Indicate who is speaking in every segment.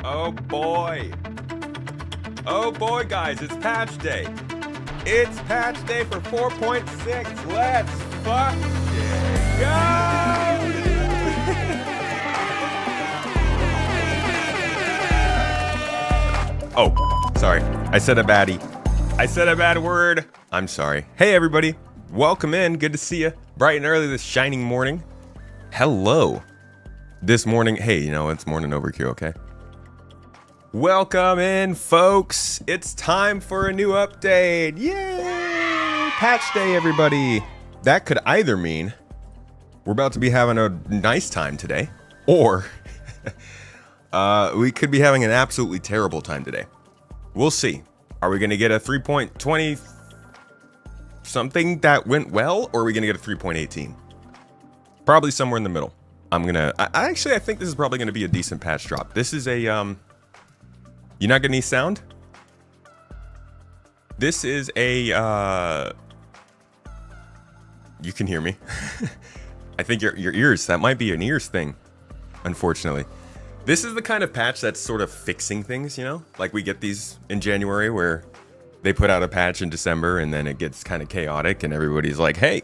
Speaker 1: Oh boy. Oh boy, guys, it's patch day. It's patch day for 4.6. Let's fucking go! Oh, sorry. I said a baddie. I said a bad word. I'm sorry. Hey, everybody. Welcome in. Good to see you. Bright and early this shining morning. Hello. This morning. Hey, you know, it's morning over here, okay? Welcome in, folks. It's time for a new update. Yay! Patch day, everybody. That could either mean we're about to be having a nice time today, or we could be having an absolutely terrible time today. We'll see. Are we going to get a 3.20 something that went well, or are we going to get a 3.18? Probably somewhere in the middle. I think this is probably going to be a decent patch drop. This is a, you not getting any sound? This is a, you can hear me. I think your ears, that might be an ears thing, unfortunately. This is the kind of patch that's sort of fixing things, you know? Like we get these in January where they put out a patch in December and then it gets kind of chaotic and everybody's like, hey,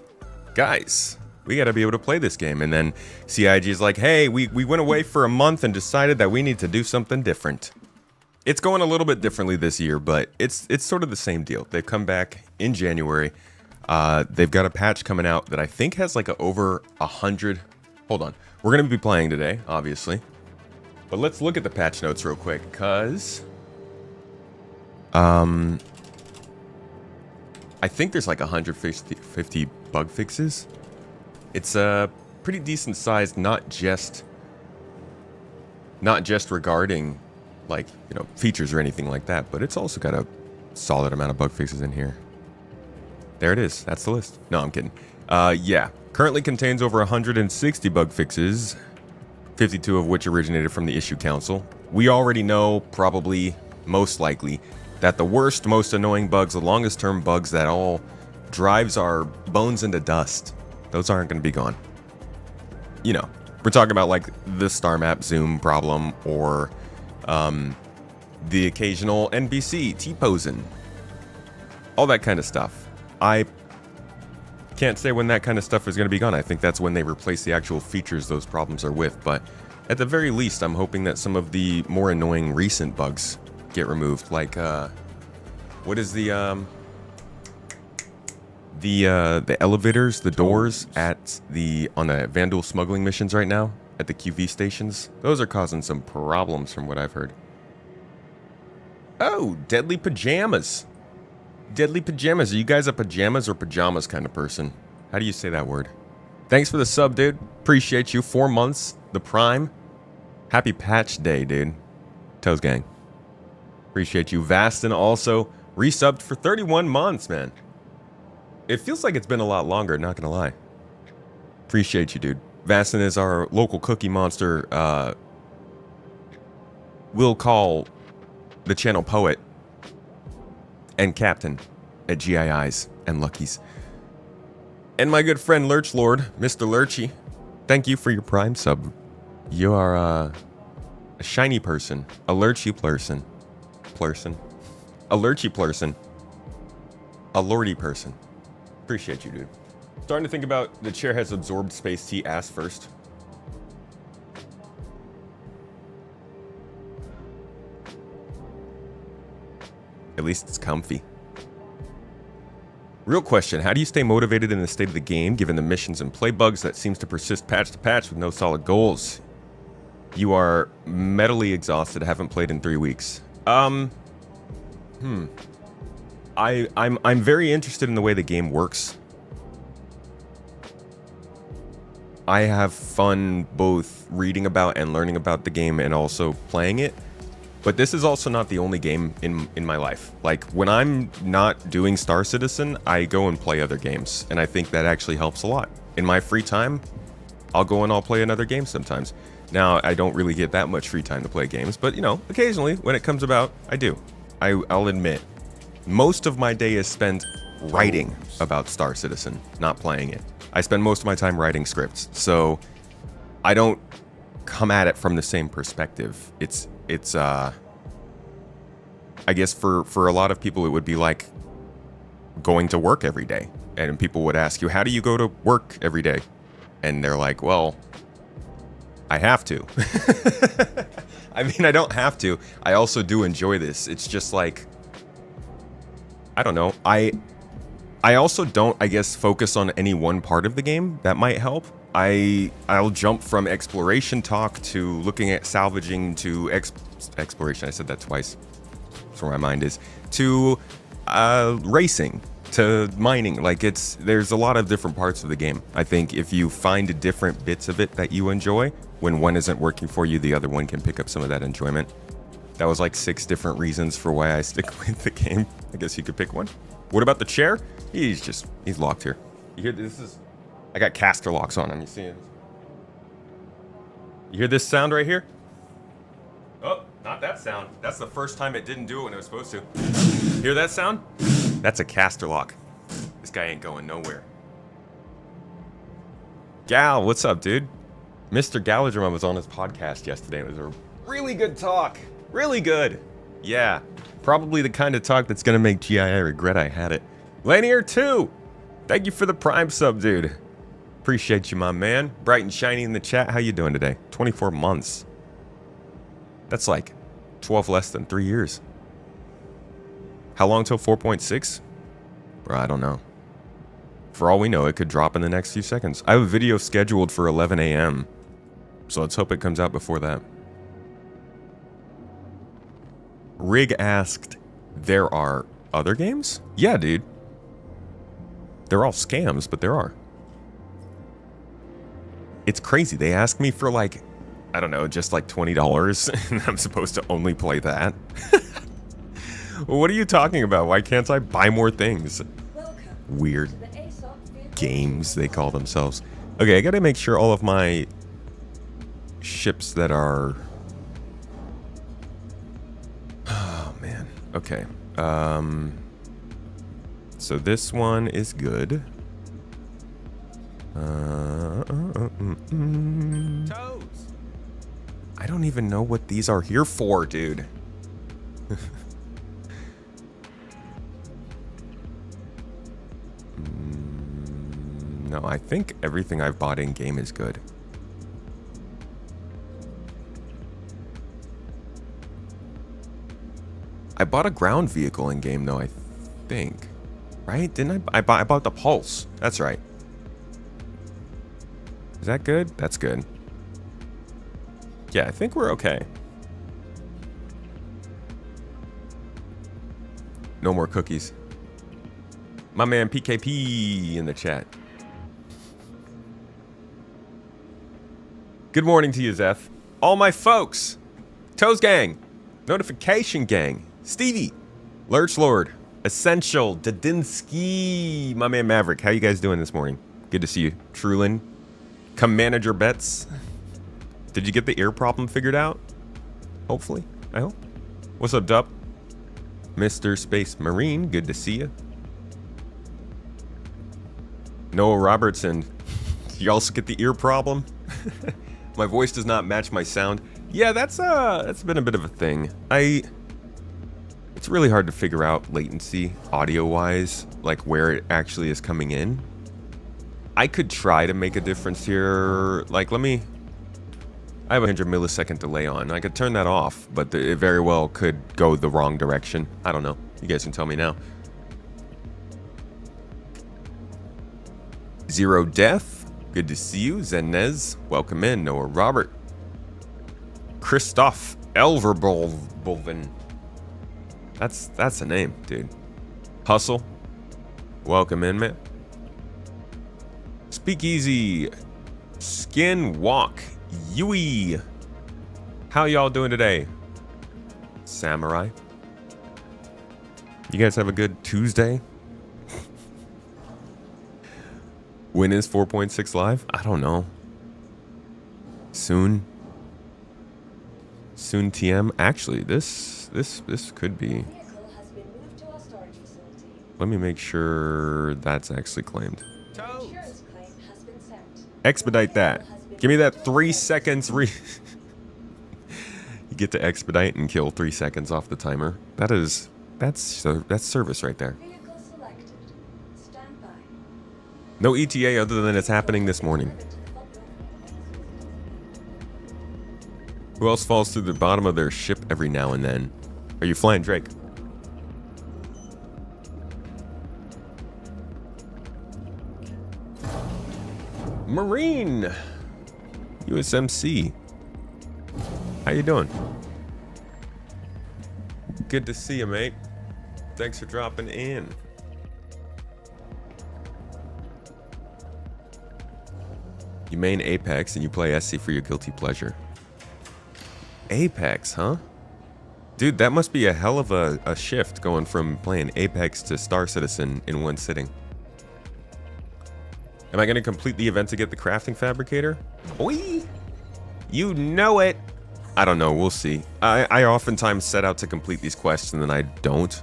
Speaker 1: guys, we got to be able to play this game. And then CIG is like, hey, we went away for a month and decided that we need to do something different. It's going a little bit differently this year, but it's sort of the same deal. They've come back in January. They've got a patch coming out that I think has like over 100. Hold on. We're going to be playing today, obviously. But let's look at the patch notes real quick, because I think there's like 150 bug fixes. It's a pretty decent size, not just regarding like, you know, features or anything like that, but it's also got a solid amount of bug fixes in here. There it is. That's the list. No, I'm kidding. Yeah. Currently contains over 160 bug fixes, 52 of which originated from the issue council. We already know, probably most likely, that the worst, most annoying bugs, the longest term bugs that all drives our bones into dust, those aren't going to be gone. You know, we're talking about like the star map zoom problem, or the occasional NPC T-posing, all that kind of stuff. I can't say when that kind of stuff is going to be gone. I think that's when they replace the actual features those problems are with, but at the very least, I'm hoping that some of the more annoying recent bugs get removed. Like, what is the elevators, the doors at on the Vandal smuggling missions right now at the QV stations? Those are causing some problems from what I've heard. Oh, deadly pajamas. Deadly pajamas. Are you guys a pajamas or pajamas kind of person? How do you say that word? Thanks for the sub, dude. Appreciate you. 4 months, the prime. Happy patch day, dude. Toes gang. Appreciate you. Vastin also resubbed for 31 months, man. It feels like it's been a lot longer, not gonna lie. Appreciate you, dude. Vastin is our local cookie monster. We'll call the channel poet and captain at GIIs and Luckies. And my good friend Lurch Lord, Mr. Lurchy, thank you for your prime sub. You are a shiny person, a lurchy person, a lurchy person, a lordy person. Appreciate you, dude. Starting to think about the chair has absorbed space T ass first. At least it's comfy. Real question, how do you stay motivated in the state of the game given the missions and play bugs that seems to persist patch to patch with no solid goals? You are mentally exhausted, haven't played in 3 weeks. I'm very interested in the way the game works. I have fun both reading about and learning about the game and also playing it. But this is also not the only game in my life. Like, when I'm not doing Star Citizen, I go and play other games. And I think that actually helps a lot. In my free time, I'll go and I'll play another game sometimes. Now, I don't really get that much free time to play games, but, you know, occasionally, when it comes about, I do. I'll admit, most of my day is spent writing about Star Citizen, not playing it. I spend most of my time writing scripts, so I don't come at it from the same perspective. It's It's I guess for a lot of people it would be like going to work every day. And people would ask you, how do you go to work every day? And they're like, well, I have to. I mean, I don't have to. I also do enjoy this. It's just like, I don't know. I also don't, I guess, focus on any one part of the game. That might help. I'll jump from exploration talk to looking at salvaging to exploration. I said that twice. That's where my mind is. To racing, to mining. Like, there's a lot of different parts of the game. I think if you find different bits of it that you enjoy, when one isn't working for you, the other one can pick up some of that enjoyment. That was like 6 different reasons for why I stick with the game. I guess you could pick one. What about the chair? He's locked here. You hear this? I got caster locks on him. You see it? You hear this sound right here? Oh, not that sound. That's the first time it didn't do it when it was supposed to. Hear that sound? That's a caster lock. This guy ain't going nowhere. Gal, what's up, dude? Mr. Gallagher was on his podcast yesterday. It was a really good talk. Really good. Yeah. Probably the kind of talk that's going to make GII regret I had it. Lanier 2. Thank you for the Prime sub, dude. Appreciate you, my man. Bright and shiny in the chat. How you doing today? 24 months. That's like 12 less than 3 years. How long till 4.6? Bro, I don't know. For all we know, it could drop in the next few seconds. I have a video scheduled for 11 a.m. So let's hope it comes out before that. Rig asked, there are other games? Yeah, dude. They're all scams, but there are. It's crazy. They ask me for like, I don't know, just like $20, and I'm supposed to only play that. What are you talking about? Why can't I buy more things? Weird games, they call themselves. Okay, I gotta make sure all of my ships that are... Oh, man. Okay. So this one is good. Toes! I don't even know what these are here for, dude. No, I think everything I've bought in game is good. I bought a ground vehicle in game though, I think. Right? Didn't I? I bought the Pulse. That's right. Is that good? That's good. Yeah, I think we're okay. No more cookies. My man PKP in the chat. Good morning to you, Zeth. All my folks. Toes Gang. Notification Gang. Stevie. Lurch Lord. Essential. Dadinsky. My man Maverick. How you guys doing this morning? Good to see you. Trulin. Come manager bets. Did you get the ear problem figured out? Hopefully. I hope. What's up, Dup? Mr. Space Marine. Good to see you. Noah Robertson. You also get the ear problem? My voice does not match my sound. Yeah, that's been a bit of a thing. It's really hard to figure out latency audio-wise, like where it actually is coming in. I could try to make a difference here. Like, I have a 100 millisecond delay on. I could turn that off, but it very well could go the wrong direction. I don't know. You guys can tell me now. Zero Death. Good to see you. Zenez. Welcome in. Noah Robert. Christoph Elverbolven. That's a name, dude. Hustle. Welcome in, man. Speakeasy. Skin Walk. Yui. How y'all doing today? Samurai. You guys have a good Tuesday? When is 4.6 live? I don't know. Soon. Soon TM. Actually, this could be. Let me make sure that's actually claimed. Expedite that. Give me that 3 seconds get to expedite and kill 3 seconds off the timer. That's service right there.
Speaker 2: Vehicle selected. Stand by.
Speaker 1: No ETA other than it's happening this morning. Who else falls through the bottom of their ship every now and then? Are you flying Drake? Marine! USMC. How you doing? Good to see you, mate. Thanks for dropping in. You main Apex and you play SC for your guilty pleasure. Apex, huh? Dude, that must be a hell of a shift going from playing Apex to Star Citizen in one sitting. Am I going to complete the event to get the crafting fabricator? Oi! You know it! I don't know, we'll see. I oftentimes set out to complete these quests and then I don't.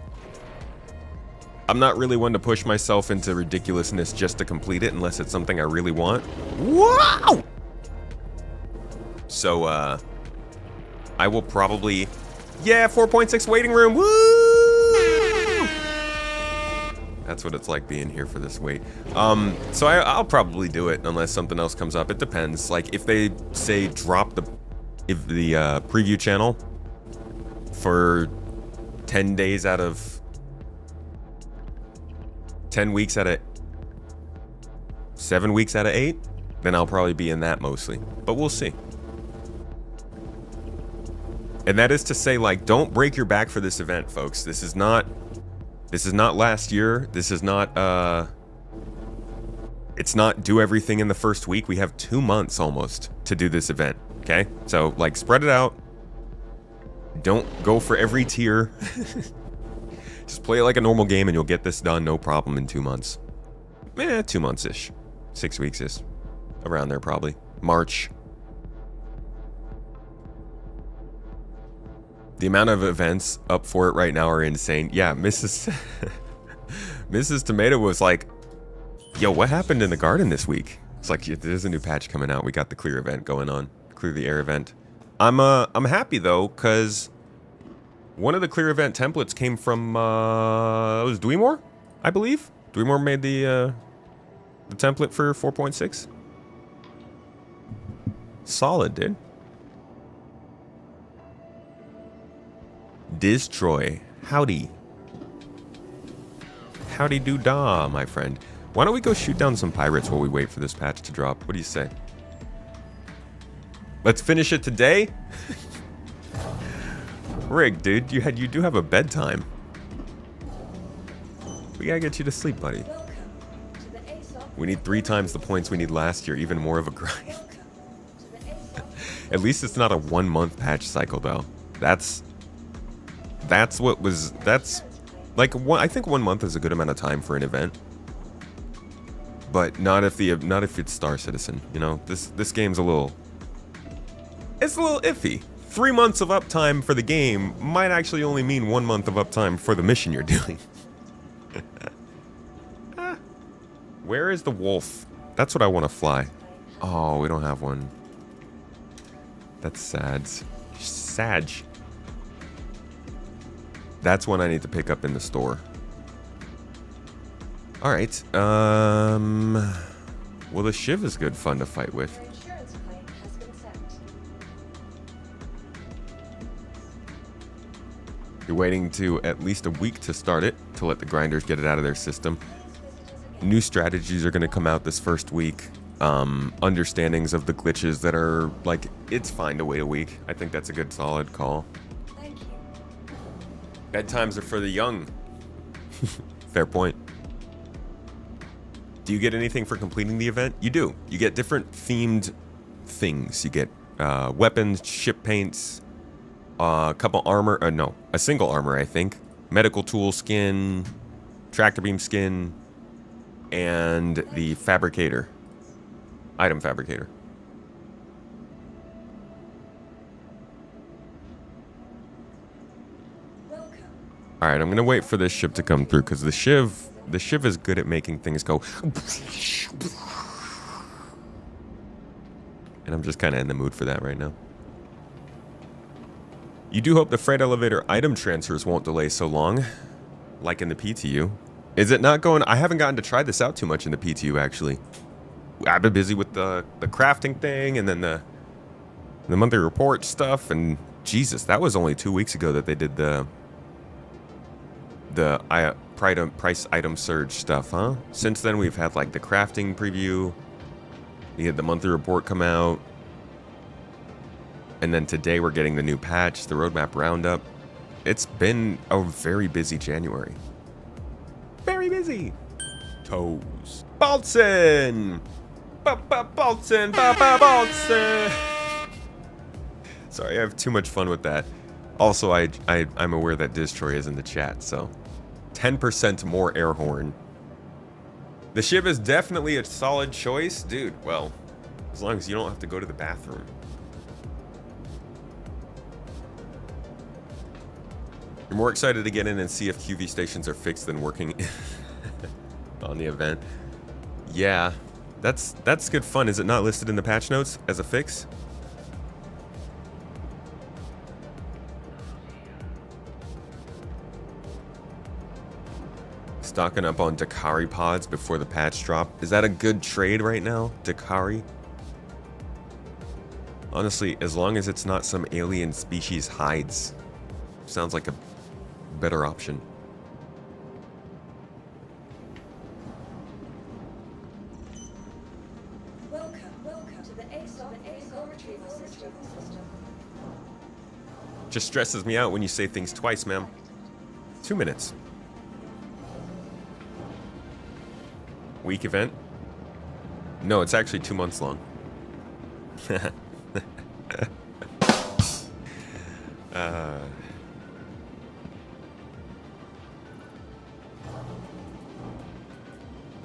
Speaker 1: I'm not really one to push myself into ridiculousness just to complete it unless it's something I really want. Wow! So, I will probably... Yeah, 4.6 waiting room, woo! That's what it's like being here for this wait. So I'll probably do it unless something else comes up. It depends. Like, if they say drop the preview channel for 10 days out of 10 weeks out of 7 weeks out of 8, then I'll probably be in that mostly. But we'll see. And that is to say, like, don't break your back for this event, folks. This is not last year. This is not, it's not do everything in the first week. We have 2 months almost to do this event, okay? So, like, spread it out. Don't go for every tier. Just play it like a normal game and you'll get this done, no problem, in 2 months. 2 months-ish. 6 weeks-ish. Around there, probably. March. The amount of events up for it right now are insane. Yeah, Mrs. Tomato was like, yo, what happened in the garden this week? It's like, there's a new patch coming out. We got the clear event going on. Clear the air event. I'm happy, though, because one of the clear event templates came from, it was Dweemore, I believe. Dweemore made the template for 4.6. Solid, dude. Distroy. Howdy. Howdy do da, my friend. Why don't we go shoot down some pirates while we wait for this patch to drop? What do you say? Let's finish it today? Rig, dude, you do have a bedtime. We gotta get you to sleep, buddy. We need 3 times the points we need last year, even more of a grind. At least it's not a 1 month patch cycle, though. That's like I think 1 month is a good amount of time for an event, but not if it's Star Citizen. You know, this game's a little iffy. 3 months of uptime for the game might actually only mean 1 month of uptime for the mission you're doing. Where is the wolf? That's what I want to fly. Oh, we don't have one. That's sad. Sag. That's one I need to pick up in the store. Alright, well, the Shiv is good fun to fight with. You're waiting to at least a week to start it, to let the grinders get it out of their system. New strategies are going to come out this first week. Understandings of the glitches that are, like, it's fine to wait a week. I think that's a good, solid call. Bedtimes are for the young. Fair point. Do you get anything for completing the event? You do. You get different themed things. You get weapons, ship paints, a couple armor. No, a single armor, I think. Medical tool skin, tractor beam skin, and the fabricator. Item fabricator. Alright, I'm gonna wait for this ship to come through, because the Shiv is good at making things go. And I'm just kind of in the mood for that right now. You do hope the freight elevator item transfers won't delay so long, like in the PTU. Is it not going? I haven't gotten to try this out too much in the PTU, actually. I've been busy with the crafting thing and then the monthly report stuff, and Jesus, that was only 2 weeks ago that they did the price item surge stuff, huh? Since then, we've had like the crafting preview. We had the monthly report come out. And then today we're getting the new patch, the roadmap roundup. It's been a very busy January. Very busy. Toes. Baltzen! Baltzen! Baltzen! Sorry, I have too much fun with that. Also, I'm aware that Distroy is in the chat, so 10% more air horn. The ship is definitely a solid choice. Dude, well, as long as you don't have to go to the bathroom. You're more excited to get in and see if QV stations are fixed than working on the event. Yeah, that's good fun. Is it not listed in the patch notes as a fix? Stocking up on Dakari pods before the patch drop. Is that a good trade right now, Dakari? Honestly, as long as it's not some alien species hides, sounds like a better option.
Speaker 2: Welcome to the ASOP vehicle retrieval system.
Speaker 1: Just stresses me out when you say things twice, ma'am. 2 minutes. Week event? No, it's actually 2 months long.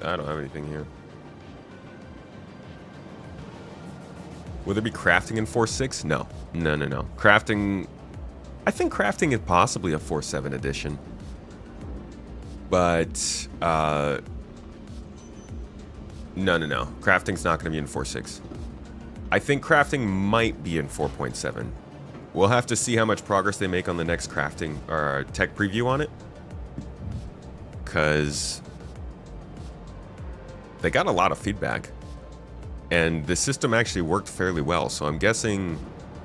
Speaker 1: I don't have anything here. Will there be crafting in 4.6? No. No. Crafting... I think crafting is possibly a 4.7 edition. But, No. Crafting's not going to be in 4.6. I think crafting might be in 4.7. We'll have to see how much progress they make on the next crafting or tech preview on it. Because they got a lot of feedback. And the system actually worked fairly well, so I'm guessing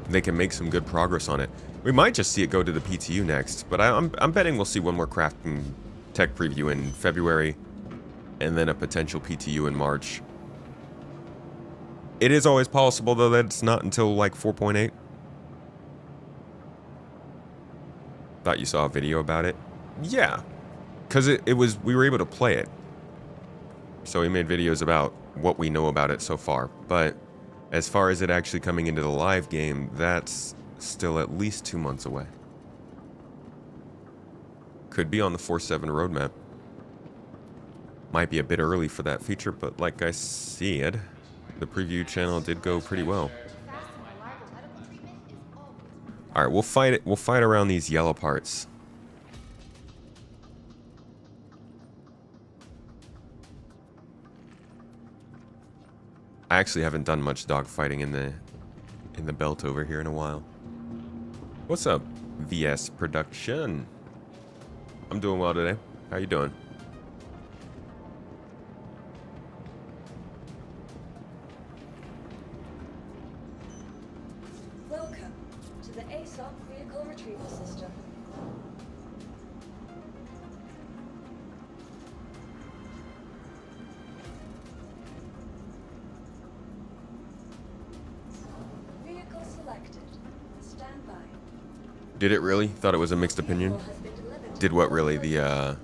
Speaker 1: they can make some good progress on it. We might just see it go to the PTU next, but I'm betting we'll see one more crafting tech preview in February, and then a potential PTU in March. It is always possible, though, that it's not until like 4.8. Thought you saw a video about it? Yeah, because we were able to play it. So we made videos about what we know about it so far. But as far as it actually coming into the live game, that's still at least 2 months away. Could be on the 4.7 roadmap. Might be a bit early for that feature, but like I said, the preview channel did go pretty well. All right, we'll fight it. We'll fight around these yellow parts. I actually haven't done much dogfighting in the belt over here in a while. What's up, VS Production? I'm doing well today. How you doing?
Speaker 2: Welcome to the ASOP vehicle retrieval system. Vehicle selected. Stand by.
Speaker 1: Did it really? Thought it was a mixed opinion.
Speaker 2: Vehicle has been delivered.
Speaker 1: Did what really? The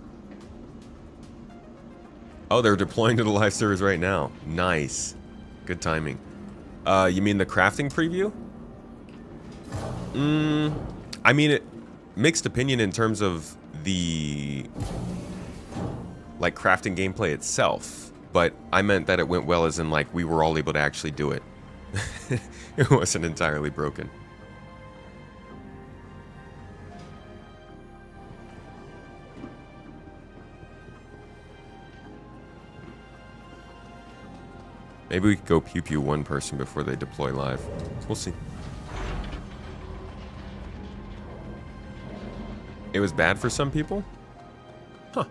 Speaker 1: Oh, they're deploying to the live servers right now. Nice. Good timing. You mean the crafting preview? I mean, mixed opinion in terms of the like crafting gameplay itself, but I meant that it went well as in like we were all able to actually do it. It wasn't entirely broken. Maybe we could go pew-pew one person before they deploy live. We'll see. It was bad for some people? Huh.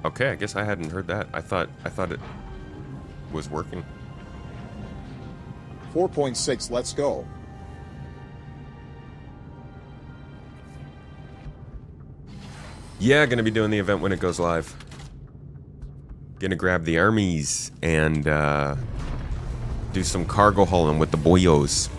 Speaker 1: Okay, I guess I hadn't heard that. I thought it was working.
Speaker 3: 4.6, let's go.
Speaker 1: Yeah, gonna be doing the event when it goes live. Gonna grab the Hermes and do some cargo hauling with the boyos.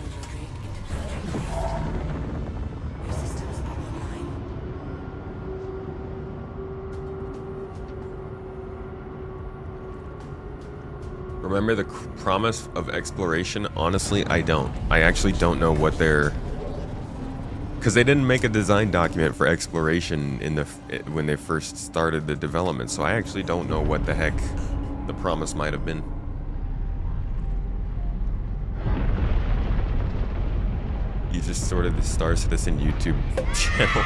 Speaker 1: Remember the promise of exploration? Honestly, I don't. I actually don't know what they're... Because they didn't make a design document for exploration in the when they first started the development, so I actually don't know what the heck the promise might have been. You just sorted the Star Citizen YouTube channel.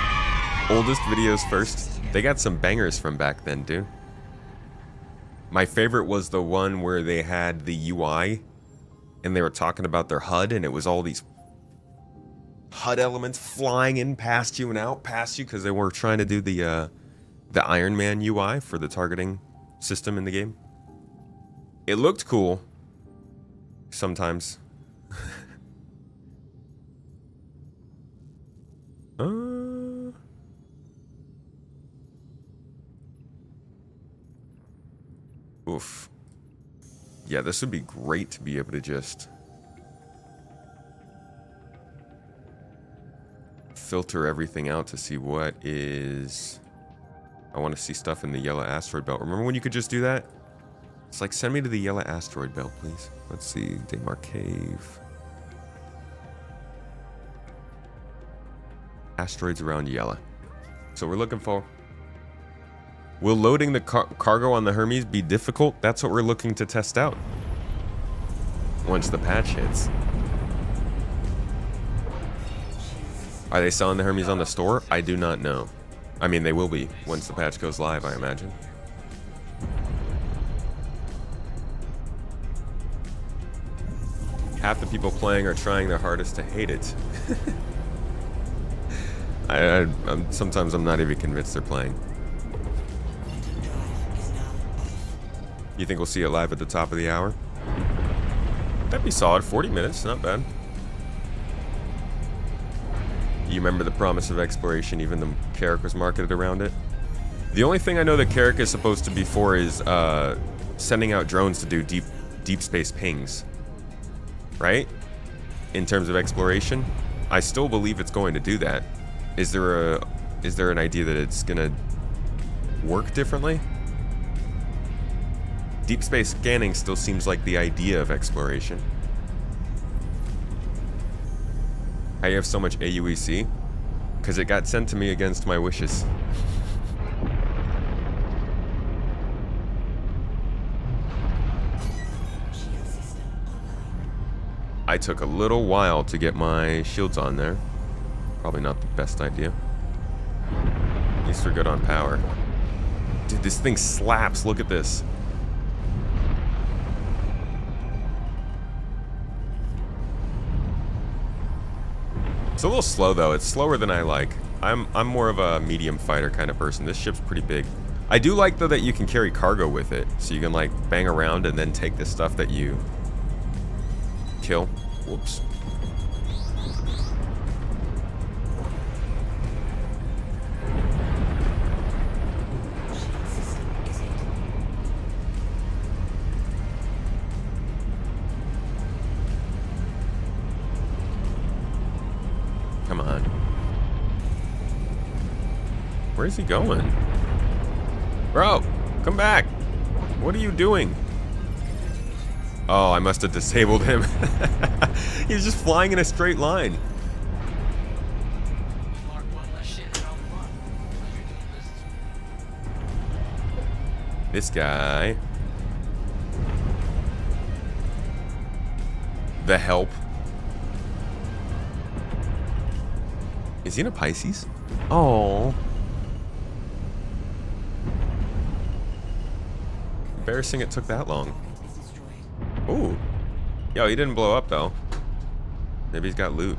Speaker 1: Oldest videos first. They got some bangers from back then, dude. My favorite was the one where they had the UI and they were talking about their HUD, and it was all these HUD elements flying in past you and out past you because they were trying to do the Iron Man UI for the targeting system in the game. It looked cool sometimes. Oof. Yeah, this would be great to be able to just filter everything out to see what is... I want to see stuff in the yellow asteroid belt. Remember when you could just do that? It's like, send me to the yellow asteroid belt, please. Let's see. Daymar Cave. Asteroids around yellow. So we're looking for... Will loading the cargo on the Hermes be difficult? That's what we're looking to test out. Once the patch hits. Are they selling the Hermes on the store? I do not know. I mean, they will be once the patch goes live, I imagine. Half the people playing are trying their hardest to hate it. Sometimes I'm not even convinced they're playing. You think we'll see it live at the top of the hour? That'd be solid. 40 minutes, not bad. You remember the promise of exploration, even the Carrack was marketed around it? The only thing I know that Carrack is supposed to be for is sending out drones to do deep space pings. Right? In terms of exploration. I still believe it's going to do that. Is there an idea that it's gonna work differently? Deep space scanning still seems like the idea of exploration. How you have so much AUEC? Because it got sent to me against my wishes. I took a little while to get my shields on there. Probably not the best idea. At least we're good on power. Dude, this thing slaps. Look at this. It's a little slow though. It's slower than I like. I'm more of a medium fighter kind of person. This ship's pretty big. I do like though that you can carry cargo with it, so you can like bang around and then take the stuff that you kill. Whoops. Come on. Where is he going? Bro, come back. What are you doing? Oh, I must have disabled him. He's just flying in a straight line. This guy. The help. Is he in a Pisces? Oh. Embarrassing it took that long. Ooh. Yo, he didn't blow up though. Maybe he's got loot.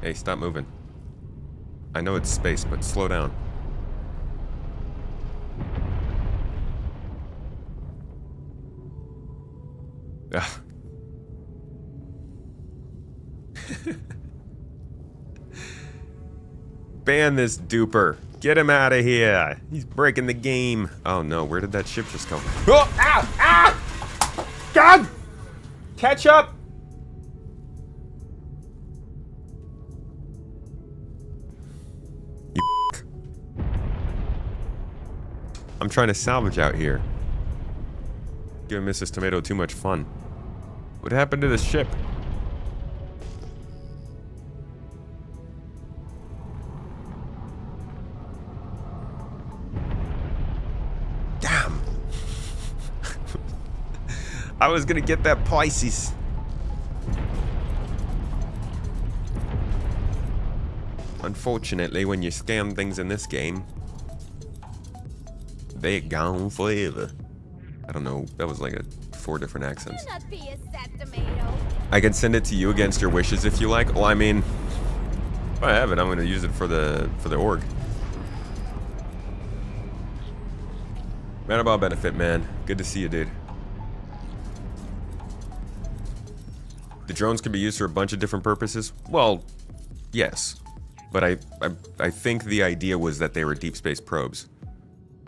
Speaker 1: Hey, stop moving. I know it's space, but slow down. Ugh. Ban this duper. Get him out of here. He's breaking the game. Oh no, where did that ship just go? Oh, ah, ah! God! Catch up! You I'm trying to salvage out here. Giving Mrs. Tomato too much fun. What happened to the ship? Damn! I was gonna get that Pisces. Unfortunately, when you scam things in this game, they're gone forever. I don't know, that was like 4 different accents.
Speaker 4: Do not be a sad tomato.
Speaker 1: I can send it to you against your wishes if you like. Well, I mean, if I have it, I'm gonna use it for the org. Roundabout benefit, man. Good to see you, dude. The drones can be used for a bunch of different purposes. Well, yes, but I think the idea was that they were deep space probes.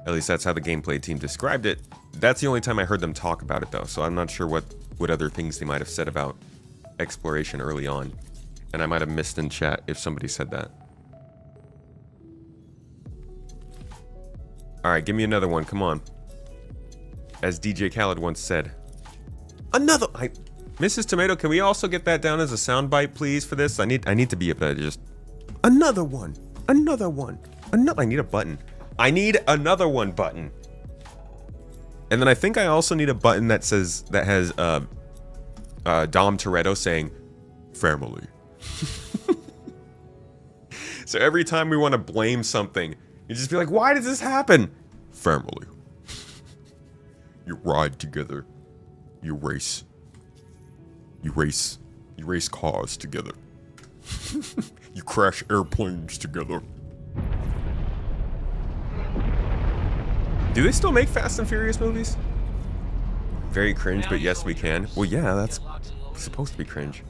Speaker 1: At least that's how the gameplay team described it. That's the only time I heard them talk about it, though, so I'm not sure what other things they might have said about exploration early on. And I might have missed in chat if somebody said that. Alright, give me another one, come on. As DJ Khaled once said. Another... Mrs. Tomato, can we also get that down as a soundbite, please, for this? I need to be able to just... Another one! Another one! I need a button. I need another one button. And then I think I also need a button that says... That has, Dom Toretto saying... Family. So every time we want to blame something, you just be like, why does this happen? Family. You ride together. You race. You race cars together. You crash airplanes together. Do they still make Fast and Furious movies? Very cringe, but yes, we can. Well, yeah, that's supposed to be cringe.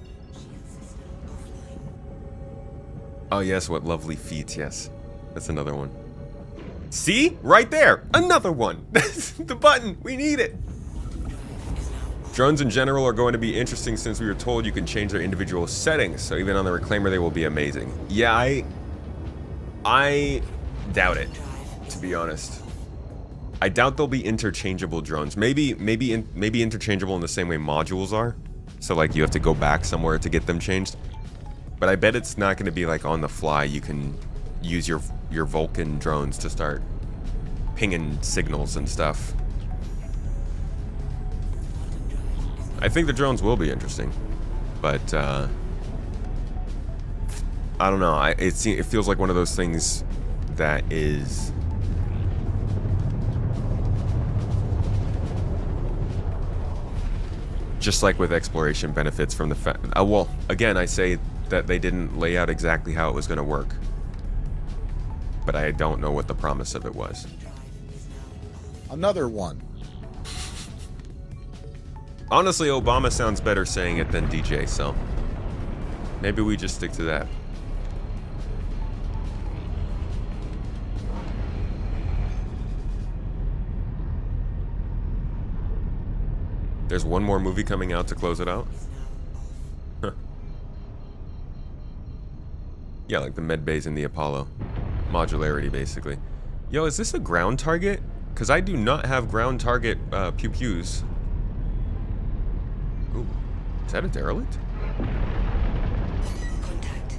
Speaker 1: Oh, yes, what lovely feet, yes. That's another one. See? Right there! Another one! The button! We need it! Drones in general are going to be interesting since we were told you can change their individual settings, so even on the Reclaimer they will be amazing. Yeah, I doubt it, to be honest. I doubt they'll be interchangeable drones. Maybe interchangeable in the same way modules are. So like you have to go back somewhere to get them changed. But I bet it's not going to be like on the fly. You can use your Vulcan drones to start pinging signals and stuff. I think the drones will be interesting, but I don't know. It feels like one of those things that is just like with exploration benefits from the fact. Well, again, I say that they didn't lay out exactly how it was going to work, but I don't know what the promise of it was.
Speaker 3: Another one.
Speaker 1: Honestly, Obama sounds better saying it than DJ, so maybe we just stick to that. There's one more movie coming out to close it out? Huh. Yeah, like the med bays in the Apollo. Modularity, basically. Yo, is this a ground target? Because I do not have ground target pew-pews. Ooh, is that a derelict?
Speaker 2: Contact.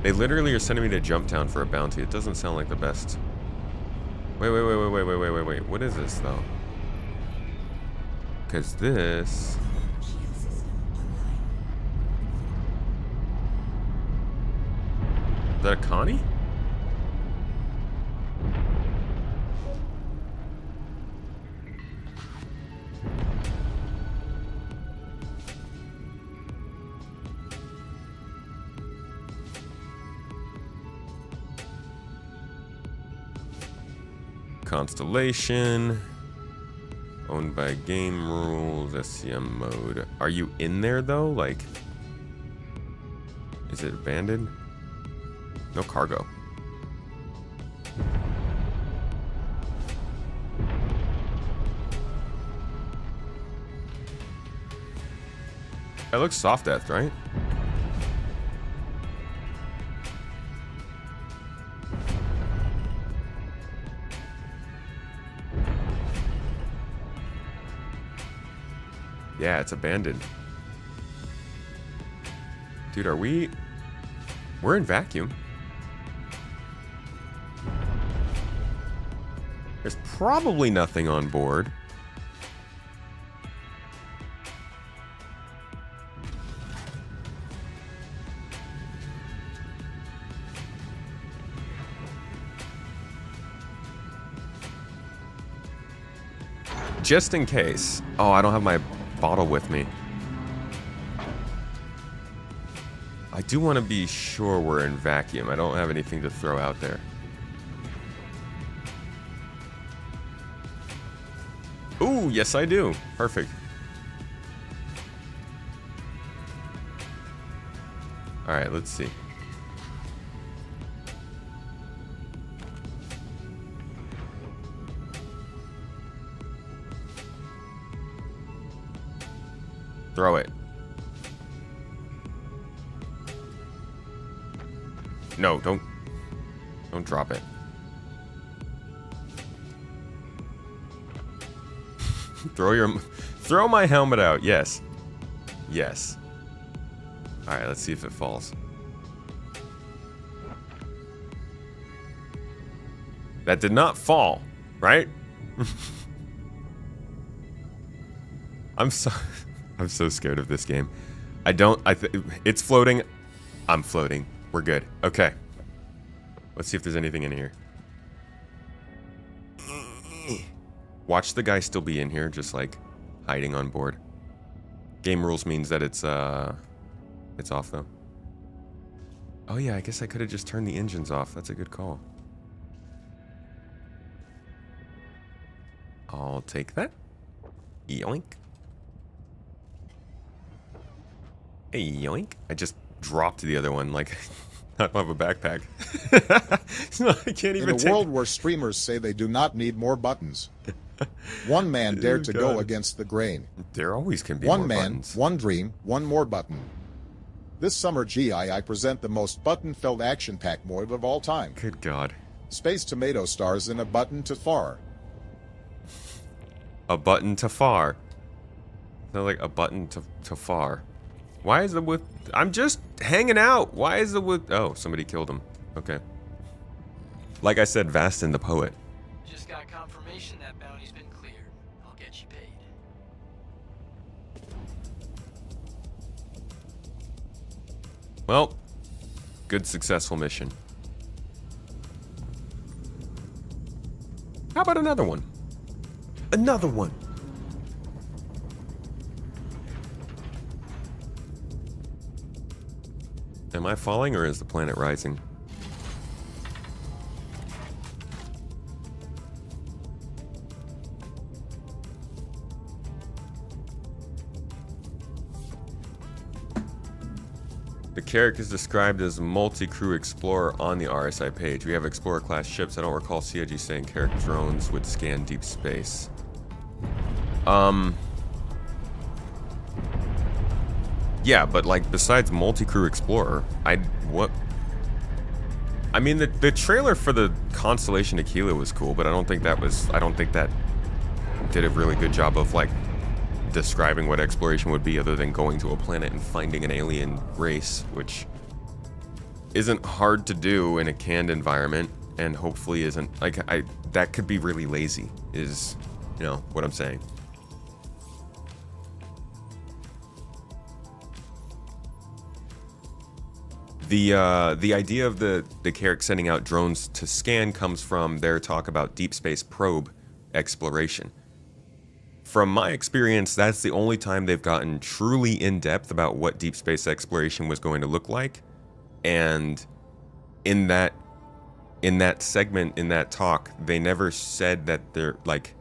Speaker 1: They literally are sending me to Jumptown for a bounty. It doesn't sound like the best. Wait. What is this, though? Because this... Is that a Connie? constellation. Owned by game rules, SCM mode. Are you in there though? Like, is it abandoned? No cargo. That looks soft death, right? Yeah, it's abandoned. Dude, we're in vacuum. There's probably nothing on board. Just in case. Oh, I don't have my bottle with me. I do want to be sure we're in vacuum. I don't have anything to throw out there. Ooh, yes I do. Perfect. Alright, let's see. Throw it. No, don't drop it. Throw my helmet out. Yes. Yes. All right, let's see if it falls. That did not fall, right? I'm so scared of this game. It's floating. I'm floating. We're good. Okay. Let's see if there's anything in here. Watch the guy still be in here, just like hiding on board. Game rules means that it's off though. Oh yeah, I guess I could have just turned the engines off. That's a good call. I'll take that. Yoink. Hey, yoink. I just dropped the other one like I don't have a backpack. No, I can't even
Speaker 3: In a world where streamers say they do not need more buttons, one man dared to go against the grain.
Speaker 1: There always can be
Speaker 3: one
Speaker 1: more
Speaker 3: man,
Speaker 1: buttons.
Speaker 3: one dream, one more button. This summer I present the most button-filled action-packed MOIB of all time.
Speaker 1: Good God.
Speaker 3: Space Tomato stars in A Button to Far.
Speaker 1: A button to far. They're like a button to far. Why is the with? I'm just hanging out. Why is the with? Oh, somebody killed him. Okay. Like I said, Vastin the poet.
Speaker 5: Just got confirmation that bounty's been cleared. I'll get you paid.
Speaker 1: Well, good successful mission. How about another one? Another one. Am I falling or is the planet rising? The Carrack is described as a multi-crew explorer on the RSI page. We have explorer-class ships. I don't recall CIG saying Carrack drones would scan deep space. Yeah, but like besides multi-crew explorer, I mean the trailer for the Constellation Aquila was cool, but I don't think that did a really good job of like describing what exploration would be other than going to a planet and finding an alien race, which isn't hard to do in a canned environment and hopefully isn't like that could be really lazy is, you know, what I'm saying. The idea of the Carrack sending out drones to scan comes from their talk about deep space probe exploration. From my experience, that's the only time they've gotten truly in-depth about what deep space exploration was going to look like. And in that in that segment, in that talk, they never said that they're like,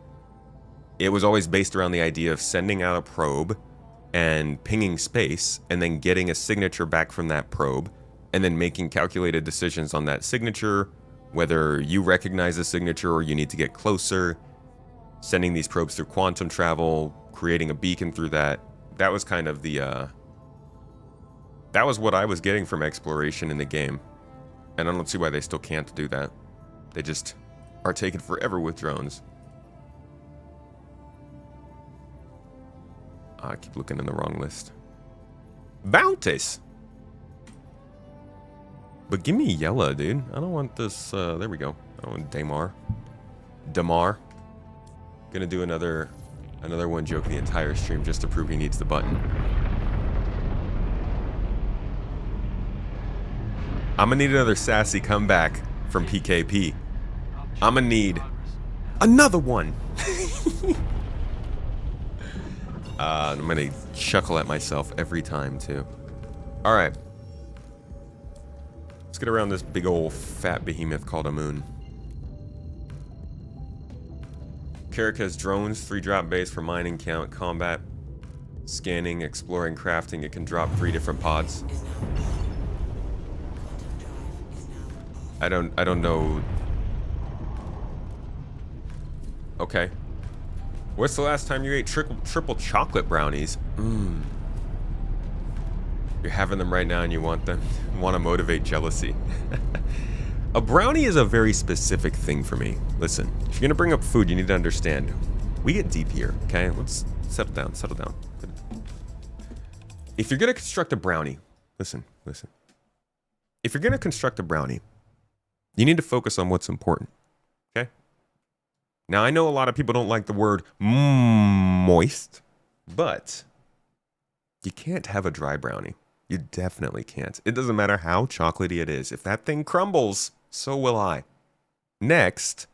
Speaker 1: it was always based around the idea of sending out a probe and pinging space and then getting a signature back from that probe and then making calculated decisions on that signature, whether you recognize the signature or you need to get closer, sending these probes through quantum travel, creating a beacon through that. That was kind of the, that was what I was getting from exploration in the game. And I don't see why they still can't do that. They just are taking forever with drones. I keep looking in the wrong list. Bounties! But give me yellow, dude. I don't want this, there we go. I don't want Damar. Gonna do another one joke the entire stream just to prove he needs the button. I'm gonna need another sassy comeback from PKP. I'm gonna need another one. I'm gonna chuckle at myself every time too. All right, let's get around this big old fat behemoth called a moon. Carrick has drones, 3 drop bays for mining, count, combat, scanning, exploring, crafting. It can drop 3 different pods. I don't know. Okay. What's the last time you ate triple chocolate brownies? You're having them right now and you want them. Want to motivate jealousy. A brownie is a very specific thing for me. Listen, if you're gonna bring up food, you need to understand. We get deep here, okay? Let's settle down, settle down. If you're gonna construct a brownie, listen. If you're gonna construct a brownie, you need to focus on what's important, okay? Now, I know a lot of people don't like the word moist, but you can't have a dry brownie. You definitely can't. It doesn't matter how chocolatey it is. If that thing crumbles, so will I. Next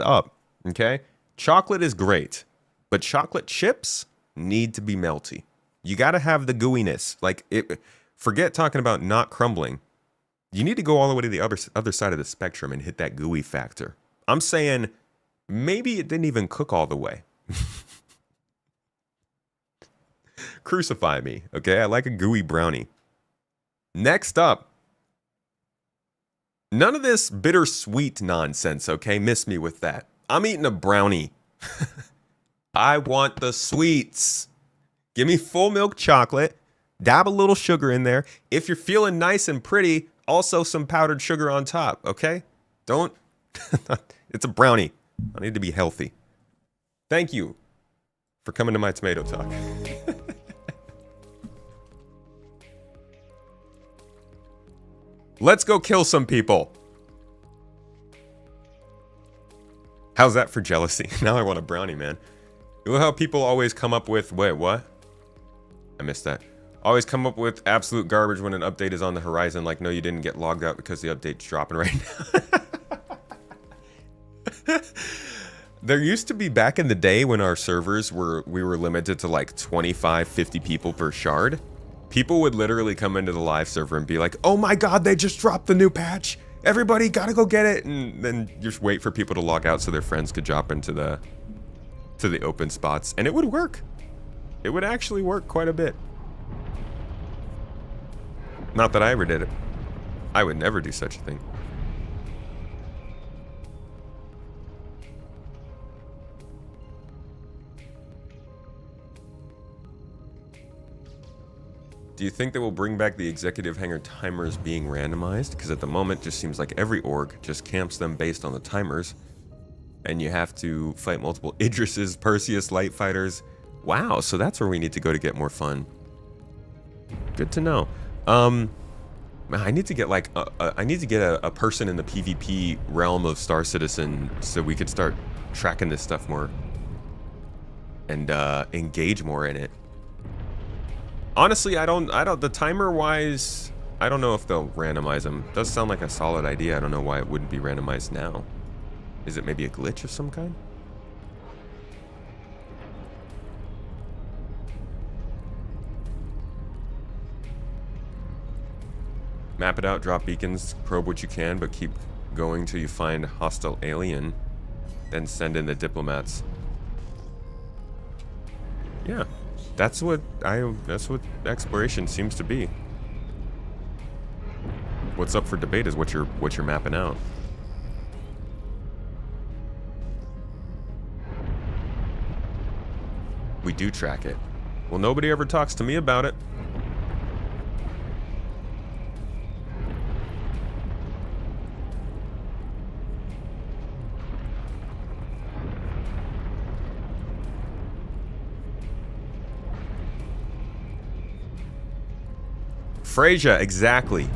Speaker 1: up, okay? Chocolate is great, but chocolate chips need to be melty. You gotta have the gooiness. Like, forget talking about not crumbling. You need to go all the way to the other side of the spectrum and hit that gooey factor. I'm saying maybe it didn't even cook all the way. Crucify me, okay? I like a gooey brownie. Next up, none of this bittersweet nonsense, okay? Miss me with that. I'm eating a brownie. I want the sweets. Give me full milk chocolate. Dab a little sugar in there. If you're feeling nice and pretty, also some powdered sugar on top, okay? Don't. It's a brownie. I need to be healthy. Thank you for coming to my tomato talk. Let's go kill some people. How's that for jealousy? Now I want a brownie, man. You know how people always come up with... Wait, what? I missed that. Always come up with absolute garbage when an update is on the horizon. Like, no, you didn't get logged out because the update's dropping right now. There used to be, back in the day when our servers we were limited to like 25, 50 people per shard. People would literally come into the live server and be like, oh my god, they just dropped the new patch. Everybody gotta go get it. And then you just wait for people to log out so their friends could drop into the open spots. And it would work. It would actually work quite a bit. Not that I ever did it. I would never do such a thing. Do you think they will bring back the executive hangar timers being randomized? Because at the moment, it just seems like every org just camps them based on the timers. And you have to fight multiple Idrises, Perseus, light fighters. Wow, so that's where we need to go to get more fun. Good to know. I need to get like a person in the PvP realm of Star Citizen so we could start tracking this stuff more and engage more in it. Honestly, the timer wise, I don't know if they'll randomize them. Does sound like a solid idea. I don't know why it wouldn't be randomized now. Is it maybe a glitch of some kind? Map it out, drop beacons, probe what you can, but keep going till you find hostile alien, then send in the diplomats. Yeah, that's what exploration seems to be. What's up for debate is what you're mapping out. We do track it. Well, nobody ever talks to me about it. Frasier, exactly.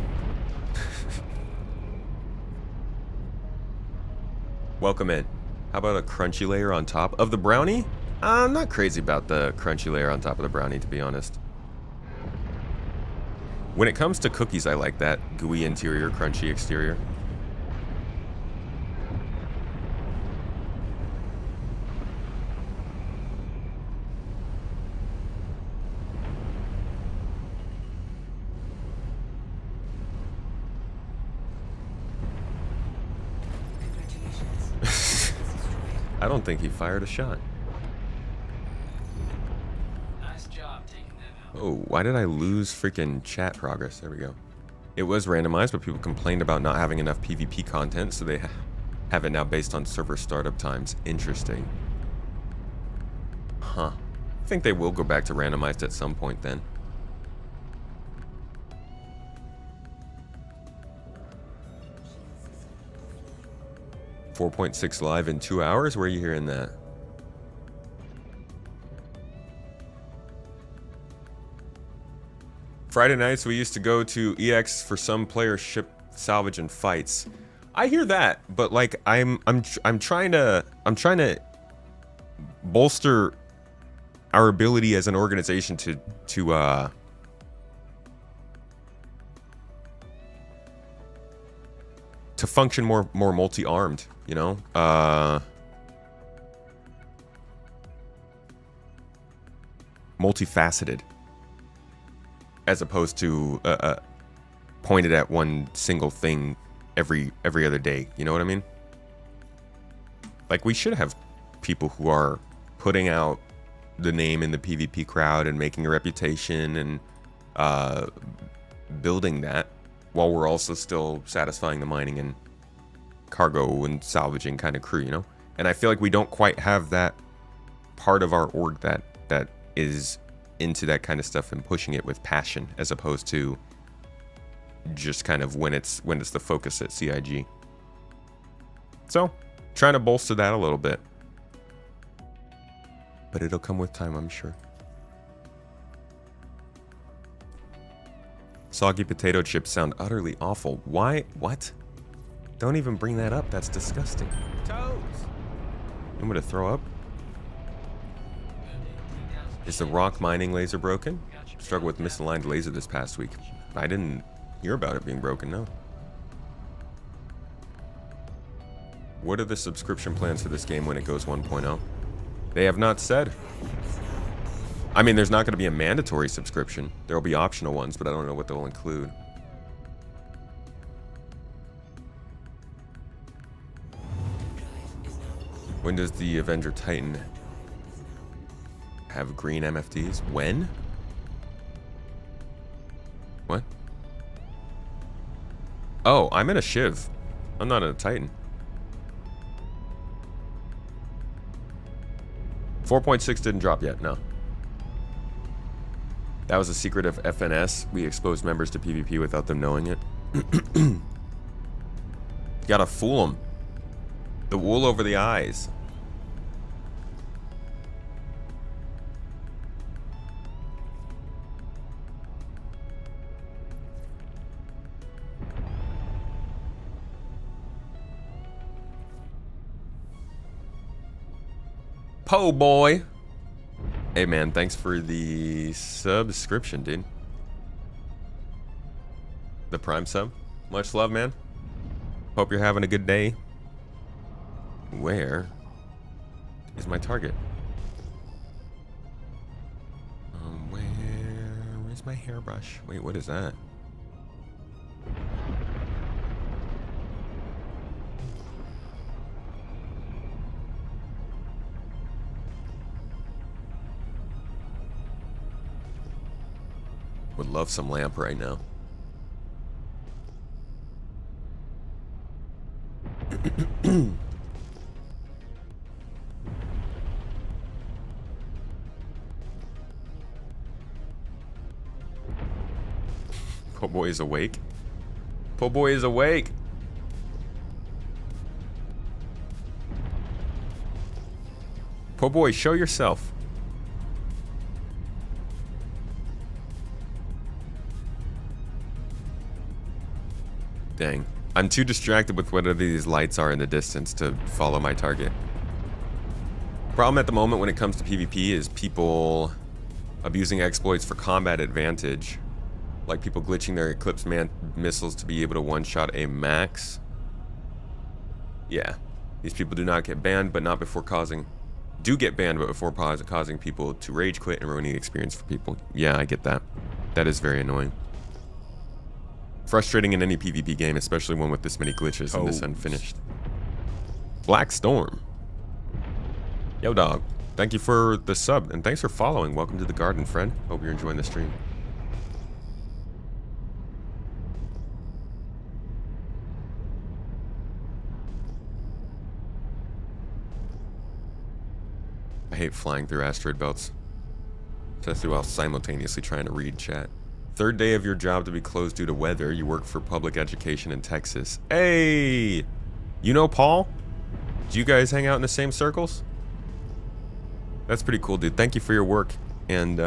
Speaker 1: Welcome in. How about a crunchy layer on top of the brownie? I'm not crazy about the crunchy layer on top of the brownie, to be honest. When it comes to cookies, I like that gooey interior, crunchy exterior. I don't think he fired a shot.
Speaker 5: Nice job taking them out.
Speaker 1: Oh, why did I lose freaking chat progress? There we go. It was randomized, but people complained about not having enough PvP content, so they have it now based on server startup times. Interesting. Huh. I think they will go back to randomized at some point then. .6 live in 2 hours? Where are you hearing that? Friday nights we used to go to EX for some player ship salvage and fights. I hear that, but like I'm trying to bolster our ability as an organization to function more multi-armed, you know? Multifaceted. As opposed to pointed at one single thing every other day, you know what I mean? Like, we should have people who are putting out the name in the PvP crowd and making a reputation and building that, while we're also still satisfying the mining and cargo and salvaging kind of crew, you know? And I feel like we don't quite have that part of our org that is into that kind of stuff and pushing it with passion, as opposed to just kind of when it's the focus at CIG. So, trying to bolster that a little bit. But it'll come with time, I'm sure. Soggy potato chips sound utterly awful. Why? What? Don't even bring that up. That's disgusting. Toes! I'm gonna throw up. Is the rock mining laser broken? Struggled with misaligned laser this past week. I didn't hear about it being broken, no. What are the subscription plans for this game when it goes 1.0? They have not said. I mean, there's not going to be a mandatory subscription. There will be optional ones, but I don't know what they'll include. When does the Avenger Titan have green MFDs? When? What? Oh, I'm in a Shiv. I'm not in a Titan. 4.6 didn't drop yet, no. That was a secret of FNS. We exposed members to PvP without them knowing it. You gotta fool them. The wool over the eyes. Po boy. Hey man, thanks for the subscription, dude. The Prime sub. Much love, man. Hope you're having a good day. Where is my target? Where's my hairbrush? Wait, what is that? Would love some lamp right now. Po' boy is awake. Po' boy is awake. Po' boy, show yourself. Dang. I'm too distracted with whatever these lights are in the distance to follow my target. Problem at the moment when it comes to PvP is people abusing exploits for combat advantage. Like people glitching their Eclipse missiles to be able to one-shot a max. Yeah. These people do not get banned, but not before causing... Do get banned, but before causing people to rage quit and ruining the experience for people. Yeah, I get that. That is very annoying. Frustrating in any PvP game, especially one with this many glitches and this unfinished. Black Storm. Yo, dog. Thank you for the sub, and thanks for following. Welcome to the garden, friend. Hope you're enjoying the stream. I hate flying through asteroid belts, especially while simultaneously trying to read chat. Third day of your job to be closed due to weather. You work for public education in Texas. Hey! You know Paul? Do you guys hang out in the same circles? That's pretty cool, dude. Thank you for your work, and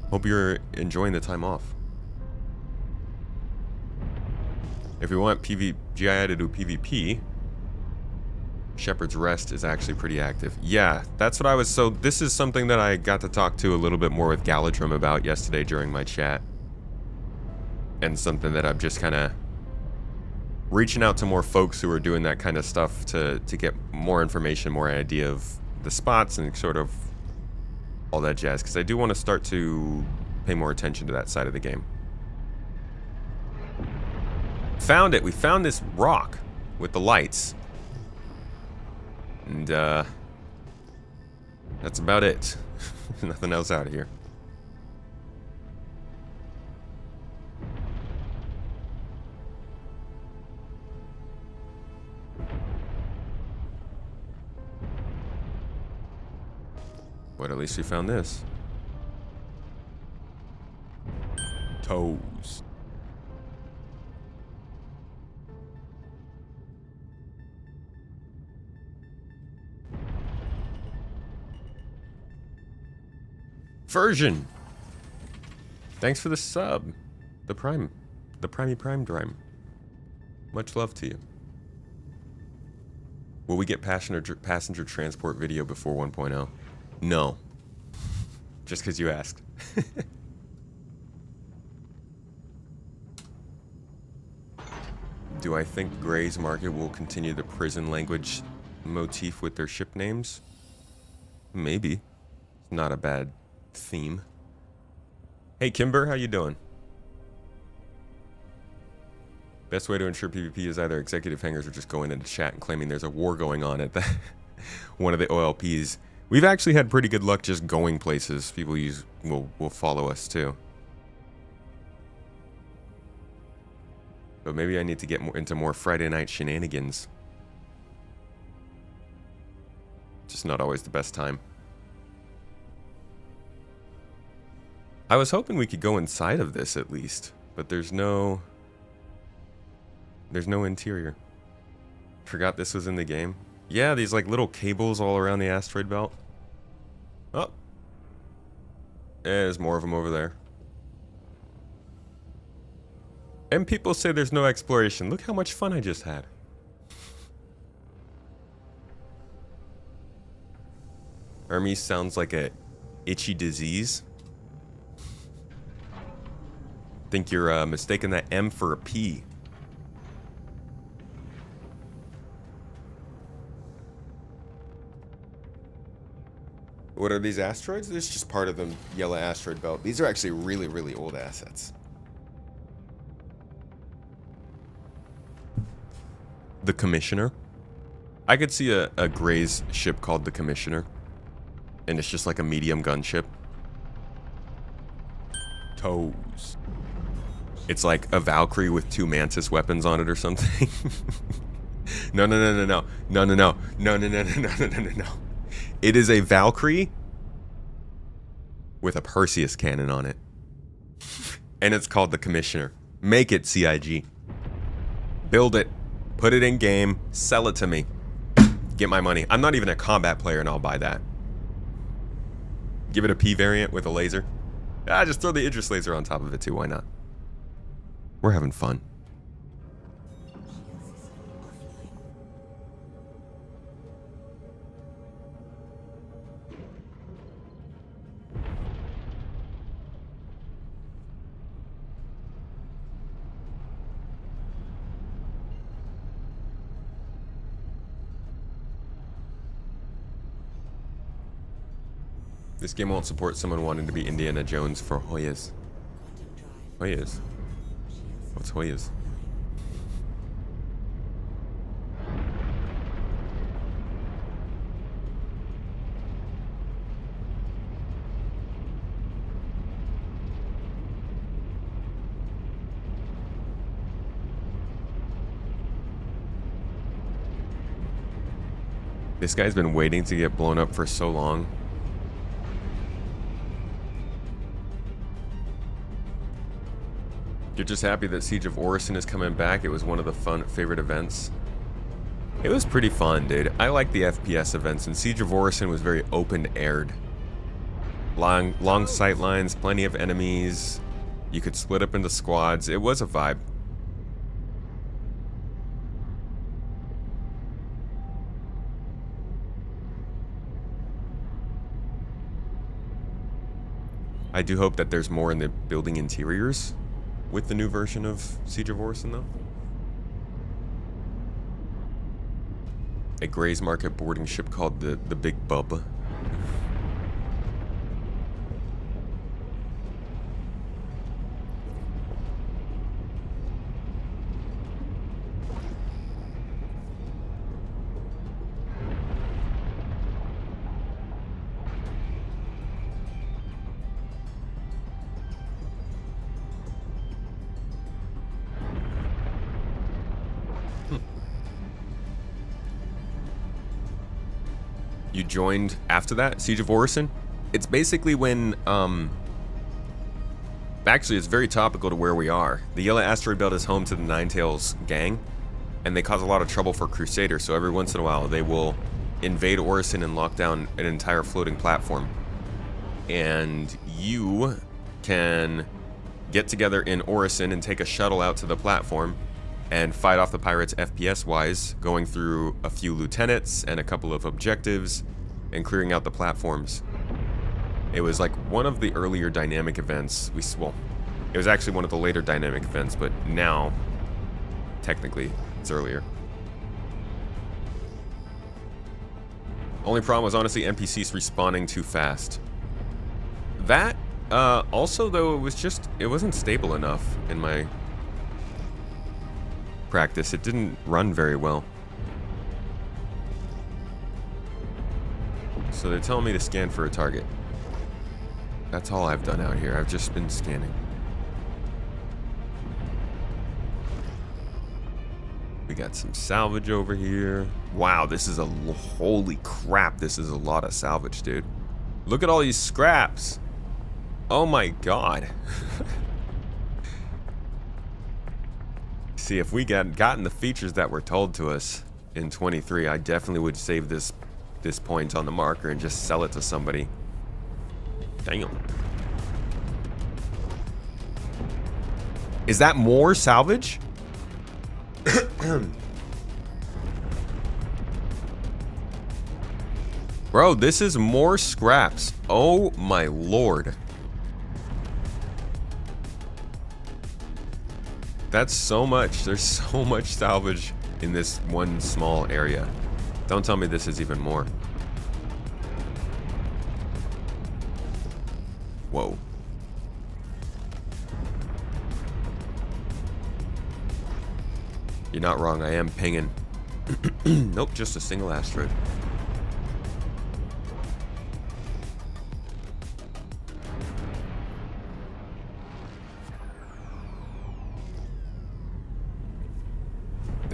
Speaker 1: hope you're enjoying the time off. If we want GI to do PvP, Shepherd's Rest is actually pretty active. Yeah, that's what I was... So this is something that I got to talk to a little bit more with Galadrim about yesterday during my chat. And something that I'm just kind of reaching out to more folks who are doing that kind of stuff to get more information, more idea of the spots and sort of all that jazz. Because I do want to start to pay more attention to that side of the game. Found it. We found this rock with the lights. And, that's about it. Nothing else out of here. But at least we found this. Toes. Version. Thanks for the sub. The prime drime. Much love to you. Will we get passenger transport video before 1.0? No. Just because you asked. Do I think Gray's Market will continue the prison language motif with their ship names? Maybe. It's not a bad theme. Hey Kimber, how you doing? Best way to ensure PvP is either executive hangers or just going into chat and claiming there's a war going on at one of the OLPs. We've actually had pretty good luck just going places. People will follow us too. But maybe I need to get into more Friday night shenanigans. Just not always the best time. I was hoping we could go inside of this at least, but there's no interior. Forgot this was in the game. Yeah, these like little cables all around the asteroid belt. Oh. There's more of them over there. And people say there's no exploration. Look how much fun I just had. Hermes sounds like a itchy disease. Think you're mistaking that M for a P. What are these asteroids? This is just part of the yellow asteroid belt. These are actually really, really old assets. The Commissioner. I could see a Gray's ship called the Commissioner. And it's just like a medium gunship. toes. It's like a Valkyrie with 2 Mantis weapons on it or something. No. It is a Valkyrie with a Perseus cannon on it. And it's called the Commissioner. Make it, CIG. Build it. Put it in game. Sell it to me. Get my money. I'm not even a combat player and I'll buy that. Give it a P variant with a laser. Just throw the Idris laser on top of it too. Why not? We're having fun. This game won't support someone wanting to be Indiana Jones for Hoyas. Hoyas? What's Hoyas? This guy's been waiting to get blown up for so long. You're just happy that Siege of Orison is coming back. It was one of the favorite events. It was pretty fun, dude. I like the FPS events, and Siege of Orison was very open-aired. Long sight lines, plenty of enemies. You could split up into squads. It was a vibe. I do hope that there's more in the building interiors with the new version of Siege of Orison, though. A Gray's Market boarding ship called the Big Bub. You joined after that, Siege of Orison? It's basically when, actually, it's very topical to where we are. The Yellow Asteroid Belt is home to the Ninetales gang, and they cause a lot of trouble for Crusader, so every once in a while they will invade Orison and lock down an entire floating platform. And you can get together in Orison and take a shuttle out to the platform and fight off the pirates FPS-wise, going through a few lieutenants and a couple of objectives and clearing out the platforms. It was like one of the earlier dynamic events. Well, it was actually one of the later dynamic events, but now, technically, it's earlier. Only problem was honestly NPCs respawning too fast. That, also though, it wasn't stable enough in my practice. It didn't run very well. So they're telling me to scan for a target. That's all I've done out here. I've just been scanning. We got some salvage over here. Wow, this is holy crap, this is a lot of salvage, dude. Look at all these scraps. Oh my god. See, if we gotten the features that were told to us in 23, I definitely would save this point on the marker and just sell it to somebody. Damn. Is that more salvage? Bro, this is more scraps. Oh my lord. That's so much. There's so much salvage in this one small area. Don't tell me this is even more. Whoa. You're not wrong, I am pinging. Nope, just a single asteroid.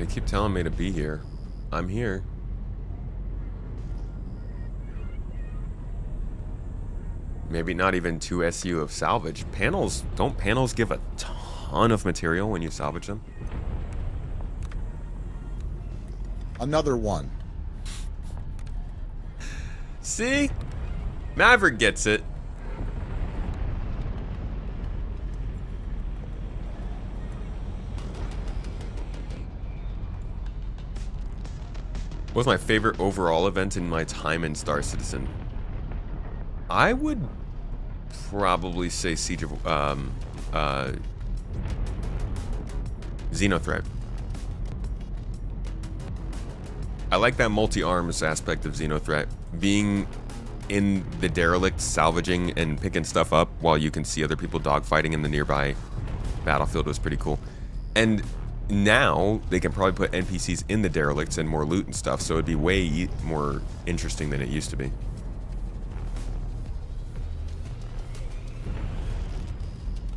Speaker 1: They keep telling me to be here. I'm here. Maybe not even 2 SU of salvage. Panels, don't panels give a ton of material when you salvage them?
Speaker 3: Another one.
Speaker 1: See? Maverick gets it. What's my favorite overall event in my time in Star Citizen? I would probably say Siege of Xenothreat. I like that multi-arms aspect of Xenothreat. Being in the derelict, salvaging and picking stuff up while you can see other people dogfighting in the nearby battlefield was pretty cool. And now they can probably put NPCs in the derelicts and more loot and stuff, so it'd be way more interesting than it used to be.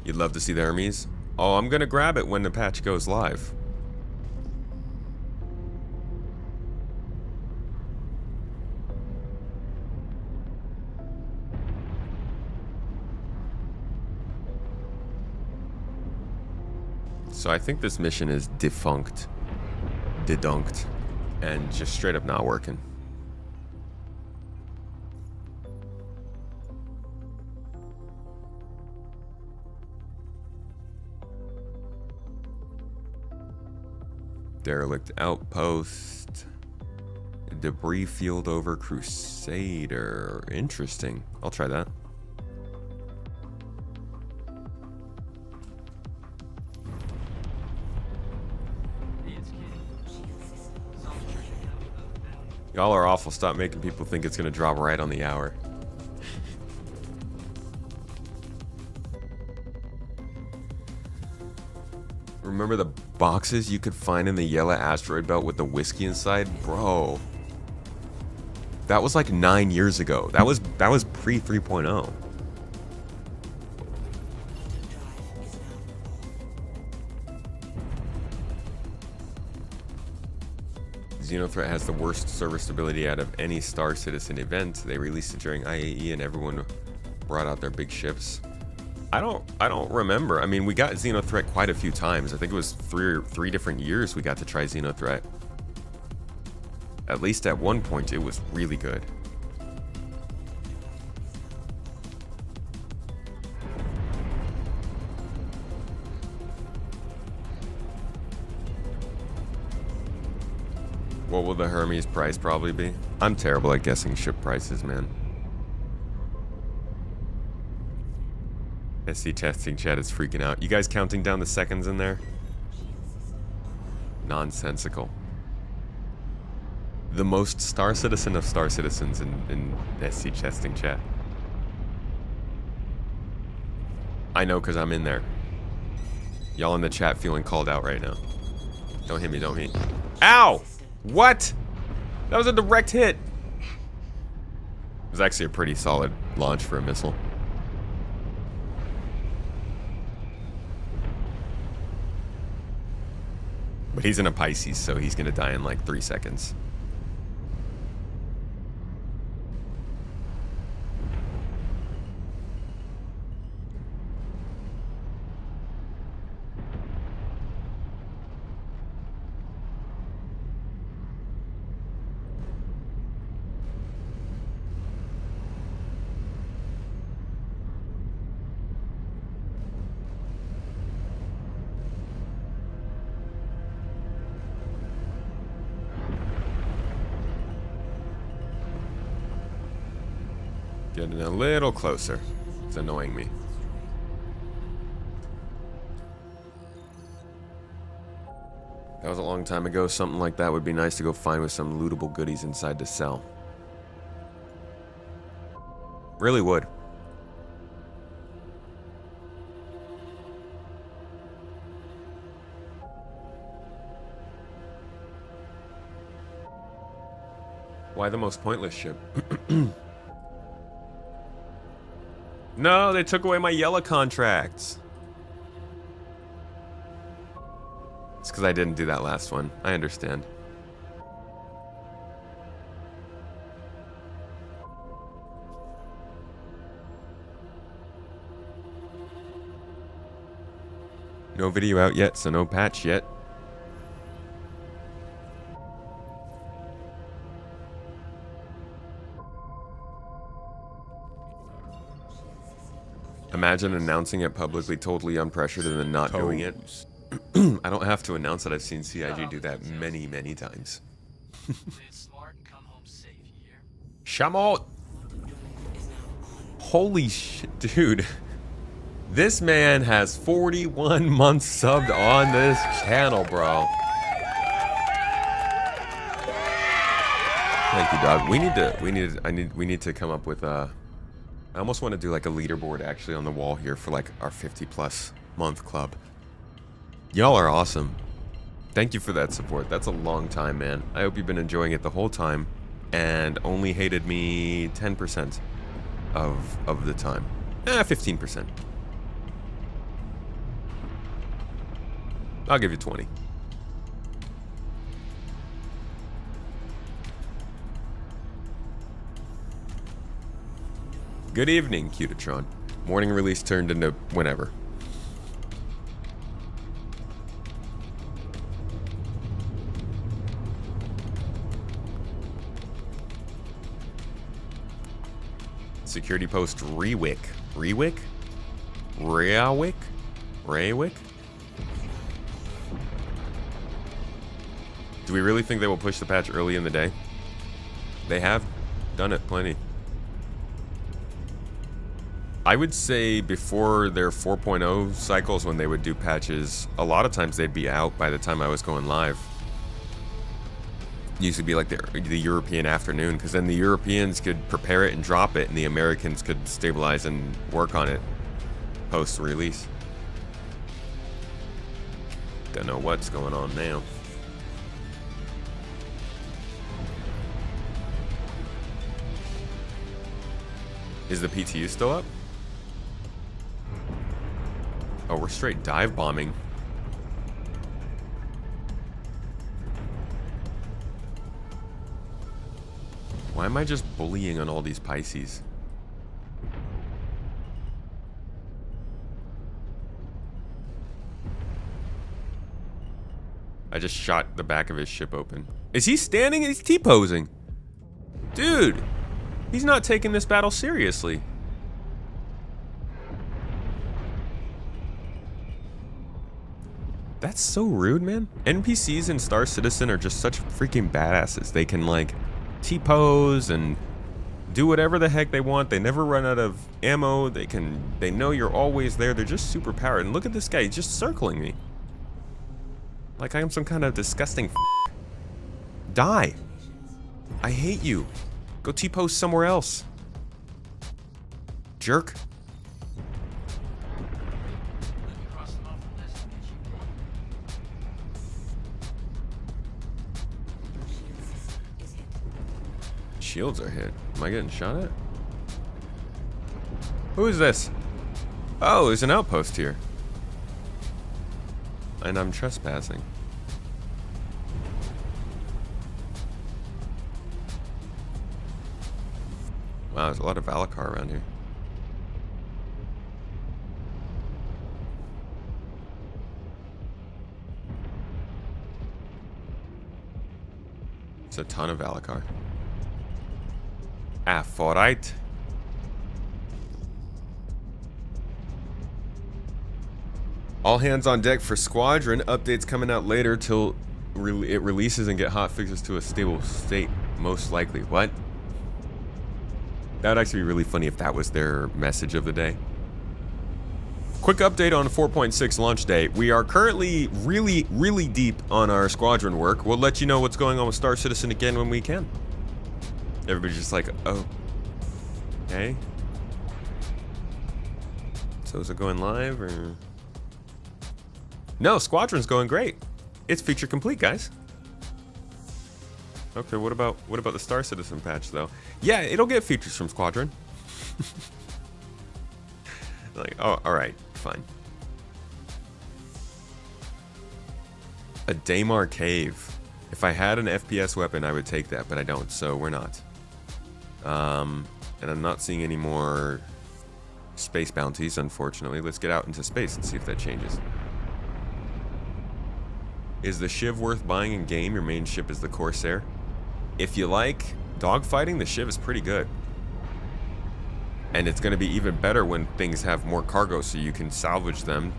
Speaker 1: You'd love to see the Hermes? Oh, I'm gonna grab it when the patch goes live. So I think this mission is defunct, dedunked, and just straight up not working. Derelict outpost, debris field over Crusader. Interesting. I'll try that. Y'all are awful. Stop making people think it's gonna drop right on the hour. Remember the boxes you could find in the yellow asteroid belt with the whiskey inside? Bro. That was like 9 years ago. That was pre 3.0. Xenothreat has the worst server stability out of any Star Citizen event. They released it during IAE and everyone brought out their big ships. I don't remember. I mean, we got Xenothreat quite a few times. I think it was three different years we got to try Xenothreat. At least at one point it was really good. What will the Hermes price probably be? I'm terrible at guessing ship prices, man. SC testing chat is freaking out. You guys counting down the seconds in there? Nonsensical. The most Star Citizen of Star Citizens in SC testing chat. I know because I'm in there. Y'all in the chat feeling called out right now. Don't hit me, don't hit me. Ow! What? That was a direct hit. It was actually a pretty solid launch for a missile. But he's in a Pisces, so he's gonna die in like 3 seconds. Getting a little closer. It's annoying me. That was a long time ago. Something like that would be nice to go find with some lootable goodies inside to sell. Really would. Why the most pointless ship? No, they took away my yellow contracts. It's because I didn't do that last one. I understand. No video out yet, so no patch yet. Imagine announcing it publicly, totally unpressured, and then not doing it. I don't have to announce that. I've seen CIG do that many, many times.
Speaker 5: Play it smart and come home safe, you hear?
Speaker 1: Shamot! Holy shit, dude. This man has 41 months subbed on this channel, bro. Thank you, dog. We need to come up with I almost want to do like a leaderboard actually on the wall here for like our 50+ month club. Y'all are awesome. Thank you for that support. That's a long time, man. I hope you've been enjoying it the whole time and only hated me 10% of the time. 15%. I'll give you 20. Good evening, Cutatron. Morning release turned into whenever. Security post Rewick. Rewick? Reawick? Raywick? Do we really think they will push the patch early in the day? They have done it plenty. I would say before their 4.0 cycles when they would do patches, a lot of times they'd be out by the time I was going live. It used to be like the European afternoon, because then the Europeans could prepare it and drop it, and the Americans could stabilize and work on it post-release. Don't know what's going on now. Is the PTU still up? Oh, we're straight dive bombing. Why am I just bullying on all these Pisces? I just shot the back of his ship open. Is he standing? He's T-posing. Dude, he's not taking this battle seriously. That's so rude, man. NPCs in Star Citizen are just such freaking badasses. They can like T-pose and do whatever the heck they want. They never run out of ammo. They know you're always there. They're just super powered. And look at this guy, he's just circling me. Like I am some kind of disgusting Die. I hate you. Go T-pose somewhere else. Jerk.
Speaker 5: Let me cross them off the list and get you.
Speaker 1: Shields are hit. Am I getting shot at? Who is this? Oh, there's an outpost here. And I'm trespassing. Wow, there's a lot of Valakar around here. It's a ton of Valakar. Alright. All hands on deck for Squadron. Updates coming out later till it releases and get hot fixes to a stable state, most likely. What? That would actually be really funny if that was their message of the day. Quick update on 4.6 launch day. We are currently really deep on our Squadron work. We'll let you know what's going on with Star Citizen again when we can. Everybody's just like, oh, okay. So is it going live or? No, Squadron's going great. It's feature complete, guys. Okay, what about the Star Citizen patch though? Yeah, it'll get features from Squadron. Like, oh, all right, fine. A Daymar Cave. If I had an FPS weapon, I would take that, but I don't, so we're not. And I'm not seeing any more space bounties, unfortunately. Let's get out into space and see if that changes. Is the Shiv worth buying in game? Your main ship is the Corsair. If you like dogfighting, the Shiv is pretty good. And it's going to be even better when things have more cargo, so you can salvage them,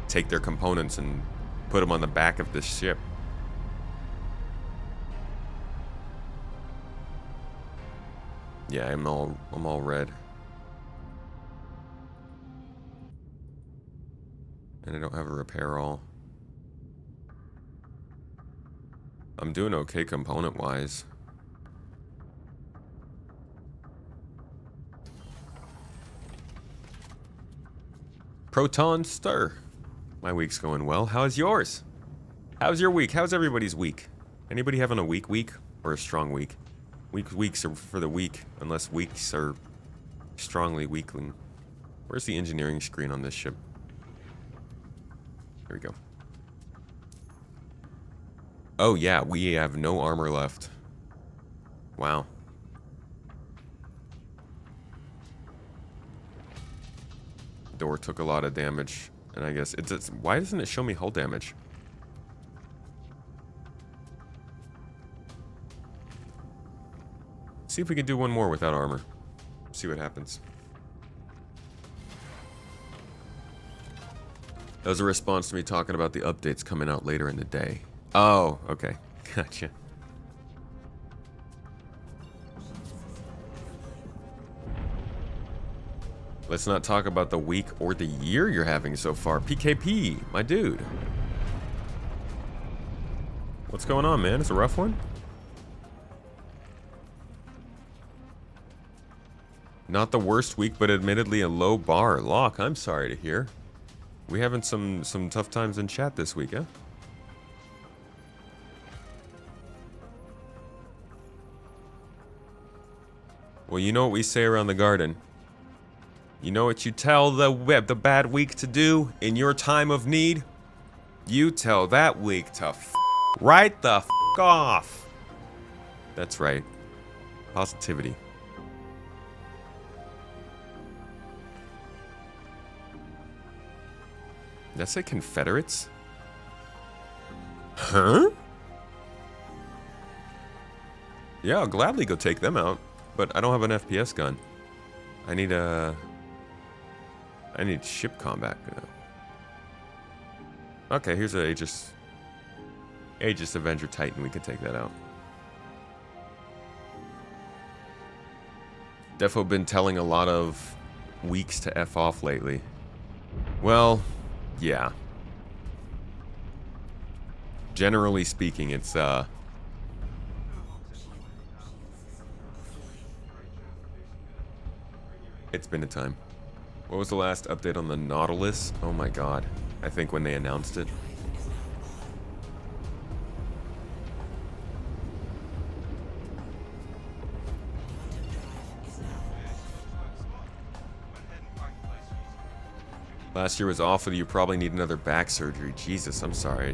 Speaker 1: take their components, and put them on the back of this ship. Yeah, I'm all red. And I don't have a repair all. I'm doing okay component-wise. Proton Stir. My week's going well. How's yours? How's your week? How's everybody's week? Anybody having a weak week or a strong week? Weeks are for the weak, unless weeks are strongly weakling. Where's the engineering screen on this ship? Here we go. Oh yeah, we have no armor left. Wow. Door took a lot of damage, and I guess it's why doesn't it show me hull damage? See if we can do one more without armor. See what happens. That was a response to me talking about the updates coming out later in the day. Oh, okay. Gotcha. Let's not talk about the week or the year you're having so far. PKP, my dude. What's going on, man? It's a rough one? Not the worst week, but admittedly a low bar. Locke, I'm sorry to hear. We having some tough times in chat this week, huh? Well, you know what we say around the garden. You know what you tell the bad week to do in your time of need? You tell that week to right the off. That's right. Positivity. Did that say Confederates? Huh? Yeah, I'll gladly go take them out, but I don't have an FPS gun. I need ship combat. Okay, here's a Aegis Avenger Titan. We can take that out. Defo been telling a lot of weeks to F off lately. Well, yeah. Generally speaking, it's been a time. What was the last update on the Nautilus? Oh my god. I think when they announced it. Last year was awful. You probably need another back surgery. Jesus, I'm sorry.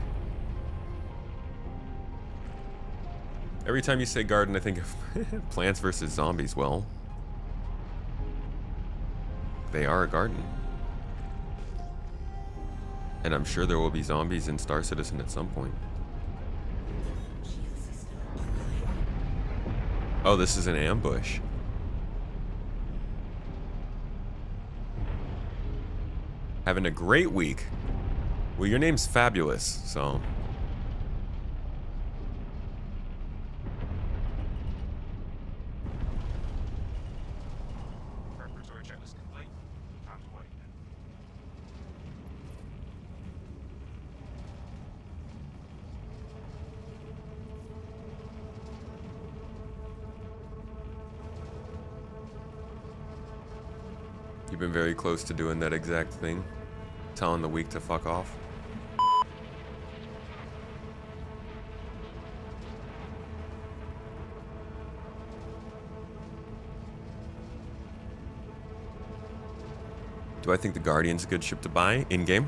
Speaker 1: Every time you say garden, I think of Plants vs. Zombies. Well, they are a garden. And I'm sure there will be zombies in Star Citizen at some point. Oh, this is an ambush. Having a great week. Well, your name's Fabulous, so... You've been very close to doing that exact thing. Telling the week to fuck off. Do I think the Guardian's a good ship to buy in-game?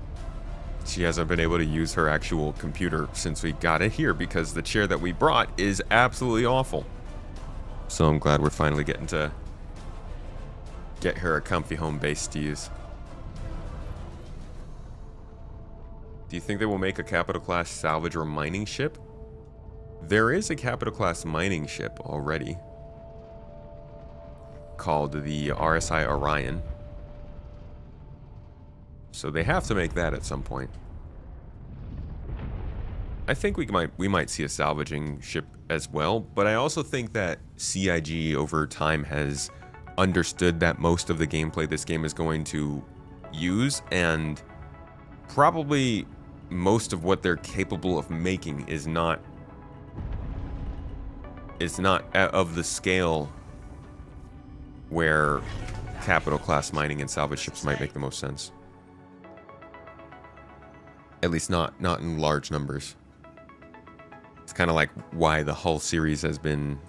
Speaker 1: she hasn't been able to use her actual computer since we got it here because the chair that we brought is absolutely awful. So I'm glad we're finally getting to get her a comfy home base to use. Do you think they will make a capital class salvage or mining ship? There is a capital class mining ship already called the RSI Orion. So they have to make that at some point. I think we might see a salvaging ship as well, but I also think that CIG over time has understood that most of the gameplay this game is going to use, and probably most of what they're capable of making is not of the scale where capital class mining and salvage ships might make the most sense. At least not in large numbers. It's kind of like why the Hull series has been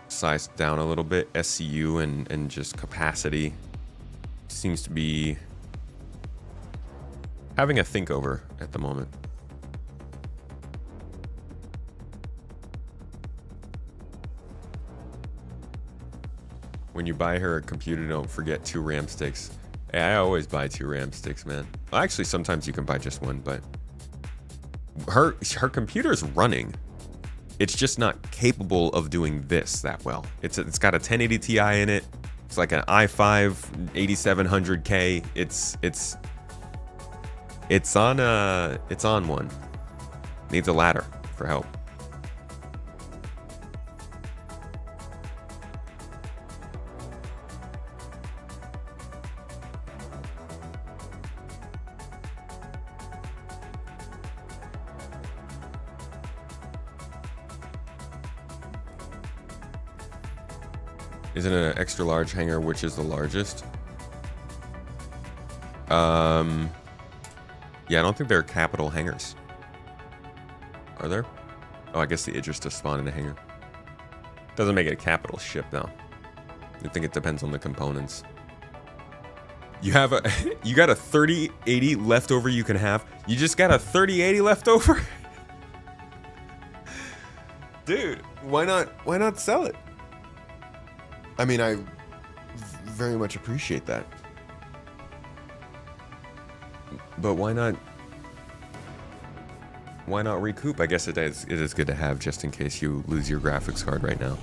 Speaker 1: sized down a little bit. SCU and just capacity seems to be having a think over at the moment. When you buy her a computer, don't forget 2 RAM sticks. I always buy 2 RAM sticks, man. Well, actually, sometimes you can buy just 1, but her computer's running. It's just not capable of doing this that well. It's got a 1080 Ti in it. It's like an i5 8700K. It's on one. Needs a ladder for help. Isn't it an extra large hangar, which is the largest? Yeah, I don't think there are capital hangars. Are there? Oh, I guess the Idris just spawned in a hangar. Doesn't make it a capital ship, though. I think it depends on the components. You have a, you got a 3080 leftover you can have. You just got a 3080 leftover? Dude, why not sell it? I mean, I very much appreciate that. But why not recoup? I guess it is good to have just in case you lose your graphics card right now.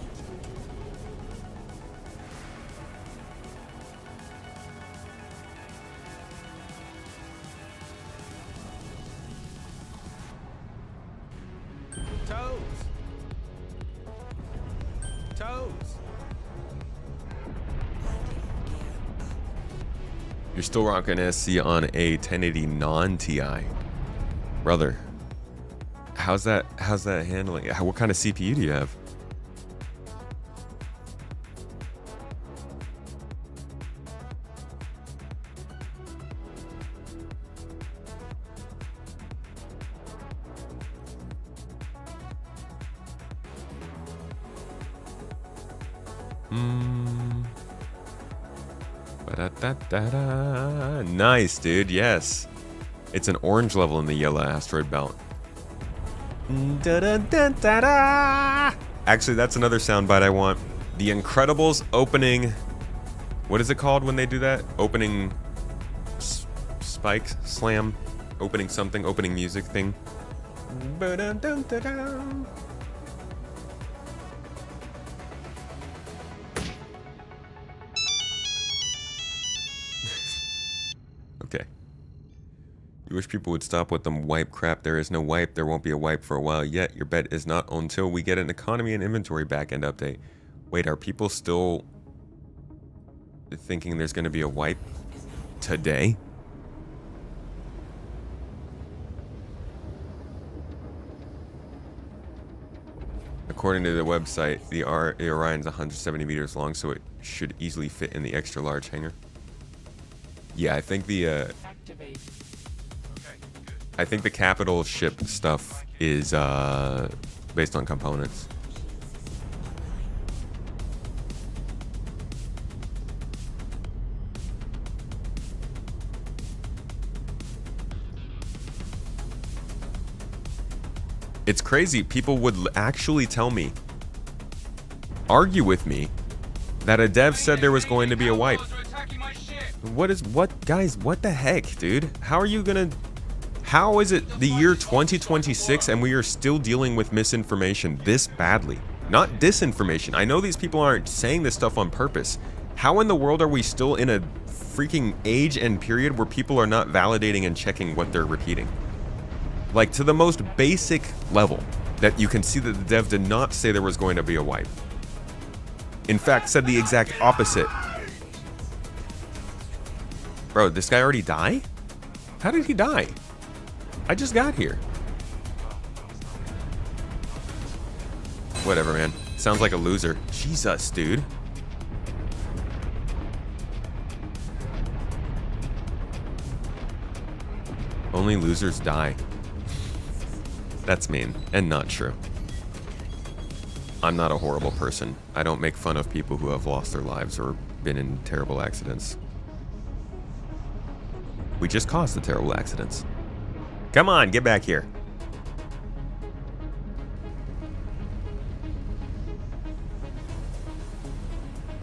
Speaker 1: You're still rocking SC on a 1080 non-Ti. Brother, how's that handling? What kind of CPU do you have? Nice, dude. Yes. It's an orange level in the yellow asteroid belt. Actually, that's another soundbite I want. The Incredibles opening... What is it called when they do that? Opening... Spike? Slam? Opening something? Opening music thing? Okay. You wish people would stop with them wipe crap. There is no wipe. There won't be a wipe for a while yet. Your bet is not until we get an economy and inventory backend update. Wait, are people still thinking there's going to be a wipe today? According to the website, the Orion's 170 meters long, so it should easily fit in the extra large hangar. Yeah, I think the capital ship stuff is based on components. It's crazy. People would actually tell me, argue with me, that a dev said there was going to be a wipe. Guys, what the heck, dude? How is it the year 2026 and we are still dealing with misinformation this badly? Not disinformation. I know these people aren't saying this stuff on purpose. How in the world are we still in a freaking age and period where people are not validating and checking what they're repeating? Like, to the most basic level, that you can see that the dev did not say there was going to be a wipe. In fact, said the exact opposite. Bro, this guy already die? How did he die? I just got here. Whatever, man. Sounds like a loser. Jesus, dude. Only losers die. That's mean and not true. I'm not a horrible person. I don't make fun of people who have lost their lives or been in terrible accidents. We just caused the terrible accidents. Come on, get back here.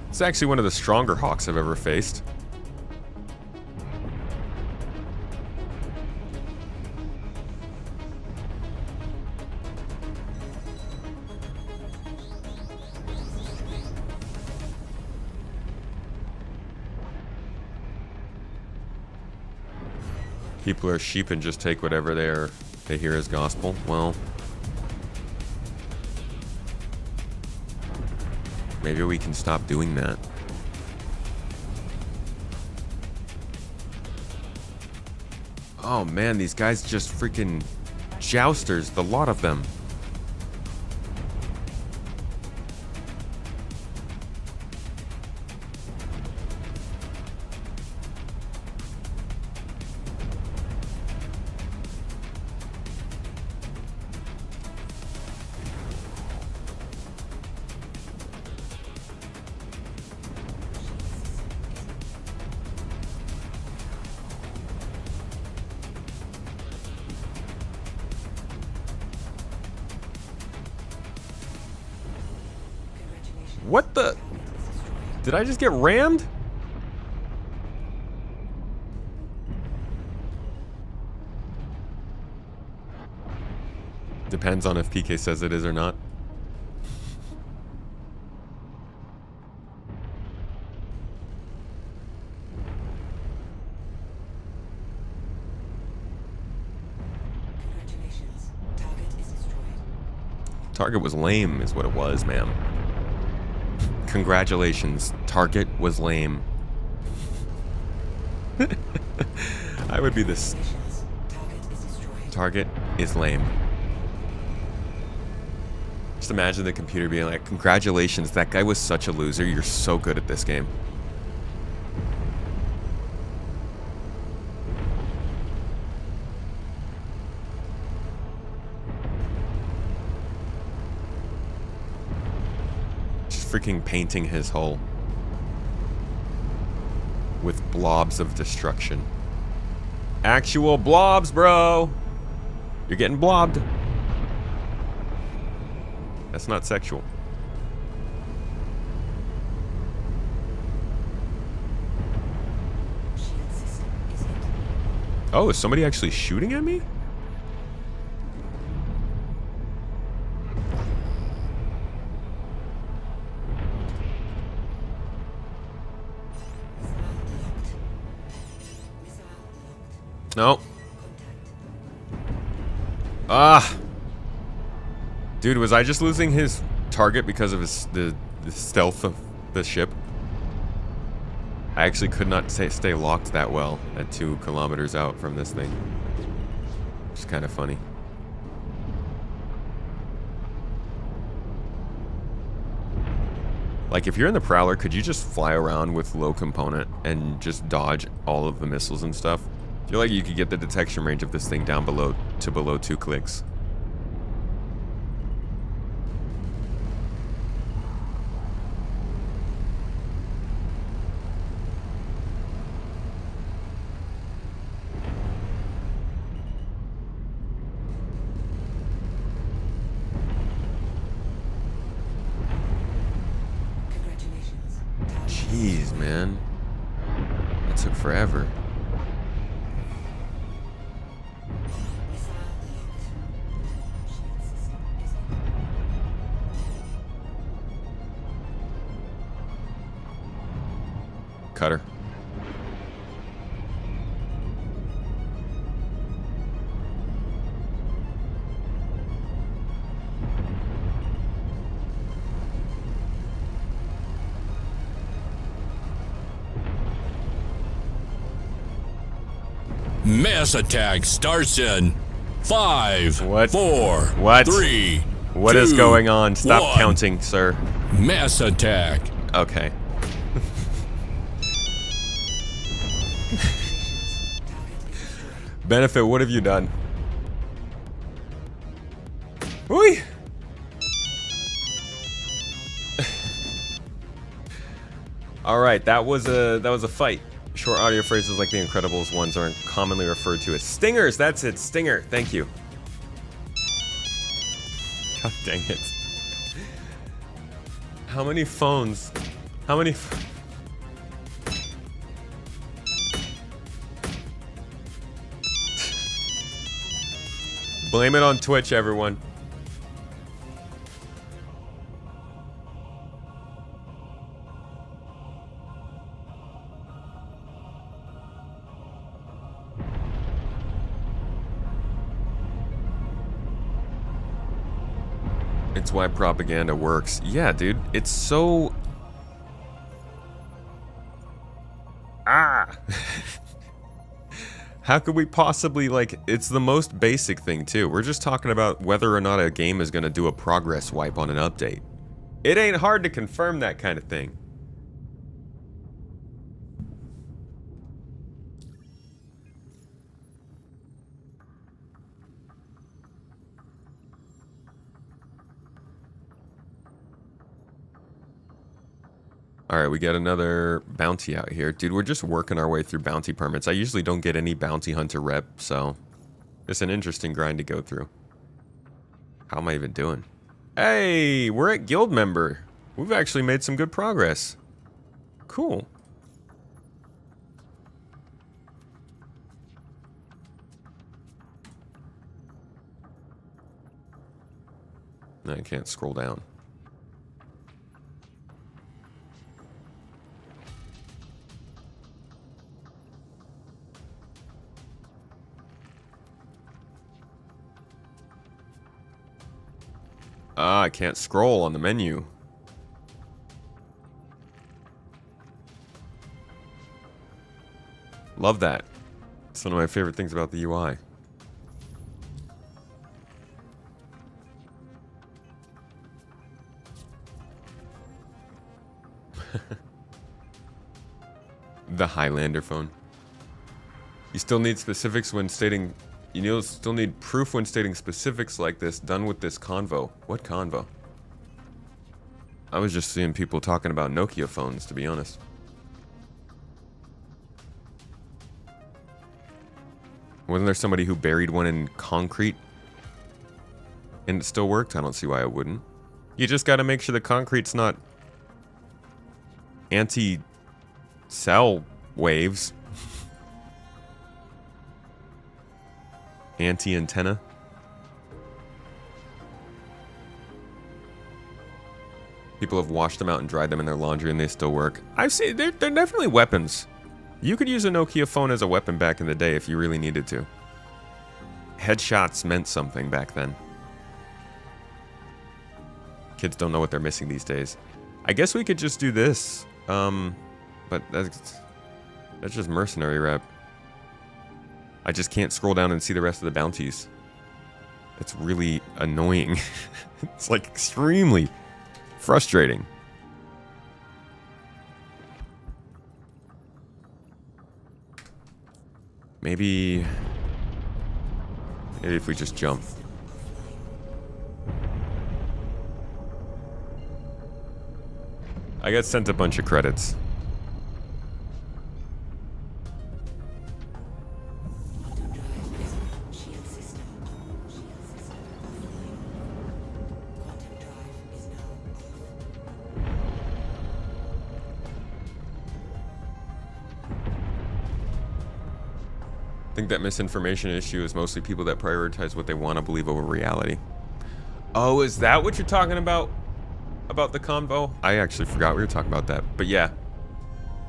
Speaker 1: It's actually one of the stronger hawks I've ever faced. People are sheep and just take whatever they hear as gospel. Well, maybe we can stop doing that. Oh man, these guys just freaking jousters, the lot of them. What the? Did I just get rammed? Depends on if PK says it is or not.
Speaker 6: Congratulations. Target is destroyed.
Speaker 1: Target was lame is what it was, ma'am. Congratulations. Target was lame. I would be this.
Speaker 6: Target is destroyed.
Speaker 1: Target is lame. Just imagine the computer being like, congratulations, that guy was such a loser. You're so good at this game. Freaking painting his hull with blobs of destruction. Actual blobs, bro. You're getting blobbed. That's not sexual.
Speaker 6: Shield system is hit.
Speaker 1: Oh, is somebody actually shooting at me? No. Ah. Dude, was I just losing his target because of the stealth of the ship? I actually could not stay locked that well at 2 kilometers out from this thing. Which is kind of funny. Like, if you're in the Prowler, could you just fly around with low component and just dodge all of the missiles and stuff? I feel like you could get the detection range of this thing down below 2 clicks. Jeez, man. That took forever.
Speaker 6: Missile linked. Shield system is in.
Speaker 1: Cutter.
Speaker 7: Mass attack starts in 5,
Speaker 1: What?
Speaker 7: 4,
Speaker 1: What?
Speaker 7: 3.
Speaker 1: What is
Speaker 7: 2,
Speaker 1: going on? Stop
Speaker 7: 1.
Speaker 1: counting, sir.
Speaker 7: Mass attack.
Speaker 1: Okay. Benefit, what have you done? Whee! All right, that was a fight. Short audio phrases like the Incredibles ones are commonly referred to as stingers. That's it, stinger. Thank you. God dang it. How many phones? How many? Blame it on Twitch, everyone. It's why propaganda works. Yeah, dude. It's so... Ah! How could we possibly, like... It's the most basic thing, too. We're just talking about whether or not a game is going to do a progress wipe on an update. It ain't hard to confirm that kind of thing. Alright, we got another bounty out here. Dude, we're just working our way through bounty permits. I usually don't get any bounty hunter rep, so... It's an interesting grind to go through. How am I even doing? Hey, we're at guild member. We've actually made some good progress. Cool. I can't scroll down. Ah, I can't scroll on the menu. Love that. It's one of my favorite things about the UI. The Highlander phone. You still need specifics when stating... You still need proof when stating specifics like this done with this convo. What convo? I was just seeing people talking about Nokia phones, to be honest. Wasn't there somebody who buried one in concrete and it still worked? I don't see why it wouldn't. You just gotta make sure the concrete's not anti-cell waves. Anti-antenna. People have washed them out and dried them in their laundry and they still work. I've seen, they're definitely weapons. You could use a Nokia phone as a weapon back in the day if you really needed to. Headshots meant something back then. Kids don't know what they're missing these days. I guess we could just do this. But that's just mercenary rep. I just can't scroll down and see the rest of the bounties. It's really annoying. It's like extremely frustrating. Maybe if we just jump. I got sent a bunch of credits.
Speaker 6: Shield system offline. Quantum drive is now off.
Speaker 1: think that misinformation issue is mostly people that prioritize what they want to believe over reality. Oh, is that what you're talking about? About the convo? I actually forgot we were talking about that. But yeah.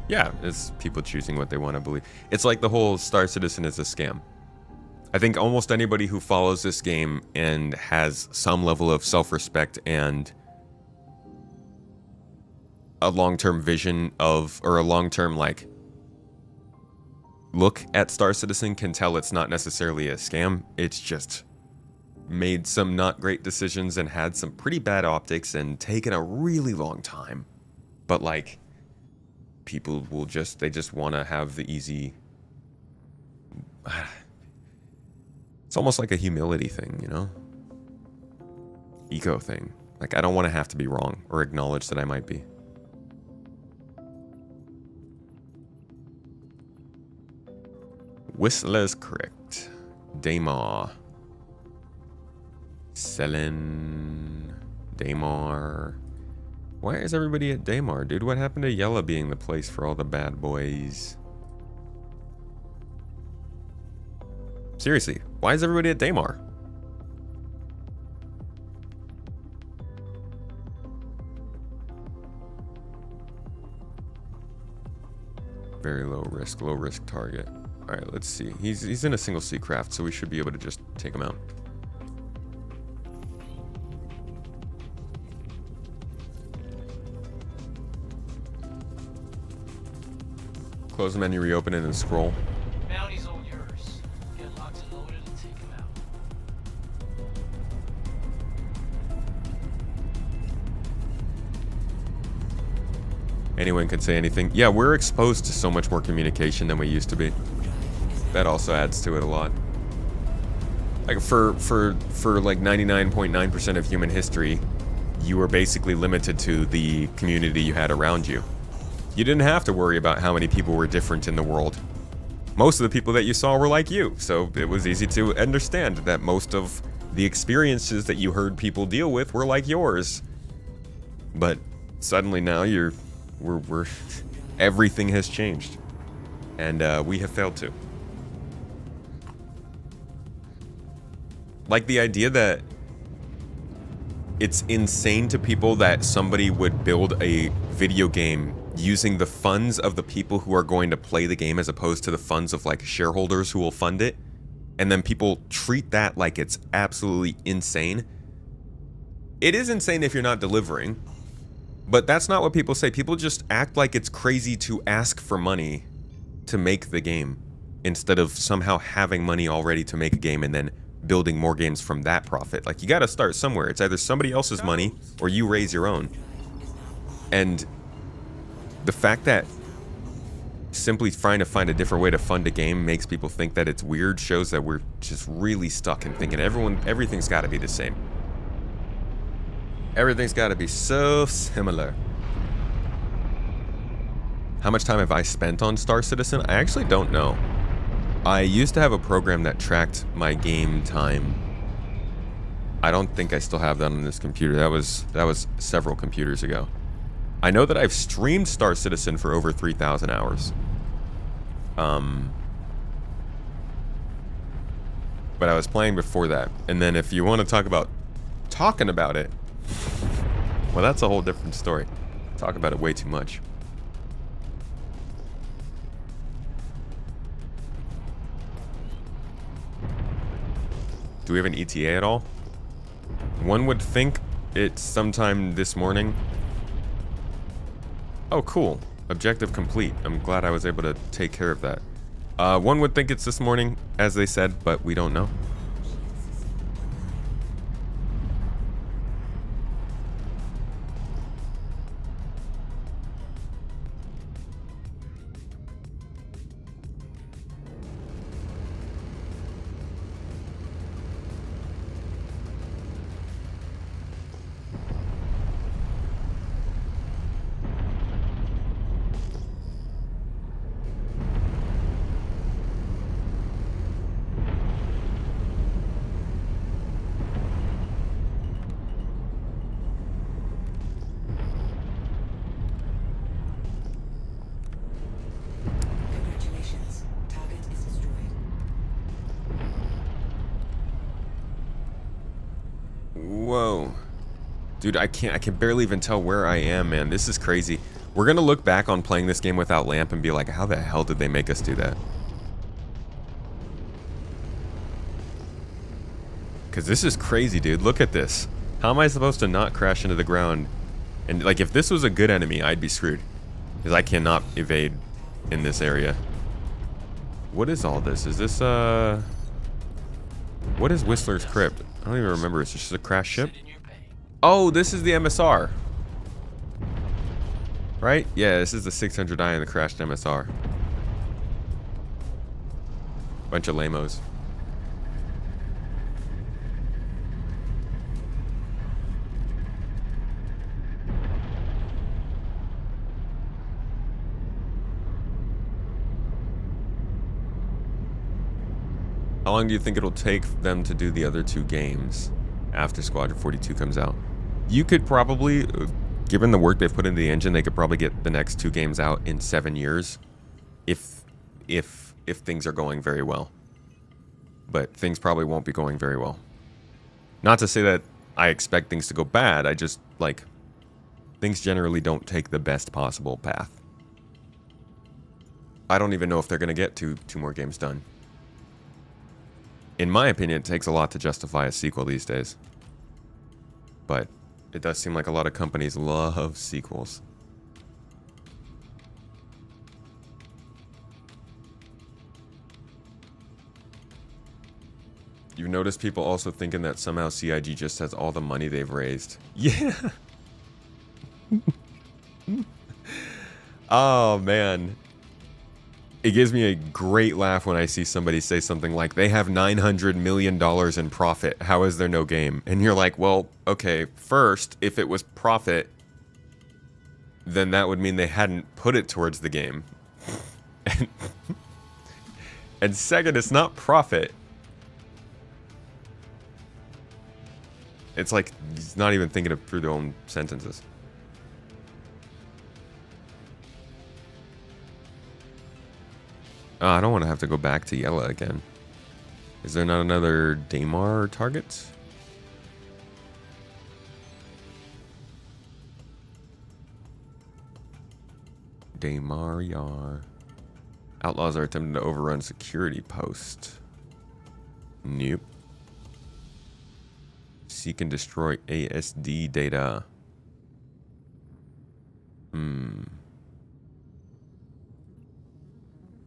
Speaker 1: Yeah, it's people choosing what they want to believe. It's like the whole Star Citizen is a scam. I think almost anybody who follows this game and has some level of self-respect and a long-term vision of, or a long-term, like, look at Star Citizen can tell it's not necessarily a scam. It's just made some not great decisions and had some pretty bad optics and taken a really long time. But, like, people will just, they just want to have the easy... It's almost like a humility thing, you know? Ego thing. Like, I don't want to have to be wrong or acknowledge that I might be. Whistler's correct. Daymar. Selen. Daymar. Why is everybody at Daymar, dude? What happened to Yella being the place for all the bad boys? Seriously, why is everybody at Daymar? Very low risk target. All right, let's see. He's in a single sea craft, so we should be able to just take him out. Close the menu, reopen it, and scroll.
Speaker 5: Bounty's all yours. Get locked and loaded and take him out.
Speaker 1: Anyone can say anything. Yeah, we're exposed to so much more communication than we used to be. That also adds to it a lot. Like for like 99.9% of human history, you were basically limited to the community you had around you. You didn't have to worry about how many people were different in the world. Most of the people that you saw were like you, so it was easy to understand that most of the experiences that you heard people deal with were like yours. But suddenly now we're everything has changed, and we have failed to. Like the idea that it's insane to people that somebody would build a video game using the funds of the people who are going to play the game as opposed to the funds of like shareholders who will fund it, and then people treat that like it's absolutely insane. It is insane if you're not delivering, but that's not what people say. People just act like it's crazy to ask for money to make the game instead of somehow having money already to make a game and then building more games from that profit. Like, you got to start somewhere. It's either somebody else's money or you raise your own. And the fact that simply trying to find a different way to fund a game makes people think that it's weird shows that we're just really stuck in thinking everything's got to be the same. Everything's got to be so similar. How much time have I spent on Star Citizen? I actually don't know. I used to have a program that tracked my game time. I don't think I still have that on this computer. That was several computers ago. I know that I've streamed Star Citizen for over 3,000 hours. But I was playing before that. And then if you want to talk about talking about it, well, that's a whole different story. Talk about it way too much. Do we have an ETA at all? One would think it's sometime this morning. Oh, cool. Objective complete. I'm glad I was able to take care of that. One would think it's this morning, as they said, but we don't know. Dude, I can barely even tell where I am, man. This is crazy. We're gonna look back on playing this game without lamp and be like, how the hell did they make us do that? Because this is crazy, dude. Look at this. How am I supposed to not crash into the ground? And, like, if this was a good enemy, I'd be screwed. Because I cannot evade in this area. What is all this? Is this, what is Whistler's Crypt? I don't even remember. It's just a crash ship? Oh, this is the MSR. Right? Yeah, this is the 600i and the crashed MSR. Bunch of lamos. How long do you think it'll take them to do the other 2 games after Squadron 42 comes out? You could probably, given the work they've put into the engine, they could probably get the next 2 games out in 7 years, if things are going very well. But things probably won't be going very well. Not to say that I expect things to go bad. I just, like, things generally don't take the best possible path. I don't even know if they're going to get 2 more games done. In my opinion, it takes a lot to justify a sequel these days. But it does seem like a lot of companies love sequels. You've noticed people also thinking that somehow CIG just has all the money they've raised. Yeah. Oh, man. It gives me a great laugh when I see somebody say something like, they have $900 million in profit. How is there no game? And you're like, well, okay, first, if it was profit, then that would mean they hadn't put it towards the game. And second, it's not profit. It's like, he's not even thinking through their own sentences. I don't want to have to go back to Yella again. Is there not another Daymar target? Daymar Yar. Outlaws are attempting to overrun security post. Nope. Seek and destroy ASD data.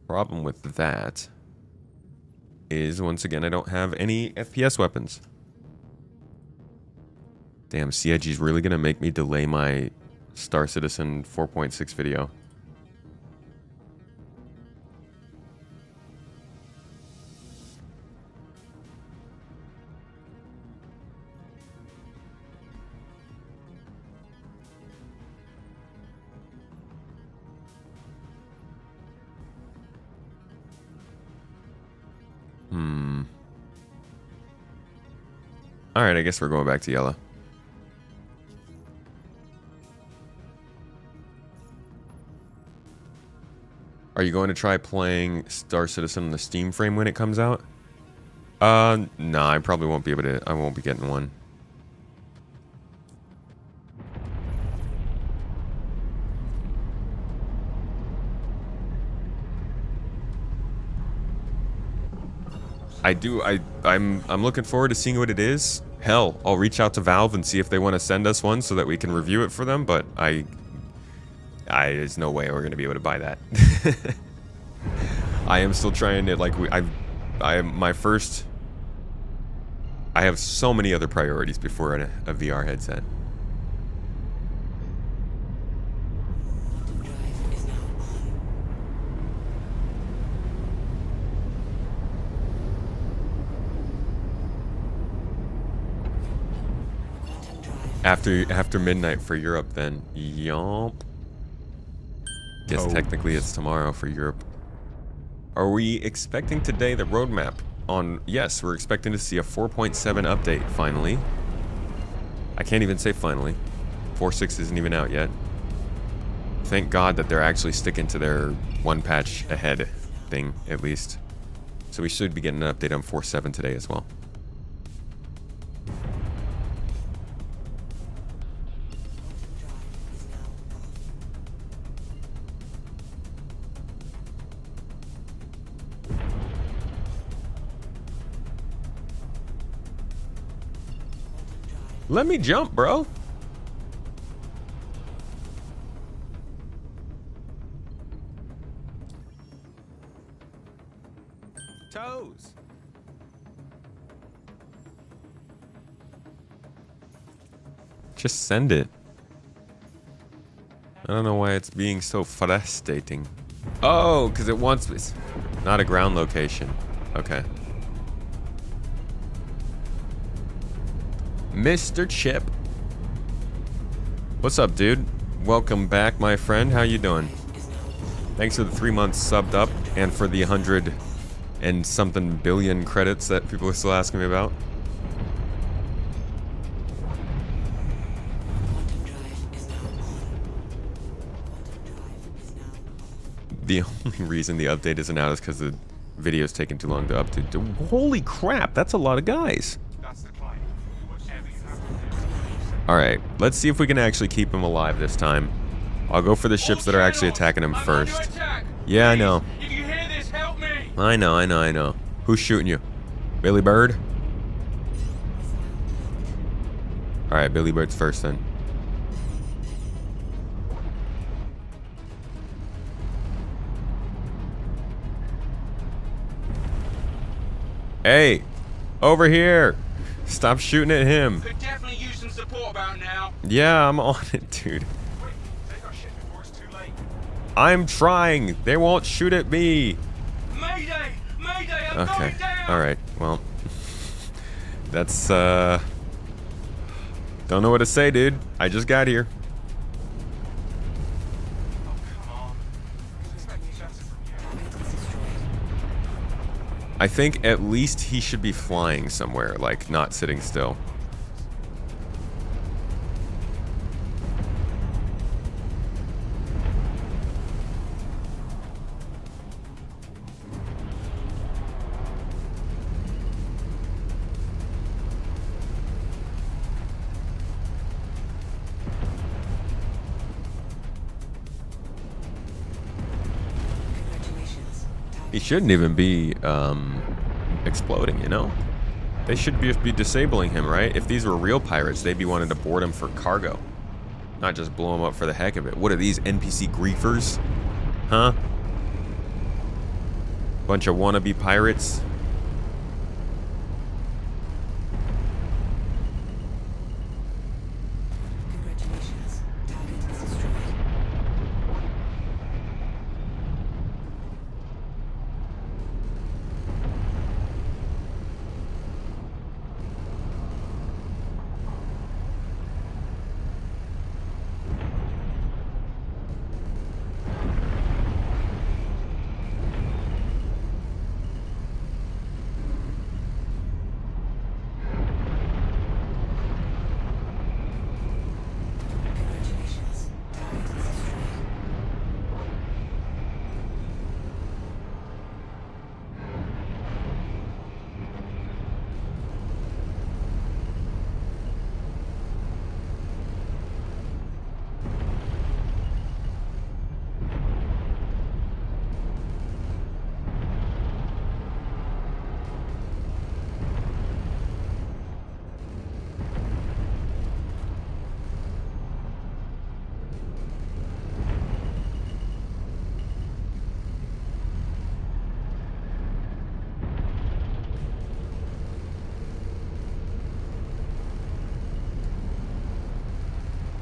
Speaker 1: Problem with that is, once again, I don't have any FPS weapons. Damn, CIG's really gonna make me delay my Star Citizen 4.6 video. Alright, I guess we're going back to Yella. Are you going to try playing Star Citizen on the Steam frame when it comes out? Nah, I probably won't be able to. I won't be getting one. I'm looking forward to seeing what it is. Hell, I'll reach out to Valve and see if they want to send us one so that we can review it for them, but there's no way we're going to be able to buy that. I am still trying to, like, I have so many other priorities before a VR headset.
Speaker 6: Drive is now on. Quantum drive.
Speaker 1: After midnight for Europe, then. Yomp. Guess technically it's tomorrow for Europe. Are we expecting today the roadmap on... Yes, we're expecting to see a 4.7 update, finally. I can't even say finally. 4.6 isn't even out yet. Thank God that they're actually sticking to their one patch ahead thing, at least. So we should be getting an update on 4.7 today as well. Let me jump, bro. Toes. Just send it. I don't know why it's being so frustrating. Oh, because it wants... It's not a ground location. Okay. Mr. Chip. What's up, dude? Welcome back, my friend. How you doing? Thanks for the 3 months subbed up and for the 100 and something billion credits that people are still asking me about. The only reason the update isn't out is because the video's taking too long to update. Holy crap, that's a lot of guys. Alright, let's see if we can actually keep him alive this time. I'll go for the ships that are actually attacking him first. Yeah, I know.
Speaker 5: If you hear this, help me!
Speaker 1: I know. Who's shooting you? Billy Bird? Alright, Billy Bird's first then. Hey, over here. Stop shooting at him.
Speaker 5: Could definitely use some support about now.
Speaker 1: Yeah, I'm on it, dude.
Speaker 5: Quick, take our ship before it's too late.
Speaker 1: I'm trying. They won't shoot at me.
Speaker 5: Mayday! Mayday! I'm
Speaker 1: Okay.
Speaker 5: going down!
Speaker 1: All right. Well, that's don't know what to say, dude. I just got here.
Speaker 5: Oh, come on. I was expecting better from you.
Speaker 1: I think at least he should be flying somewhere, like not sitting still. He shouldn't even be exploding, you know? They should just be disabling him, right? If these were real pirates, they'd be wanting to board him for cargo. Not just blow him up for the heck of it. What are these, NPC griefers? Huh? Bunch of wannabe pirates?
Speaker 6: Congratulations. Target is destroyed. Congratulations. Target is destroyed.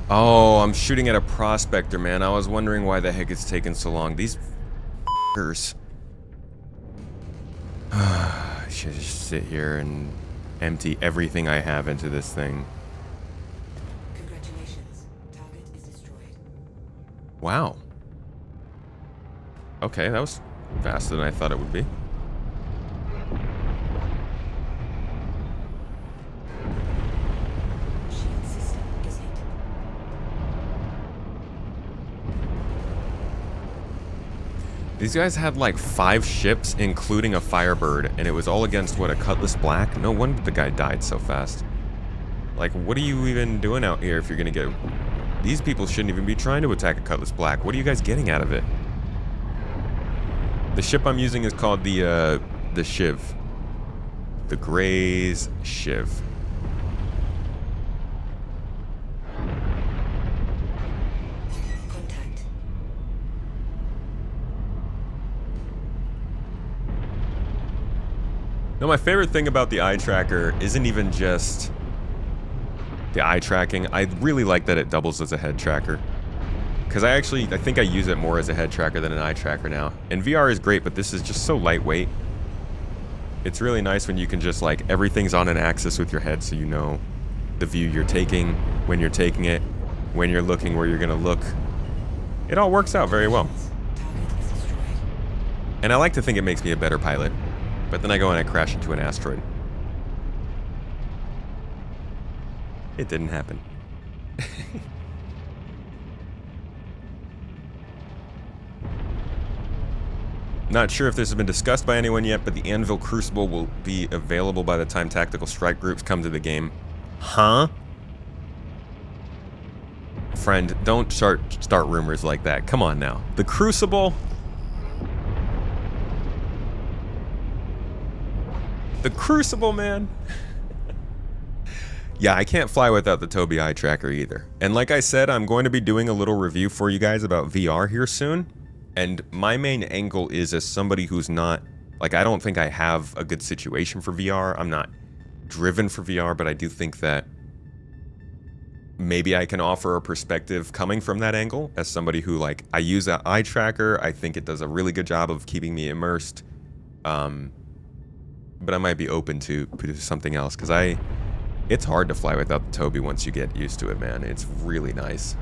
Speaker 1: Oh, I'm shooting at a prospector, man. I was wondering why the heck it's taking so long. These f***ers. I should just sit here and empty everything I have into this thing.
Speaker 6: Congratulations. Target is destroyed.
Speaker 1: Wow. Okay, that was faster than I thought it would be.
Speaker 6: Shield system is hit.
Speaker 1: These guys had like 5 ships, including a Firebird, and it was all against, what, a Cutlass Black? No wonder the guy died so fast. Like, what are you even doing out here if you're gonna get... These people shouldn't even be trying to attack a Cutlass Black. What are you guys getting out of it? The ship I'm using is called the Shiv. The Gray's Shiv. No, my favorite thing about the eye tracker isn't even just the eye tracking. I really like that it doubles as a head tracker. Because I think I use it more as a head tracker than an eye tracker now. And VR is great, but this is just so lightweight. It's really nice when you can just, like, everything's on an axis with your head so you know the view you're taking, when you're taking it, when you're looking, where you're going to look. It all works out very well. And I like to think it makes me a better pilot. But then I go and I crash into an asteroid. It didn't happen. Not sure if this has been discussed by anyone yet, but the Anvil Crucible will be available by the time Tactical Strike Groups come to the game. Huh? Friend, don't start rumors like that. Come on now. The Crucible? The Crucible, man. Yeah, I can't fly without the Tobii Eye Tracker either. And like I said, I'm going to be doing a little review for you guys about VR here soon. And my main angle is as somebody who's not, like, I don't think I have a good situation for VR. I'm not driven for VR, but I do think that maybe I can offer a perspective coming from that angle as somebody who, like, I use an eye tracker. I think it does a really good job of keeping me immersed. But I might be open to something else because it's hard to fly without the Tobii once you get used to it, man. It's really nice.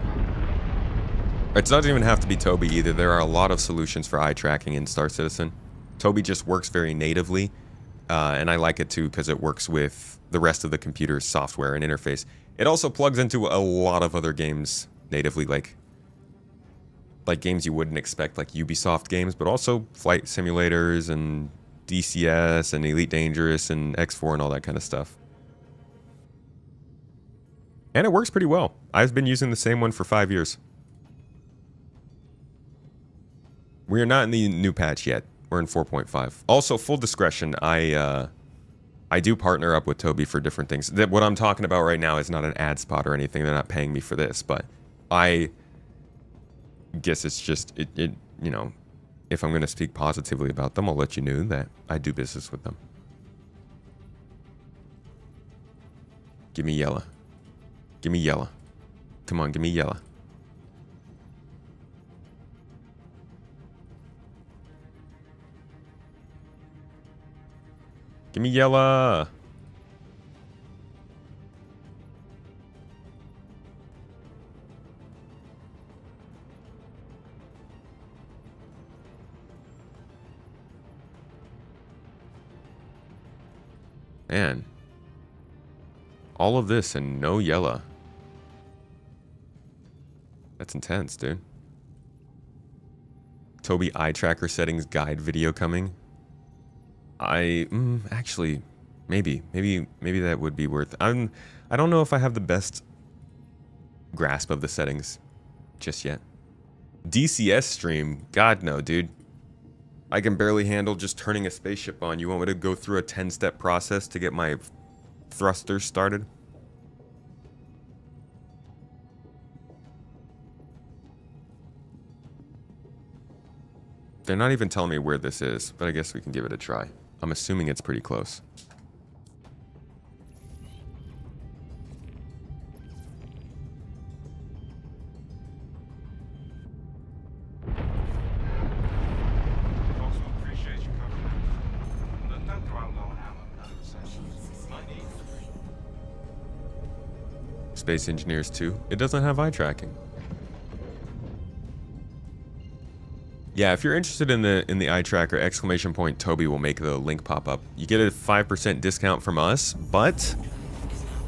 Speaker 1: It doesn't even have to be Tobii either. There are a lot of solutions for eye tracking in Star Citizen. Tobii just works very natively, and I like it too because it works with the rest of the computer's software and interface. It also plugs into a lot of other games natively, like games you wouldn't expect, like Ubisoft games, but also flight simulators and DCS and Elite Dangerous and X4 and all that kind of stuff. And it works pretty well. I've been using the same one for 5 years. We are not in the new patch yet. We're in 4.5. Also, full discretion, I do partner up with Tobii for different things. What I'm talking about right now is not an ad spot or anything. They're not paying me for this, but I guess it's just, you know, if I'm going to speak positively about them, I'll let you know that I do business with them. Give me yellow. Give me yellow. Come on, give me yellow. Give me yellow. Man. All of this and no yellow. That's intense, dude. Tobii Eye Tracker settings guide video coming. Actually, maybe that would be worth. I don't know if I have the best grasp of the settings just yet. DCS stream, God no, dude. I can barely handle just turning a spaceship on. You want me to go through a 10-step process to get my thrusters started? They're not even telling me where this is, but I guess we can give it a try. I'm assuming it's pretty close. Space Engineers 2. It doesn't have eye tracking. Yeah, if you're interested in the eye tracker, ! Tobii will make the link pop up. You get a 5% discount from us, but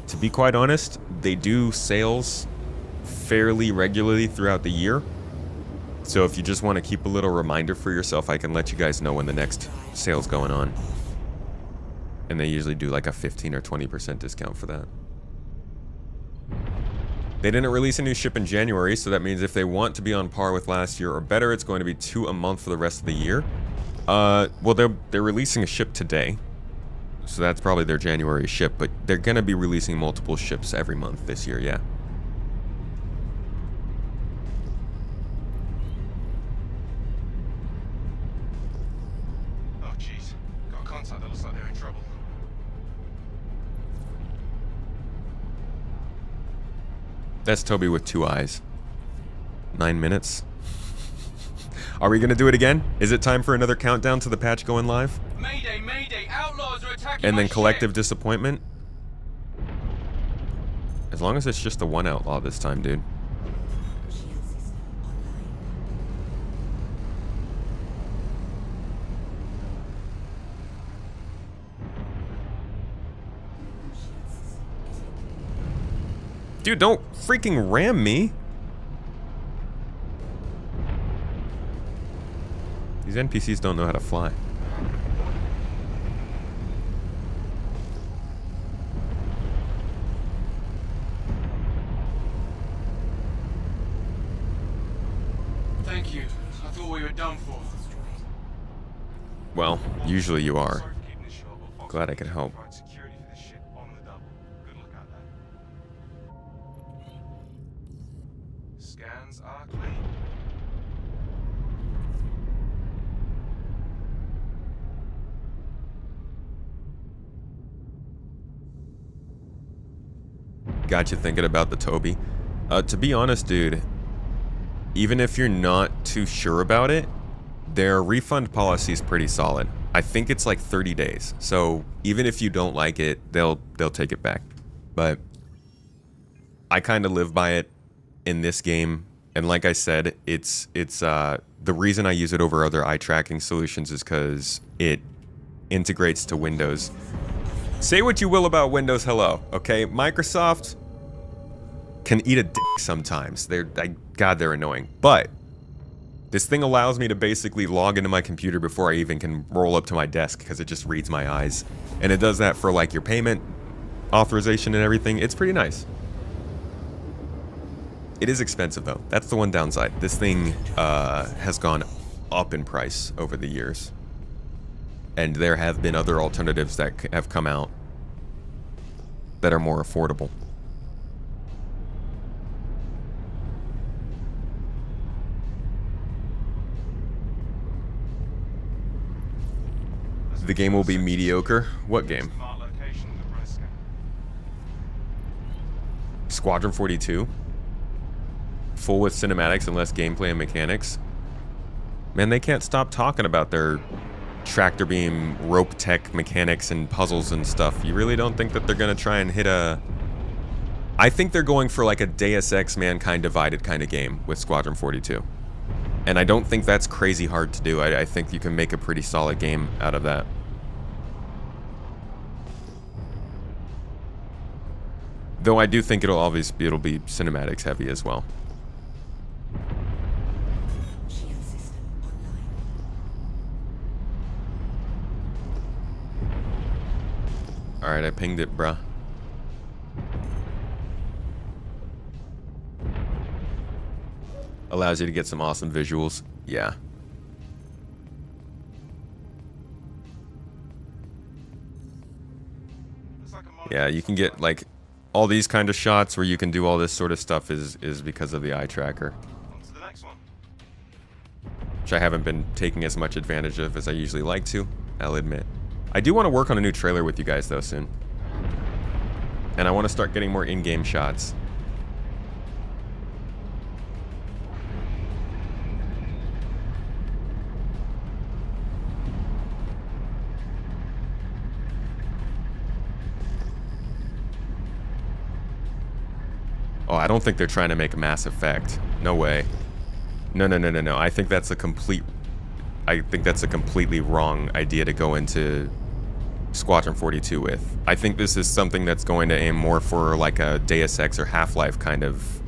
Speaker 1: to be quite honest, they do sales fairly regularly throughout the year. So if you just want to keep a little reminder for yourself, I can let you guys know when the next sale's going on. And they usually do like a 15 or 20% discount for that. They didn't release a new ship in January, so that means if they want to be on par with last year or better, it's going to be 2 a month for the rest of the year. Well, they're releasing a ship today, so that's probably their January ship, but they're going to be releasing multiple ships every month this year, yeah.
Speaker 8: Oh, jeez. Got a contact that looks like they're in trouble.
Speaker 1: That's Tobii with 2 eyes. 9 minutes. Are we gonna do it again? Is it time for another countdown to the patch going live?
Speaker 5: Mayday, mayday, outlaws are attacking
Speaker 1: And
Speaker 5: my
Speaker 1: then collective
Speaker 5: ship.
Speaker 1: disappointment? As long as it's just the one outlaw this time, dude.
Speaker 6: Shield system online. Shield system is open.
Speaker 1: Dude, don't freaking ram me. These NPCs don't know how to fly.
Speaker 5: Thank you. I thought we were done for.
Speaker 6: Destroyed.
Speaker 1: Well, usually you are.
Speaker 8: Sorry for keeping this short, but Fox
Speaker 1: Glad I could help.
Speaker 8: provide security for this ship on the double. Good luck out there. Scans are clean.
Speaker 1: Got you thinking about the Tobii. To be honest, dude, even if you're not too sure about it, their refund policy is pretty solid. I think it's like 30 days. So even if you don't like it, they'll take it back. But I kind of live by it in this game. And like I said, it's the reason I use it over other eye tracking solutions is because it integrates to Windows. Say what you will about Windows Hello, okay? Microsoft can eat a dick sometimes. God, they're annoying. But this thing allows me to basically log into my computer before I even can roll up to my desk because it just reads my eyes. And it does that for like your payment authorization and everything. It's pretty nice. It is expensive though. That's the one downside. This thing has gone up in price over the years. And there have been other alternatives that have come out that are more affordable. The game will be mediocre. What game?
Speaker 8: Smart location of the run scan.
Speaker 1: Squadron 42? Full with cinematics and less gameplay and mechanics? Man, they can't stop talking about their tractor beam, rope tech mechanics and puzzles and stuff. You really don't think that they're gonna try and hit a... I think they're going for like a Deus Ex Mankind Divided kind of game with Squadron 42. And I don't think that's crazy hard to do. I think you can make a pretty solid game out of that. Though I do think it'll be cinematics heavy as well.
Speaker 6: Shield system online.
Speaker 1: Alright, I pinged it, bruh. Allows you to get some awesome visuals. Yeah.
Speaker 8: Looks like a monitor.
Speaker 1: Yeah, you can get like all these kind of shots where you can do all this sort of stuff is because of the eye tracker,
Speaker 8: On to the next one.
Speaker 1: which I haven't been taking as much advantage of as I usually like to, I'll admit. I do want to work on a new trailer with you guys though soon. And I want to start getting more in-game shots. Oh, I don't think they're trying to make a Mass Effect. No way. No. I think that's a completely wrong idea to go into Squadron 42 with. I think this is something that's going to aim more for like a Deus Ex or Half-Life kind of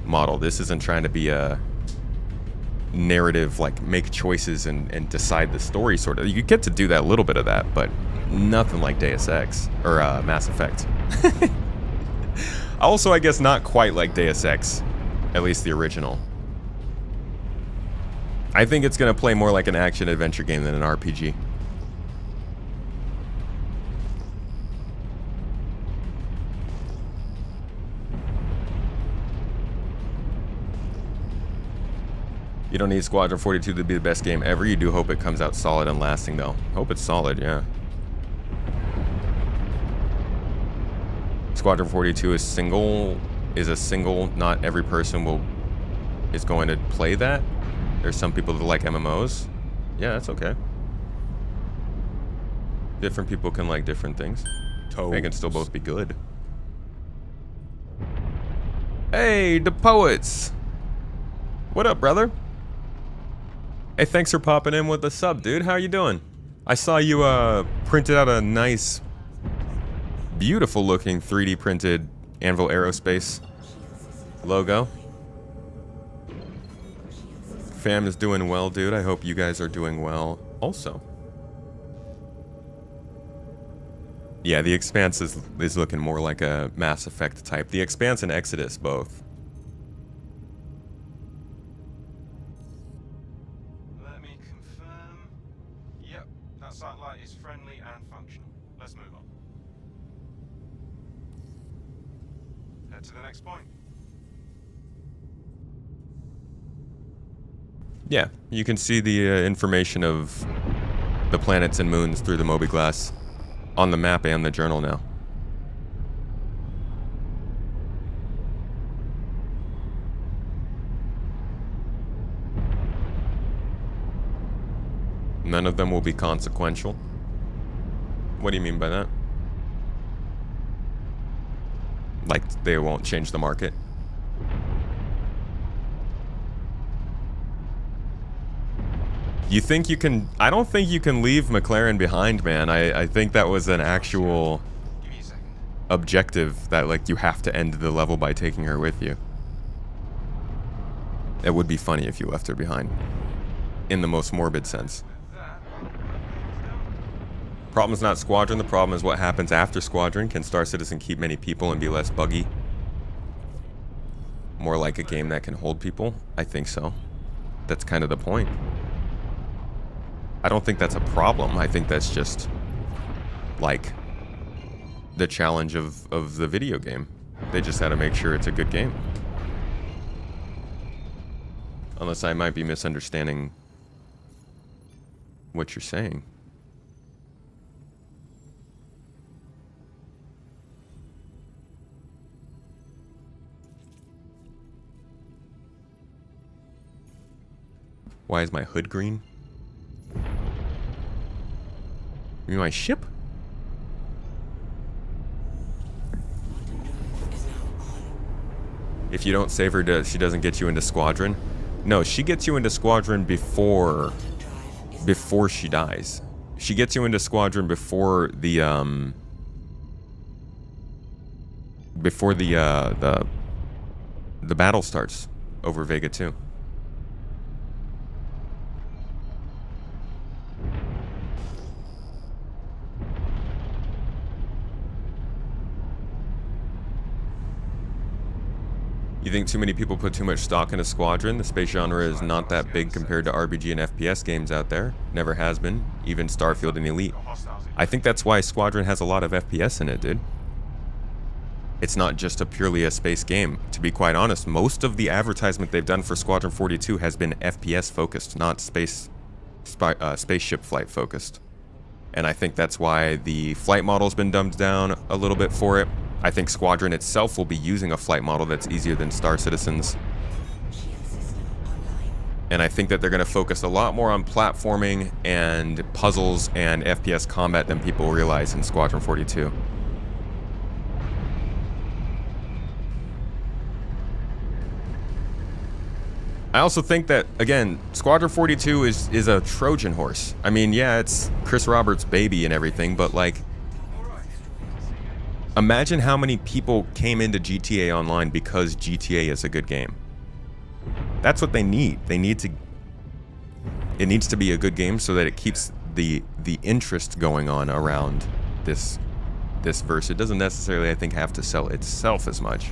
Speaker 1: model. This isn't trying to be a narrative, like make choices and decide the story sort of. You get to do that, a little bit of that, but nothing like Deus Ex or Mass Effect. Also, I guess not quite like Deus Ex, at least the original. I think it's going to play more like an action-adventure game than an RPG. You don't need Squadron 42 to be the best game ever. You do hope it comes out solid and lasting, though. Hope it's solid, yeah. Squadron 42 is single is a single, not every person is going to play that. There's some people that like MMOs. Yeah, that's okay. Different people can like different things. They can still both be good. Hey, the poets. What up, brother? Hey, thanks for popping in with the sub, dude. How you doing? I saw you printed out a nice, beautiful looking 3D printed Anvil Aerospace logo. Fam is doing well, dude. I hope you guys are doing well also. Yeah, the Expanse is looking more like a Mass Effect type. The Expanse and Exodus both.
Speaker 8: Let me confirm. Yep, that satellite is friendly and functional. Let's move on. Head to the next point.
Speaker 1: Yeah, you can see the information of the planets and moons through the Mobiglass on the map and the journal now. None of them will be consequential. What do you mean by that? Like they won't change the market? You think you can... I don't think you can leave McLaren behind, man. I think that was an actual
Speaker 8: Give me a second.
Speaker 1: objective that, like, you have to end the level by taking her with you. It would be funny if you left her behind. In the most morbid sense. Problem's not Squadron, the problem is what happens after Squadron. Can Star Citizen keep many people and be less buggy? More like a game that can hold people? I think so. That's kind of the point. I don't think that's a problem. I think that's just, like, the challenge of the video game. They just had to make sure it's a good game. Unless I might be misunderstanding what you're saying. Why is my hood green? You mean my ship? If you don't save her, she doesn't get you into Squadron? No, she gets you into Squadron before she dies. She gets you into Squadron before the battle starts over Vega 2. You think too many people put too much stock into Squadron? The space genre is not that big compared to RPG and FPS games out there. Never has been, even Starfield and Elite. I think that's why Squadron has a lot of FPS in it, dude. It's not just purely a space game. To be quite honest, most of the advertisement they've done for Squadron 42 has been FPS focused, not spaceship flight focused. And I think that's why the flight model's been dumbed down a little bit for it. I think Squadron itself will be using a flight model that's easier than Star Citizen's. And I think that they're going to focus a lot more on platforming and puzzles and FPS combat than people realize in Squadron 42. I also think that, again, Squadron 42 is a Trojan horse. I mean, yeah, it's Chris Roberts' baby and everything, but, like, imagine how many people came into GTA Online because GTA is a good game. That's what they need. It needs to be a good game so that it keeps the interest going on around this verse. It doesn't necessarily, I think, have to sell itself as much.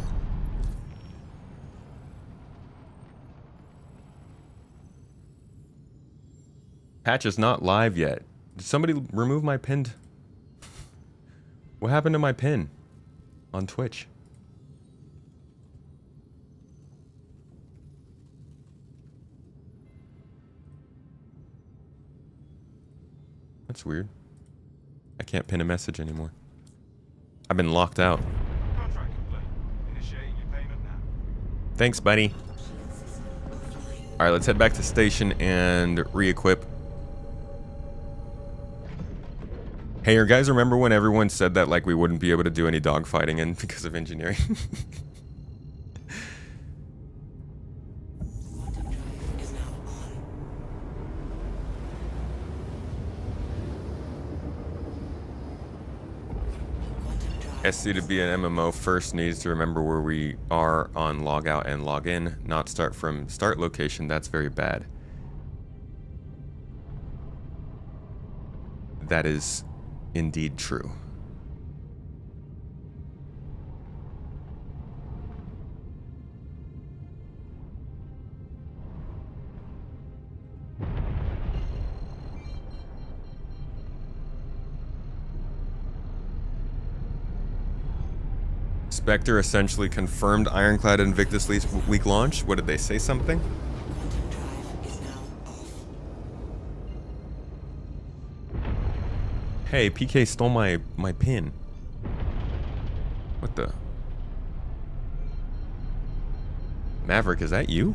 Speaker 1: Patch is not live yet. Did somebody remove my pinned... What happened to my pin on Twitch? That's weird. I can't pin a message anymore. I've been locked out.
Speaker 8: Contract complete. Initiating your payment
Speaker 1: Thanks, buddy. Alright, let's head back to station and re-equip. Hey, you guys remember when everyone said that like we wouldn't be able to do any dogfighting in because of engineering? SC to be an MMO first needs to remember where we are on logout and login, not start from start location. That's very bad. That is indeed true. Spectre essentially confirmed Ironclad Invictus week launch. What did they say? Something?
Speaker 6: Quantum drive is now off.
Speaker 1: Hey, PK stole my pin. What the? Maverick, is that you?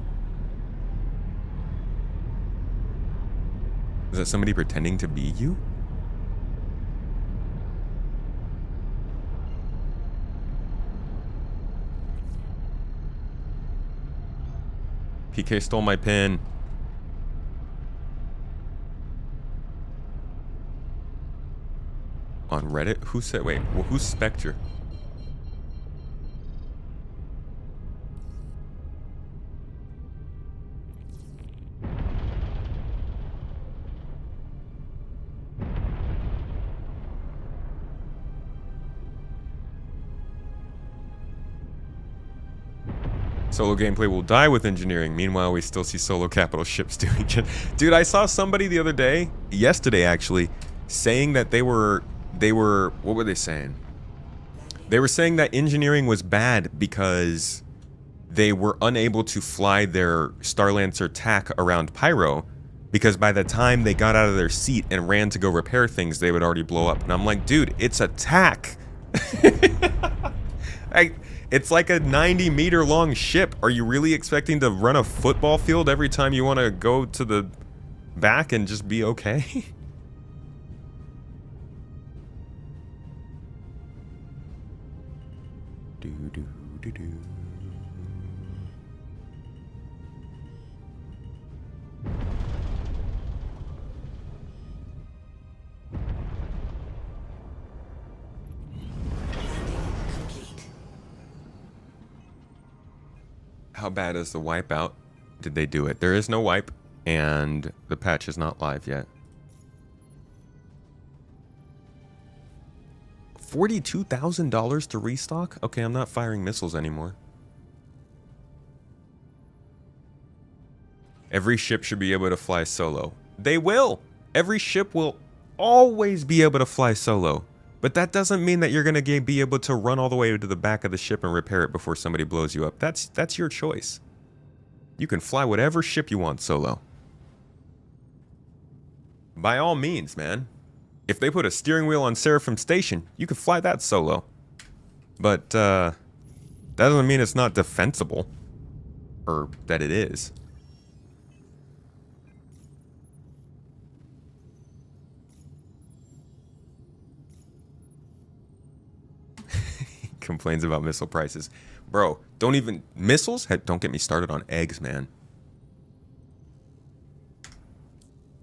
Speaker 1: Is that somebody pretending to be you? PK stole my pin. On Reddit? Who said, wait, well, who's Spectre? Solo gameplay will die with engineering. Meanwhile, we still see solo capital ships doing it. Dude, I saw somebody the other day, yesterday actually, saying that they were, what were they saying? They were saying that engineering was bad because they were unable to fly their Starlancer TAC around Pyro because by the time they got out of their seat and ran to go repair things, they would already blow up. And I'm like, dude, it's a TAC. It's like a 90-meter long ship. Are you really expecting to run a football field every time you want to go to the back and just be okay? Do do do do. How bad is the wipeout? Did they do it? There is no wipe, and the patch is not live yet. $42,000 to restock? Okay, I'm not firing missiles anymore. Every ship should be able to fly solo. They will! Every ship will always be able to fly solo. But that doesn't mean that you're going to be able to run all the way to the back of the ship and repair it before somebody blows you up. That's your choice. You can fly whatever ship you want solo. By all means, man. If they put a steering wheel on Seraphim Station, you can fly that solo. But, that doesn't mean it's not defensible. Or that it is. Complains about missile prices. Bro, don't even... Missiles? Heck, don't get me started on eggs, man.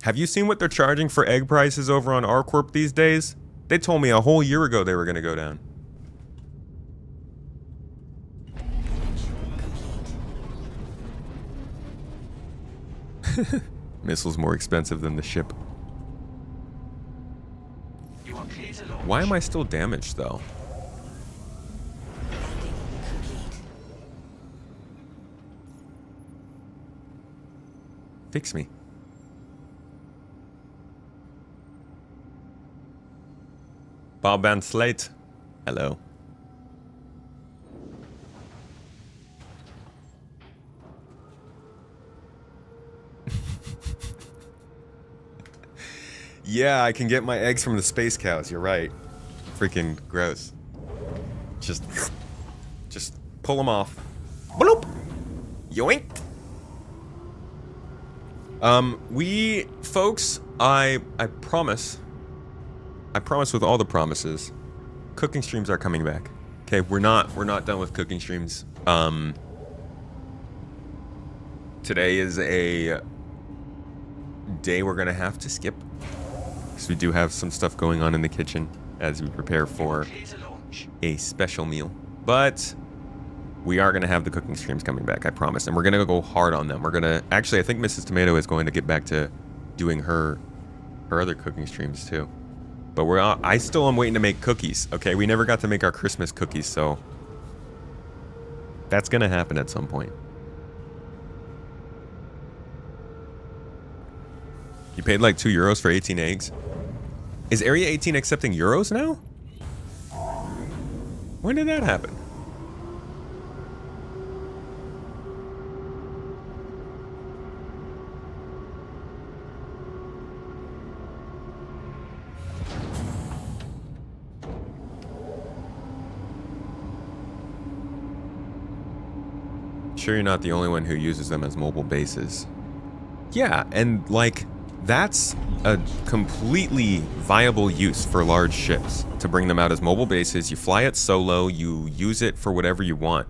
Speaker 1: Have you seen what they're charging for egg prices over on R-Corp these days? They told me a whole year ago they were going to go down. Missiles more expensive than the ship. Why am I still damaged, though? Fix me. Bob Van Slate. Hello. Yeah, I can get my eggs from the space cows. You're right. Freaking gross. Just pull them off. Bloop. Yoink! We, folks, I promise with all the promises, cooking streams are coming back. Okay, we're not done with cooking streams. Today is a day we're gonna have to skip, because we do have some stuff going on in the kitchen as we prepare for a special meal. But we are gonna have the cooking streams coming back, I promise, and we're gonna go hard on them. We're gonna actually, I think Mrs. Tomato is going to get back to doing her other cooking streams too. But I still am waiting to make cookies. Okay, we never got to make our Christmas cookies, so that's gonna happen at some point. You paid like €2 for 18 eggs. Is Area 18 accepting euros now? When did that happen? Sure you're not the only one who uses them as mobile bases. Yeah, and like, that's a completely viable use for large ships, to bring them out as mobile bases. You fly it solo, you use it for whatever you want.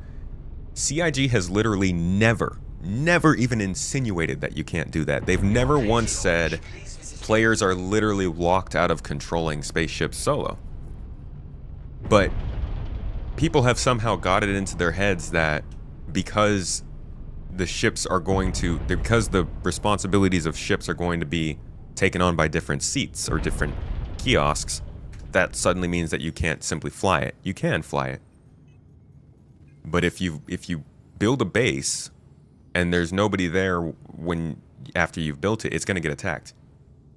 Speaker 1: CIG has literally never even insinuated that you can't do that. They've never once said players are literally locked out of controlling spaceships solo. But people have somehow got it into their heads that because the ships are going to, because the responsibilities of ships are going to be taken on by different seats or different kiosks, that suddenly means that you can't simply fly it. You can fly it. But if you build a base and there's nobody there after you've built it, it's going to get attacked.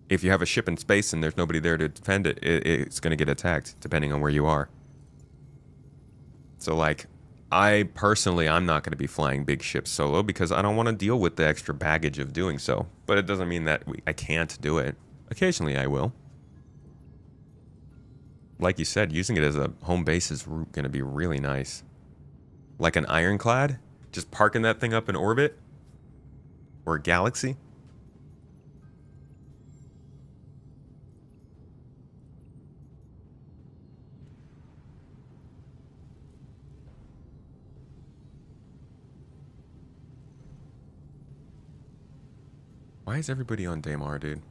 Speaker 1: If you have a ship in space and there's nobody there to defend it, it's going to get attacked depending on where you are. So like, I'm not going to be flying big ships solo because I don't want to deal with the extra baggage of doing so. But it doesn't mean that I can't do it. Occasionally I will. Like you said, using it as a home base is going to be really nice. Like an ironclad, just parking that thing up in orbit, or a galaxy. Why is everybody on Daymar, dude?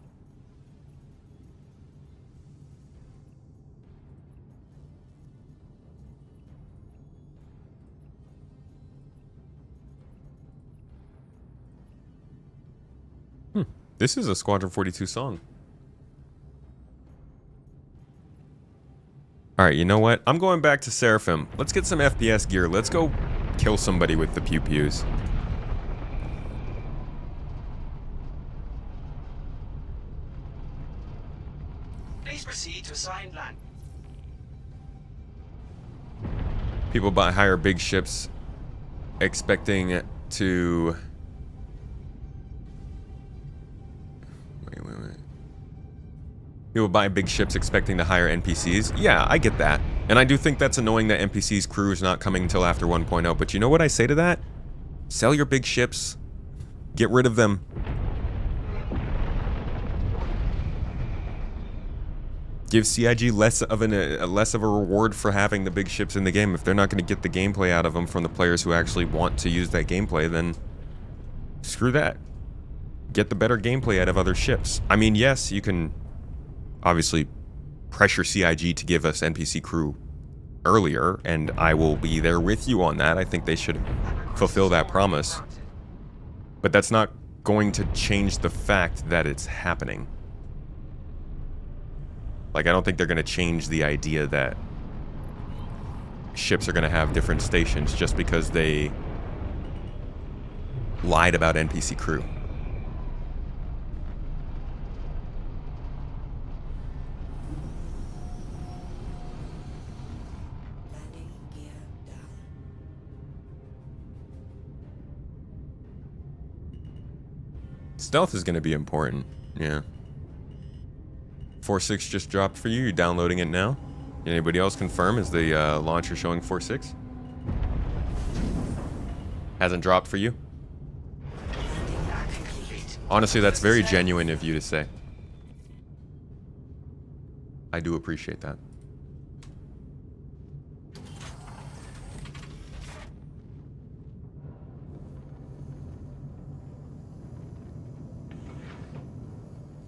Speaker 1: This is a Squadron 42 song. Alright, you know what? I'm going back to Seraphim. Let's get some FPS gear. Let's go kill somebody with the pew-pews.
Speaker 5: Please proceed to assigned land.
Speaker 1: People hire big ships expecting to... Wait. People buy big ships expecting to hire NPCs. Yeah, I get that. And I do think that's annoying that NPC's crew is not coming until after 1.0. But you know what I say to that? Sell your big ships. Get rid of them. Give CIG less of a reward for having the big ships in the game. If they're not going to get the gameplay out of them from the players who actually want to use that gameplay, then screw that. Get the better gameplay out of other ships. I mean, yes, you can obviously pressure CIG to give us NPC crew earlier, and I will be there with you on that. I think they should fulfill that promise. But that's not going to change the fact that it's happening. Like, I don't think they're going to change the idea that ships are going to have different stations just because they lied about NPC crew.
Speaker 6: Landing gear down.
Speaker 1: Stealth is going to be important, yeah. 4.6 just dropped for you. You're downloading it now. Anybody else confirm? Is the launcher showing 4.6? Hasn't dropped for you? Honestly, that's very genuine of you to say. I do appreciate that.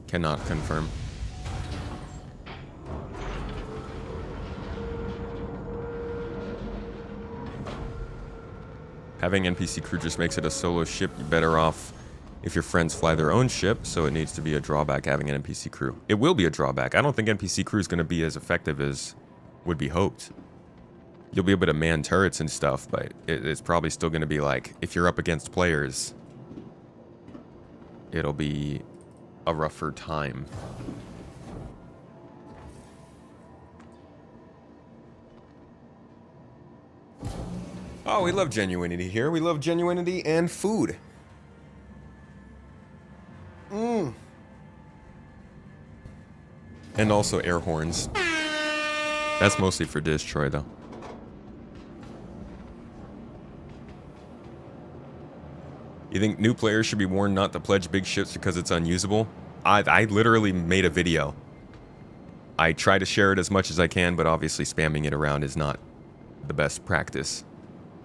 Speaker 1: Cannot confirm. Having NPC crew just makes it a solo ship. You're better off if your friends fly their own ship, so it needs to be a drawback having an NPC crew. It will be a drawback. I don't think NPC crew is going to be as effective as would be hoped. You'll be able to man turrets and stuff, but it's probably still going to be like, if you're up against players, it'll be a rougher time. Oh, we love genuinity here. We love genuinity and food. And also air horns. That's mostly for destroy, though. You think new players should be warned not to pledge big ships because it's unusable? I literally made a video. I try to share it as much as I can, but obviously spamming it around is not the best practice.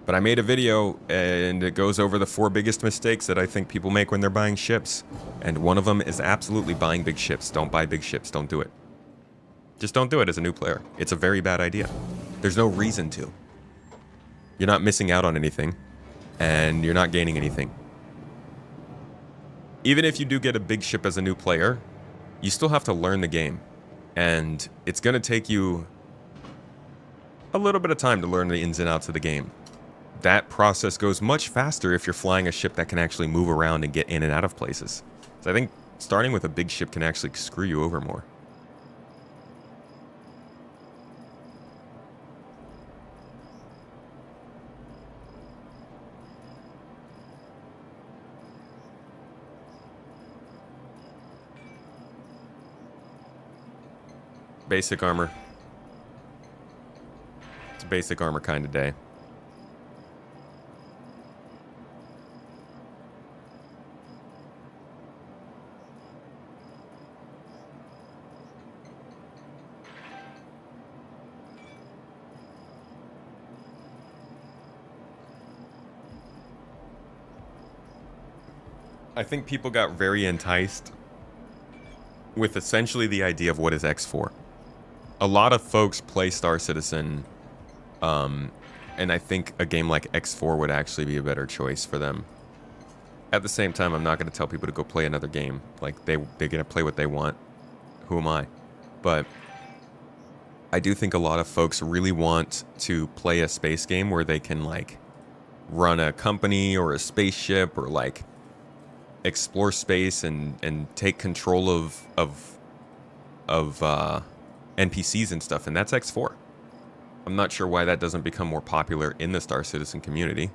Speaker 1: But I made a video, and it goes over the 4 biggest mistakes that I think people make when they're buying ships. And one of them is absolutely buying big ships. Don't buy big ships. Don't do it. Just don't do it as a new player. It's a very bad idea. There's no reason to. You're not missing out on anything, and you're not gaining anything. Even if you do get a big ship as a new player, you still have to learn the game. And it's going to take you a little bit of time to learn the ins and outs of the game. That process goes much faster if you're flying a ship that can actually move around and get in and out of places. So I think starting with a big ship can actually screw you over more. Basic armor. It's a basic armor kind of day. I think people got very enticed with essentially the idea of what is X4. A lot of folks play Star Citizen, and I think a game like X4 would actually be a better choice for them. At the same time, I'm not going to tell people to go play another game. Like, they're going to play what they want. Who am I? But I do think a lot of folks really want to play a space game where they can, like, run a company or a spaceship or, like, explore space and take control of NPCs and stuff, and that's X4. I'm not sure why that doesn't become more popular in the Star Citizen community,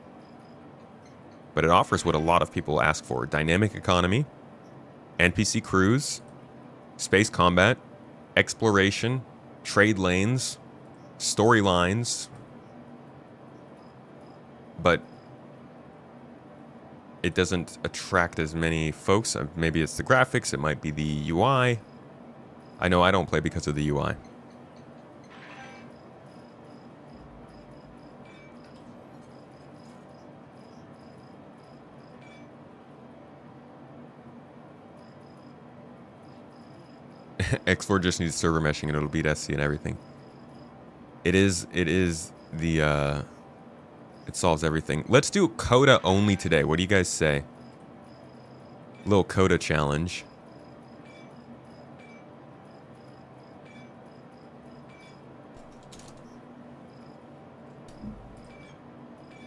Speaker 1: but it offers what a lot of people ask for: dynamic economy, NPC crews, space combat, exploration, trade lanes, storylines, but it doesn't attract as many folks. Maybe it's the graphics, it might be the UI. I know I don't play because of the UI. X4 just needs server meshing and it'll beat SC and everything. It solves everything. Let's do Coda only today. What do you guys say? Little Coda challenge.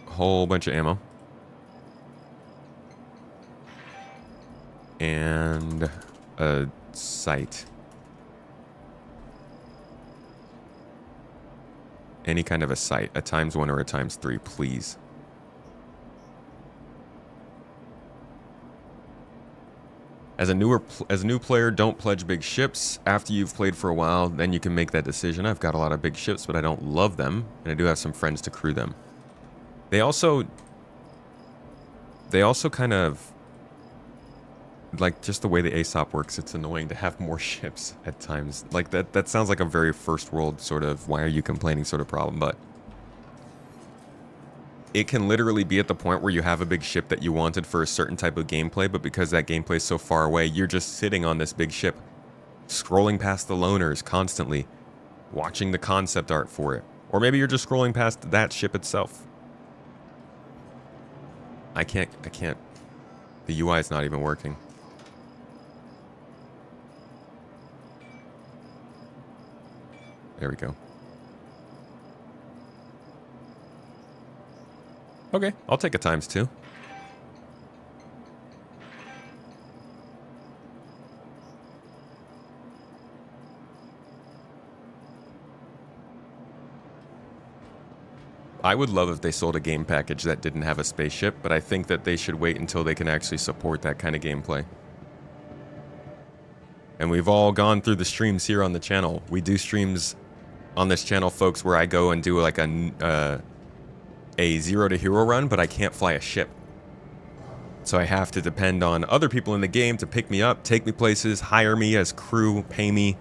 Speaker 1: Whole bunch of ammo. And a sight. Any kind of a sight. A ×1 or a ×3, please. As a new player, don't pledge big ships. After you've played for a while, then you can make that decision. I've got a lot of big ships, but I don't love them, and I do have some friends to crew them. They also kind of like, just the way the ASOP works, it's annoying to have more ships at times. Like, that sounds like a very first world sort of, why are you complaining sort of problem, but it can literally be at the point where you have a big ship that you wanted for a certain type of gameplay, but because that gameplay is so far away, you're just sitting on this big ship, scrolling past the loaners constantly, watching the concept art for it. Or maybe you're just scrolling past that ship itself. I can't. The UI is not even working. There we go. Okay, I'll take a ×2. I would love if they sold a game package that didn't have a spaceship, but I think that they should wait until they can actually support that kind of gameplay. And we've all gone through the streams here on the channel. We do streams on this channel, folks, where I go and do like a 0 to hero run, but I can't fly a ship. So I have to depend on other people in the game to pick me up, take me places, hire me as crew, pay me.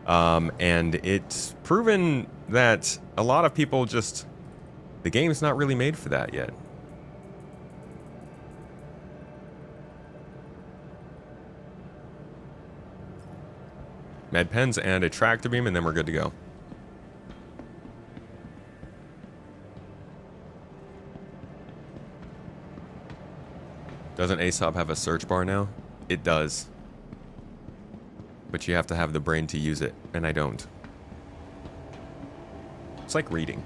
Speaker 1: And it's proven that a lot of people just... The game's not really made for that yet. Med pens and a tractor beam, and then we're good to go. Doesn't ASOP have a search bar now? It does. But you have to have the brain to use it, and I don't. It's like reading.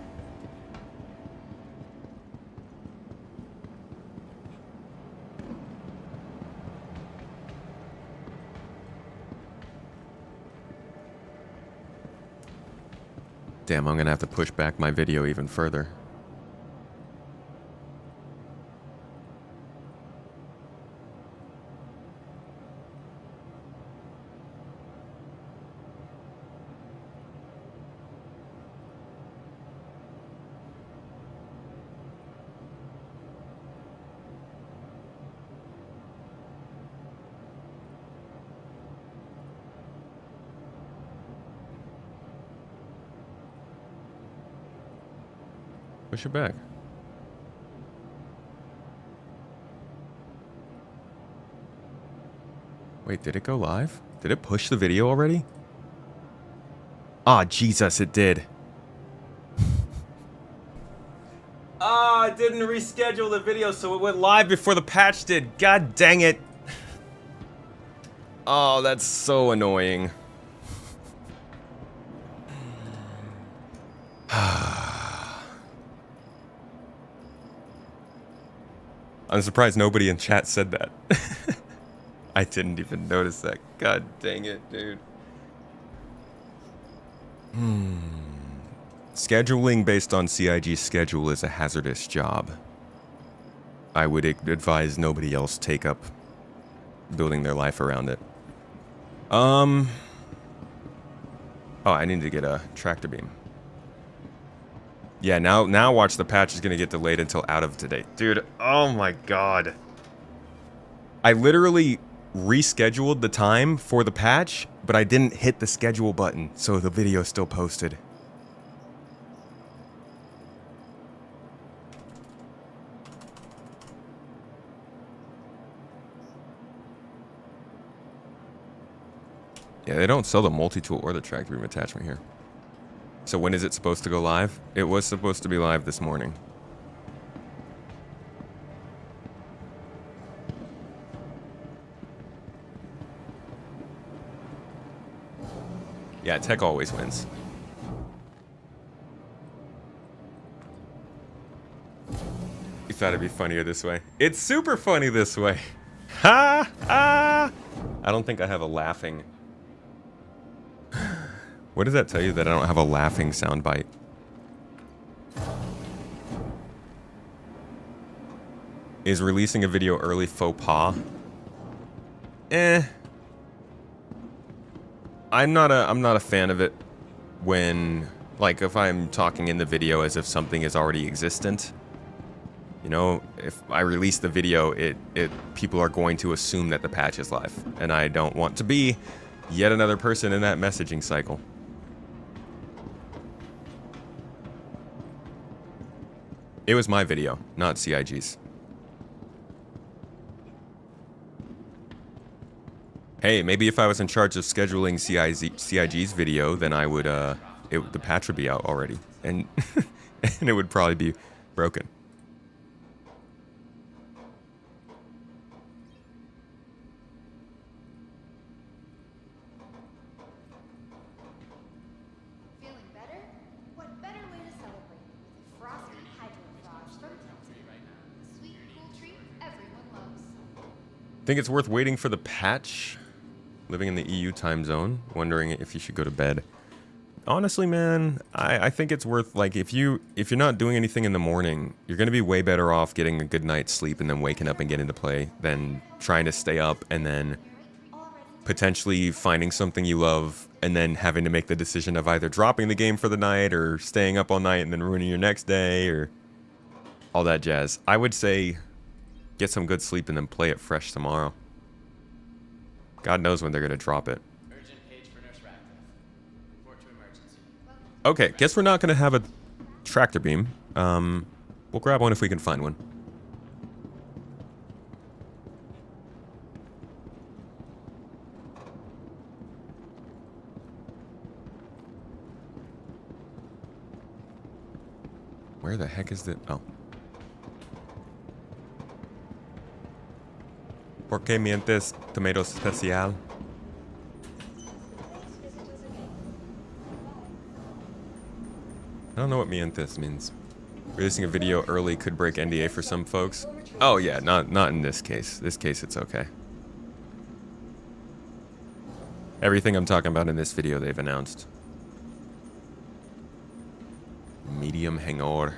Speaker 1: Damn, I'm gonna have to push back my video even further. Push it back. Wait, did it go live? Did it push the video already? Ah, Jesus, it did. Ah, it didn't reschedule the video, so it went live before the patch did. God dang it. Oh, that's so annoying. I'm surprised nobody in chat said that. I didn't even notice that. God dang it, dude. Scheduling based on CIG's schedule is a hazardous job. I would advise nobody else take up building their life around it. Oh, I need to get a tractor beam. Yeah, now watch, the patch is gonna get delayed until out of today. Dude, oh my god. I literally rescheduled the time for the patch, but I didn't hit the schedule button, so the video still posted. Yeah, they don't sell the multi-tool or the tractor beam attachment here. So when is it supposed to go live? It was supposed to be live this morning. Yeah, tech always wins. You thought it'd be funnier this way. It's super funny this way. Ha! Ah! I don't think I have a laughing... What does that tell you that I don't have a laughing soundbite? Is releasing a video early faux pas? I'm not a fan of it when, like, if I'm talking in the video as if something is already existent. You know, if I release the video, people are going to assume that the patch is live, and I don't want to be yet another person in that messaging cycle. It was my video, not CIG's. Hey, maybe if I was in charge of scheduling CIG's video, then I would, the patch would be out already, and and it would probably be broken.
Speaker 4: Feeling better? What better way to celebrate with a frosty hydro frost from Tobii? A sweet, cool treat everyone loves.
Speaker 1: Think it's worth waiting for the patch? Living in the EU time zone, wondering if you should go to bed. Honestly, man, I think it's worth, like, if you're not doing anything in the morning, you're gonna be way better off getting a good night's sleep and then waking up and getting to play than trying to stay up and then potentially finding something you love and then having to make the decision of either dropping the game for the night or staying up all night and then ruining your next day or all that jazz. I would say get some good sleep and then play it fresh tomorrow. God knows when they're gonna drop it. Okay, guess we're not gonna have a tractor beam. We'll grab one if we can find one. Where the heck is the... Oh. ¿Por qué mientes, tomato especial? I don't know what mientes means. Releasing a video early could break NDA for some folks. Oh yeah, not in this case. This case it's okay. Everything I'm talking about in this video they've announced. Medium hangover.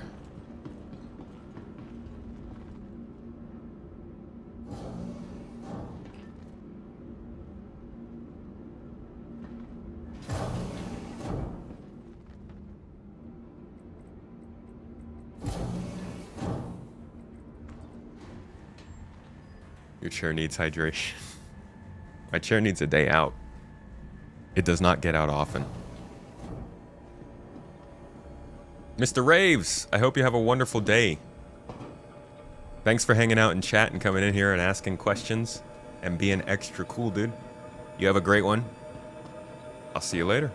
Speaker 1: Your chair needs hydration. My chair needs a day out. It does not get out often. Mr. Raves, I hope you have a wonderful day. Thanks for hanging out in chat and coming in here and asking questions and being extra cool, dude. You have a great one. I'll see you later.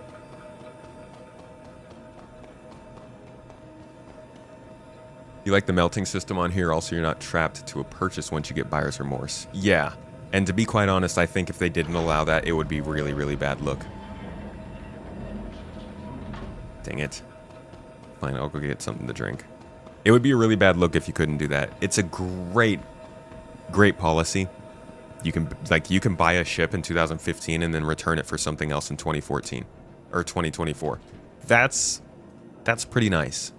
Speaker 1: You like the melting system on here, also you're not trapped to a purchase once you get buyer's remorse. Yeah, and to be quite honest, I think if they didn't allow that, it would be really, really bad look. Dang it. Fine, I'll go get something to drink. It would be a really bad look if you couldn't do that. It's a great policy. You can buy a ship in 2015 and then return it for something else in 2014 or 2024. That's pretty nice.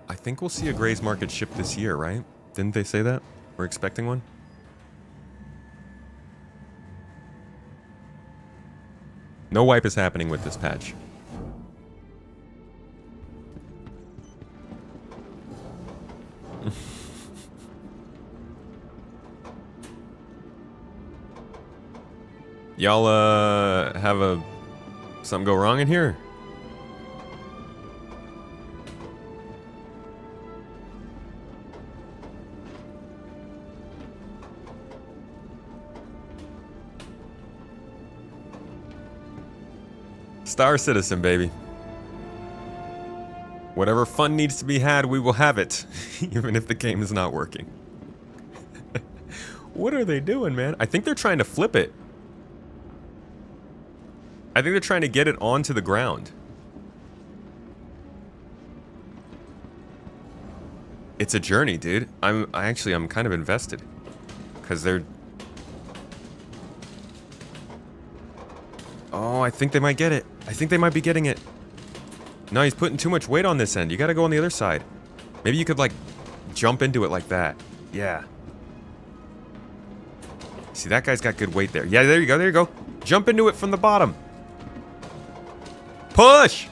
Speaker 1: I think we'll see a Gray's Market ship this year, right? Didn't they say that? We're expecting one? No wipe is happening with this patch. Y'all, have something go wrong in here? Star Citizen, baby. Whatever fun needs to be had, we will have it, even if the game is not working. What are they doing, man? I think they're trying to flip it. I think they're trying to get it onto the ground. It's a journey, dude. I'm kind of invested. Because they're... Oh, I think they might get it. I think they might be getting it. No, he's putting too much weight on this end. You gotta go on the other side. Maybe you could, like, jump into it like that. Yeah. See, that guy's got good weight there. Yeah, there you go, there you go. Jump into it from the bottom. Push!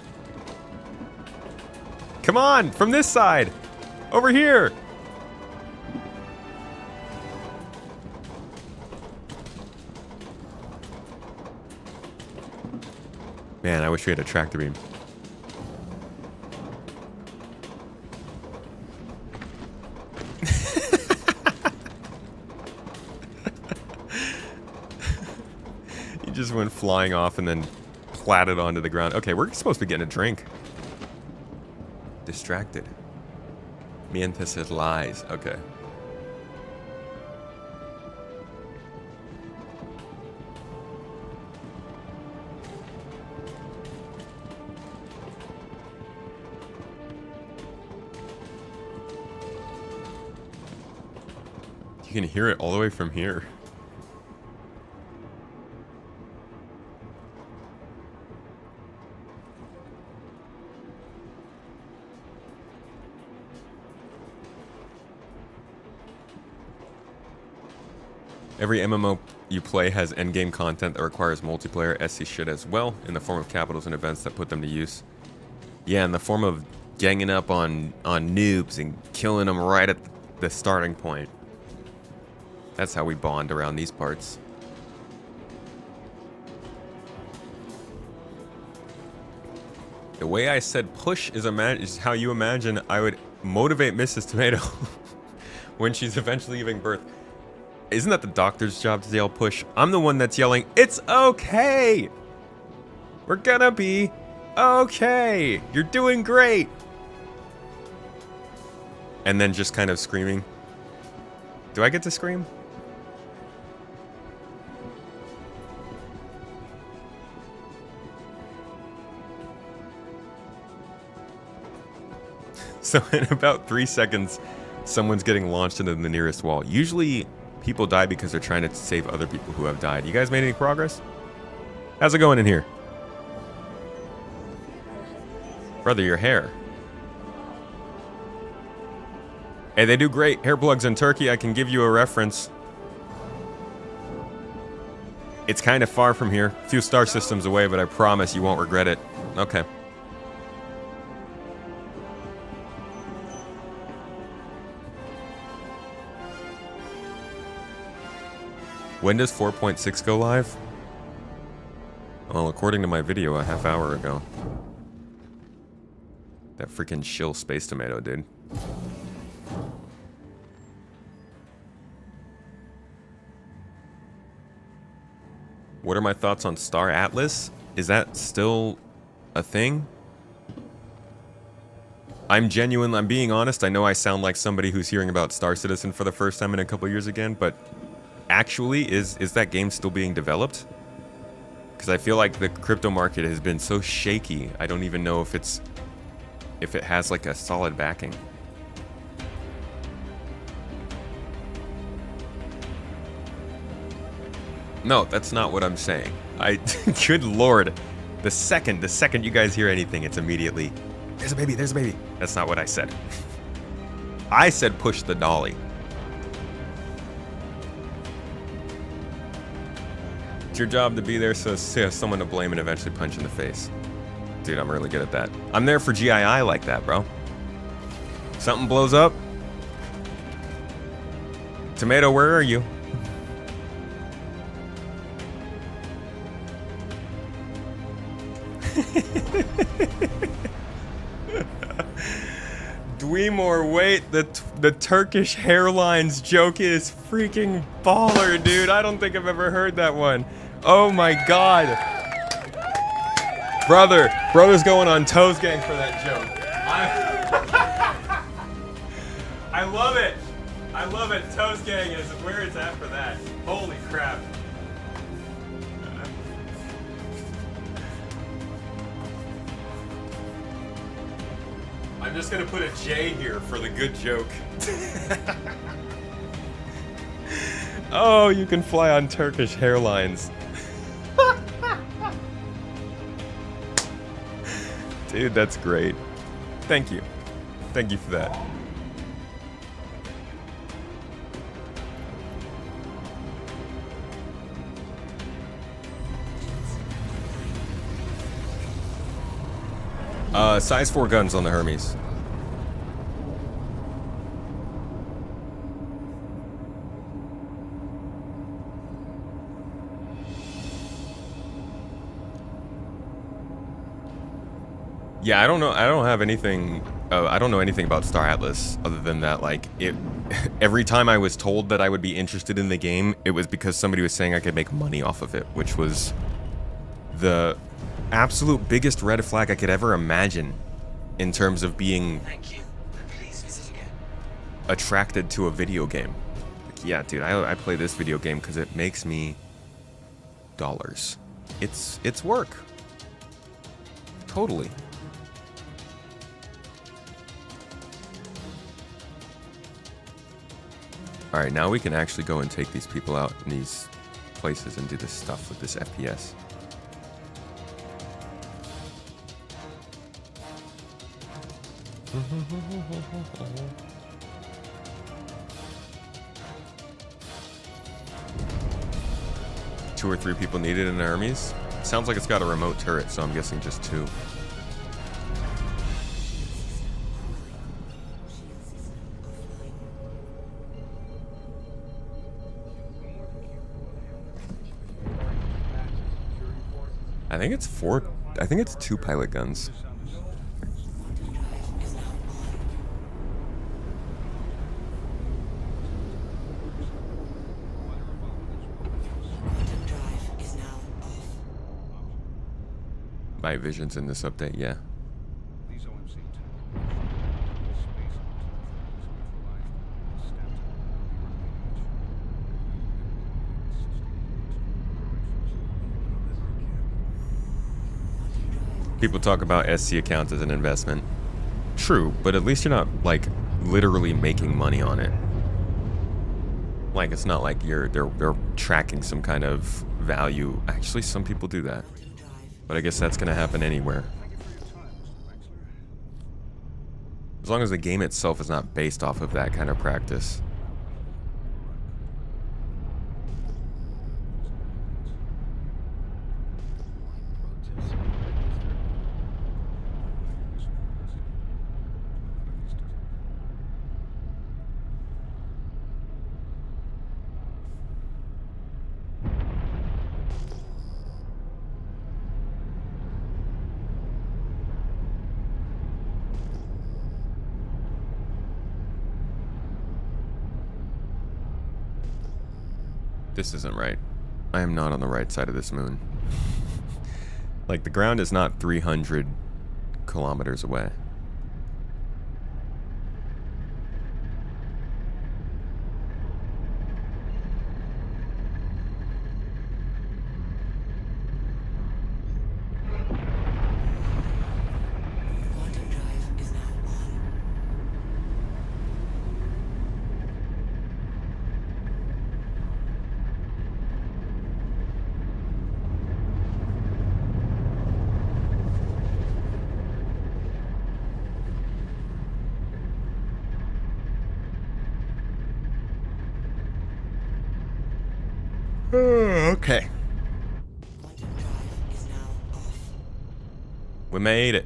Speaker 1: Come on, from this side. Over here. Man, I wish we had a tractor beam. He just went flying off and then platted onto the ground. Okay, we're supposed to be getting a drink. Distracted. Mientras said lies. Okay. You can hear it all the way from here. Every MMO you play has endgame content that requires multiplayer. SC should as well, in the form of capitals and events that put them to use. Yeah, in the form of ganging up on noobs and killing them right at the starting point. That's how we bond around these parts. The way I said push is how you imagine I would motivate Mrs. Tomato when she's eventually giving birth. Isn't that the doctor's job to yell push? I'm the one that's yelling, it's okay! We're gonna be okay! You're doing great! And then just kind of screaming. Do I get to scream? So in about 3 seconds, someone's getting launched into the nearest wall. Usually, people die because they're trying to save other people who have died. You guys made any progress? How's it going in here? Brother, your hair. Hey, they do great hair plugs in Turkey. I can give you a reference. It's kind of far from here. A few star systems away, but I promise you won't regret it. Okay. When does 4.6 go live? Well, according to my video a half hour ago. That freaking shill space tomato, dude. What are my thoughts on Star Atlas? Is that still a thing? I'm being honest. I know I sound like somebody who's hearing about Star Citizen for the first time in a couple years again, but actually, is that game still being developed? Because I feel like the crypto market has been so shaky. I don't even know if it has like a solid backing. No, that's not what I'm saying. Good lord. The second you guys hear anything, it's immediately, there's a baby, there's a baby. That's not what I said. I said push the dolly. It's your job to be there so you have someone to blame and eventually punch in the face. Dude, I'm really good at that. I'm there for GII like that, bro. Something blows up. Tomato, where are you? Dweemore, wait, the Turkish hairlines joke is freaking baller, dude. I don't think I've ever heard that one. Oh my god. Brother's going on Toes Gang for that joke. I love it. I love it. Toes Gang is where it's at for that. Holy crap. I'm just gonna put a J here for the good joke. Oh, you can fly on Turkish hairlines. Dude, that's great. Thank you. Thank you for that. Size 4 guns on the Hermes. Yeah, I don't know. I don't have anything. I don't know anything about Star Atlas other than that, like, it. Every time I was told that I would be interested in the game, it was because somebody was saying I could make money off of it, which was the absolute biggest red flag I could ever imagine in terms of being
Speaker 5: Thank you. Please visit again.
Speaker 1: attracted to a video game. Like, yeah, dude, I play this video game because it makes me dollars. It's work. Totally. Alright, now we can actually go and take these people out in these places and do this stuff with this FPS. Two or three people needed in Hermes. Sounds like it's got a remote turret, so I'm guessing just two. I think it's four. I think it's two pilot guns. My vision's in this update, yeah. People talk about SC accounts as an investment. True, but at least you're not, like, literally making money on it. Like, it's not like they're tracking some kind of value. Actually, some people do that. But I guess that's gonna happen anywhere. As long as the game itself is not based off of that kind of practice. This isn't right. I am not on the right side of this moon. Like, the ground is not 300 kilometers away. Okay. We made it.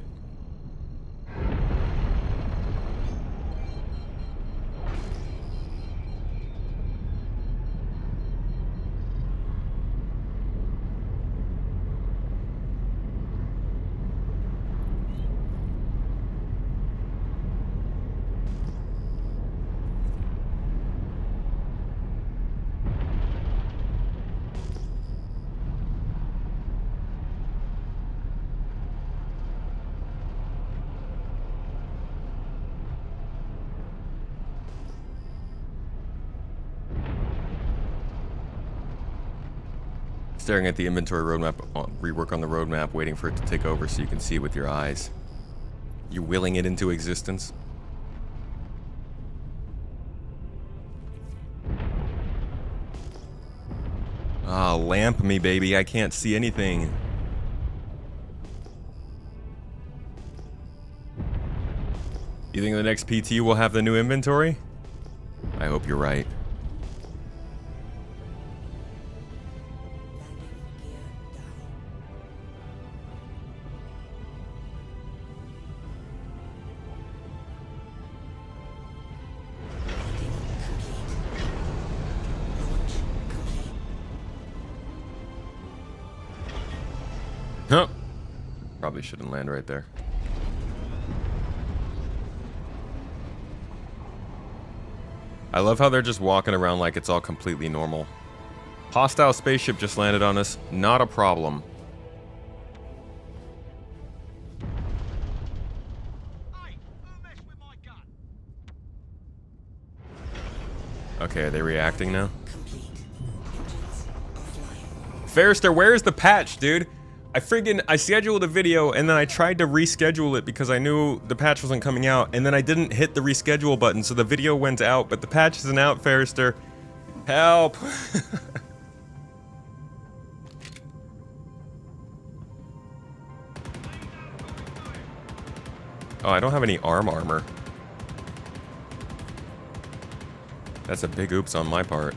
Speaker 1: Staring at the inventory roadmap, rework on the roadmap, waiting for it to take over so you can see it with your eyes. You're willing it into existence? Ah, lamp me, baby. I can't see anything. You think the next PT will have the new inventory? I hope you're right. Probably shouldn't land right there. I love how they're just walking around like it's all completely normal. Hostile spaceship just landed on us. Not a problem. Okay, are they reacting now? Ferrister, where's the patch, dude? I scheduled a video and then I tried to reschedule it because I knew the patch wasn't coming out, and then I didn't hit the reschedule button, so the video went out, but the patch isn't out, Ferrister. Help! Oh, I don't have any armor. That's a big oops on my part.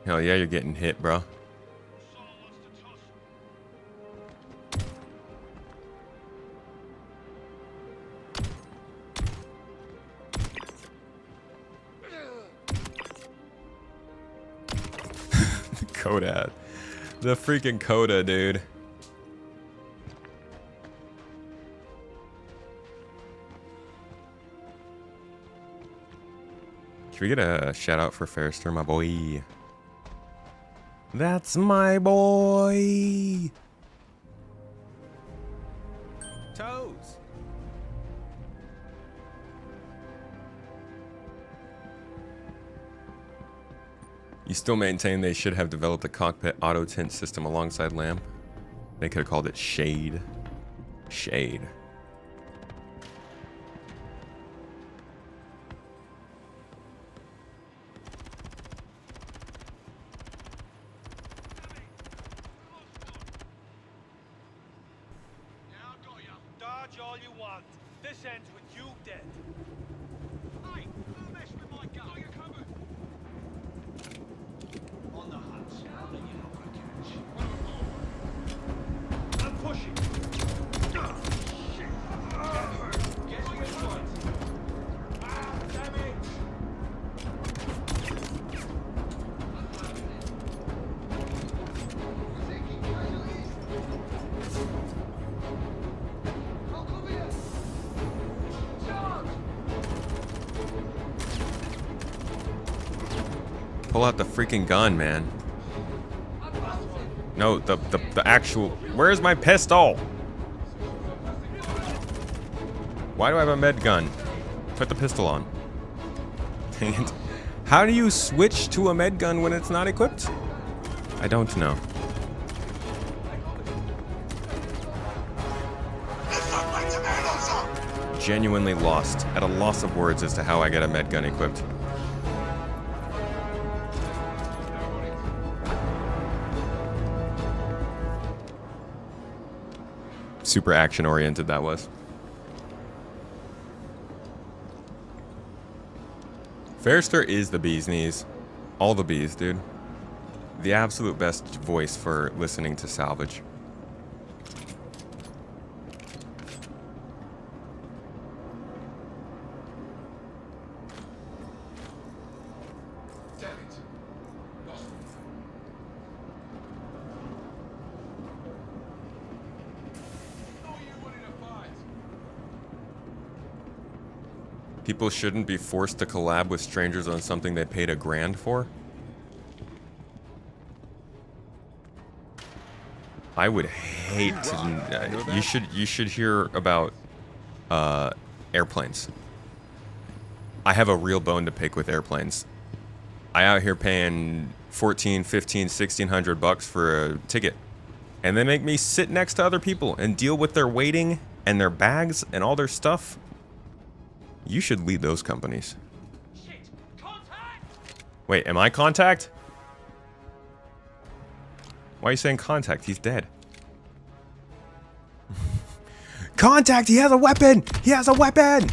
Speaker 1: Hell yeah, you're getting hit, bro. Coda. The freaking Coda, dude. Should we get a shout out for Ferrister, my boy? That's my boy. Toes. You still maintain they should have developed a cockpit auto tint system alongside lamp? They could have called it shade. Shade.
Speaker 9: Dodge all you want. This ends with you dead. Hey, don't mess with my gun. You're covered. On the hunt. Now you know what catch. I'm pushing. Shit. Guess which one? Ah, damn it.
Speaker 1: Pull out the freaking gun, man. No, the actual... Where's my pistol? Why do I have a med gun? Put the pistol on. Dang it. How do you switch to a med gun when it's not equipped? I don't know. Genuinely lost. At a loss of words as to how I get a med gun equipped. Super action oriented that was. Ferrister is the bee's knees. All the bees, dude. The absolute best voice for listening to salvage. People shouldn't be forced to collab with strangers on something they paid $1,000 for. I would hate to. You should hear about airplanes. I have a real bone to pick with airplanes. I out here paying $1,400, $1,500, $1,600 for a ticket, and they make me sit next to other people and deal with their waiting and their bags and all their stuff. You should lead those companies.
Speaker 9: Shit! Contact!
Speaker 1: Wait, am I contact? Why are you saying contact? He's dead. Contact! He has a weapon! He has a weapon!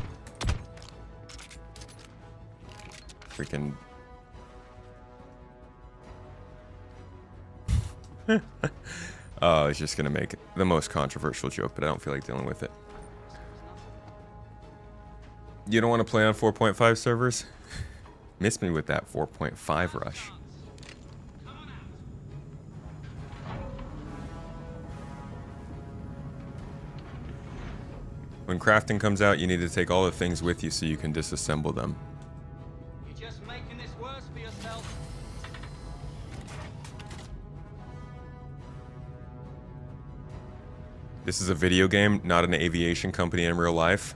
Speaker 1: Freaking... I was just gonna make the most controversial joke, but I don't feel like dealing with it. You don't want to play on 4.5 servers? Miss me with that 4.5 rush. When crafting comes out, you need to take all the things with you so you can disassemble them.
Speaker 9: You're just making this worse for yourself.
Speaker 1: This is a video game, not an aviation company in real life.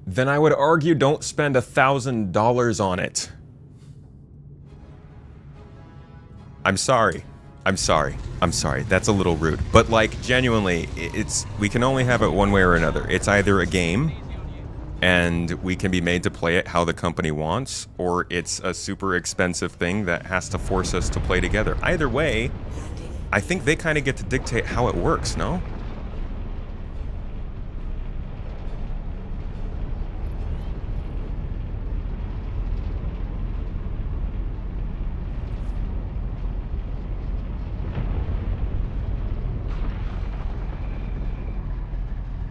Speaker 1: Then I would argue don't spend $1,000 on it. I'm sorry. I'm sorry. I'm sorry. That's a little rude. But like, genuinely, we can only have it one way or another. It's either a game, and we can be made to play it how the company wants, or it's a super expensive thing that has to force us to play together. Either way, I think they kind of get to dictate how it works, no?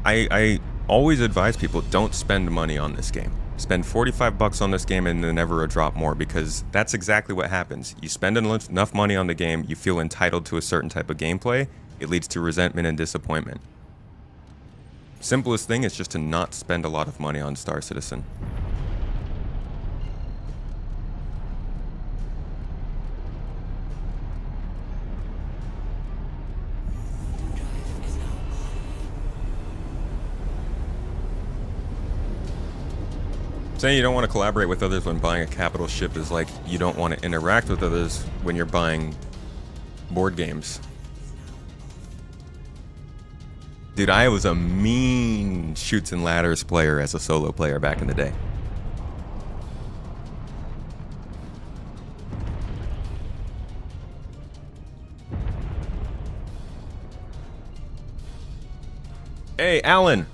Speaker 1: I always advise people, don't spend money on this game. Spend 45 bucks on this game and then never a drop more, because that's exactly what happens. You spend enough money on the game, you feel entitled to a certain type of gameplay, it leads to resentment and disappointment. Simplest thing is just to not spend a lot of money on Star Citizen. Saying you don't want to collaborate with others when buying a capital ship is like you don't want to interact with others when you're buying board games. Dude, I was a mean Chutes and Ladders player as a solo player back in the day. Hey, Alan!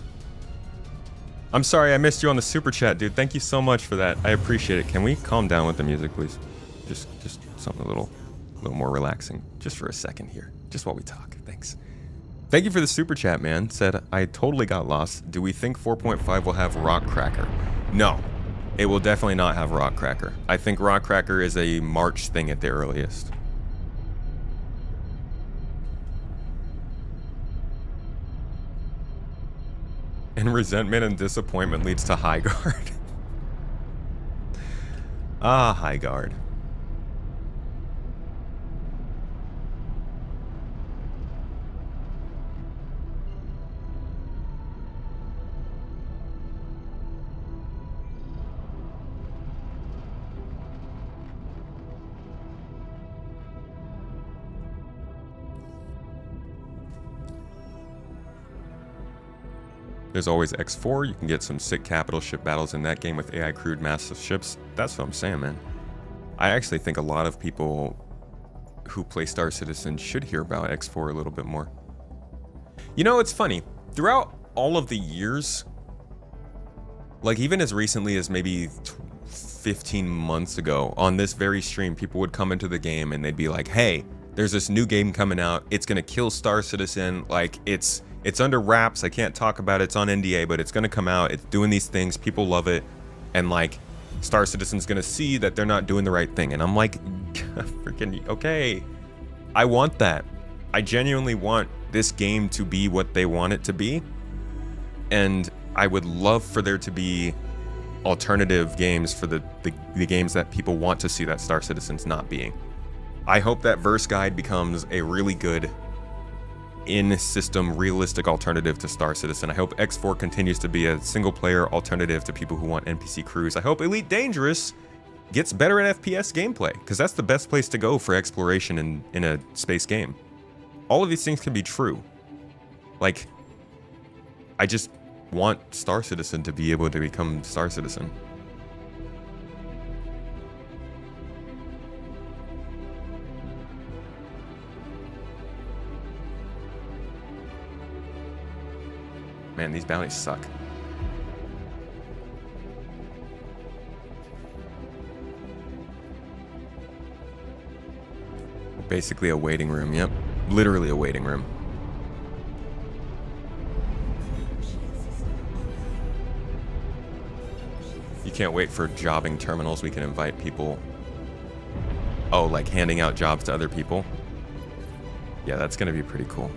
Speaker 1: I'm sorry I missed you on the super chat, dude. Thank you so much for that. I appreciate it. Can we calm down with the music, please? Just something a little more relaxing. Just for a second here. Just while we talk. Thanks. Thank you for the super chat, man. Said, I totally got lost. Do we think 4.5 will have Rock Cracker? No. It will definitely not have Rock Cracker. I think Rock Cracker is a March thing at the earliest. And resentment and disappointment leads to high guard. Ah, high guard. There's always X4, you can get some sick capital ship battles in that game with AI crewed massive ships. That's what I'm saying, man. I actually think a lot of people who play Star Citizen should hear about X4 a little bit more. You know, it's funny. Throughout all of the years, like even as recently as maybe 15 months ago, on this very stream, people would come into the game and they'd be like, hey, there's this new game coming out. It's gonna kill Star Citizen. Like, it's under wraps. I can't talk about it. It's on NDA, but it's going to come out. It's doing these things. People love it. And like, Star Citizen's going to see that they're not doing the right thing. And I'm like, freaking, okay. I want that. I genuinely want this game to be what they want it to be. And I would love for there to be alternative games for the games that people want to see that Star Citizen's not being. I hope that Verse Guide becomes a really good in-system realistic alternative to Star Citizen. I hope X4 continues to be a single-player alternative to people who want NPC crews. I hope Elite Dangerous gets better at FPS gameplay, because that's the best place to go for exploration in a space game. All of these things can be true. Like, I just want Star Citizen to be able to become Star Citizen. Man, these bounties suck. Basically a waiting room, yep. Literally a waiting room. You can't wait for jobbing terminals. We can invite people. Oh, like handing out jobs to other people? Yeah, that's gonna be pretty cool.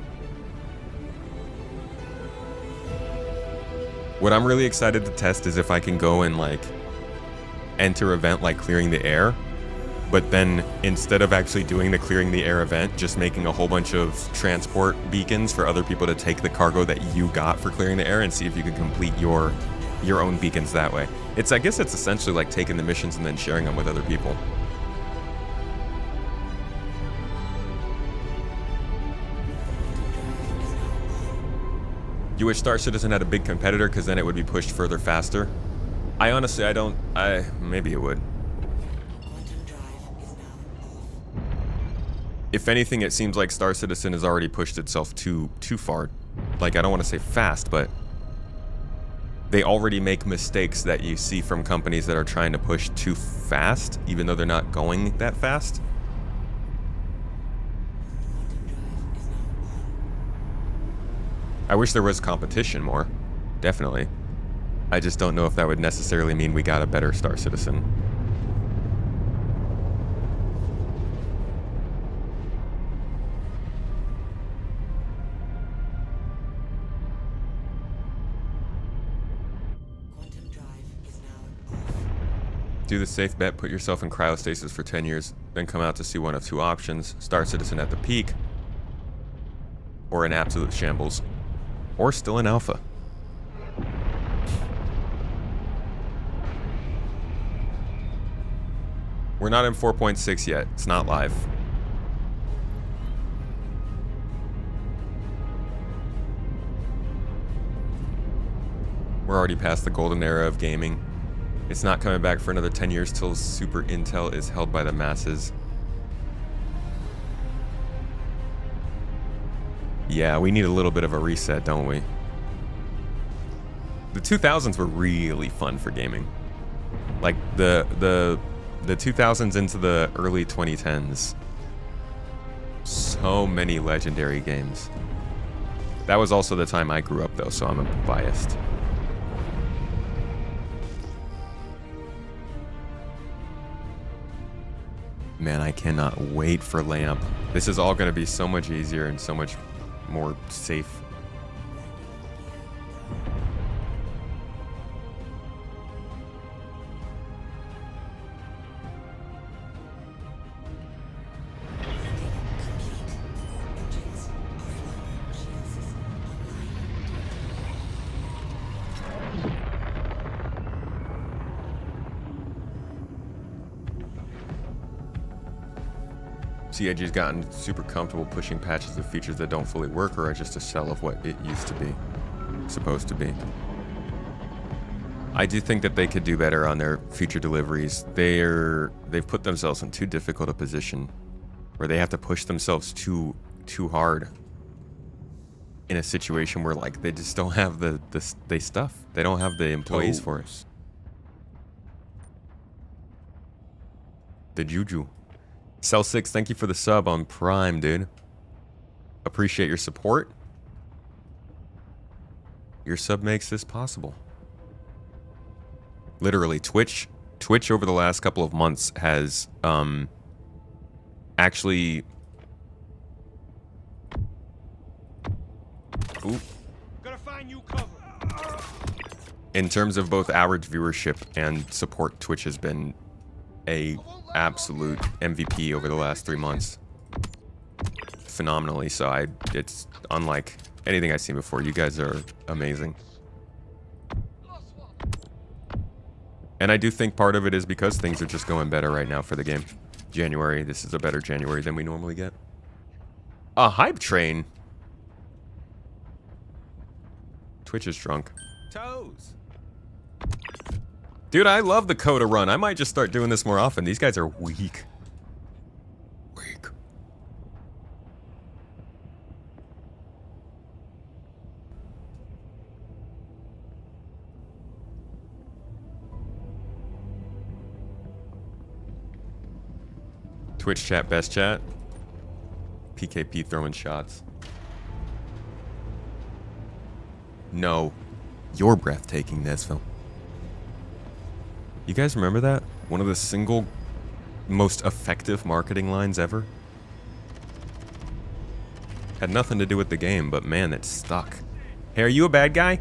Speaker 1: What I'm really excited to test is if I can go and like enter event like clearing the air, but then instead of actually doing the clearing the air event, just making a whole bunch of transport beacons for other people to take the cargo that you got for clearing the air, and see if you can complete your own beacons that way. I guess it's essentially like taking the missions and then sharing them with other people. You wish Star Citizen had a big competitor because then it would be pushed further faster? I honestly, maybe it would. If anything, it seems like Star Citizen has already pushed itself too far. Like, I don't want to say fast, but they already make mistakes that you see from companies that are trying to push too fast, even though they're not going that fast. I wish there was competition more, definitely. I just don't know if that would necessarily mean we got a better Star Citizen. Do the safe bet, put yourself in cryostasis for 10 years, then come out to see one of two options: Star Citizen at the peak, or an absolute shambles, or still in alpha. We're not in 4.6 yet. It's not live. We're already past the golden era of gaming. It's not coming back for another 10 years till Super Intel is held by the masses. Yeah, we need a little bit of a reset, don't we? The 2000s were really fun for gaming. Like the 2000s into the early 2010s. So many legendary games. That was also the time I grew up though, so I'm a bit biased. Man, I cannot wait for LAMP. This is all going to be so much easier and so much more safe. CIG's gotten super comfortable pushing patches of features that don't fully work or are just a shell of what it used to be, supposed to be. I do think that they could do better on their feature deliveries. They've put themselves in too difficult a position where they have to push themselves too hard in a situation where like they just don't have the stuff. They don't have the employees for it. The Juju. Cell 6, thank you for the sub on Prime, dude. Appreciate your support. Your sub makes this possible. Literally, Twitch over the last couple of months has actually
Speaker 9: Gotta find you cover.
Speaker 1: in terms of both average viewership and support, Twitch has been a absolute MVP over the last 3 months. Phenomenally so. It's unlike anything I've seen before. You guys are amazing. And I do think part of it is because things are just going better right now for the game. January, this is a better January than we normally get. A hype train? Twitch is drunk.
Speaker 9: Toes.
Speaker 1: Dude, I love the Coda run. I might just start doing this more often. These guys are weak. Weak. Twitch chat, best chat. PKP throwing shots. No. You're breathtaking, Nesville. You guys remember that? One of the single most effective marketing lines ever? Had nothing to do with the game, but man, it stuck. Hey, are you a bad guy?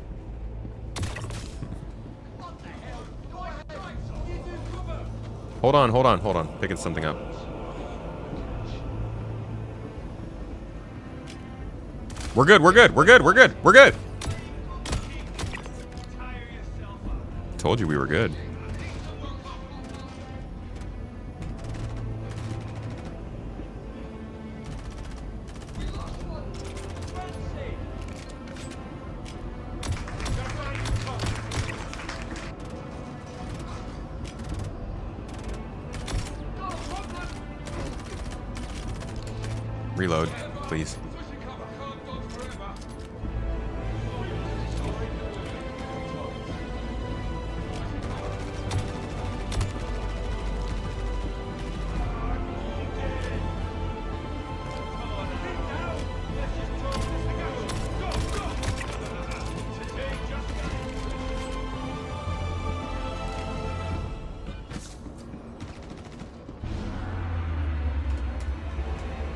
Speaker 1: Hold on. Picking something up. We're good. Told you we were good. Reload, please.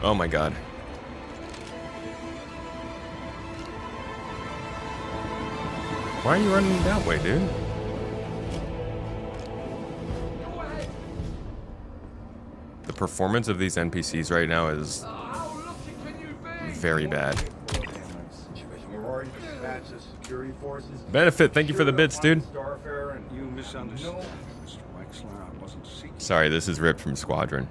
Speaker 1: Oh my god. Why are you running that way, dude? The performance of these NPCs right now is very bad. Benefit, thank you for the bits, dude. Sorry, this is ripped from Squadron.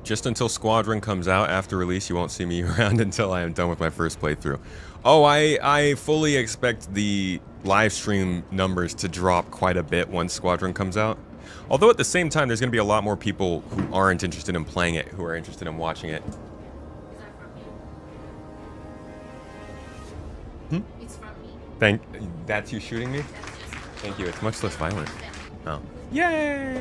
Speaker 1: Just until Squadron comes out after release, you won't see me around until I am done with my first playthrough. Oh, I fully expect the live stream numbers to drop quite a bit once Squadron comes out. Although at the same time, there's going to be a lot more people who aren't interested in playing it, who are interested in watching it.
Speaker 4: It's from me.
Speaker 1: That's you shooting me? Thank you. It's much less violent. Oh. Yay!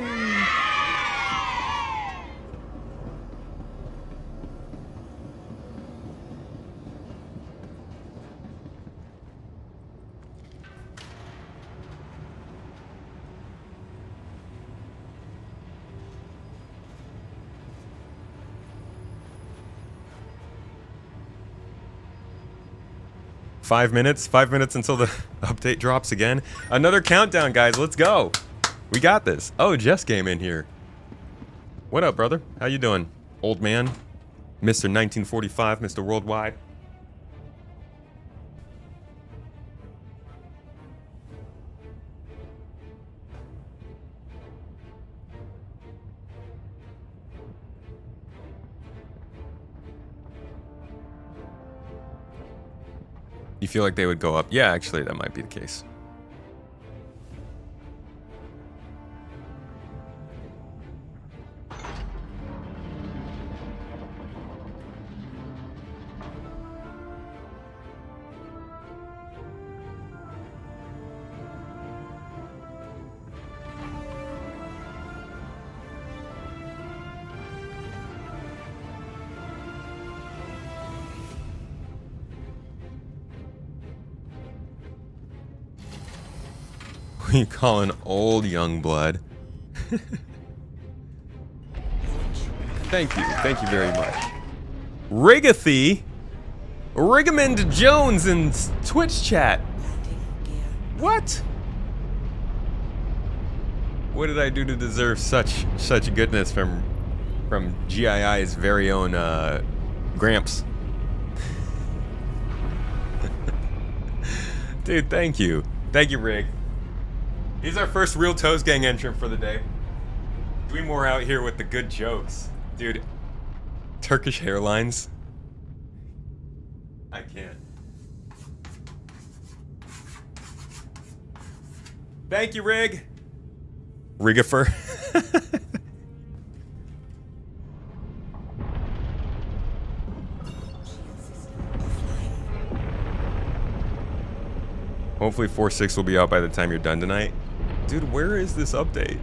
Speaker 1: Five minutes until the update drops again. Another countdown, guys. Let's go. We got this. Oh, Jeff's game in here. What up, brother? How you doing, old man? Mr. 1945, Mr. Worldwide. You feel like they would go up? Yeah, actually, that might be the case. You call an old young blood. Thank you very much. Rigathy, Rigamond Jones in Twitch chat. What? What did I do to deserve such goodness from GII's very own Gramps? Dude, thank you, Rig. He's our first real Toes Gang entrant for the day. Dweemore out here with the good jokes. Dude, Turkish hairlines. I can't. Thank you, Rig. Rigifer. Hopefully 4.6 will be out by the time you're done tonight. Dude, where is this update?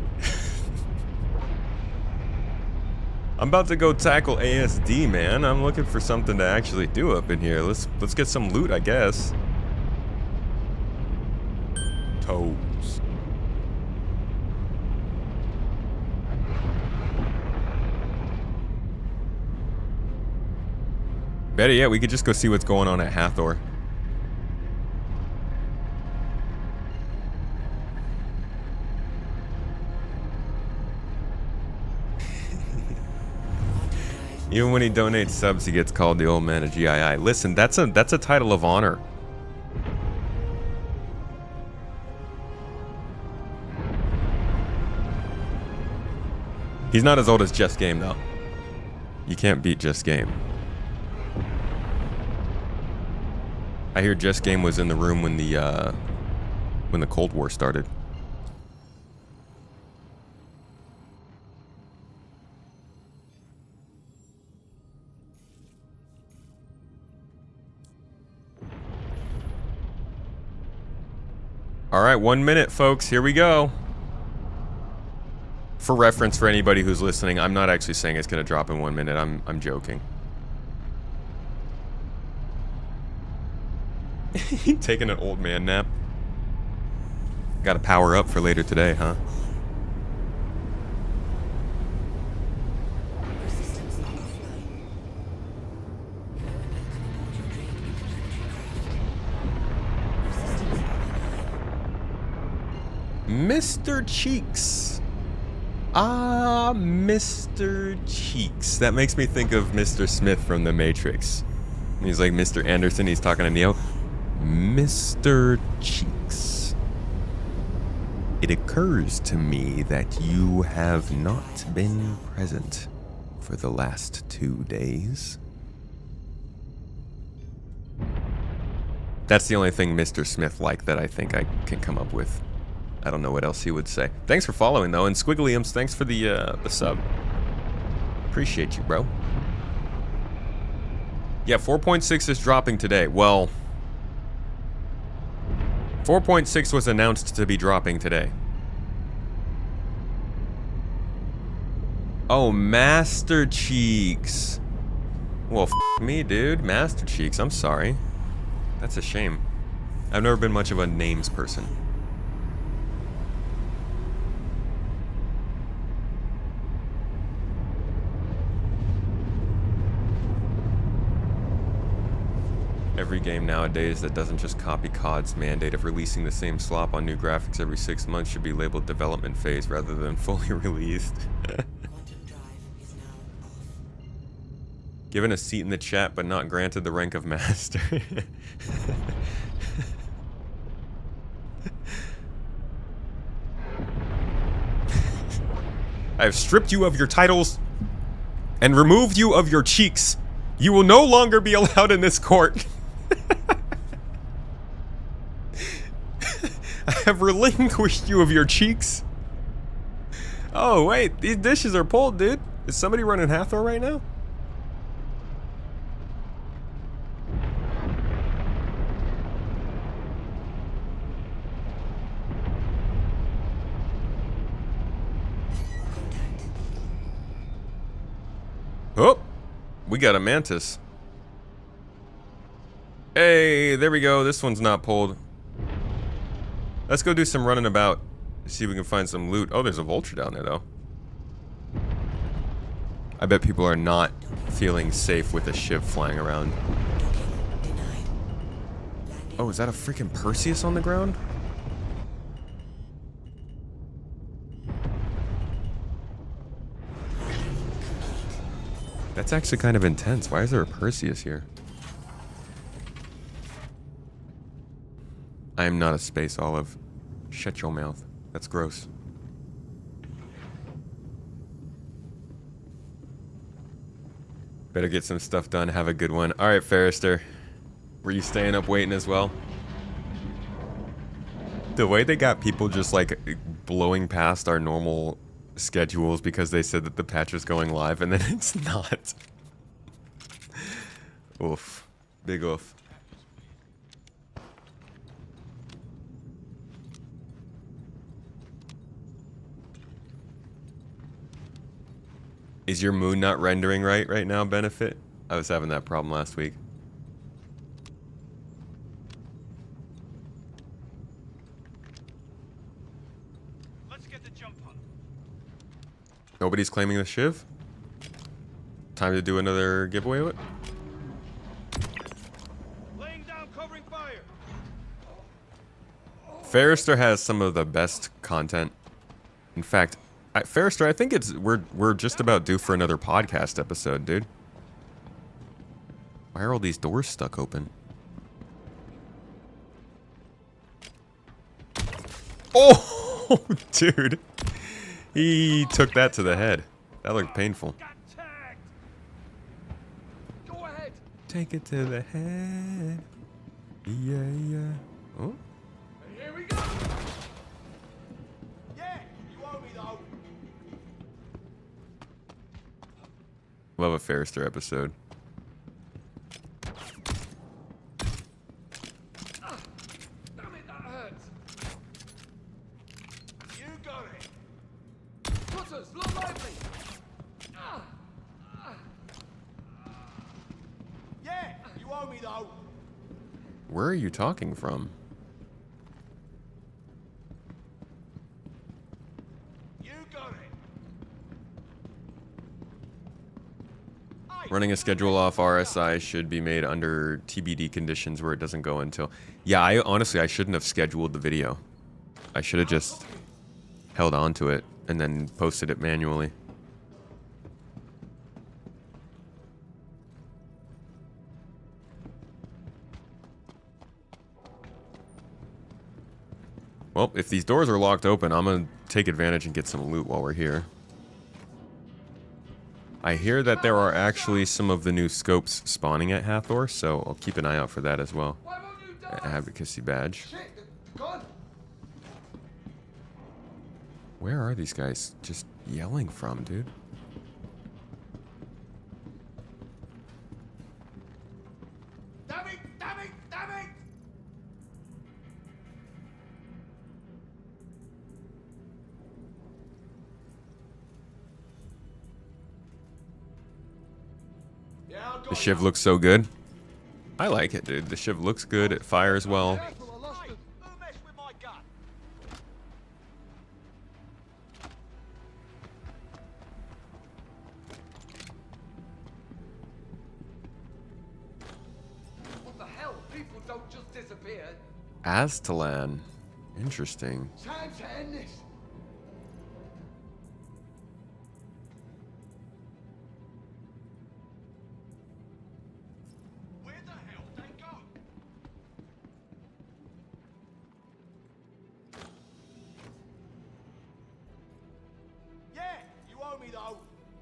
Speaker 1: I'm about to go tackle ASD, man. I'm looking for something to actually do up in here. Let's get some loot, I guess. Toes. Better yet, we could just go see what's going on at Hathor. Even when he donates subs, he gets called the old man of GII. Listen, that's a title of honor. He's not as old as Just Game, though. You can't beat Just Game. I hear Just Game was in the room when the Cold War started. All right, 1 minute, folks. Here we go. For reference, for anybody who's listening, I'm not actually saying it's going to drop in 1 minute. I'm joking. Taking an old man nap. Got to power up for later today, huh? Mr. Cheeks. Ah, Mr. Cheeks. That makes me think of Mr. Smith from The Matrix. He's like Mr. Anderson, he's talking to Neo. Mr. Cheeks. It occurs to me that you have not been present for the last 2 days. That's the only thing Mr. Smith liked that I think I can come up with. I don't know what else he would say. Thanks for following, though, and Squigglyums, thanks for the sub. Appreciate you, bro. Yeah, 4.6 is dropping today. Well, 4.6 was announced to be dropping today. Oh, Master Cheeks. Well, f me, dude. Master Cheeks, I'm sorry. That's a shame. I've never been much of a names person. Every game nowadays that doesn't just copy COD's mandate of releasing the same slop on new graphics every 6 months should be labeled development phase rather than fully released. Given a seat in the chat but not granted the rank of master. I have stripped you of your titles and removed you of your cheeks. You will no longer be allowed in this court. I have relinquished you of your cheeks. Oh, wait. These dishes are pulled, dude. Is somebody running Hathor right now? Oh, we got a mantis. Hey, there we go. This one's not pulled. Let's go do some running about. See if we can find some loot. Oh, there's a vulture down there, though. I bet people are not feeling safe with a shiv flying around. Oh, is that a freaking Perseus on the ground? That's actually kind of intense. Why is there a Perseus here? I am not a space olive. Shut your mouth. That's gross. Better get some stuff done. Have a good one. Alright, Ferrister. Were you staying up waiting as well? The way they got people just like blowing past our normal schedules because they said that the patch was going live and then it's not. Oof. Big oof. Is your moon not rendering right now, Benefit? I was having that problem last week.
Speaker 9: Let's get the jump on 'em.
Speaker 1: Nobody's claiming the Shiv? Time to do another giveaway with?
Speaker 9: Laying down covering fire.
Speaker 1: Ferrister has some of the best content. In fact, Ferrister, I think we're just about due for another podcast episode, dude. Why are all these doors stuck open? Oh, dude. He took that to the head. That looked painful.
Speaker 9: Got tagged. Go ahead.
Speaker 1: Take it to the head. Yeah, yeah. Oh.
Speaker 9: Here we go. Yeah, you owe me though.
Speaker 1: Love a Ferrister episode.
Speaker 9: Damn it, that hurts. You got it. Cutters, low lively. Yeah, you owe me though.
Speaker 1: Where are you talking from?
Speaker 9: You got it.
Speaker 1: Running a schedule off RSI should be made under TBD conditions where it doesn't go until... Yeah, I shouldn't have scheduled the video. I should have just held on to it and then posted it manually. Well, if these doors are locked open, I'm going to take advantage and get some loot while we're here. I hear that there are actually some of the new scopes spawning at Hathor, so I'll keep an eye out for that as well.
Speaker 9: Why won't you die?
Speaker 1: Advocacy badge.
Speaker 9: Shit, God.
Speaker 1: Where are these guys just yelling from, dude?
Speaker 9: Damn it, damn it, damn it. Yeah, I'll go
Speaker 1: The Shiv looks so good. I like it, dude. The Shiv looks good. It fires well.
Speaker 9: Careful, I lost it. Who messed with my gun? What the hell? People don't just disappear.
Speaker 1: Aztalan. Interesting.
Speaker 9: Time to end this. Where the hell they go? Yeah, you owe me though.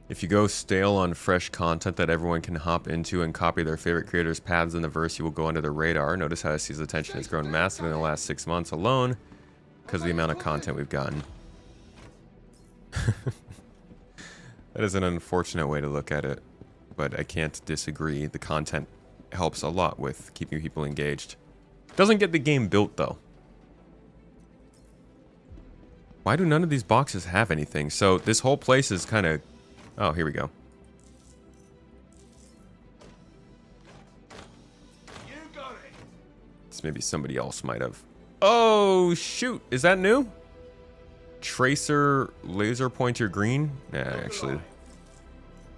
Speaker 1: If you go stale on fresh content that everyone can hop into and copy their favorite creators' paths in the verse, you will go under the radar. Notice how SC's attention has grown massively in the last 6 months alone because of the amount of content we've gotten. That is an unfortunate way to look at it, but I can't disagree. The content helps a lot with keeping people engaged. Doesn't get the game built, though. Why do none of these boxes have anything? So this whole place is kind of... Oh, here we go.
Speaker 9: You got it.
Speaker 1: This maybe somebody else might have. Oh, shoot. Is that new? Tracer laser pointer green? Yeah, actually,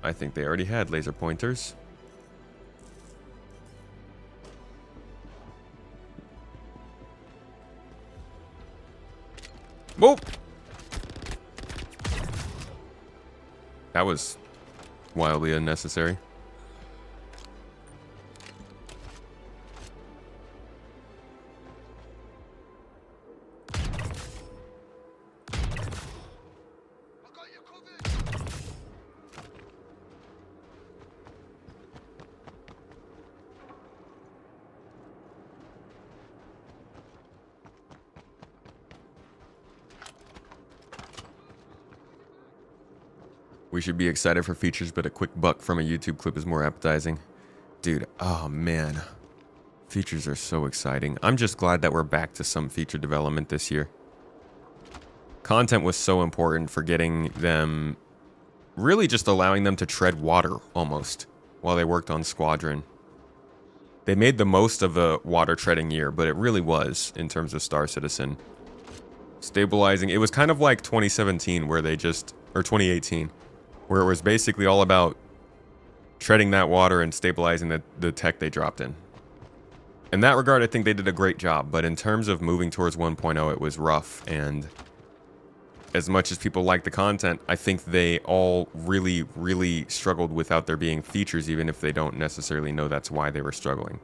Speaker 1: I think they already had laser pointers. Whoa! That was wildly unnecessary.
Speaker 9: I got you covered.
Speaker 1: We should be excited for features, but a quick buck from a YouTube clip is more appetizing. Dude, oh man. Features are so exciting. I'm just glad that we're back to some feature development this year. Content was so important for getting them really just allowing them to tread water almost while they worked on Squadron. They made the most of a water treading year, but it really was in terms of Star Citizen. Stabilizing. It was kind of like 2017 where they just, or 2018, where it was basically all about treading that water and stabilizing the tech they dropped in. In that regard, I think they did a great job, but in terms of moving towards 1.0, it was rough, and as much as people like the content, I think they all really, really struggled without there being features, even if they don't necessarily know that's why they were struggling.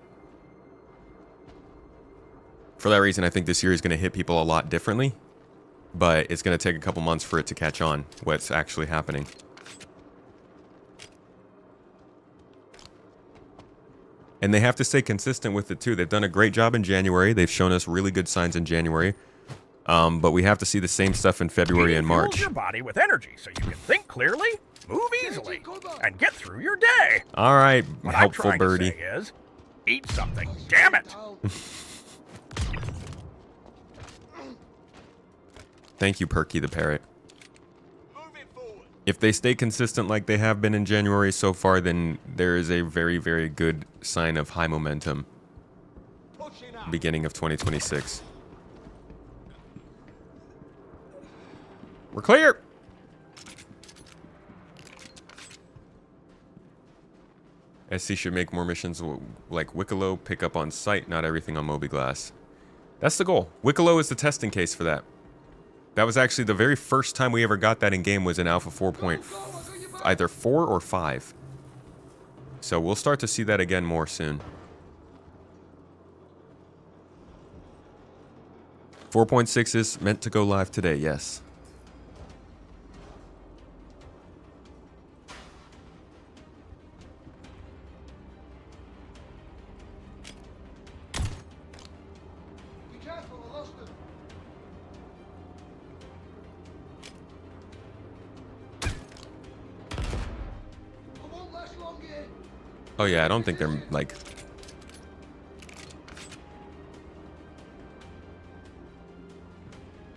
Speaker 1: For that reason, I think this series is going to hit people a lot differently, but it's going to take a couple months for it to catch on what's actually happening. And they have to stay consistent with it too. They've done a great job in January. They've shown us really good signs in January. But we have to see the same stuff in February and March.
Speaker 10: Fuel your body with energy so you can think clearly, move easily, and get through your day.
Speaker 1: All right,
Speaker 10: what
Speaker 1: helpful
Speaker 10: I'm trying
Speaker 1: birdie.
Speaker 10: To say is, eat something, damn it!
Speaker 1: Thank you, Perky the Parrot. If they stay consistent like they have been in January so far, then there is a very, very good sign of high momentum beginning of 2026. We're clear! SC should make more missions like Wicklow, pick up on site, not everything on Moby-Glass. That's the goal. Wicklow is the testing case for that. That was actually the very first time we ever got that in game was in Alpha 4. Either 4 or 5. So we'll start to see that again more soon. 4.6 is meant to go live today, yes. Oh yeah, I don't think they're, like...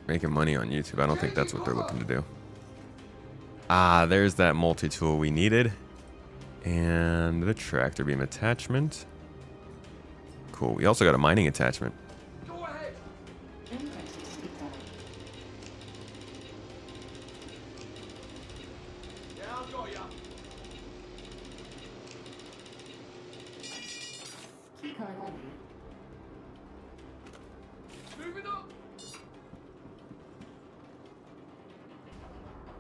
Speaker 1: making money on YouTube. I don't think that's what they're looking to do. Ah, there's that multi-tool we needed. And the tractor beam attachment. Cool. We also got a mining attachment.
Speaker 9: Go ahead. Yeah, I've got ya. Moving up.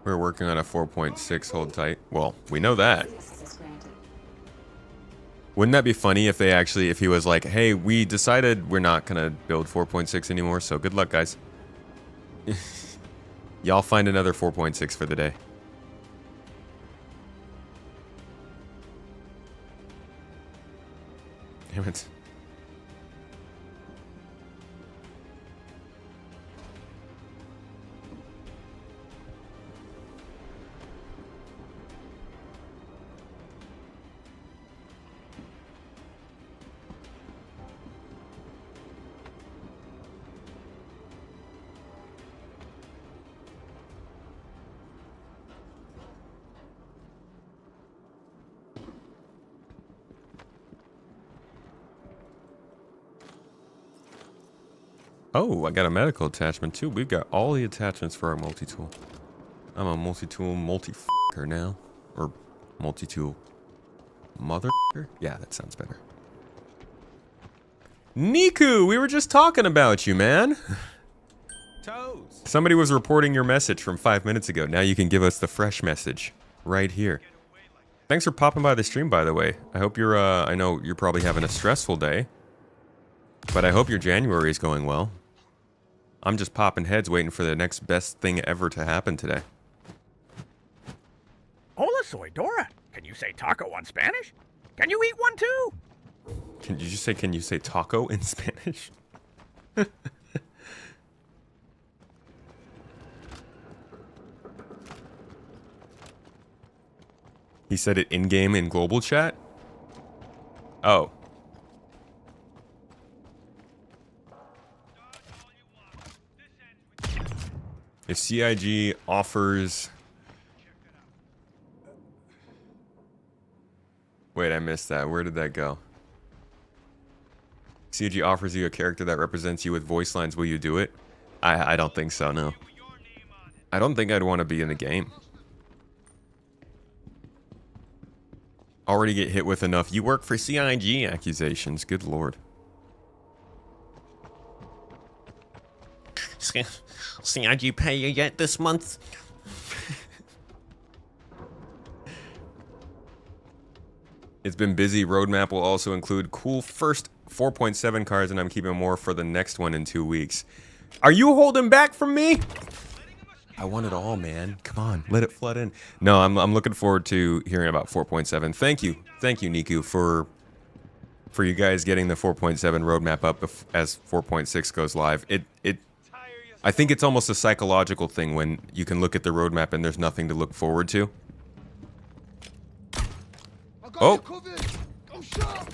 Speaker 1: We're working on a 4.6, hold tight. Well, we know that. Wouldn't that be funny if they actually, if he was like, hey, we decided we're not gonna build 4.6 anymore, so good luck, guys. Y'all find another 4.6 for the day. Damn it. Oh, I got a medical attachment too. We've got all the attachments for our multi-tool. I'm a multi-tool multi-f***er now. Or multi-tool mother-f***er? Yeah, that sounds better. Niku, we were just talking about you, man.
Speaker 8: Toes.
Speaker 1: Somebody was reporting your message from 5 minutes ago. Now you can give us the fresh message right here. Thanks for popping by the stream, by the way. I hope you're, I know you're probably having a stressful day, but I hope your January is going well. I'm just popping heads waiting for the next best thing ever to happen today.
Speaker 10: Hola, soy Dora. Can you say taco on Spanish? Can you eat one too?
Speaker 1: Can you say taco in Spanish? He said it in-game in global chat? Oh. If CIG offers Wait, I missed that. Where did that go? CG offers you a character that represents you with voice lines. Will you do it? I don't think so, no. I don't think I'd want to be in the game. Already get hit with enough. You work for CIG accusations. Good lord. CIG pay you yet this month? It's been busy. Roadmap will also include cool first 4.7 cars, and I'm keeping more for the next one in 2 weeks. Are you holding back from me? I want it all, man. Come on, let it flood in. No, I'm looking forward to hearing about 4.7. Thank you, Niku, for you guys getting the 4.7 roadmap up as 4.6 goes live. I think it's almost a psychological thing when you can look at the roadmap and there's nothing to look forward to. Oh,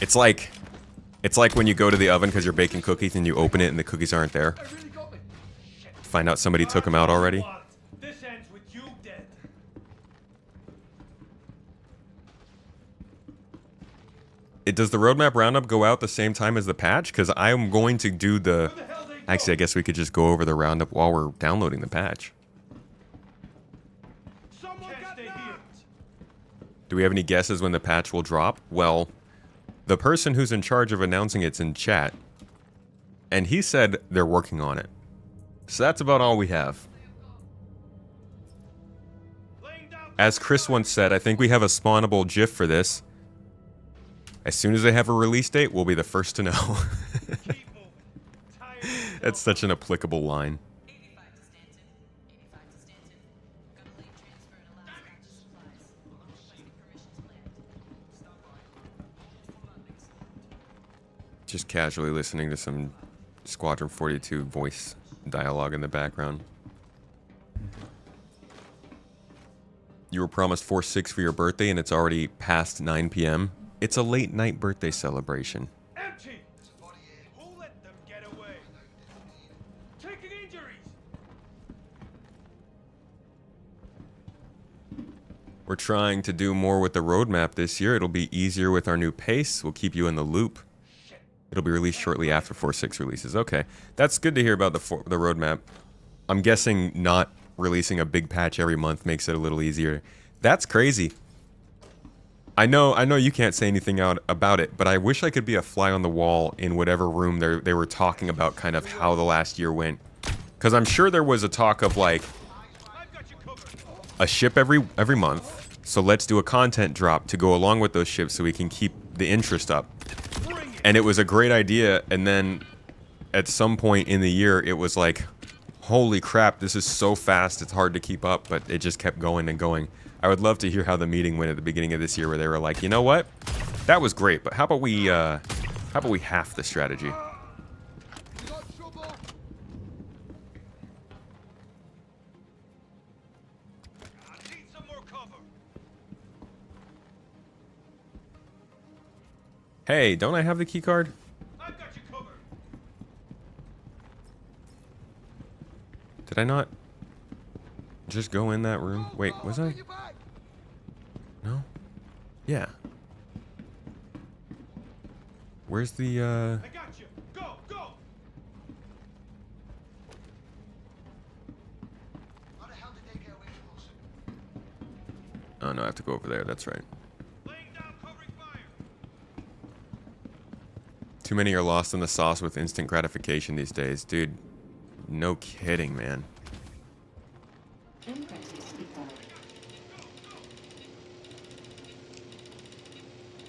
Speaker 1: it's like when you go to the oven because you're baking cookies and you open it and the cookies aren't there. Find out somebody took them out already.
Speaker 9: This ends with you dead.
Speaker 1: Does the roadmap roundup go out the same time as the patch? Because I'm going to do the... Actually, I guess we could just go over the roundup while we're downloading the patch. Do we have any guesses when the patch will drop? Well, the person who's in charge of announcing it's in chat, and he said they're working on it. So that's about all we have. As Chris once said, I think we have a spawnable GIF for this. As soon as they have a release date, we'll be the first to know. That's such an applicable line. Just casually listening to some Squadron 42 voice dialogue in the background. You were promised 4-6 for your birthday and it's already past 9 p.m. It's a late night birthday celebration.
Speaker 9: Empty. Who let them get away? Taking injuries.
Speaker 1: We're trying to do more with the roadmap this year. It'll be easier with our new pace. We'll keep you in the loop. It'll be released shortly after 4.6 releases. Okay, that's good to hear about the roadmap. I'm guessing not releasing a big patch every month makes it a little easier. That's crazy. I know you can't say anything out about it, but I wish I could be a fly on the wall in whatever room they were talking about kind of how the last year went. Because I'm sure there was a talk of like a ship every month. So let's do a content drop to go along with those ships so we can keep the interest up. And it was a great idea, and then at some point in the year, it was like, holy crap, this is so fast, it's hard to keep up, but it just kept going and going. I would love to hear how the meeting went at the beginning of this year, where they were like, you know what? That was great, but how about we half the strategy? Hey, don't I have the key card?
Speaker 9: I've got you covered.
Speaker 1: Did I not just go in that room? Wait, was I? No? Yeah. Where's the,
Speaker 9: I got you. Go, go. How the hell did they get away from us?
Speaker 1: Oh no, I have to go over there, that's right. Too many are lost in the sauce with instant gratification these days. Dude, no kidding, man.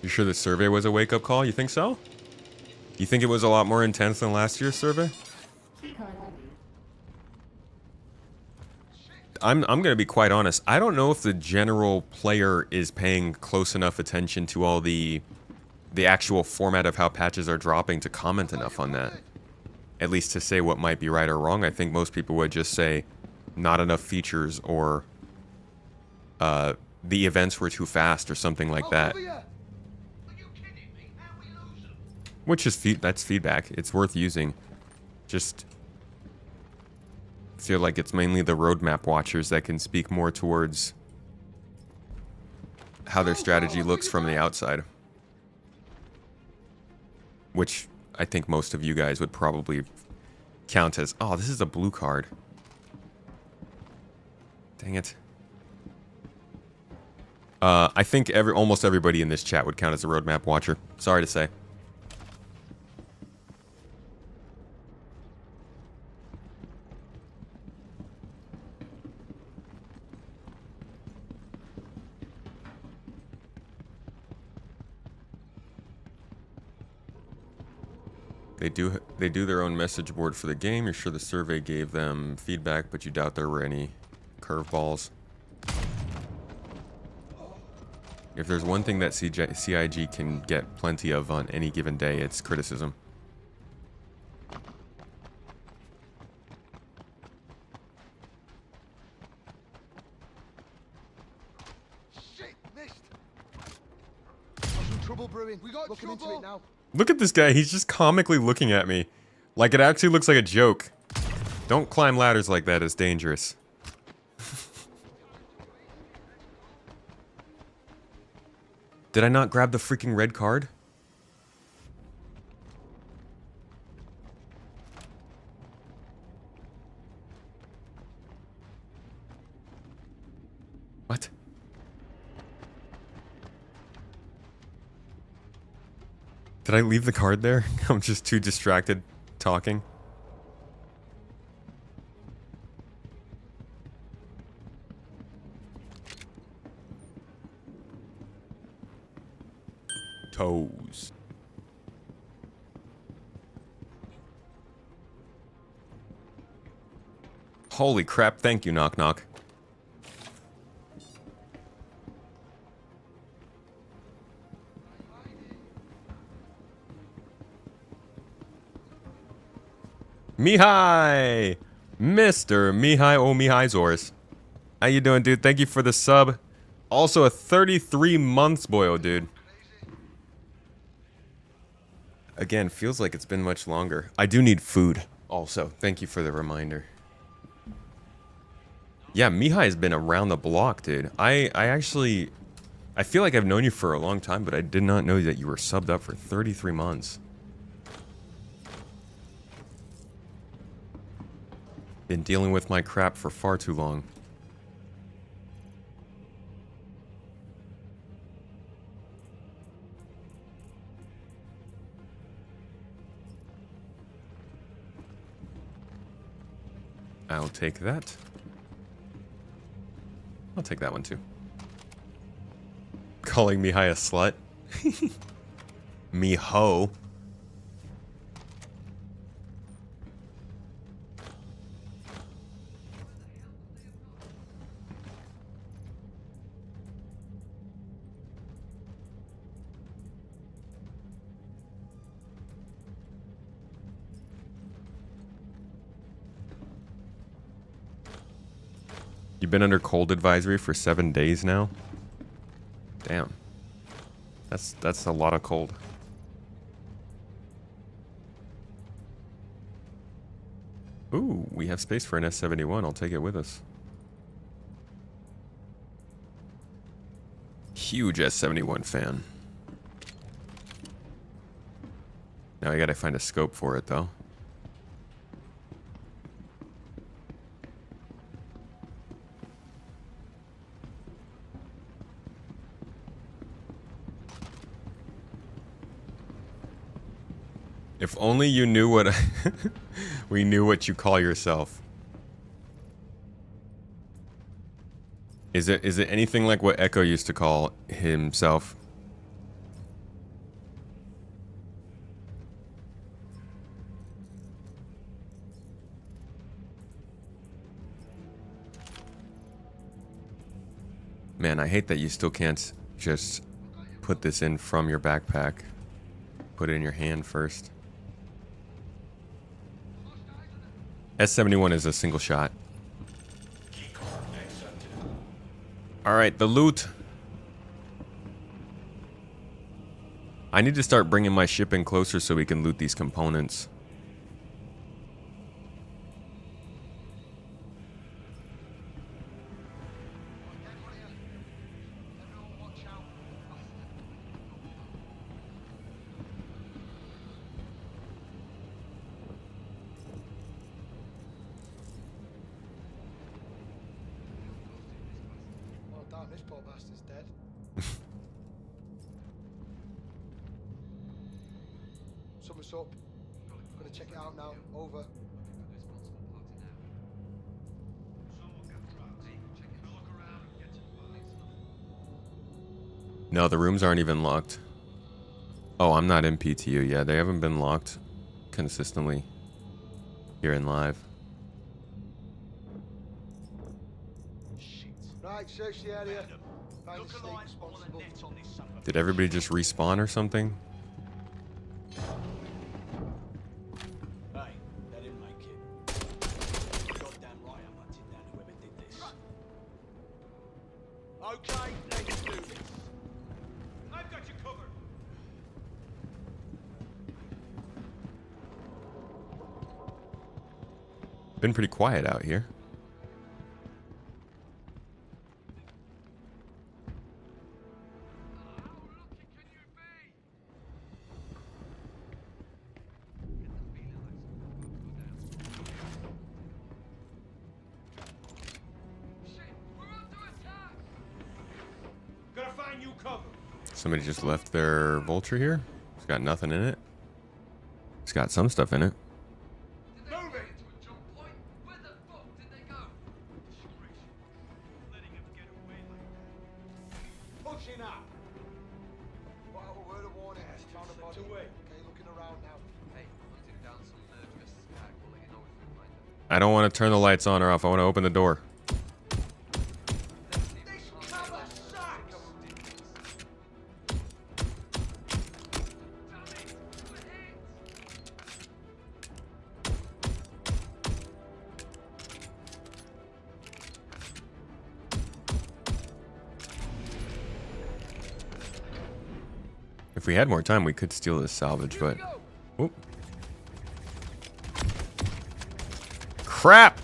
Speaker 1: You sure the survey was a wake-up call? You think so? You think it was a lot more intense than last year's survey? I'm gonna be quite honest. I don't know if the general player is paying close enough attention to all the actual format of how patches are dropping to comment enough on that. At least to say what might be right or wrong. I think most people would just say not enough features or the events were too fast or something like that. Which is that's feedback. It's worth using. Just feel like it's mainly the roadmap watchers that can speak more towards how their strategy looks from the outside. which I think most of you guys would probably count as, oh, this is a blue card. Dang it. I think almost everybody in this chat would count as a roadmap watcher. Sorry to say. They do their own message board for the game. You're sure the survey gave them feedback, but you doubt there were any curveballs. If there's one thing that CIG can get plenty of on any given day, it's criticism.
Speaker 9: Shit, missed. Got some trouble brewing. We got looking into it now.
Speaker 1: Look at this guy. He's just comically looking at me. Like it actually looks like a joke. Don't climb ladders like that. It's dangerous. Did I not grab the freaking red card? What? Did I leave the card there? I'm just too distracted talking. Toes. Holy crap, thank you, knock knock. Mihai! Mr. Mihai Zors. How you doing, dude? Thank you for the sub. Also a 33 months, boyo, dude. Again, feels like it's been much longer. I do need food, also. Thank you for the reminder. Yeah, Mihai has been around the block, dude. I feel like I've known you for a long time, but I did not know that you were subbed up for 33 months. Been dealing with my crap for far too long. I'll take that. I'll take that one too. Calling Mihai a slut? Me ho. You've been under cold advisory for 7 days now? Damn. That's a lot of cold. Ooh, we have space for an S71. I'll take it with us. Huge S71 fan. Now I gotta find a scope for it, though. If only you knew what we knew what you call yourself. Is it anything like what Echo used to call himself? Man, I hate that you still can't just put this in from your backpack. Put it in your hand first. S71 is a single shot. Alright, the loot. I need to start bringing my ship in closer so we can loot these components.
Speaker 11: on, this poor bastard's dead. Something's up. Gonna check it out now. Over.
Speaker 1: No, the rooms aren't even locked. Oh, I'm not in PTU. Yeah, they haven't been locked consistently here in live.
Speaker 11: Right, search the area. Find the snake responsible.
Speaker 1: Did everybody just respawn or something?
Speaker 9: Hey, that didn't make it. Goddamn right, I'm hunting down whoever did this. Okay, let's do this. I've got you covered.
Speaker 1: Been pretty quiet out here.
Speaker 9: Gonna find you covered.
Speaker 1: Somebody just left their vulture here. It's got nothing in it. It's got some stuff in it.
Speaker 9: Move it. Where the fuck did they go? Letting him get away like that. Pushing up.
Speaker 11: What a word of warning. Found a body.
Speaker 9: Away.
Speaker 11: Okay, looking around now.
Speaker 12: Hey, hunting down some murderous attack. We'll let you know if we find them.
Speaker 1: I don't want to turn the lights on or off. I want to open the door. If we had more time, we could steal this salvage, but... Oop. Crap!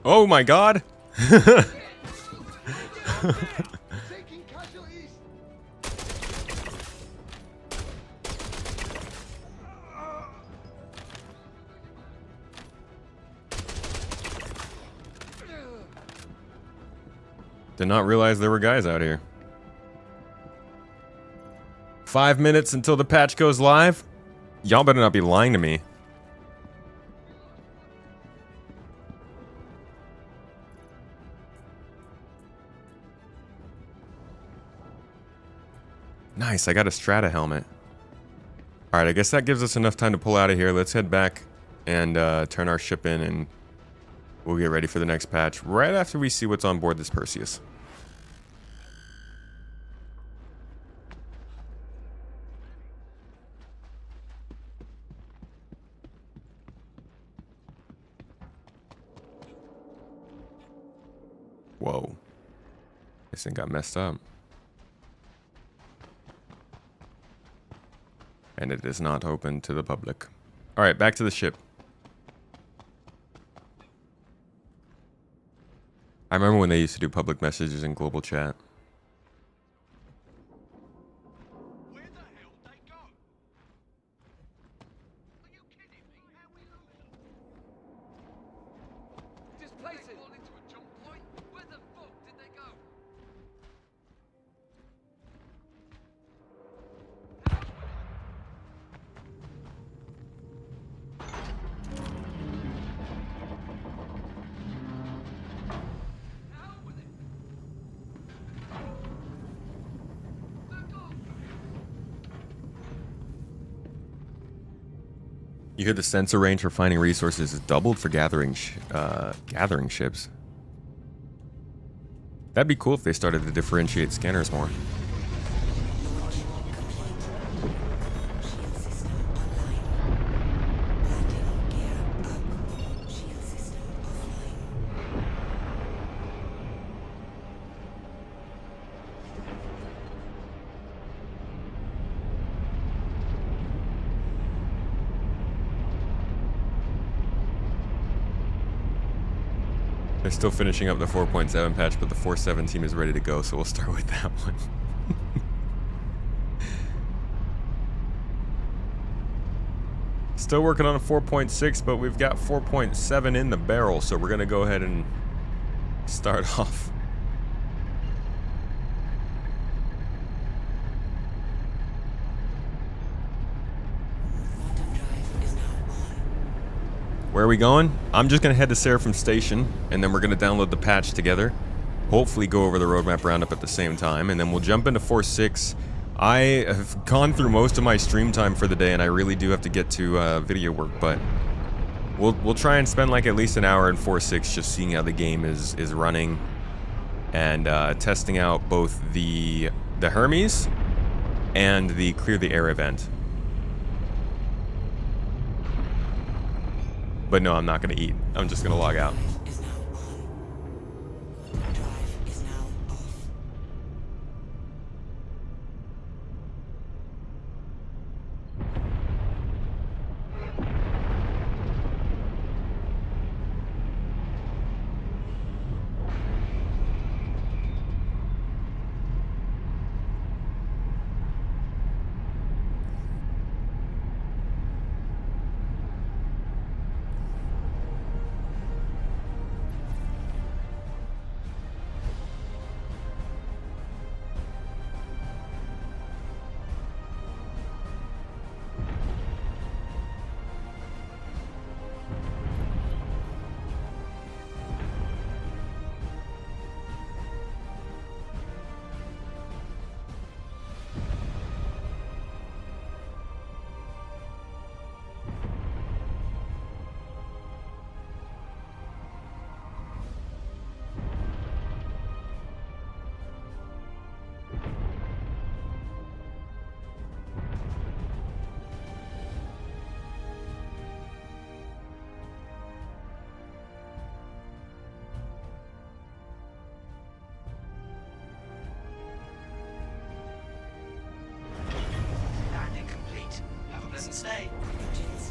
Speaker 1: Oh my god!
Speaker 11: Taking casualties.
Speaker 1: Did not realize there were guys out here. 5 minutes until the patch goes live? Y'all better not be lying to me. Nice, I got a Strata helmet. Alright, I guess that gives us enough time to pull out of here. Let's head back and turn our ship in, and we'll get ready for the next patch right after we see what's on board this Perseus. Whoa. This thing got messed up. And it is not open to the public. Alright, back to the ship. I remember when they used to do public messages in global chat.
Speaker 9: Where the hell they go? Are you kidding me? How we lose them?
Speaker 12: Displacing! They fall into a jump point? Where the fuck did they go?
Speaker 1: You hear the sensor range for finding resources is doubled for gathering ships. That'd be cool if they started to differentiate scanners more. They're still finishing up the 4.7 patch, but the 4.7 team is ready to go, so we'll start with that one. Still working on a 4.6, but we've got 4.7 in the barrel, so we're going to go ahead and start off Where are we going? I'm just going to head to Seraphim Station, and then we're going to download the patch together. Hopefully go over the roadmap roundup at the same time, and then we'll jump into 4.6. I have gone through most of my stream time for the day, and I really do have to get to video work, but we'll try and spend like at least an hour in 4.6 just seeing how the game is running, and testing out both the Hermes and the Clear the Air event. But no, I'm not going to eat. I'm just going to log out.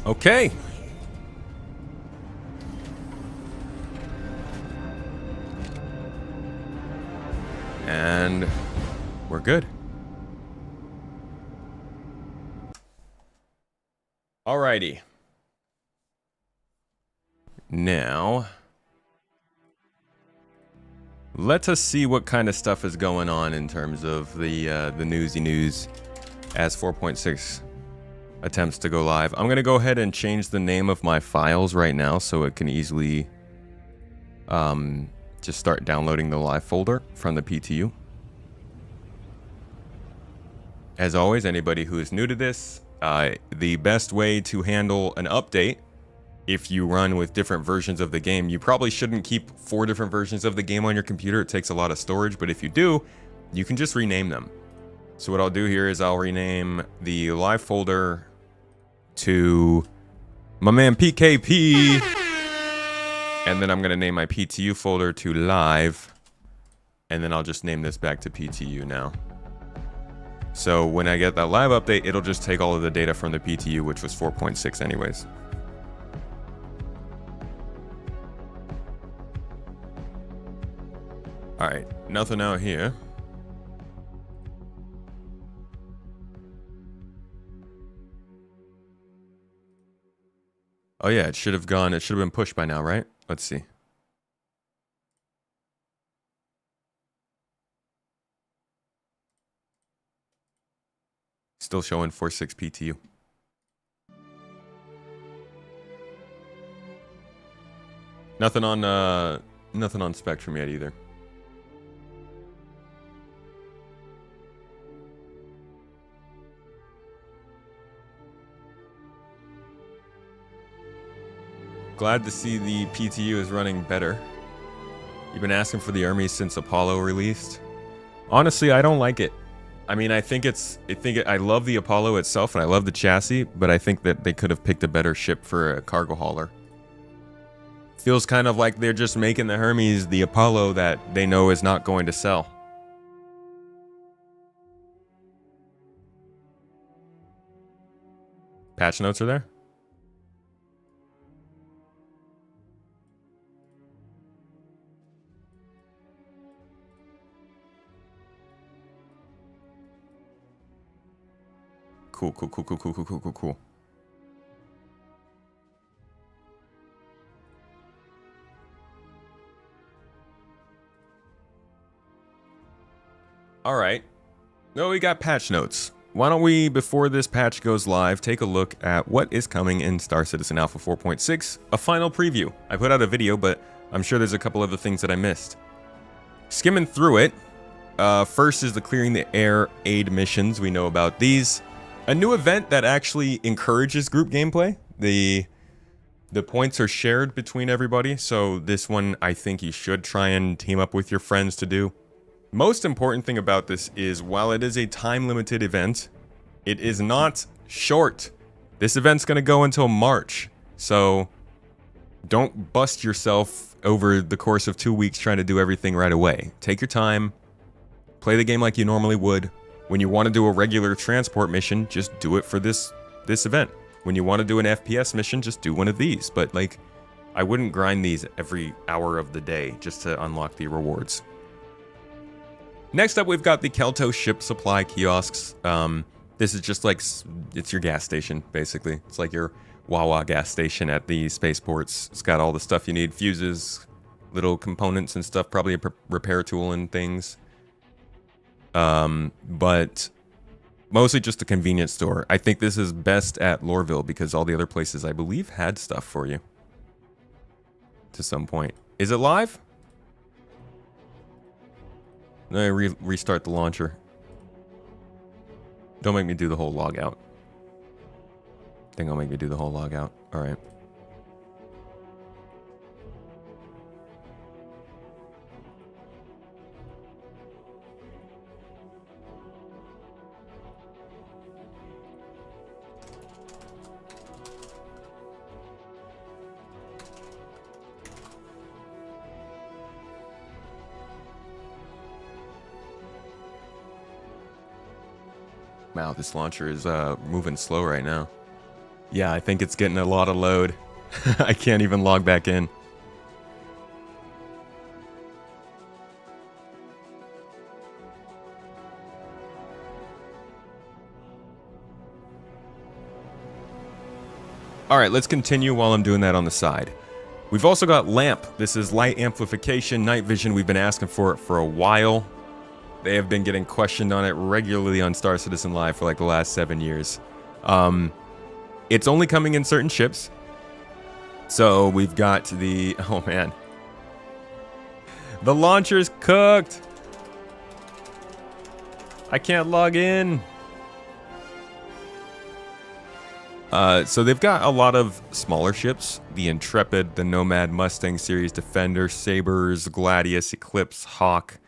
Speaker 1: Okay. And we're good. Alrighty. Now, let us see what kind of stuff is going on in terms of the newsy news as 4.6 attempts to go live. I'm gonna go ahead and change the name of my files right now so it can easily just start downloading the live folder from the PTU. As always, anybody who is new to this, the best way to handle an update, if you run with different versions of the game, you probably shouldn't keep 4 different versions of the game on your computer. It takes a lot of storage, but if you do, you can just rename them. So what I'll do here is I'll rename the live folder to my man PKP, and then I'm going to name my PTU folder to live, and then I'll just name this back to PTU now. So when I get that live update, it'll just take all of the data from the PTU, which was 4.6 anyways. Alright, nothing out here. Oh yeah, it should have been pushed by now, right? Let's see. Still showing 4.6 PTU. Nothing on Spectrum yet either. Glad to see the PTU is running better. You've been asking for the Hermes since Apollo released. Honestly, I don't like it. I mean, I love the Apollo itself and I love the chassis, but I think that they could have picked a better ship for a cargo hauler. Feels kind of like they're just making the Hermes the Apollo that they know is not going to sell. Patch notes are there? Cool. All right. No, we got patch notes. why don't we, before this patch goes live, take a look at what is coming in Star Citizen Alpha 4.6, a final preview. I put out a video, but I'm sure there's a couple other things that I missed. Skimming through it, first is the Clearing the Air aid missions. We know about these. A new event that actually encourages group gameplay. The points are shared between everybody, so this one I think you should try and team up with your friends to do. Most important thing about this is, while it is a time-limited event, it is not short. This event's going to go until March, so don't bust yourself over the course of 2 weeks trying to do everything right away. Take your time, play the game like you normally would. When you want to do a regular transport mission, just do it for this event. When you want to do an FPS mission, just do one of these. But, like, I wouldn't grind these every hour of the day just to unlock the rewards. Next up, we've got the Kelto ship supply kiosks. This is just like, it's your gas station, basically. It's like your Wawa gas station at the spaceports. It's got all the stuff you need, fuses, little components and stuff, probably a repair tool and things. But mostly just a convenience store. I think this is best at Lorville because all the other places, I believe, had stuff for you. To some point. Is it live? No, restart the launcher. Don't make me do the whole log out. I think I'll make me do the whole log out. Alright. Wow, this launcher is moving slow right now. Yeah, I think it's getting a lot of load. I can't even log back in. Alright, let's continue while I'm doing that on the side. We've also got LAMP. This is light amplification, night vision. We've been asking for it for a while. They have been getting questioned on it regularly on Star Citizen Live for like the last 7 years. It's only coming in certain ships. So we've got the... Oh man. The launcher's cooked. I can't log in. So they've got a lot of smaller ships. The Intrepid, the Nomad, Mustang Series, Defender, Sabres, Gladius, Eclipse, Hawk,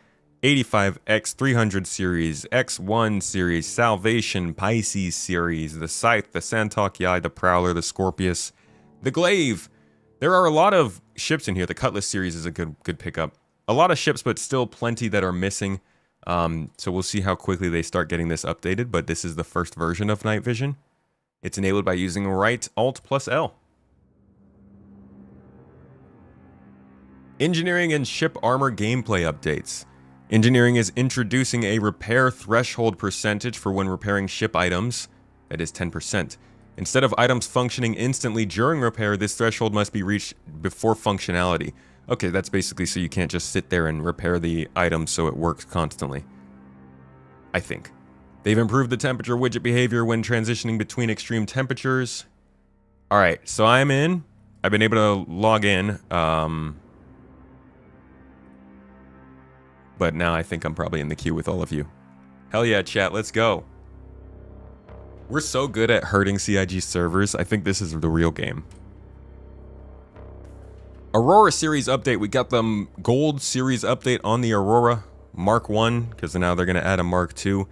Speaker 1: 85X 300 series, X1 series, Salvation, Pisces series, the Scythe, the Santok Yai, the Prowler, the Scorpius, the Glaive. There are a lot of ships in here. The Cutlass series is a good pickup. A lot of ships, but still plenty that are missing. So we'll see how quickly they start getting this updated, but this is the first version of night vision. It's enabled by using right Alt plus L. Engineering and ship armor gameplay updates. Engineering is introducing a repair threshold percentage for when repairing ship items, that is 10%. Instead of items functioning instantly during repair, this threshold must be reached before functionality. Okay, that's basically so you can't just sit there and repair the item so it works constantly. I think. They've improved the temperature widget behavior when transitioning between extreme temperatures. Alright, so I'm in. I've been able to log in. But now I think I'm probably in the queue with all of you. Hell yeah, chat, let's go. We're so good at hurting CIG servers. I think this is the real game. Aurora series update. We got the gold series update on the Aurora Mark 1, because now they're going to add a Mark 2.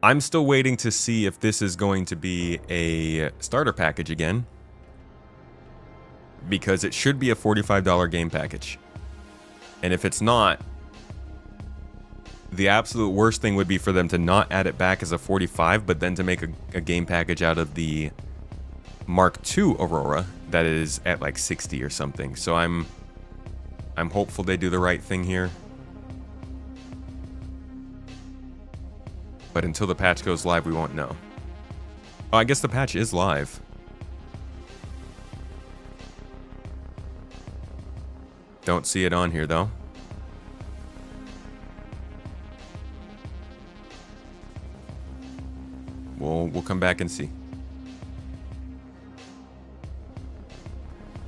Speaker 1: I'm still waiting to see if this is going to be a starter package again, because it should be a $45 game package. And if it's not, the absolute worst thing would be for them to not add it back as a 45, but then to make a game package out of the Mark II Aurora that is at like 60 or something. So I'm hopeful they do the right thing here. But until the patch goes live, we won't know. Oh, I guess the patch is live. Don't see it on here though. We'll come back and see.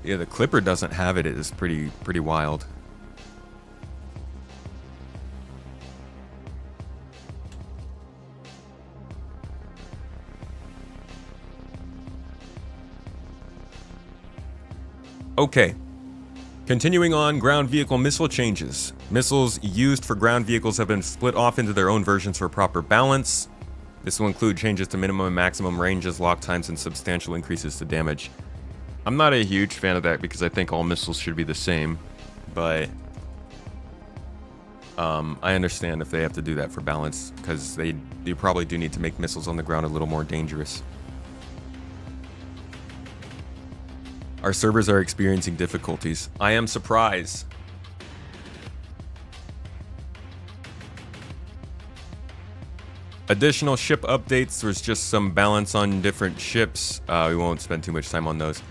Speaker 1: Yeah, the Clipper doesn't have it. It is pretty wild. Okay. Continuing on, ground vehicle missile changes. Missiles used for ground vehicles have been split off into their own versions for proper balance. This will include changes to minimum and maximum ranges, lock times, and substantial increases to damage. I'm not a huge fan of that because I think all missiles should be the same, but I understand if they have to do that for balance, because you probably do need to make missiles on the ground a little more dangerous. Our servers are experiencing difficulties. I am surprised. Additional ship updates. There's just some balance on different ships. We won't spend too much time on those.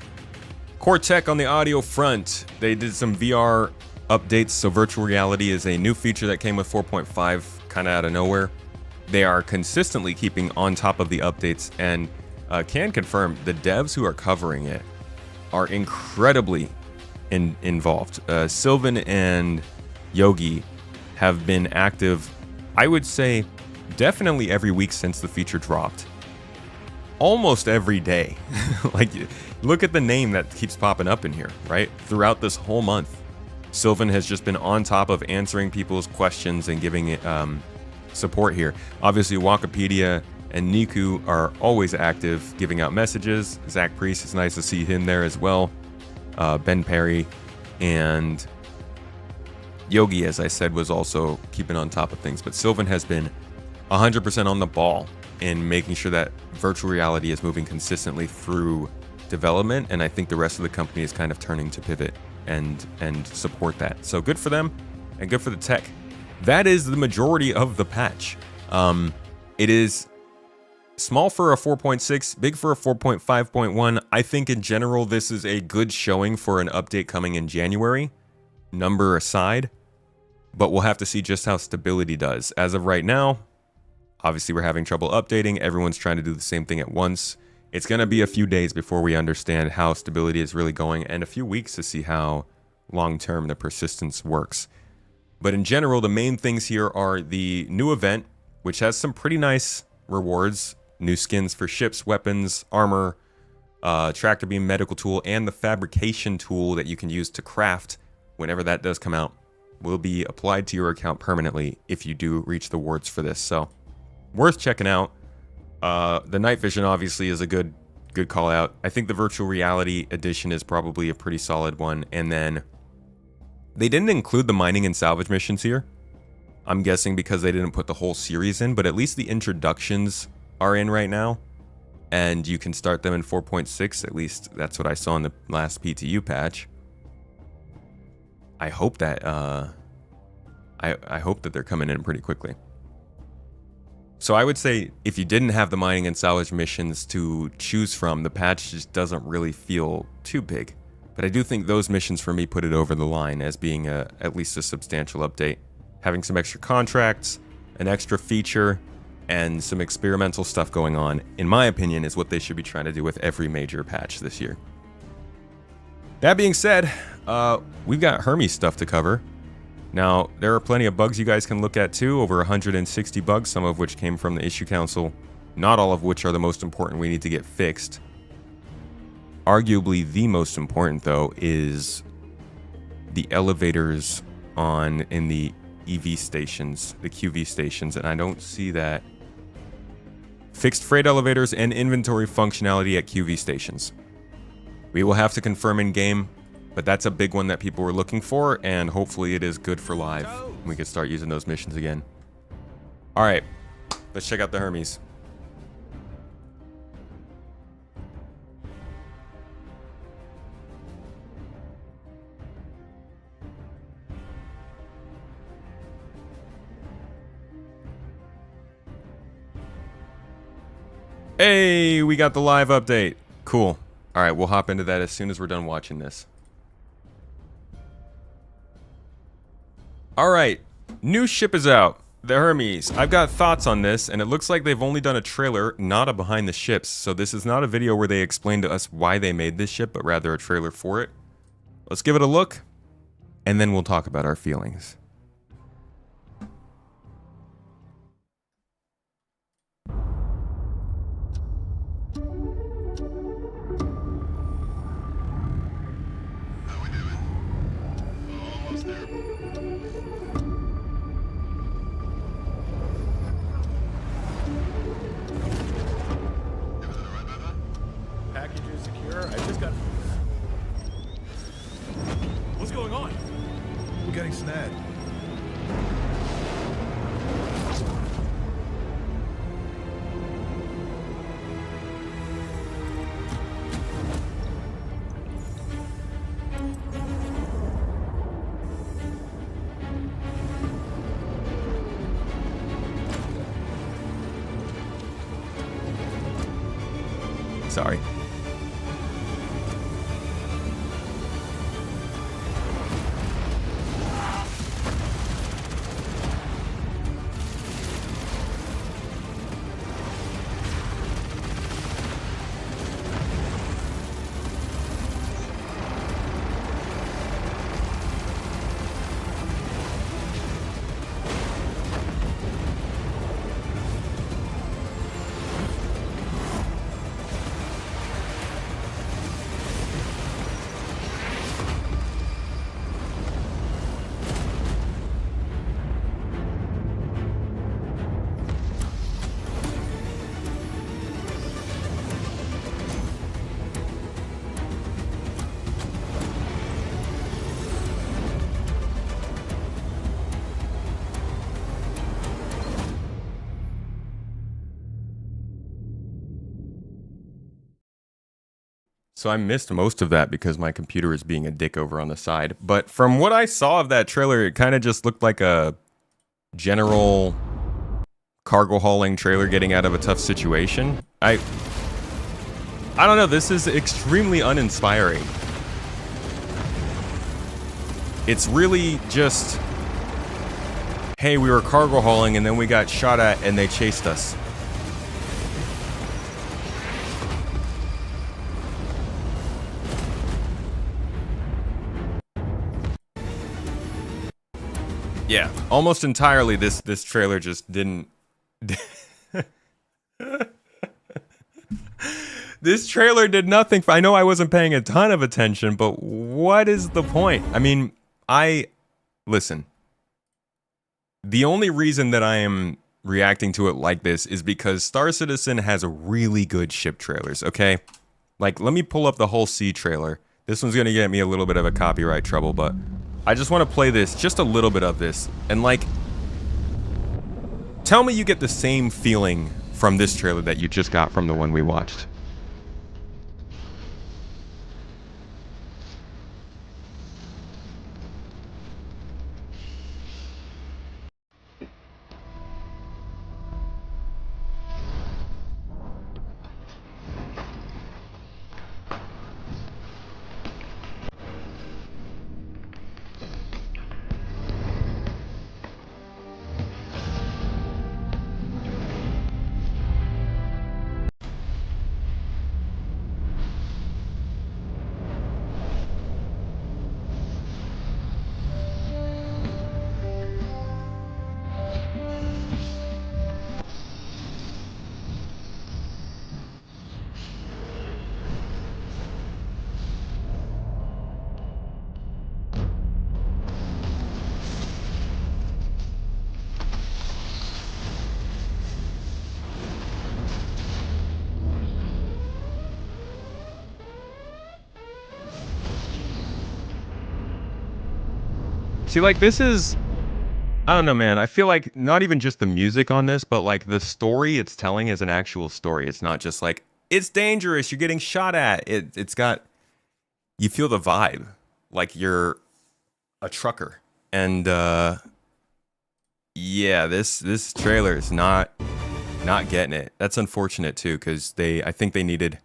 Speaker 1: Core tech on the audio front. They did some VR updates. So virtual reality is a new feature that came with 4.5 kind of out of nowhere. They are consistently keeping on top of the updates and can confirm the devs who are covering it are incredibly involved. Sylvan and Yogi have been active, I would say, definitely every week since the feature dropped. Almost every day. Like, look at the name that keeps popping up in here, right? Throughout this whole month, Sylvan has just been on top of answering people's questions and giving it support here. Obviously, Wikipedia and Niku are always active, giving out messages. Zach Priest, it's nice to see him there as well. Ben Perry and Yogi, as I said, was also keeping on top of things. But Sylvan has been 100% on the ball in making sure that virtual reality is moving consistently through development. And I think the rest of the company is kind of turning to pivot and support that. So good for them and good for the tech. That is the majority of the patch. It is small for a 4.6, big for a 4.5.1. I think in general, this is a good showing for an update coming in January, number aside, but we'll have to see just how stability does. As of right now, obviously we're having trouble updating. Everyone's trying to do the same thing at once. It's going to be a few days before we understand how stability is really going, and a few weeks to see how long-term the persistence works. But in general, the main things here are the new event, which has some pretty nice rewards. New skins for ships, weapons, armor, tractor beam medical tool, and the fabrication tool that you can use to craft whenever that does come out will be applied to your account permanently if you do reach the rewards for this. So worth checking out. The night vision obviously is a good call out. I think the virtual reality edition is probably a pretty solid one. And then they didn't include the mining and salvage missions here. I'm guessing because they didn't put the whole series in, but at least the introductions are in right now, and you can start them in 4.6. At least that's what I saw in the last PTU patch. I hope that I hope that they're coming in pretty quickly. So I would say if you didn't have the mining and salvage missions to choose from, the patch just doesn't really feel too big. But I do think those missions for me put it over the line as being at least a substantial update. Having some extra contracts, an extra feature, and some experimental stuff going on, in my opinion, is what they should be trying to do with every major patch this year. That being said, we've got Hermes stuff to cover. Now, there are plenty of bugs you guys can look at too, over 160 bugs, some of which came from the Issue Council, not all of which are the most important we need to get fixed. Arguably the most important, though, is the elevators in the EV stations, the QV stations, and I don't see that. Fixed freight elevators and inventory functionality at QV stations. We will have to confirm in game, but that's a big one that people were looking for, and hopefully it is good for live. We can start using those missions again. All right, let's check out the Hermes. Hey, we got the live update. Cool. All right, we'll hop into that as soon as we're done watching this. All right, new ship is out. The Hermes. I've got thoughts on this, and it looks like they've only done a trailer, not a behind the ships. So this is not a video where they explain to us why they made this ship, but rather a trailer for it. Let's give it a look, and then we'll talk about our feelings.
Speaker 9: Package is secure. I just got... What's going on?
Speaker 13: We're getting snagged.
Speaker 1: Sorry. So I missed most of that because my computer is being a dick over on the side. But from what I saw of that trailer, it kind of just looked like a general cargo hauling trailer getting out of a tough situation. I don't know, this is extremely uninspiring. It's really just, hey, we were cargo hauling and then we got shot at and they chased us. Yeah, almost entirely this trailer just didn't... This trailer did nothing for... I know I wasn't paying a ton of attention, but what is the point? I mean, listen. The only reason that I am reacting to it like this is because Star Citizen has really good ship trailers, okay? Like, let me pull up the whole sea trailer. This one's gonna get me a little bit of a copyright trouble, but... I just want to play this, just a little bit of this, and like, tell me you get the same feeling from this trailer that you just got from the one we watched. See, like, this is... I don't know, man. I feel like not even just the music on this, but like the story it's telling is an actual story. It's not just like, it's dangerous, you're getting shot at. It's got... You feel the vibe. Like you're a trucker. And, yeah, this trailer is not getting it. That's unfortunate, too, because I think they needed...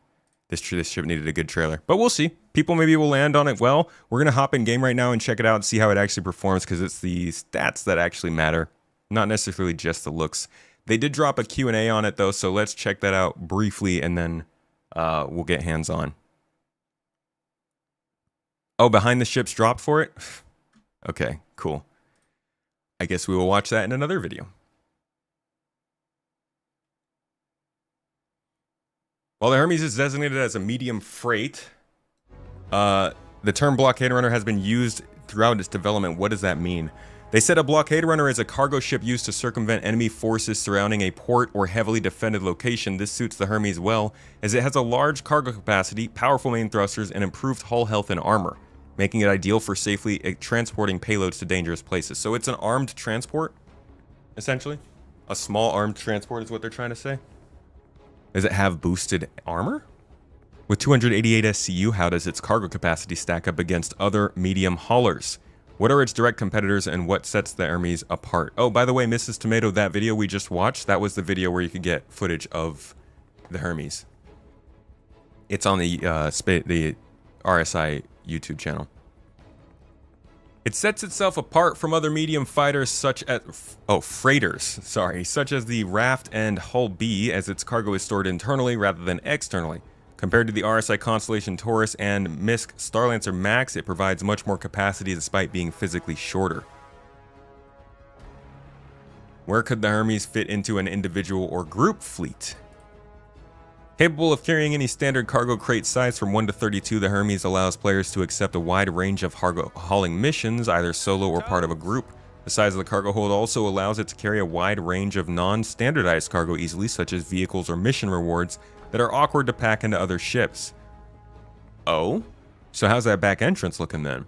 Speaker 1: This ship needed a good trailer. But we'll see. People maybe will land on it well. We're going to hop in game right now and check it out and see how it actually performs, because it's the stats that actually matter. Not necessarily just the looks. They did drop a Q&A on it though, so let's check that out briefly and then we'll get hands-on. Oh, behind the ships dropped for it? Okay, cool. I guess we will watch that in another video. While the Hermes is designated as a medium freight, the term blockade runner has been used throughout its development. What does that mean? They said a blockade runner is a cargo ship used to circumvent enemy forces surrounding a port or heavily defended location. This suits the Hermes well, as it has a large cargo capacity, powerful main thrusters, and improved hull health and armor, making it ideal for safely transporting payloads to dangerous places. So it's an armed transport, essentially. A small armed transport is what they're trying to say. Does it have boosted armor? With 288 SCU, how does its cargo capacity stack up against other medium haulers? What are its direct competitors and what sets the Hermes apart? Oh, by the way, Mrs. Tomato, that video we just watched, that was the video where you could get footage of the Hermes. It's on the RSI YouTube channel. It sets itself apart from other medium fighters such as, freighters, such as the Raft and Hull B, as its cargo is stored internally rather than externally. Compared to the RSI Constellation Taurus and MISC Starlancer Max, it provides much more capacity despite being physically shorter. Where could the Hermes fit into an individual or group fleet? Capable of carrying any standard cargo crate size from 1 to 32, the Hermes allows players to accept a wide range of cargo hauling missions, either solo or part of a group. The size of the cargo hold also allows it to carry a wide range of non-standardized cargo easily, such as vehicles or mission rewards that are awkward to pack into other ships. Oh? So how's that back entrance looking then?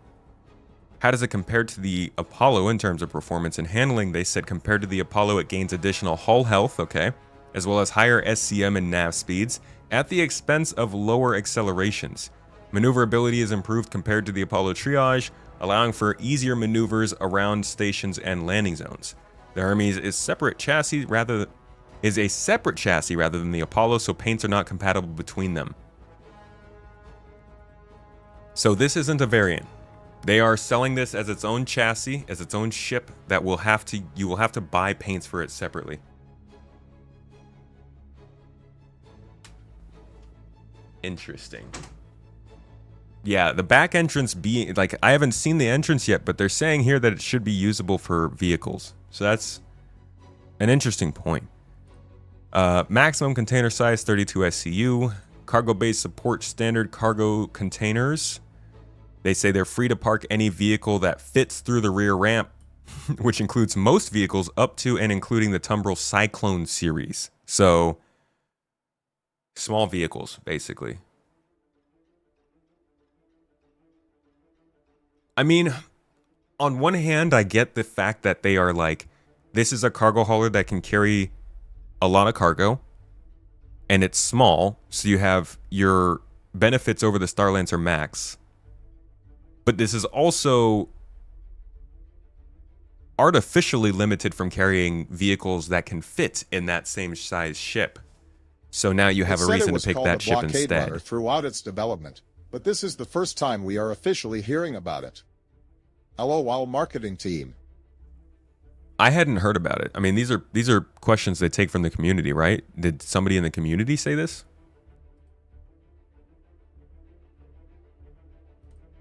Speaker 1: How does it compare to the Apollo in terms of performance and handling? They said compared to the Apollo it gains additional hull health, okay, as well as higher SCM and nav speeds at the expense of lower accelerations. Maneuverability is improved compared to the Apollo Triage, allowing for easier maneuvers around stations and landing zones. The Hermes is a separate chassis rather than the Apollo, so paints are not compatible between them. So this isn't a variant. They are selling this as its own chassis, as its own ship that you will have to buy paints for it separately. Interesting. Yeah, the back entrance being, like, I haven't seen the entrance yet, but they're saying here that it should be usable for vehicles. So that's an interesting point. Maximum container size 32 SCU. Cargo bay support standard cargo containers. They say they're free to park any vehicle that fits through the rear ramp, which includes most vehicles up to and including the Tumbril Cyclone series. So, small vehicles, basically. I mean, on one hand, I get the fact that they are like, this is a cargo hauler that can carry a lot of cargo, and it's small, so you have your benefits over the Starlancer Max. But this is also artificially limited from carrying vehicles that can fit in that same size ship. So now you have a reason to pick that ship instead.
Speaker 3: Throughout its development, but this is the first time we are officially hearing about it. LOL marketing team.
Speaker 1: I hadn't heard about it. I mean, these are questions they take from the community, right? Did somebody in the community say this?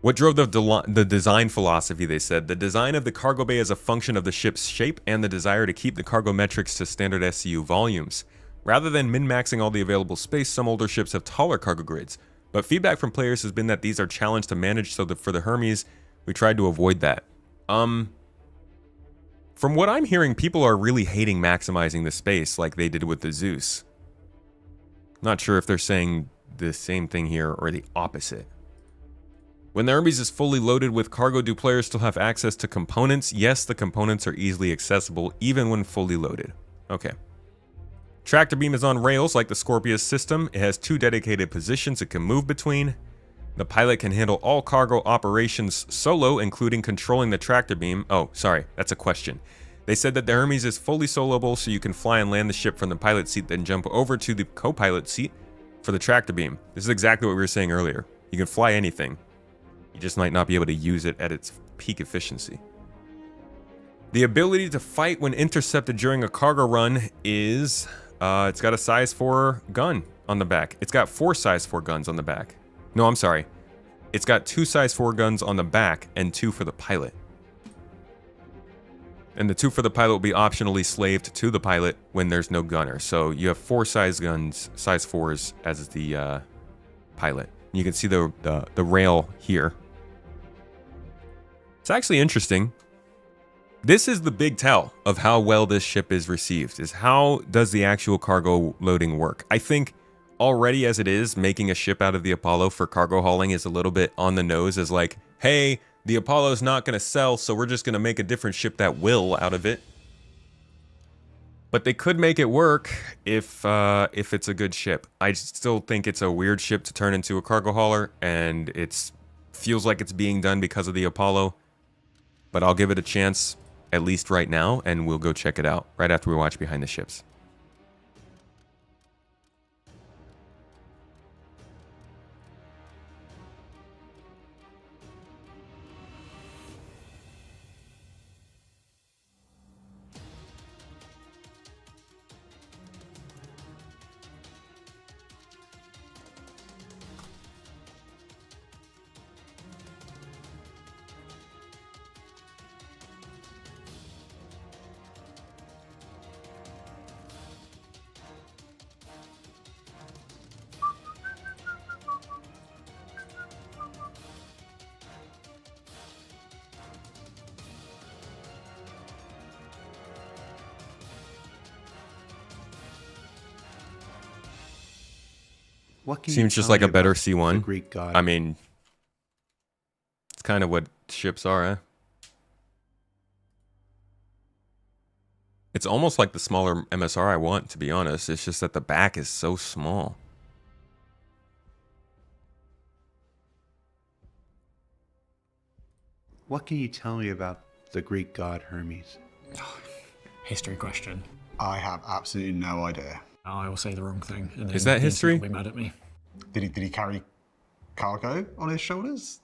Speaker 1: What drove the design philosophy, they said. The design of the cargo bay is a function of the ship's shape and the desire to keep the cargo metrics to standard SCU volumes. Rather than min-maxing all the available space, some older ships have taller cargo grids. But feedback from players has been that these are challenged to manage, so that for the Hermes, we tried to avoid that. From what I'm hearing, people are really hating maximizing the space like they did with the Zeus. Not sure if they're saying the same thing here or the opposite. When the Hermes is fully loaded with cargo, do players still have access to components? Yes, the components are easily accessible even when fully loaded. Okay. Tractor beam is on rails like the Scorpius system. It has 2 dedicated positions it can move between. The pilot can handle all cargo operations solo, including controlling the tractor beam. Oh, sorry, that's a question. They said that the Hermes is fully soloable, so you can fly and land the ship from the pilot seat, then jump over to the co-pilot seat for the tractor beam. This is exactly what we were saying earlier. You can fly anything. You just might not be able to use it at its peak efficiency. The ability to fight when intercepted during a cargo run is, it's got a size 4 gun on the back. It's got 4 size 4 guns on the back. No, I'm sorry. It's got 2 size 4 guns on the back and 2 for the pilot. And the 2 for the pilot will be optionally slaved to the pilot when there's no gunner. So you have 4 size guns, size 4s as the pilot. You can see the rail here. It's actually interesting. This is the big tell of how well this ship is received, is how does the actual cargo loading work. I think already as it is, making a ship out of the Apollo for cargo hauling is a little bit on the nose, as like, hey, the Apollo's not going to sell, so we're just going to make a different ship that will out of it. But they could make it work if it's a good ship. I still think it's a weird ship to turn into a cargo hauler, and it feels like it's being done because of the Apollo. But I'll give it a chance, at least right now, and we'll go check it out right after we watch Behind the Ships. Seems just like a better C1.
Speaker 14: Greek god?
Speaker 1: I mean, it's kind of what ships are, eh? It's almost like the smaller MSR I want, to be honest. It's just that the back is so small.
Speaker 14: What can you tell me about the Greek god Hermes?
Speaker 15: History question.
Speaker 16: I have absolutely no idea.
Speaker 15: I will say the wrong thing. And
Speaker 1: is that history?
Speaker 15: Will be mad at me.
Speaker 16: Did he carry cargo on his shoulders?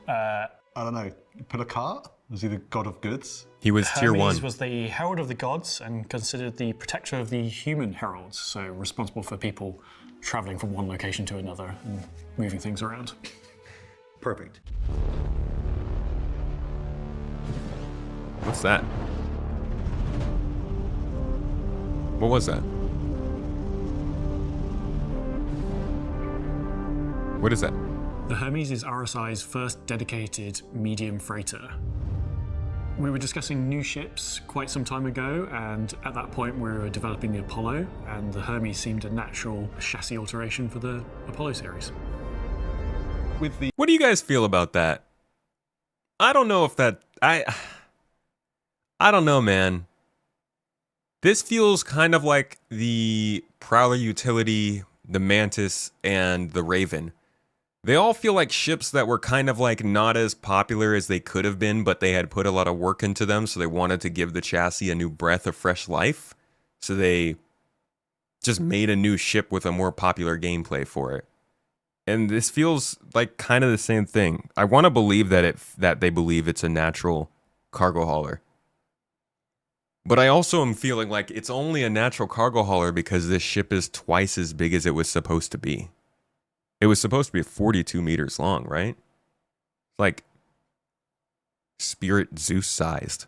Speaker 16: I don't know. Put a cart? Was he the god of goods?
Speaker 1: He was tier 1.
Speaker 15: Hermes was the herald of the gods and considered the protector of the human heralds, so responsible for people traveling from one location to another and moving things around.
Speaker 14: Perfect.
Speaker 1: What's that? What was that? What is that?
Speaker 15: The Hermes is RSI's first dedicated medium freighter. We were discussing new ships quite some time ago, and at that point we were developing the Apollo, and the Hermes seemed a natural chassis alteration for the Apollo series.
Speaker 1: What do you guys feel about that? I don't know if that... I don't know, man. This feels kind of like the Prowler Utility, the Mantis, and the Raven. They all feel like ships that were kind of like not as popular as they could have been, but they had put a lot of work into them, so they wanted to give the chassis a new breath of fresh life. So they just made a new ship with a more popular gameplay for it. And this feels like kind of the same thing. I want to believe that they believe it's a natural cargo hauler. But I also am feeling like it's only a natural cargo hauler because this ship is twice as big as it was supposed to be. It was supposed to be 42 meters long, right? Like Spirit Zeus sized.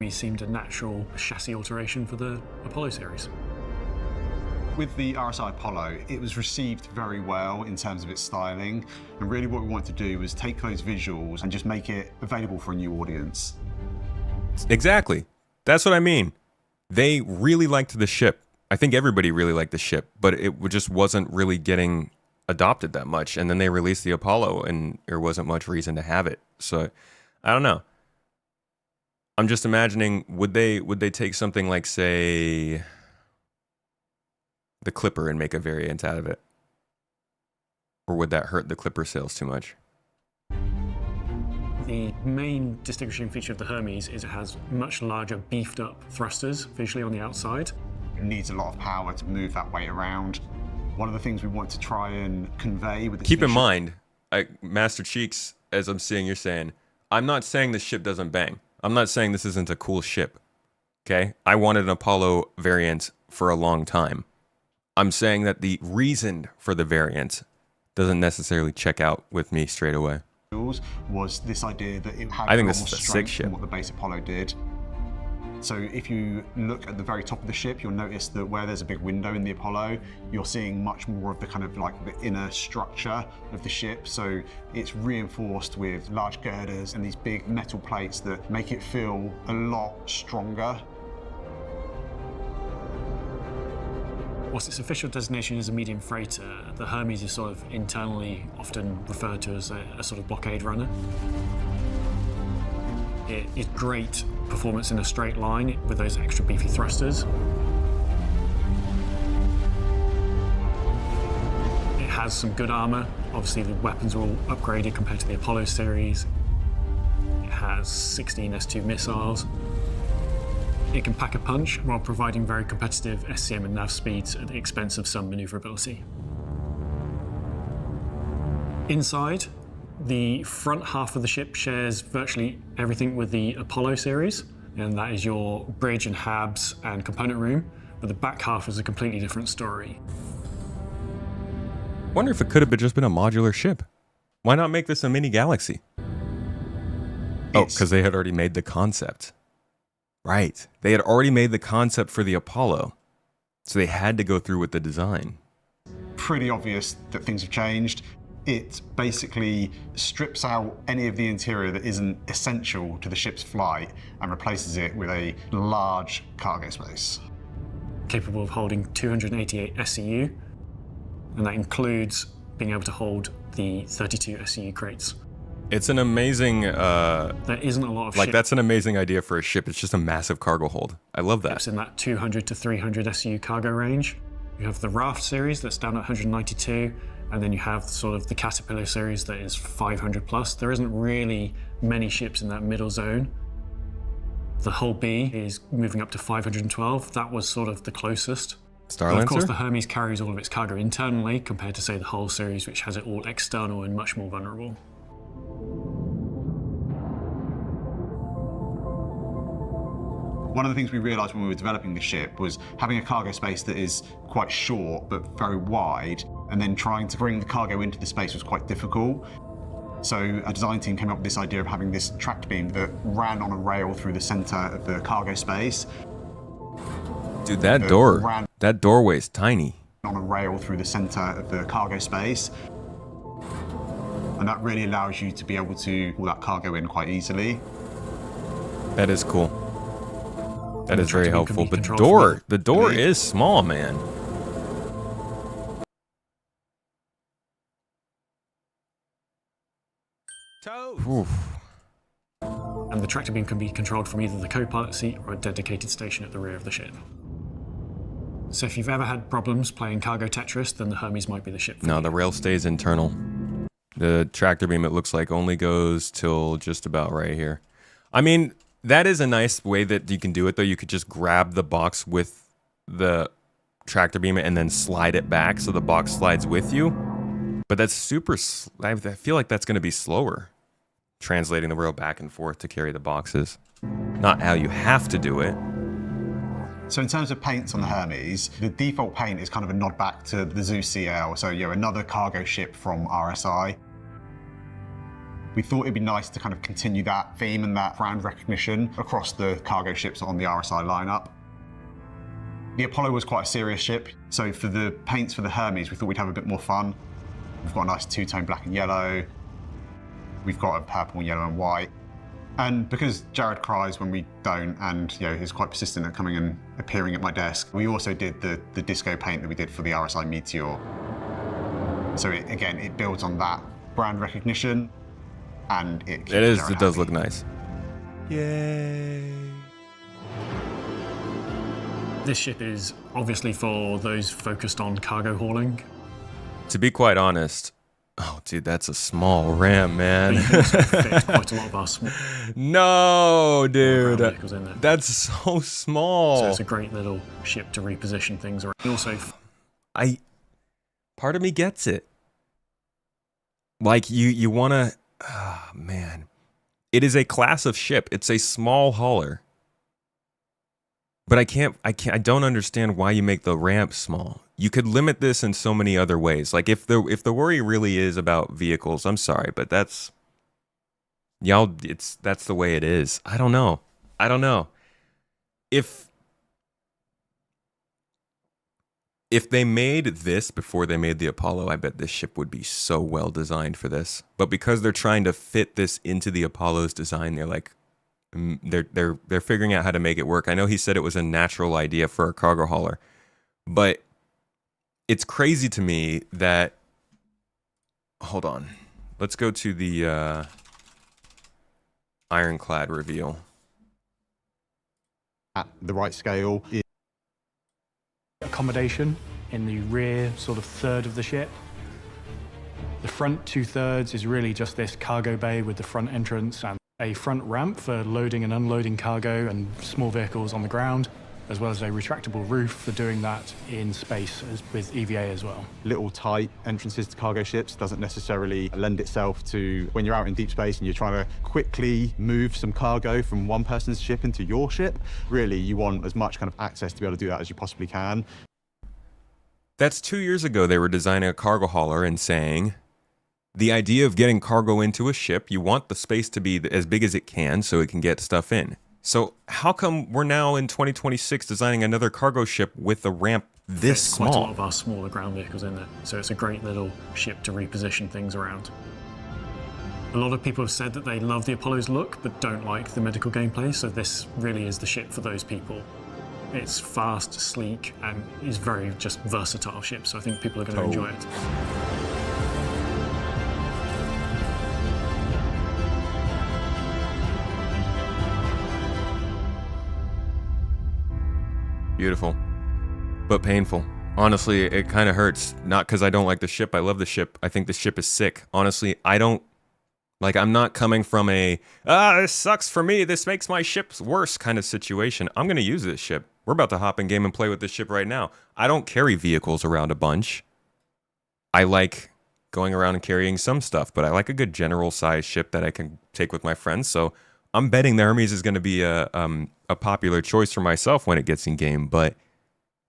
Speaker 15: It seemed a natural chassis alteration for the Apollo series.
Speaker 16: With the RSI Apollo, it was received very well in terms of its styling. And really what we wanted to do was take those visuals and just make it available for a new audience.
Speaker 1: Exactly. That's what I mean. They really liked the ship. I think everybody really liked the ship, but it just wasn't really getting adopted that much. And then they released the Apollo, and there wasn't much reason to have it. So, I don't know. I'm just imagining, would they take something like, say, the Clipper and make a variant out of it? Or would that hurt the Clipper sales too much?
Speaker 15: The main distinguishing feature of the Hermes is it has much larger, beefed up thrusters visually on the outside.
Speaker 16: It needs a lot of power to move that weight around. One of the things we want to try and convey with this
Speaker 1: Keep in mind, Master Cheeks, as I'm seeing you're saying, I'm not saying the ship doesn't bang. I'm not saying this isn't a cool ship. Okay? I wanted an Apollo variant for a long time. I'm saying that the reason for the variant doesn't necessarily check out with me straight away.
Speaker 16: Was this idea that it had
Speaker 1: I think
Speaker 16: more
Speaker 1: this is a sick
Speaker 16: strength
Speaker 1: ship.
Speaker 16: than what the base Apollo did. So if you look at the very top of the ship, you'll notice that where there's a big window in the Apollo, you're seeing much more of the kind of like the inner structure of the ship. So it's reinforced with large girders and these big metal plates that make it feel a lot stronger.
Speaker 15: Whilst its official designation is a medium freighter, the Hermes is sort of internally often referred to as a sort of blockade runner. It is great performance in a straight line with those extra beefy thrusters. It has some good armor. Obviously the weapons are all upgraded compared to the Apollo series. It has 16 S-2 missiles. It can pack a punch while providing very competitive SCM and nav speeds at the expense of some maneuverability. Inside, the front half of the ship shares virtually everything with the Apollo series, and that is your bridge and habs and component room, but the back half is a completely different story.
Speaker 1: Wonder if it could have just been a modular ship. Why not make this a mini galaxy? Oh, because they had already made the concept. Right. They had already made the concept for the Apollo, so they had to go through with the design.
Speaker 16: Pretty obvious that things have changed. It basically strips out any of the interior that isn't essential to the ship's flight and replaces it with a large cargo space.
Speaker 15: Capable of holding 288 SCU, and that includes being able to hold the 32 SCU crates.
Speaker 1: It's an amazing...
Speaker 15: there isn't a lot of
Speaker 1: like, that's an amazing idea for a ship. It's just a massive cargo hold. I love that.
Speaker 15: Ships in that 200 to 300 SCU cargo range. You have the Raft series that's down at 192, and then you have sort of the Caterpillar series that is 500 plus. There isn't really many ships in that middle zone. The Hull B is moving up to 512. That was sort of the closest.
Speaker 1: Starlancer?
Speaker 15: Of course, the Hermes carries all of its cargo internally compared to, say, the Hull series, which has it all external and much more vulnerable.
Speaker 16: One of the things we realised when we were developing the ship was having a cargo space that is quite short but very wide, and then trying to bring the cargo into the space was quite difficult. So our design team came up with this idea of having this tracked beam that ran on a rail through the centre of the cargo space.
Speaker 1: Dude, that doorway's tiny.
Speaker 16: On a rail through the centre of the cargo space. And that really allows you to be able to pull that cargo in quite easily.
Speaker 1: That is cool. That is very helpful. But the door is small, man.
Speaker 15: Oof. And the tractor beam can be controlled from either the co-pilot seat or a dedicated station at the rear of the ship. So if you've ever had problems playing cargo Tetris, then the Hermes might be the ship for you.
Speaker 1: The rail stays internal. The tractor beam, it looks like, only goes till just about right here. I mean, that is a nice way that you can do it, though. You could just grab the box with the tractor beam and then slide it back so the box slides with you. But that's super... I feel like that's going to be slower, translating the rail back and forth to carry the boxes. Not how you have to do it.
Speaker 16: So in terms of paints on the Hermes, the default paint is kind of a nod back to the Zeus CL, so another cargo ship from RSI. We thought it'd be nice to kind of continue that theme and that brand recognition across the cargo ships on the RSI lineup. The Apollo was quite a serious ship, so for the paints for the Hermes, we thought we'd have a bit more fun. We've got a nice two-tone black and yellow. We've got a purple, yellow and white. And because Jared cries when we don't, and is quite persistent at coming and appearing at my desk, we also did the disco paint that we did for the RSI Meteor. So it builds on that brand recognition, and it
Speaker 1: does look nice. Yay!
Speaker 15: This ship is obviously for those focused on cargo hauling.
Speaker 1: To be quite honest, oh, dude, that's a small ramp, man.
Speaker 15: Fit quite a lot of us.
Speaker 1: No, dude, that's so small.
Speaker 15: So it's a great little ship to reposition things around. Also,
Speaker 1: part of me gets it. Like you want to, man. It is a class of ship. It's a small hauler. But I don't understand why you make the ramp small. You could limit this in so many other ways. Like if the worry really is about vehicles, I'm sorry, but that's the way it is. I don't know. If they made this before they made the Apollo, I bet this ship would be so well designed for this. But because they're trying to fit this into the Apollo's design, they're like, they're figuring out how to make it work. I know he said it was a natural idea for a cargo hauler, but it's crazy to me that. Hold on, let's go to the ironclad reveal.
Speaker 16: At the right scale.
Speaker 15: Accommodation in the rear sort of third of the ship. The front 2/3 is really just this cargo bay with the front entrance and a front ramp for loading and unloading cargo and small vehicles on the ground, as well as a retractable roof for doing that in space with EVA as well.
Speaker 16: Little tight entrances to cargo ships doesn't necessarily lend itself to when you're out in deep space and you're trying to quickly move some cargo from one person's ship into your ship. Really, you want as much kind of access to be able to do that as you possibly can.
Speaker 1: That's 2 years ago they were designing a cargo hauler and saying, the idea of getting cargo into a ship, you want the space to be as big as it can so it can get stuff in. So how come we're now in 2026 designing another cargo ship with a ramp this small?
Speaker 15: Quite a lot of our smaller ground vehicles in there, so it's a great little ship to reposition things around. A lot of people have said that they love the Apollo's look but don't like the medical gameplay, so this really is the ship for those people. It's fast, sleek, and is very just versatile ship, so I think people are going to enjoy it.
Speaker 1: Beautiful, but painful. Honestly, it kind of hurts. Not because I don't like the ship. I love the ship. I think the ship is sick. Honestly, I'm not coming from this sucks for me, this makes my ships worse kind of situation. I'm going to use this ship. We're about to hop in game and play with this ship right now. I don't carry vehicles around a bunch. I like going around and carrying some stuff, but I like a good general size ship that I can take with my friends. So I'm betting the Hermes is going to be a popular choice for myself when it gets in game, but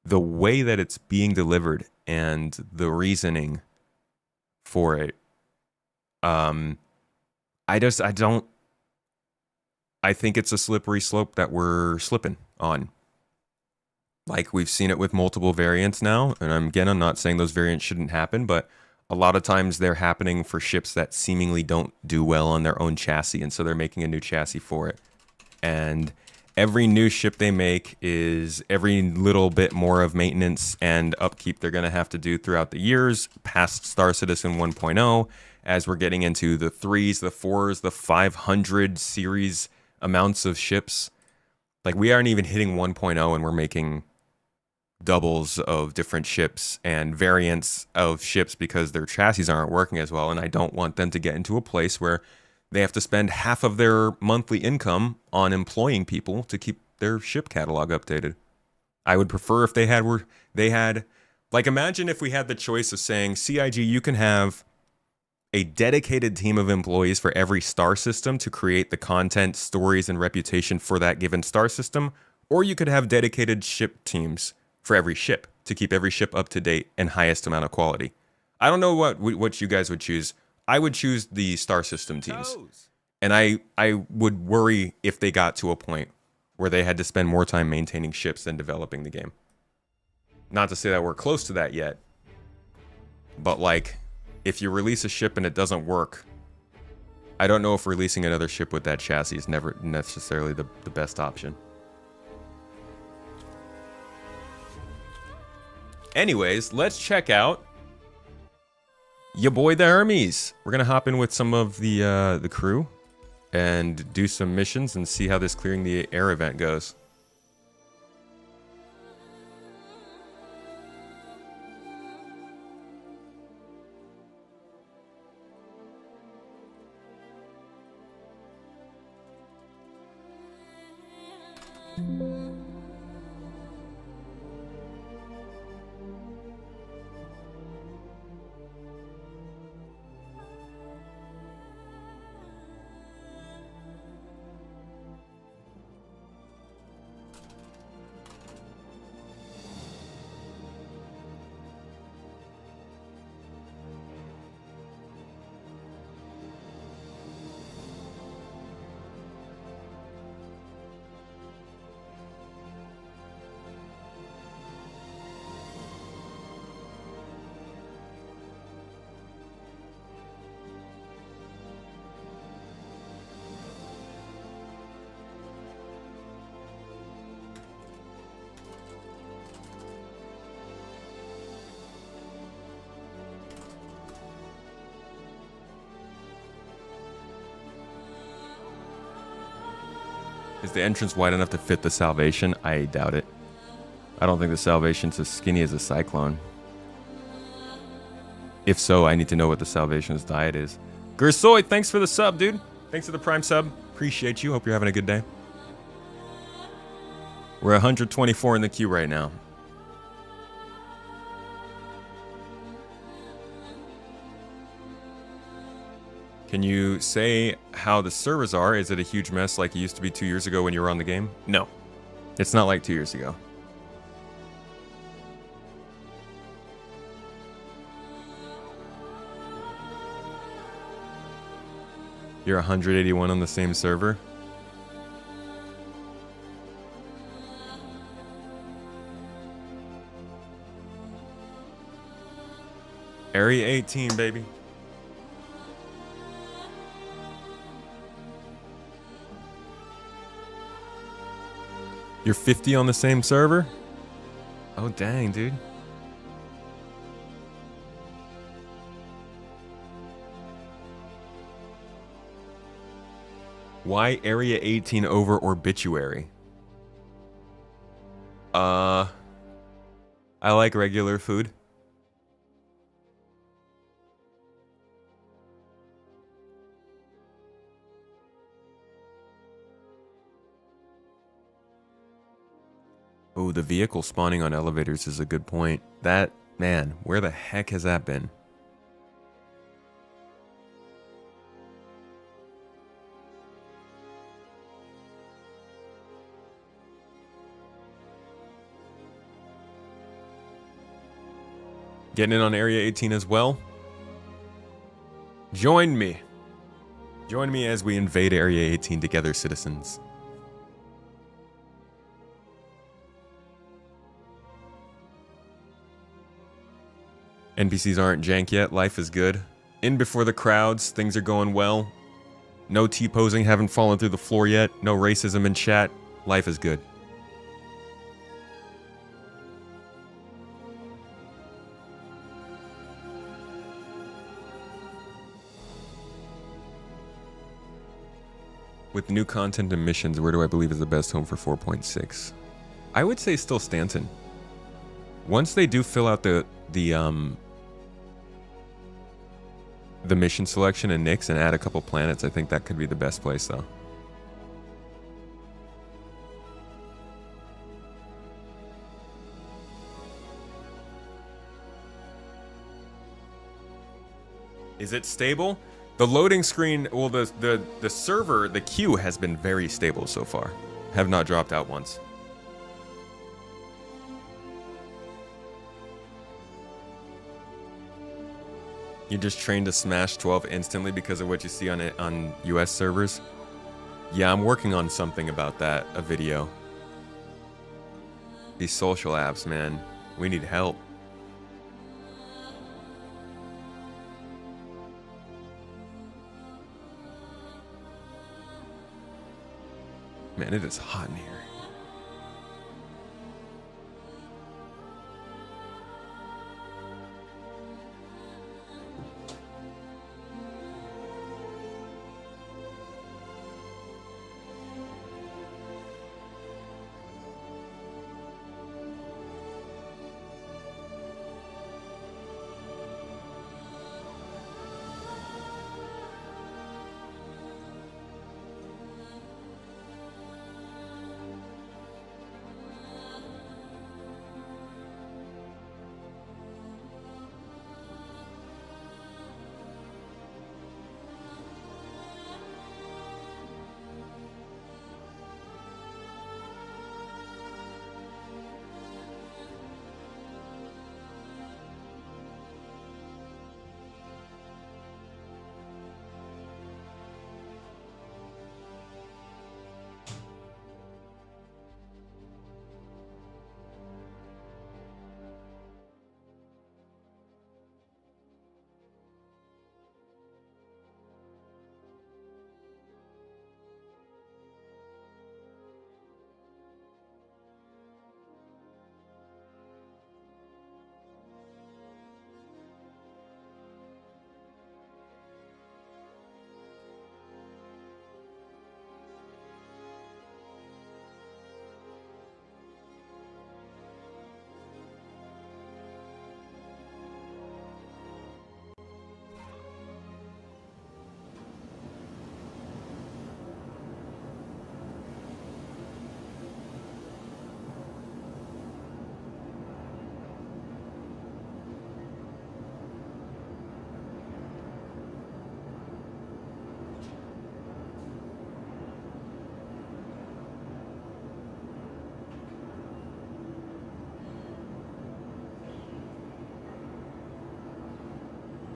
Speaker 1: the way that it's being delivered and the reasoning for it, I think it's a slippery slope that we're slipping on. Like we've seen it with multiple variants now, and I'm not saying those variants shouldn't happen, but a lot of times they're happening for ships that seemingly don't do well on their own chassis, and so they're making a new chassis for it. And every new ship they make is every little bit more of maintenance and upkeep they're going to have to do throughout the years, past Star Citizen 1.0, as we're getting into the 3s, the 4s, the 500 series amounts of ships. Like we aren't even hitting 1.0 and we're making doubles of different ships and variants of ships because their chassis aren't working as well, and I don't want them to get into a place where they have to spend half of their monthly income on employing people to keep their ship catalog updated. I would prefer if they had like imagine if we had the choice of saying, CIG, you can have a dedicated team of employees for every star system to create the content, stories, and reputation for that given star system, or you could have dedicated ship teams for every ship to keep every ship up to date and highest amount of quality. I don't know what you guys would choose. I would choose the star system teams. And I would worry if they got to a point where they had to spend more time maintaining ships than developing the game. Not to say that we're close to that yet, but like if you release a ship and it doesn't work, I don't know if releasing another ship with that chassis is never necessarily the best option. Anyways, let's check out your boy the Hermes. We're gonna hop in with some of the crew and do some missions and see how this clearing the air event goes. Is the entrance wide enough to fit the Salvation? I doubt it. I don't think the Salvation's as skinny as a Cyclone. If so, I need to know what the Salvation's diet is. Gersoy, thanks for the sub, dude. Thanks for the Prime sub. Appreciate you. Hope you're having a good day. We're 124 in the queue right now. Can you say how the servers are? Is it a huge mess like it used to be 2 years ago when you were on the game? No. It's not like 2 years ago. You're 181 on the same server? Area 18, baby. You're 50 on the same server? Oh, dang, dude. Why Area 18 over Obituary? I like regular food. Oh, the vehicle spawning on elevators is a good point. That, man, where the heck has that been? Getting in on Area 18 as well? Join me. Join me as we invade Area 18 together, citizens. NPCs aren't jank yet. Life is good. In before the crowds. Things are going well. No T-posing. Haven't fallen through the floor yet. No racism in chat. Life is good. With new content and missions, where do I believe is the best home for 4.6? I would say still Stanton. Once they do fill out the mission selection and Nyx and add a couple planets, I think that could be the best place though. Is it stable? The loading screen, well, the server, the queue has been very stable so far. Have not dropped out once. You're just trained to smash 12 instantly because of what you see on it on US servers? Yeah, I'm working on something about that, a video. These social apps, man, we need help. Man, it is hot in here.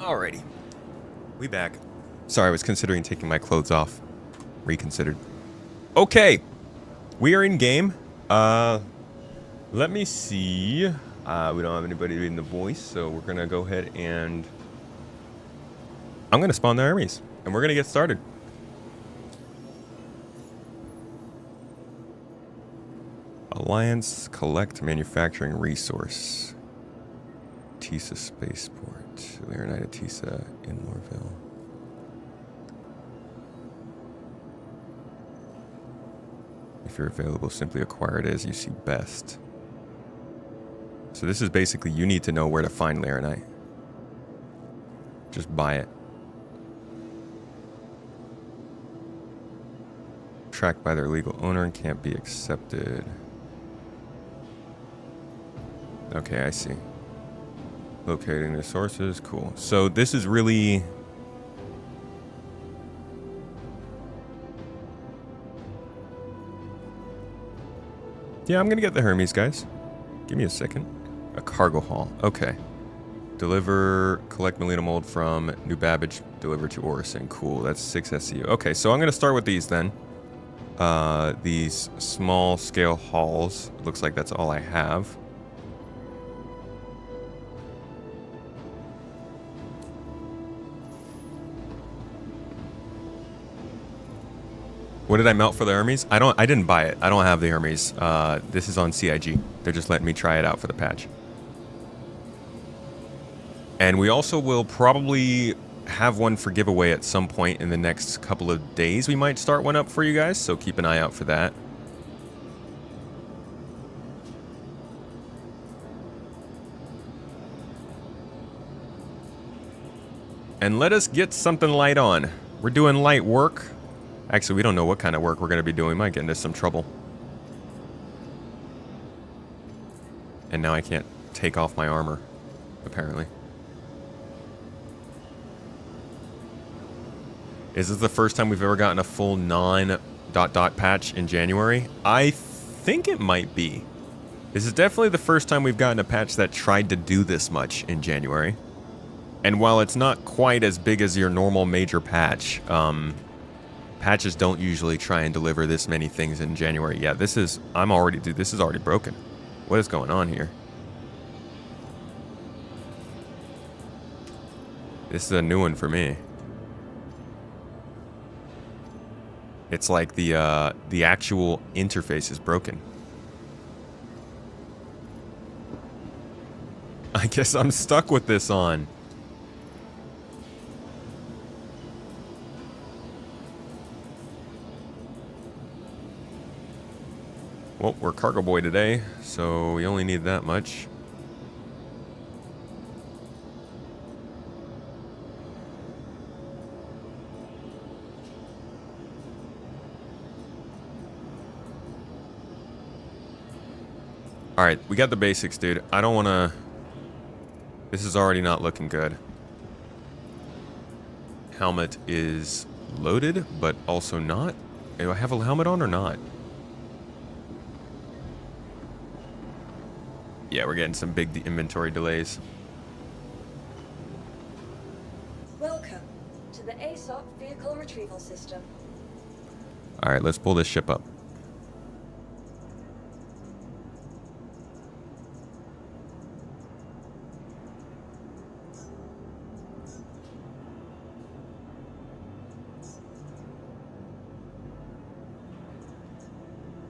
Speaker 1: Alrighty. We back. Sorry, I was considering taking my clothes off. Reconsidered. Okay. We are in game. Let me see. We don't have anybody reading the voice, so we're going to go ahead and... I'm going to spawn the Hermes, and we're going to get started. Alliance Collect Manufacturing Resource. Tisa Spaceport. Leonida Tisa in Lorville. If you're available, simply acquire it as you see best. So this is basically, you need to know where to find Laranite. Just buy it. Tracked by their legal owner and can't be accepted. Okay, I see. Locating the sources, cool. So this is really... Yeah, I'm gonna get the Hermes, guys. Give me a second. A cargo haul, okay. Deliver, collect Melina mold from New Babbage, deliver to Orison. Cool, that's 6 SCU. Okay, so I'm gonna start with these then. These small scale hauls. Looks like that's all I have. What did I melt for the Hermes? I didn't buy it. I don't have the Hermes. This is on CIG. They're just letting me try it out for the patch. And we also will probably have one for giveaway at some point in the next couple of days. We might start one up for you guys, so keep an eye out for that. And let us get something light on. We're doing light work. Actually, we don't know what kind of work we're going to be doing. We might get into some trouble. And now I can't take off my armor, apparently. Is this the first time we've ever gotten a full non-... patch in January? I think it might be. This is definitely the first time we've gotten a patch that tried to do this much in January. And while it's not quite as big as your normal major patch, patches don't usually try and deliver this many things in January. Yeah, this is... Dude, this is already broken. What is going on here? This is a new one for me. It's like the actual interface is broken. I guess I'm stuck with this on. Well, we're cargo boy today, so we only need that much. Alright, we got the basics, dude. I don't want to... This is already not looking good. Helmet is loaded, but also not. Do I have a helmet on or not? Yeah, we're getting some big inventory delays.
Speaker 2: Welcome to the ASOP Vehicle Retrieval System.
Speaker 1: Alright, let's pull this ship up.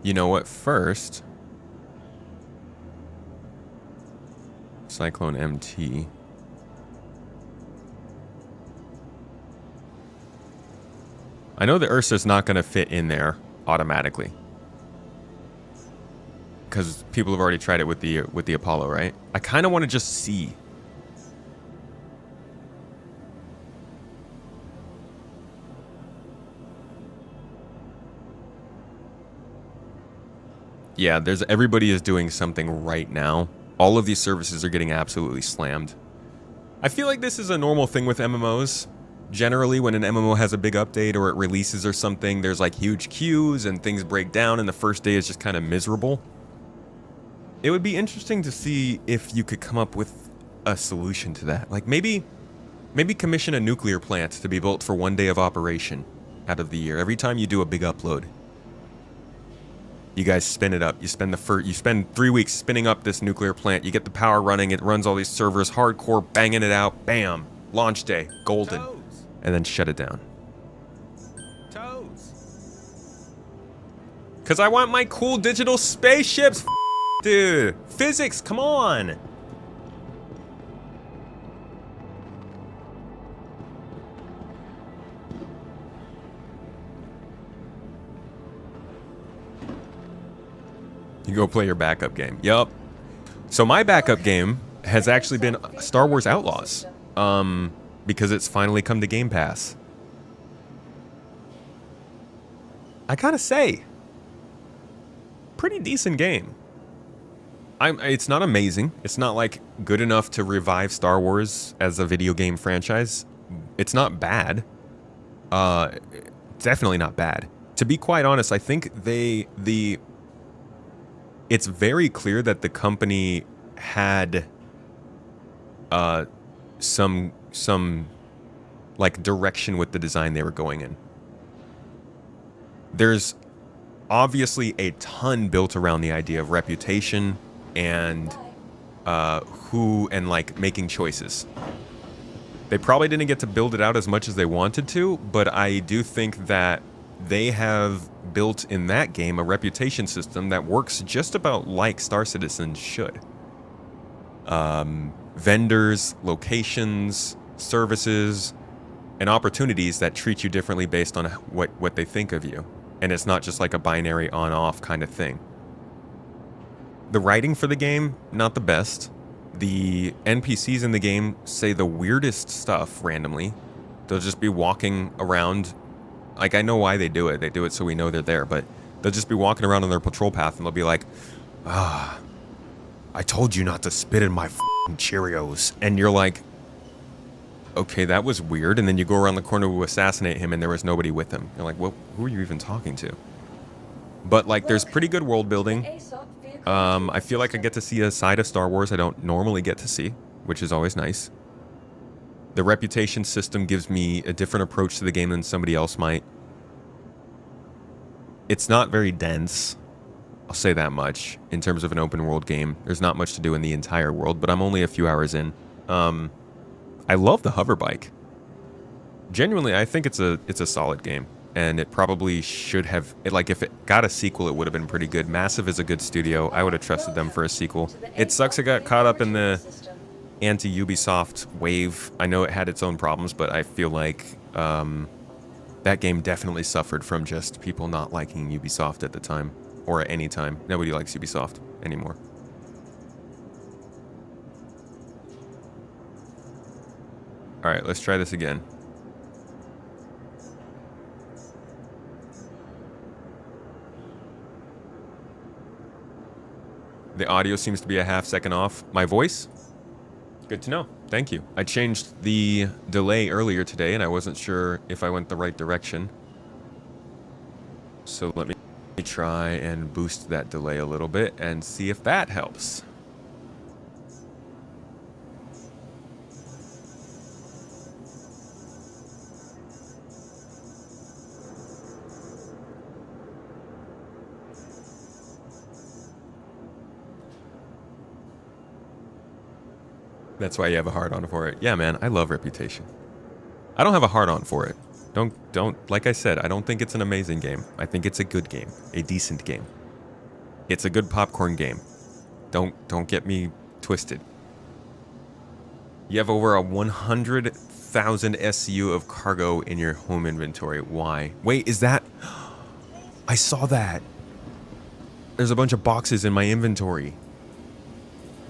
Speaker 1: You know what? First... Cyclone MT. I know the Ursa's not going to fit in there automatically, because people have already tried it with the Apollo, right? I kind of want to just see. Yeah, everybody is doing something right now. All of these services are getting absolutely slammed. I feel like this is a normal thing with MMOs. Generally, when an MMO has a big update or it releases or something, there's like huge queues and things break down and the first day is just kind of miserable. It would be interesting to see if you could come up with a solution to that. Like maybe Maybe commission a nuclear plant to be built for 1 day of operation out of the year. Every time you do a big upload, you guys spin it up. You spend 3 weeks spinning up this nuclear plant. You get the power running. It runs all these servers, hardcore, banging it out. Bam, launch day, golden, and then shut it down. Because I want my cool digital spaceships, dude. Physics, come on. You go play your backup game. Yup. So my backup game has actually been Star Wars Outlaws. Because it's finally come to Game Pass. I gotta say, pretty decent game. It's not amazing. It's not like good enough to revive Star Wars as a video game franchise. It's not bad. Definitely not bad. To be quite honest, I think it's very clear that the company had some like direction with the design they were going in. There's obviously a ton built around the idea of reputation and like making choices. They probably didn't get to build it out as much as they wanted to, but I do think that they have built in that game a reputation system that works just about like Star Citizen should. Vendors, locations, services, and opportunities that treat you differently based on what they think of you. And it's not just like a binary on-off kind of thing. The writing for the game, not the best. The NPCs in the game say the weirdest stuff randomly. They'll just be walking around. Like, I know why they do it. They do it so we know they're there, but they'll just be walking around on their patrol path and they'll be like, I told you not to spit in my f***ing Cheerios. And you're like, okay, that was weird. And then you go around the corner to assassinate him and there was nobody with him. You're like, well, who are you even talking to? But, like, there's pretty good world building. I feel like I get to see a side of Star Wars I don't normally get to see, which is always nice. The reputation system gives me a different approach to the game than somebody else might. It's not very dense, I'll say that much, in terms of an open world game. There's not much to do in the entire world, but I'm only a few hours in. I love the hover bike. Genuinely, I think it's a solid game, and it probably should have, like, if it got a sequel, it would have been pretty good. Massive is a good studio. I would have trusted them for a sequel. It sucks it got caught up in the anti-Ubisoft wave. I know it had its own problems, but I feel like that game definitely suffered from just people not liking Ubisoft at the time, or at any time. Nobody likes Ubisoft anymore. Alright, let's try this again. The audio seems to be a half-second off. My voice? Good to know. Thank you. I changed the delay earlier today, and I wasn't sure if I went the right direction. So let me try and boost that delay a little bit and see if that helps. That's why you have a hard-on for it. Yeah, man, I love Reputation. I don't have a hard-on for it. Don't, like I said, I don't think it's an amazing game. I think it's a good game, a decent game. It's a good popcorn game. Don't get me twisted. You have over a 100,000 SU of cargo in your home inventory. Why? Wait, is that... I saw that. There's a bunch of boxes in my inventory.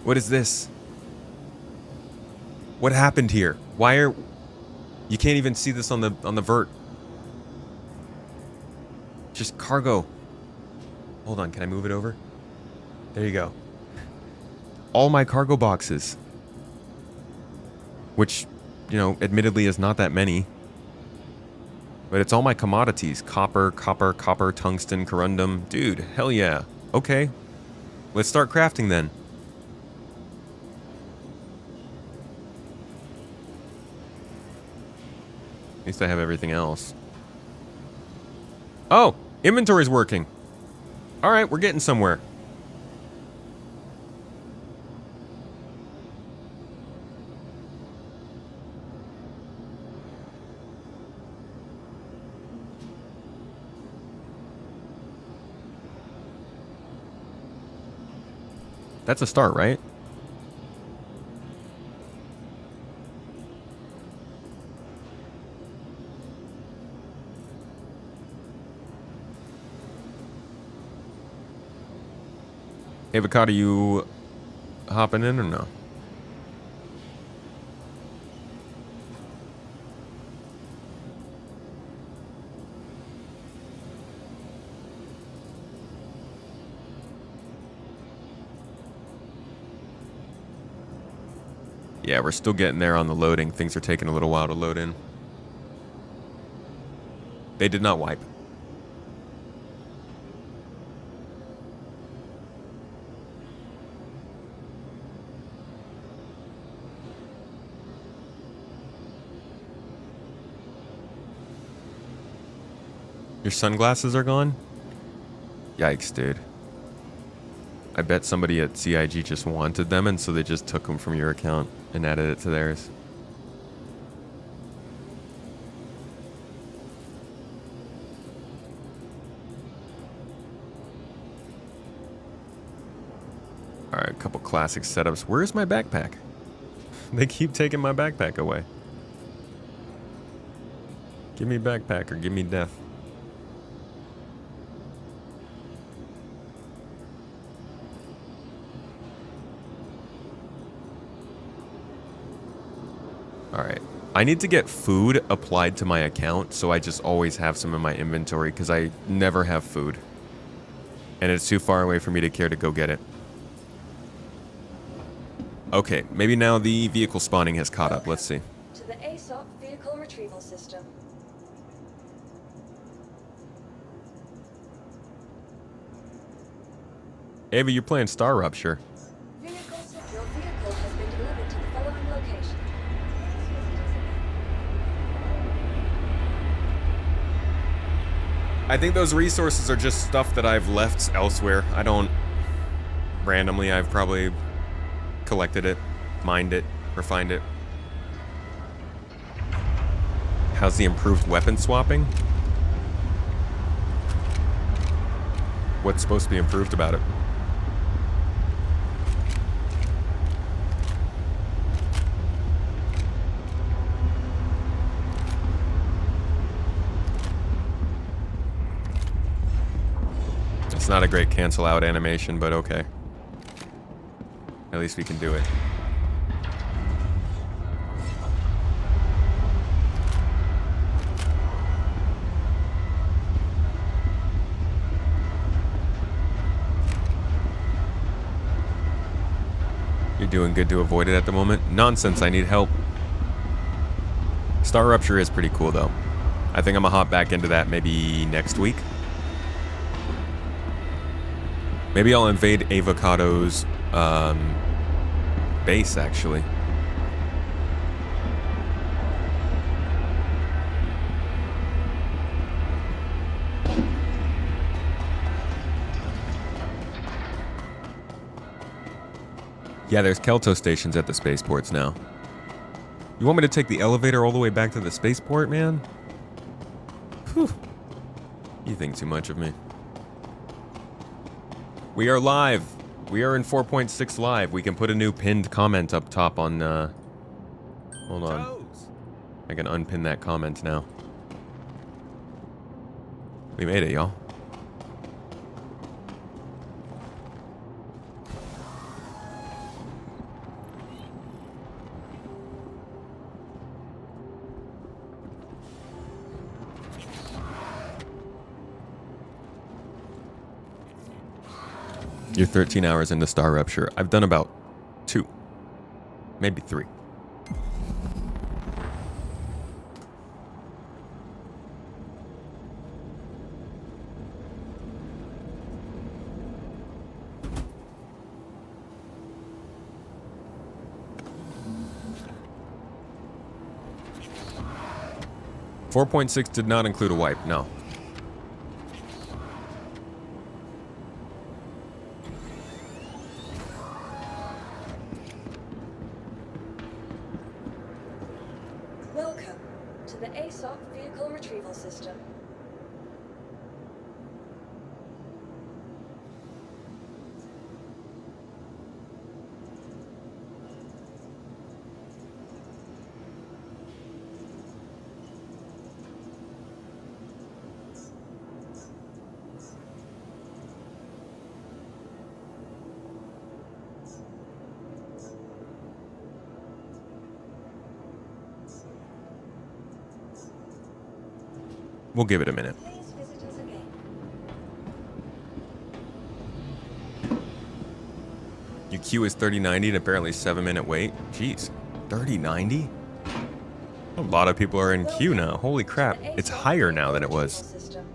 Speaker 1: What is this? What happened here? Why are... You can't even see this on the vert. Just cargo. Hold on, can I move it over? There you go. All my cargo boxes. Which, you know, admittedly is not that many. But it's all my commodities. Copper, tungsten, corundum. Dude, hell yeah. Okay. Let's start crafting then. At least I have everything else. Oh, inventory's working. All right, we're getting somewhere. That's a start, right? Avocado, you hopping in or no? Yeah, we're still getting there on the loading. Things are taking a little while to load in. They did not wipe. Your sunglasses are gone? Yikes, dude. I bet somebody at CIG just wanted them, and so they just took them from your account and added it to theirs. Alright, a couple classic setups. Where's my backpack? They keep taking my backpack away. Give me backpack or give me death. Alright. I need to get food applied to my account, so I just always have some in my inventory, because I never have food. And it's too far away for me to care to go get it. Okay, maybe now the vehicle spawning has caught up. Let's see.
Speaker 2: To the ASOP vehicle retrieval system.
Speaker 1: Ava, you're playing Star Rupture.
Speaker 2: Your vehicle has been delivered to the following location.
Speaker 1: I think those resources are just stuff that I've left elsewhere. I don't... Randomly, I've probably collected it, mined it, refined it. How's the improved weapon swapping? What's supposed to be improved about it? It's not a great cancel out animation, but okay. At least we can do it. You're doing good to avoid it at the moment? Nonsense, I need help. Star Rupture is pretty cool though. I think I'm gonna hop back into that maybe next week. Maybe I'll invade Avocado's base, actually. Yeah, there's Kelto stations at the spaceports now. You want me to take the elevator all the way back to the spaceport, man? Whew. You think too much of me. We are live. We are in 4.6 live. We can put a new pinned comment up top on, hold on. I can unpin that comment now. We made it, y'all. You're 13 hours into Star Rupture. I've done about 2. Maybe 3. 4.6 did not include a wipe, no.
Speaker 2: Welcome to the ASOP Vehicle Retrieval System.
Speaker 1: We'll give it a minute.
Speaker 2: Please visit us again.
Speaker 1: Your queue is 3090 and apparently 7-minute wait. Jeez, 3090? A lot of people are in queue now. Holy crap. It's higher now than it was.
Speaker 2: System.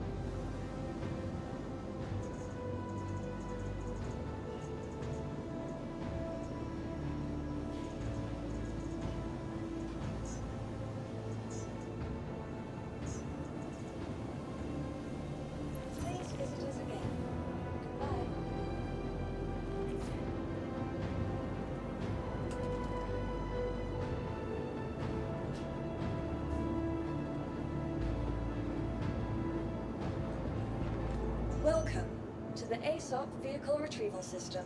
Speaker 2: Please visit us again. Goodbye. Welcome to the ASOP Vehicle Retrieval System.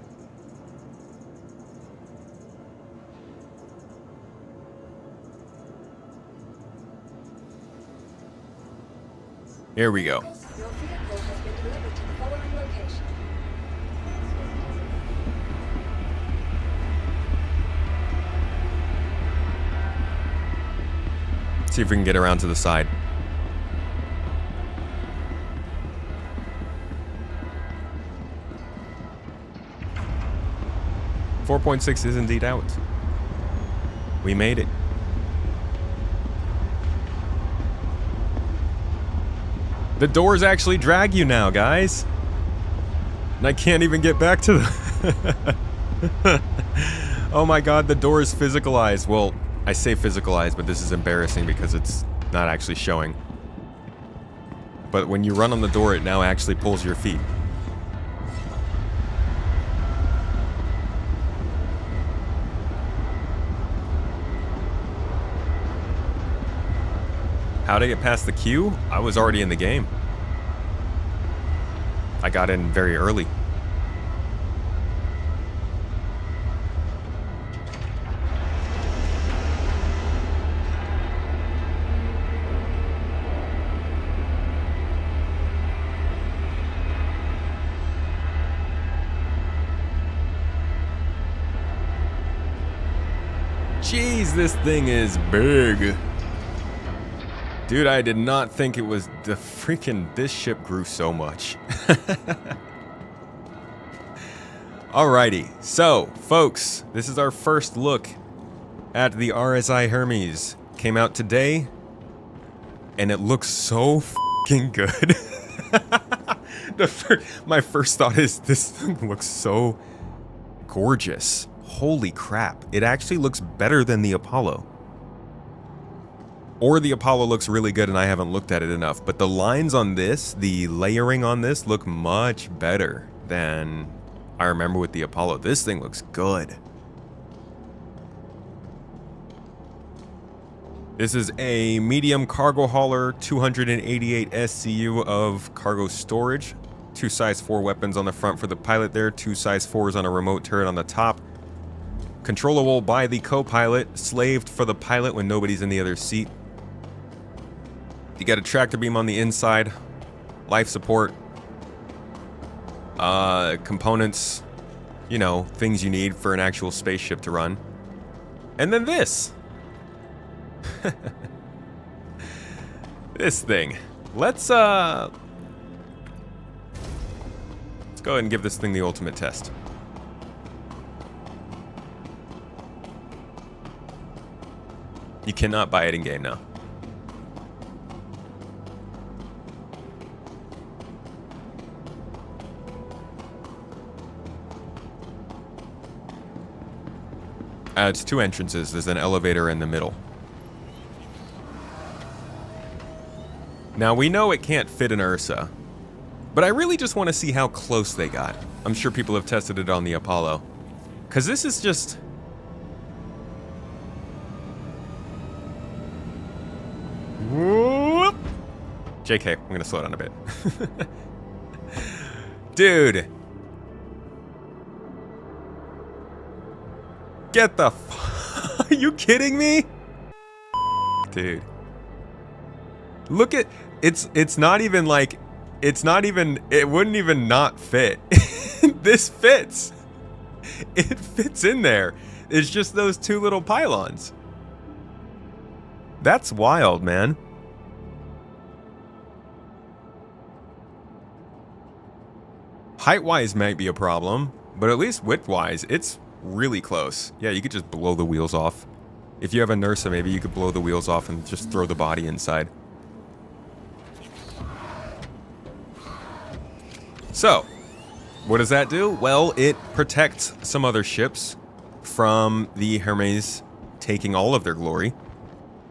Speaker 1: Here we go.
Speaker 2: Your vehicle has been delivered to the following location.
Speaker 1: See if we can get around to the side. .6 is indeed out. We made it. The doors actually drag you now, guys. And I can't even get back to the... Oh my god, the door is physicalized. Well, I say physicalized, but this is embarrassing because it's not actually showing. But when you run on the door, it now actually pulls your feet. How to get past the queue? I was already in the game. I got in very early. Jeez, this thing is big. Dude, I did not think it was the freaking... This ship grew so much. Alrighty, so, folks, this is our first look at the RSI Hermes. Came out today, and it looks so fucking good. My first thought is, this thing looks so gorgeous. Holy crap, it actually looks better than the Apollo. Or the Apollo looks really good and I haven't looked at it enough. But the lines on this, the layering on this, look much better than I remember with the Apollo. This thing looks good. This is a medium cargo hauler, 288 SCU of cargo storage. 2 size 4 weapons on the front for the pilot there. 2 size 4s on a remote turret on the top. Controllable by the co-pilot. Slaved for the pilot when nobody's in the other seat. You got a tractor beam on the inside, life support, components, you know, things you need for an actual spaceship to run. And then this. This thing. Let's go ahead and give this thing the ultimate test. You cannot buy it in game now. It's 2 entrances. There's an elevator in the middle. Now, we know it can't fit an Ursa, but I really just want to see how close they got. I'm sure people have tested it on the Apollo. Because this is just... Whoop. JK, I'm going to slow down a bit. Dude. Get the f... Are you kidding me? Dude. Look at... It's not even like... It's not even... It wouldn't even not fit. This fits. It fits in there. It's just those two little pylons. That's wild, man. Height-wise might be a problem, but at least width-wise, it's really close. Yeah, you could just blow the wheels off. If you have a Nursa, maybe you could blow the wheels off and just throw the body inside. So, what does that do? Well, it protects some other ships from the Hermes taking all of their glory.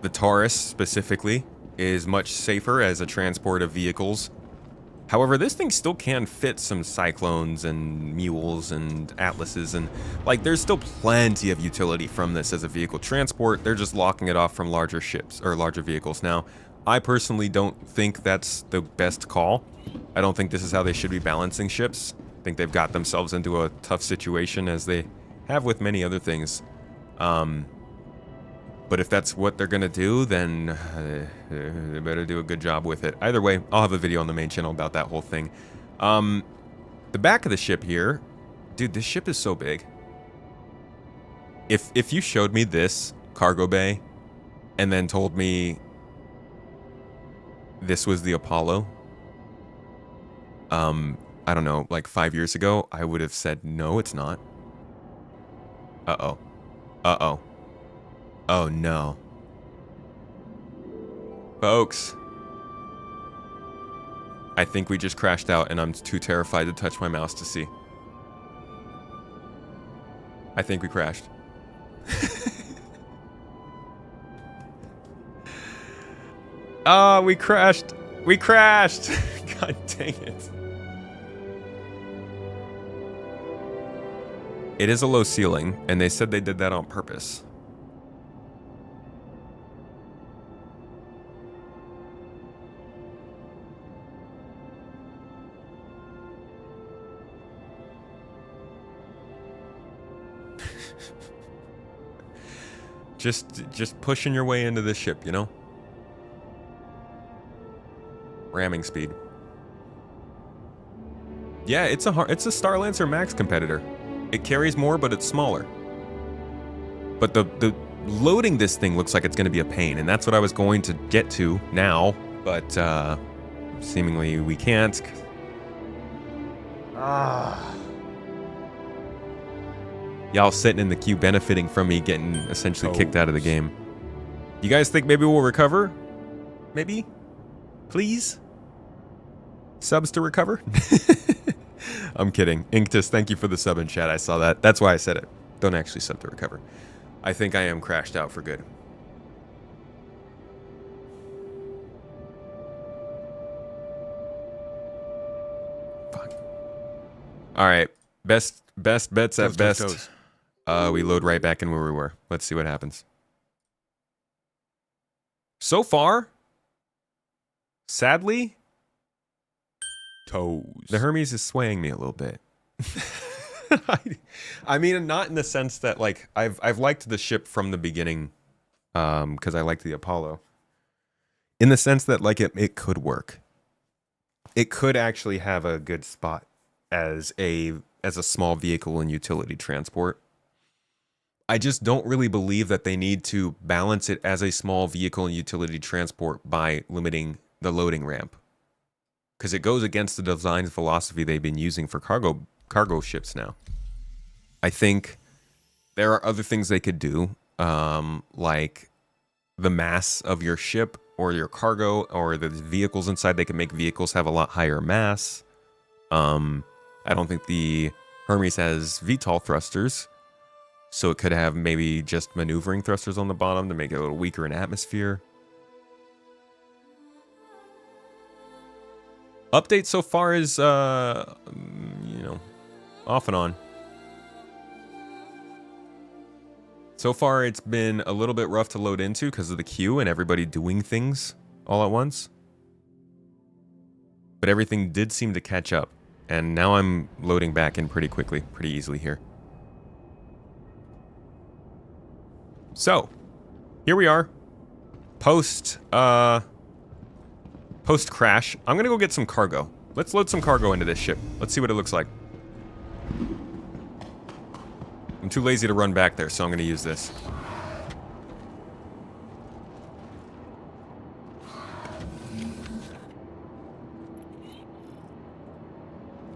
Speaker 1: The Taurus, specifically, is much safer as a transport of vehicles. However, this thing still can fit some Cyclones and Mules and Atlases, and like there's still plenty of utility from this as a vehicle transport. They're just locking it off from larger ships or larger vehicles. Now, I personally don't think that's the best call. I don't think this is how they should be balancing ships. I think they've got themselves into a tough situation, as they have with many other things. But if that's what they're gonna do, then they better do a good job with it. Either way, I'll have a video on the main channel about that whole thing. The back of the ship here, dude, this ship is so big. If you showed me this cargo bay and then told me this was the Apollo, I don't know, like 5 years ago, I would have said, no, it's not. Uh-oh. Uh-oh. Oh, no. Folks. I think we just crashed out, and I'm too terrified to touch my mouse to see. I think we crashed. Oh, we crashed. We crashed. God dang it. It is a low ceiling, and they said they did that on purpose. Just pushing your way into this ship, you know? Ramming speed. Yeah, it's a Star Lancer Max competitor. It carries more, but it's smaller. But the loading this thing looks like it's going to be a pain, and that's what I was going to get to now, but seemingly we can't. Y'all sitting in the queue benefiting from me getting essentially kicked out of the game. You guys think maybe we'll recover? Maybe? Please? Subs to recover? I'm kidding. Inktus, thank you for the sub in chat. I saw that. That's why I said it. Don't actually sub to recover. I think I am crashed out for good. Fuck. Alright. Best bets at best. We load right back in where we were. Let's see what happens. So far, sadly, the Hermes is swaying me a little bit. I mean, not in the sense that like I've liked the ship from the beginning, because I liked the Apollo. In the sense that like it could work. It could actually have a good spot as a small vehicle and utility transport. I just don't really believe that they need to balance it as a small vehicle and utility transport by limiting the loading ramp, because it goes against the design philosophy they've been using for cargo ships now. I think there are other things they could do, like the mass of your ship or your cargo or the vehicles inside. They can make vehicles have a lot higher mass. I don't think the Hermes has VTOL thrusters, so it could have maybe just maneuvering thrusters on the bottom to make it a little weaker in atmosphere. Update so far is, you know, off and on. So far, it's been a little bit rough to load into because of the queue and everybody doing things all at once. But everything did seem to catch up. And now I'm loading back in pretty quickly, pretty easily here. So, here we are. Post crash. I'm gonna go get some cargo. Let's load some cargo into this ship. Let's see what it looks like. I'm too lazy to run back there, so I'm gonna use this.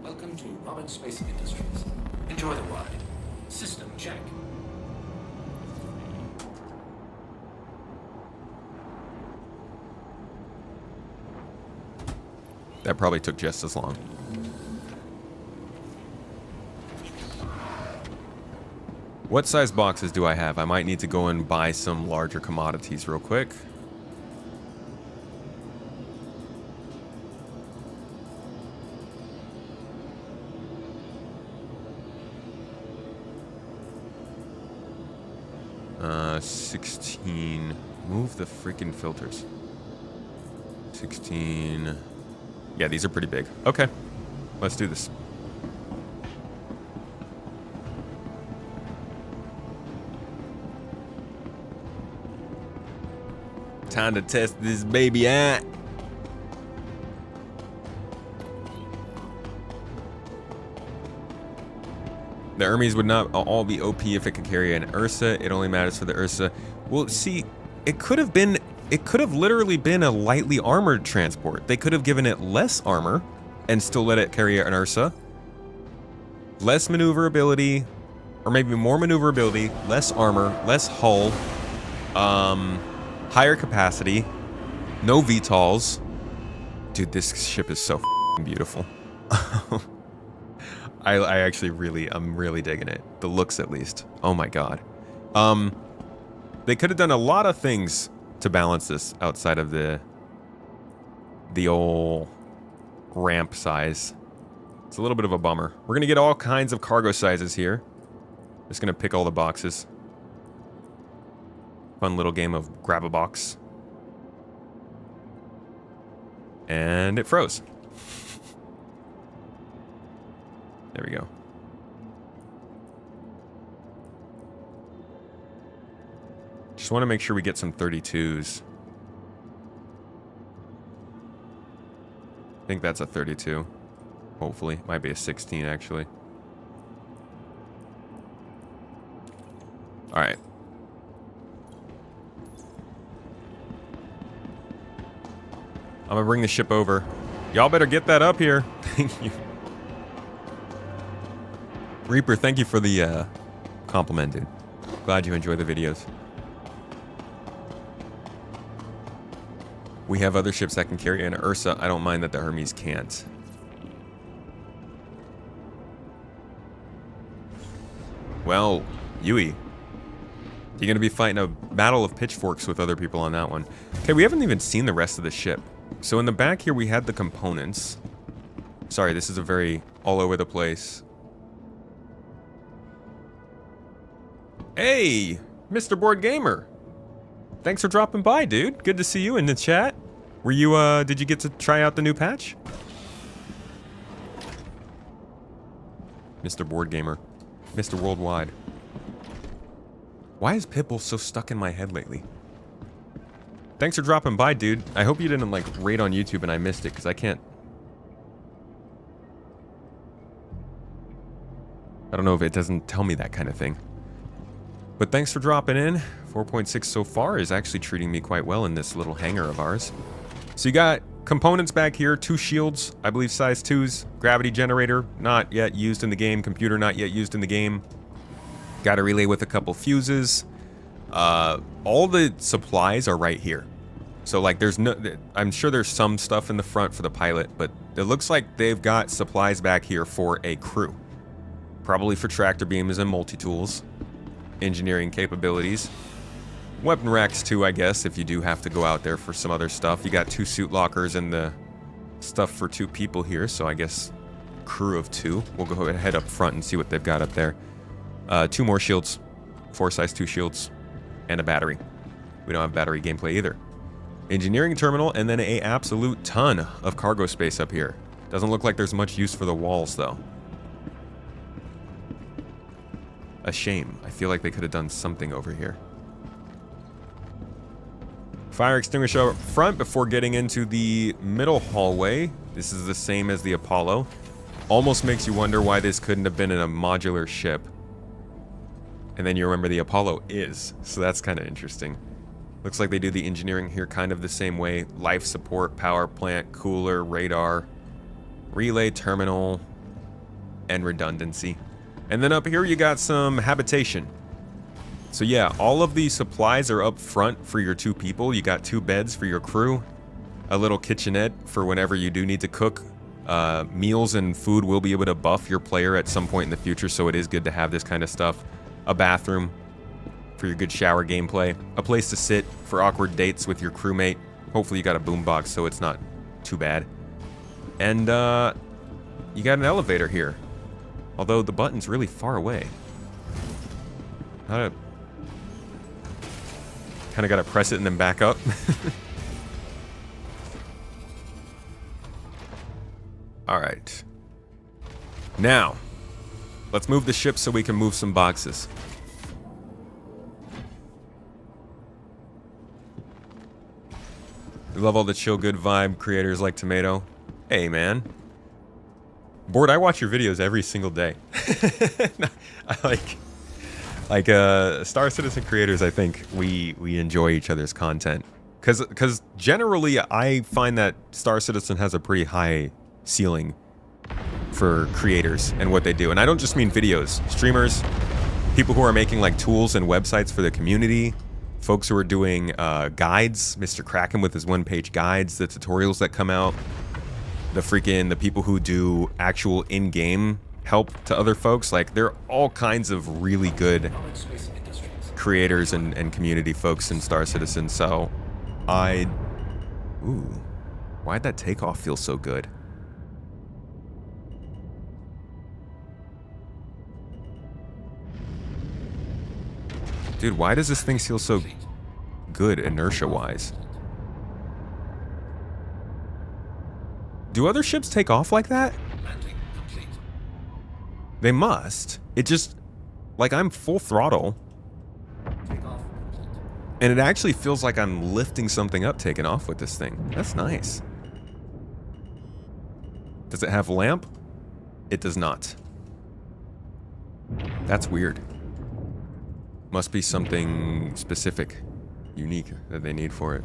Speaker 17: Welcome to Robin Spacing Industries. Enjoy the ride. System check.
Speaker 1: That probably took just as long. What size boxes do I have? I might need to go and buy some larger commodities real quick. Uh, 16. Move the freaking filters. 16. Yeah, these are pretty big. Okay, let's do this. Time to test this baby out. The Hermes would not all be OP if it could carry an Ursa. It only matters for the Ursa. Well, see, it could have literally been a lightly armored transport. They could have given it less armor and still let it carry an Ursa. Less maneuverability, or maybe more maneuverability, less armor, less hull, higher capacity, no VTOLs. Dude, this ship is so beautiful. I actually I'm really digging it. The looks, at least. Oh my god. They could have done a lot of things to balance this outside of the old ramp size. It's a little bit of a bummer. We're gonna get all kinds of cargo sizes here. Just gonna pick all the boxes. Fun little game of grab a box. And it froze. There we go. Just want to make sure we get some 32s. I think that's a 32. Hopefully. Might be a 16, actually. Alright. I'm gonna bring the ship over. Y'all better get that up here. Thank you. Reaper, thank you for the compliment, dude. Glad you enjoy the videos. We have other ships that can carry an Ursa. I don't mind that the Hermes can't. Well, Yui, you're gonna be fighting a battle of pitchforks with other people on that one. Okay, we haven't even seen the rest of the ship. So in the back here, we had the components. Sorry, this is a very all over the place. Hey, Mr. Board Gamer. Thanks for dropping by, dude. Good to see you in the chat. Were you, did you get to try out the new patch? Mr. Board Gamer. Mr. Worldwide. Why is Pitbull so stuck in my head lately? Thanks for dropping by, dude. I hope you didn't, like, raid on YouTube and I missed it, because I can't... I don't know if it doesn't tell me that kind of thing. But thanks for dropping in. 4.6 so far is actually treating me quite well in this little hangar of ours. So you got components back here, 2 shields, I believe size 2s, gravity generator, not yet used in the game, computer not yet used in the game. Got a relay with a couple fuses. All the supplies are right here. So like there's no, I'm sure there's some stuff in the front for the pilot, but it looks like they've got supplies back here for a crew. Probably for tractor beams and multi-tools. Engineering capabilities. Weapon racks too, I guess, if you do have to go out there for some other stuff. You got 2 suit lockers in the stuff for 2 people here, so I guess crew of 2. We'll go ahead up front and see what they've got up there. 2 more shields, 4 size 2 shields, and a battery. We don't have battery gameplay either. Engineering terminal, and then a absolute ton of cargo space up here. Doesn't look like there's much use for the walls, though. A shame. I feel like they could have done something over here. Fire extinguisher up front before getting into the middle hallway. This is the same as the Apollo. Almost makes you wonder why this couldn't have been in a modular ship. And then you remember the Apollo is, so that's kind of interesting. Looks like they do the engineering here kind of the same way. Life support, power plant, cooler, radar, relay terminal, and redundancy. And then up here you got some habitation. So yeah, all of these supplies are up front for your 2 people. You got 2 beds for your crew, a little kitchenette for whenever you do need to cook. Meals and food will be able to buff your player at some point in the future, so it is good to have this kind of stuff. A bathroom for your good shower gameplay. A place to sit for awkward dates with your crewmate. Hopefully you got a boombox so it's not too bad. And you got an elevator here. Although the button's really far away. Kind of gotta press it and then back up. Alright. Now, let's move the ship so we can move some boxes. We love all the chill good vibe creators like Tomato. Hey man. Board, I watch your videos every single day. I like Star Citizen creators, I think we enjoy each other's content. Cause generally I find that Star Citizen has a pretty high ceiling for creators and what they do. And I don't just mean videos, streamers, people who are making like tools and websites for the community, folks who are doing guides, Mr. Kraken with his 1-page guides, the tutorials that come out, the people who do actual in-game help to other folks. Like, there are all kinds of really good creators and community folks in Star Citizen. So ooh, why'd that takeoff feel so good? Dude, why does this thing feel so good inertia-wise? Do other ships take off like that? They must. It just, like, I'm full throttle. And it actually feels like I'm lifting something up taking off with this thing. That's nice. Does it have lamp? It does not. That's weird. Must be something specific, unique that they need for it.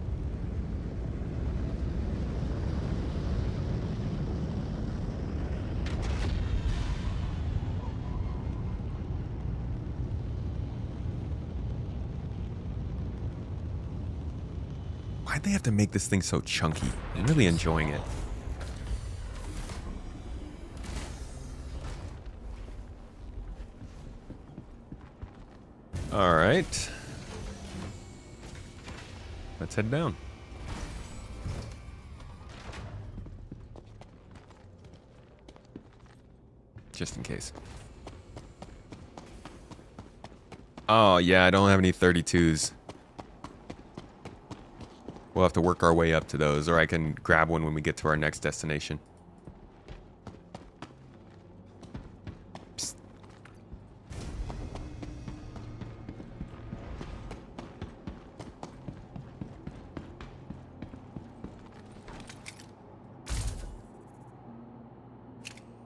Speaker 1: Why'd they have to make this thing so chunky? I'm really enjoying it. All right. Let's head down. Just in case. Oh, yeah, I don't have any 32s. We'll have to work our way up to those, or I can grab one when we get to our next destination. Psst.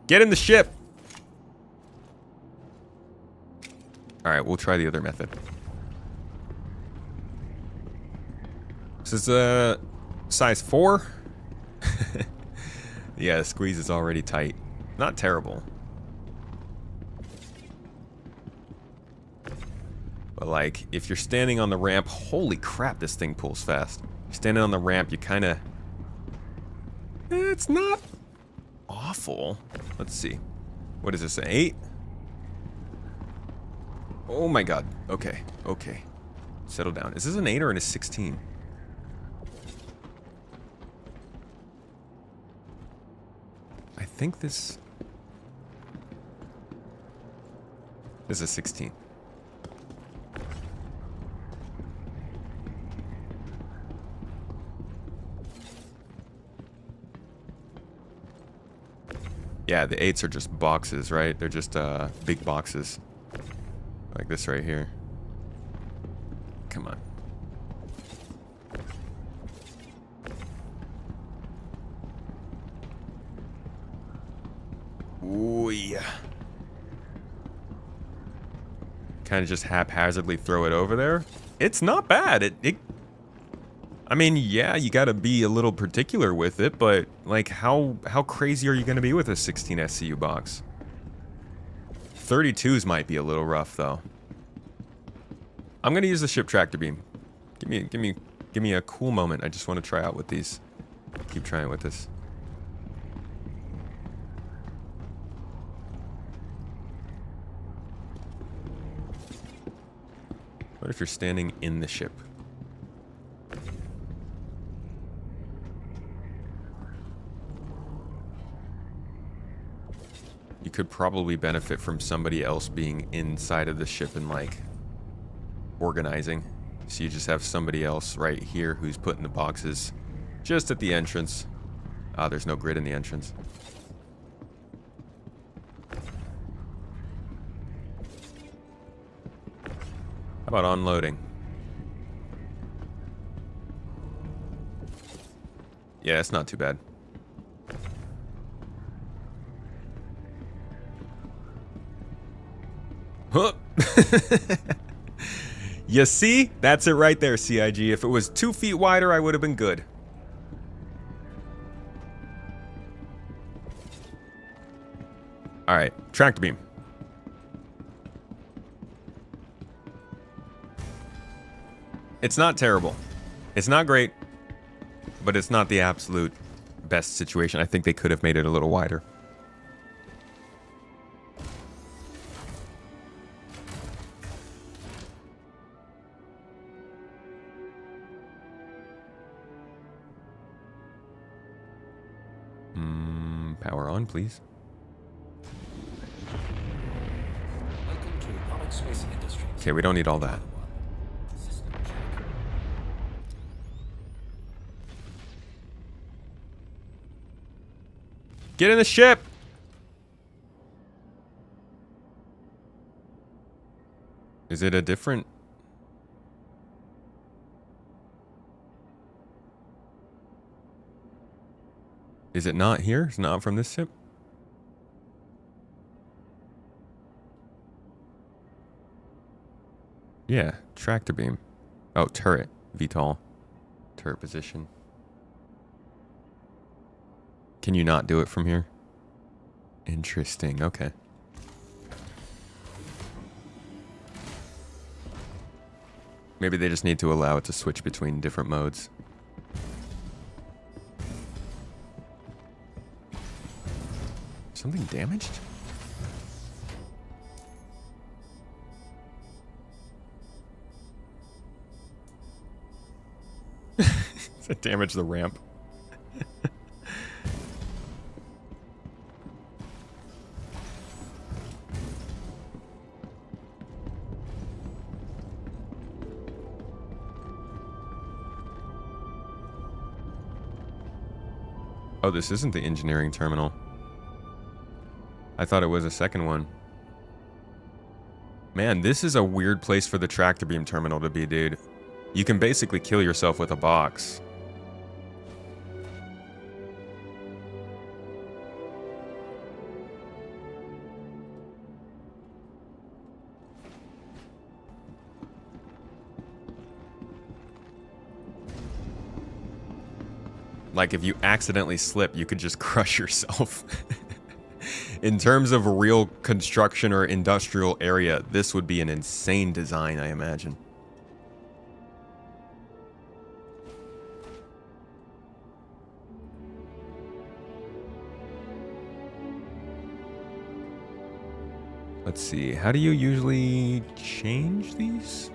Speaker 1: Get in the ship! Alright, we'll try the other method. This is a size 4. Yeah, the squeeze is already tight. Not terrible. But like, if you're standing on the ramp, holy crap, this thing pulls fast. You're standing on the ramp, you kind of... It's not awful. Let's see. What is this, an 8? Oh my god. Okay, okay. Settle down. Is this an 8 or an 16? think this is a 16. Yeah, the 8s are just boxes, right? They're just big boxes. Like this right here. Come on. Ooh, yeah. Kind of just haphazardly throw it over there. It's not bad. I mean, yeah, you gotta be a little particular with it, but like how crazy are you gonna be with a 16 SCU box? 32s might be a little rough though. I'm gonna use the ship tractor beam. Give me a cool moment. I just want to try out with these. Keep trying with this. What if you're standing in the ship? You could probably benefit from somebody else being inside of the ship and like organizing. So you just have somebody else right here who's putting the boxes just at the entrance. Ah, there's no grid in the entrance. How about unloading? Yeah, it's not too bad. Huh. You see? That's it right there, CIG. If it was 2 feet wider, I would have been good. Alright, tractor beam. It's not terrible. It's not great, but it's not the absolute best situation. I think they could have made it a little wider. Power on, please.
Speaker 17: Welcome to Public Space Industries.
Speaker 1: Okay, we don't need all that. Get in the ship! Is it a different... Is it not here? It's not from this ship? Yeah, tractor beam. Oh, turret. VTOL. Turret position. Can you not do it from here? Interesting, okay. Maybe they just need to allow it to switch between different modes. Something damaged? Does it damage the ramp? Oh, this isn't the engineering terminal. I thought it was a second one. Man, this is a weird place for the tractor beam terminal to be, dude. You can basically kill yourself with a box. Like, if you accidentally slip, you could just crush yourself. In terms of a real construction or industrial area, this would be an insane design, I imagine. Let's see, how do you usually change these?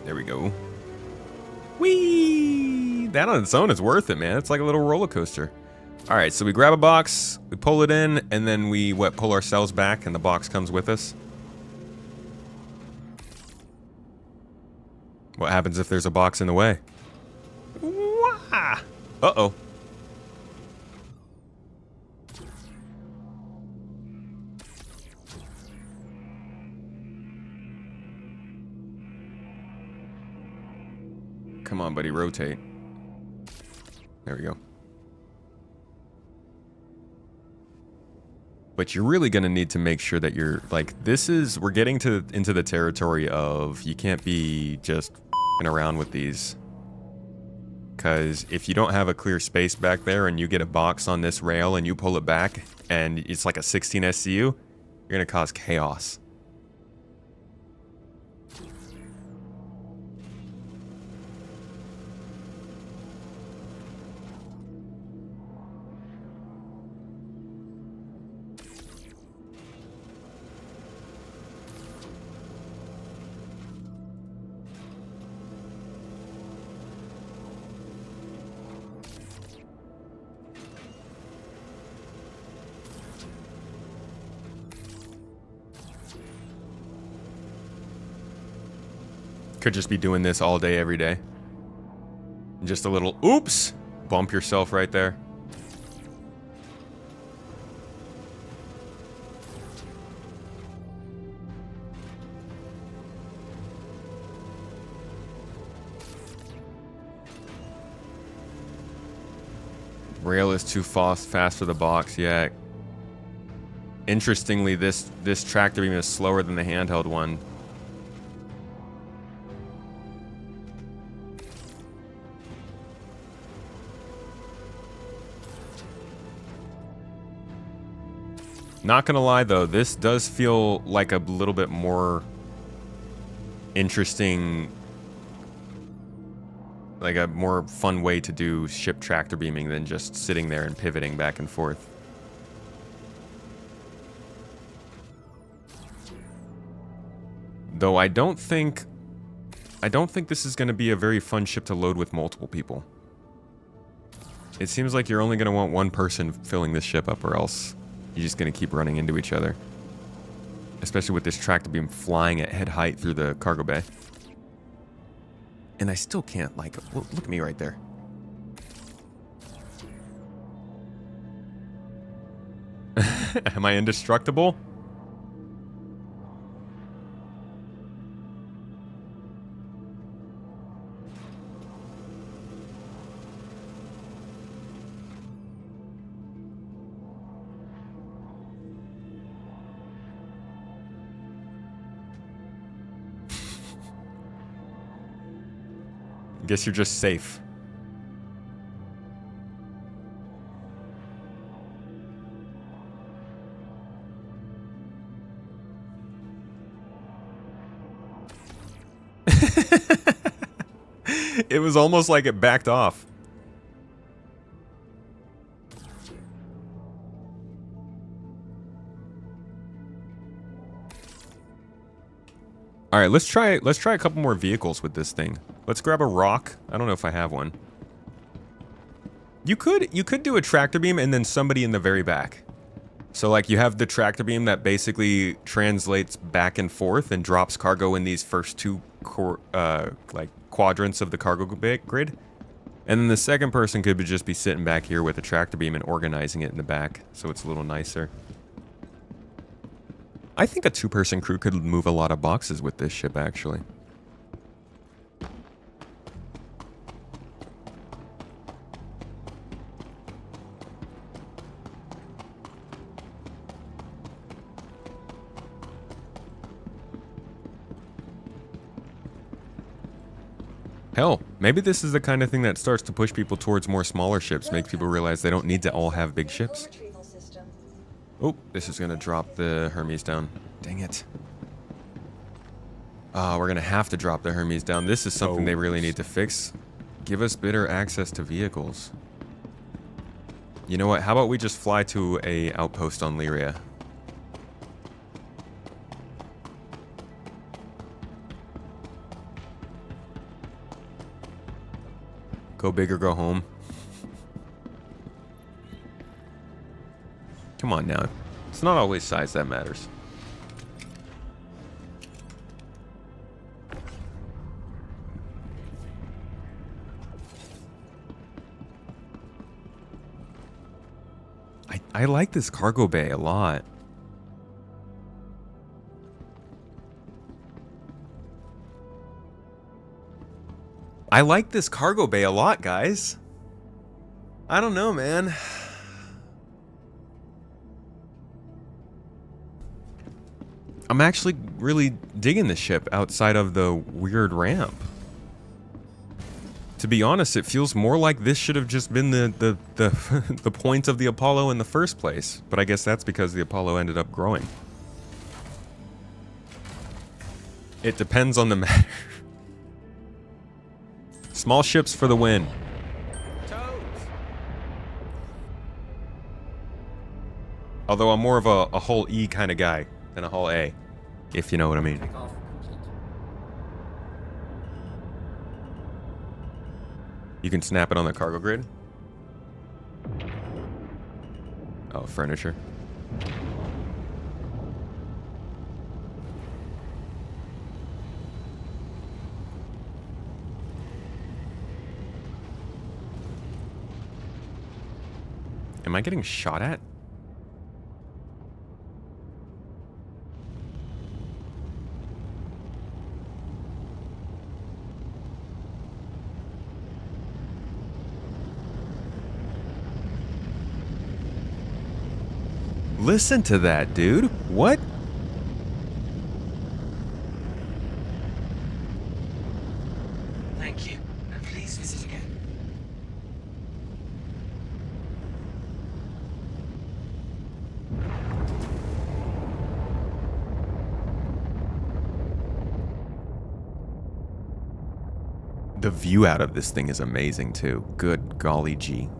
Speaker 1: There we go. Whee! That on its own is worth it, man. It's like a little roller coaster. All right, so we grab a box, we pull it in, and then we pull ourselves back, and the box comes with us. What happens if there's a box in the way? Wah! Uh-oh. Come on, buddy, rotate. There we go. But you're really going to need to make sure that you're, like, we're getting into the territory of you can't be just f***ing around with these. Because if you don't have a clear space back there and you get a box on this rail and you pull it back and it's like a 16 SCU, you're going to cause chaos. Could just be doing this all day, every day. Just a little, oops, bump yourself right there. Rail is too fast for the box, yeah. Interestingly, this tractor beam is slower than the handheld one. Not gonna lie though, this does feel like a little bit more interesting, like a more fun way to do ship tractor beaming than just sitting there and pivoting back and forth. Though I don't think this is gonna be a very fun ship to load with multiple people. It seems like you're only gonna want one person filling this ship up, or else you're just going to keep running into each other. Especially with this tractor beam flying at head height through the cargo bay. And I still can't, like, look at me right there. Am I indestructible? Guess you're just safe. It was almost like it backed off. All right, let's try a couple more vehicles with this thing. Let's grab a rock. I don't know if I have one. You could do a tractor beam and then somebody in the very back. So like you have the tractor beam that basically translates back and forth and drops cargo in these first two like quadrants of the cargo grid. And then the second person could just be sitting back here with a tractor beam and organizing it in the back, so it's a little nicer. I think a two-person crew could move a lot of boxes with this ship, actually. Hell, maybe this is the kind of thing that starts to push people towards more smaller ships, makes people realize they don't need to all have big ships. Oh, this is gonna drop the Hermes down. Dang it. We're gonna have to drop the Hermes down. This is something they really need to fix. Give us better access to vehicles. You know what, how about we just fly to a outpost on Lyria? Go big or go home. Come on now. It's not always size that matters. I like this cargo bay a lot. I like this cargo bay a lot, guys. I don't know, man. I'm actually really digging this ship outside of the weird ramp. To be honest, it feels more like this should have just been the the point of the Apollo in the first place. But I guess that's because the Apollo ended up growing. It depends on the matter. Small ships for the win. Although I'm more of a hull E kind of guy than a hull A, if you know what I mean. You can snap it on the cargo grid? Oh, furniture. Am I getting shot at? Listen to that, dude. What?
Speaker 17: Thank you, and please visit again.
Speaker 1: The view out of this thing is amazing too. Good golly gee.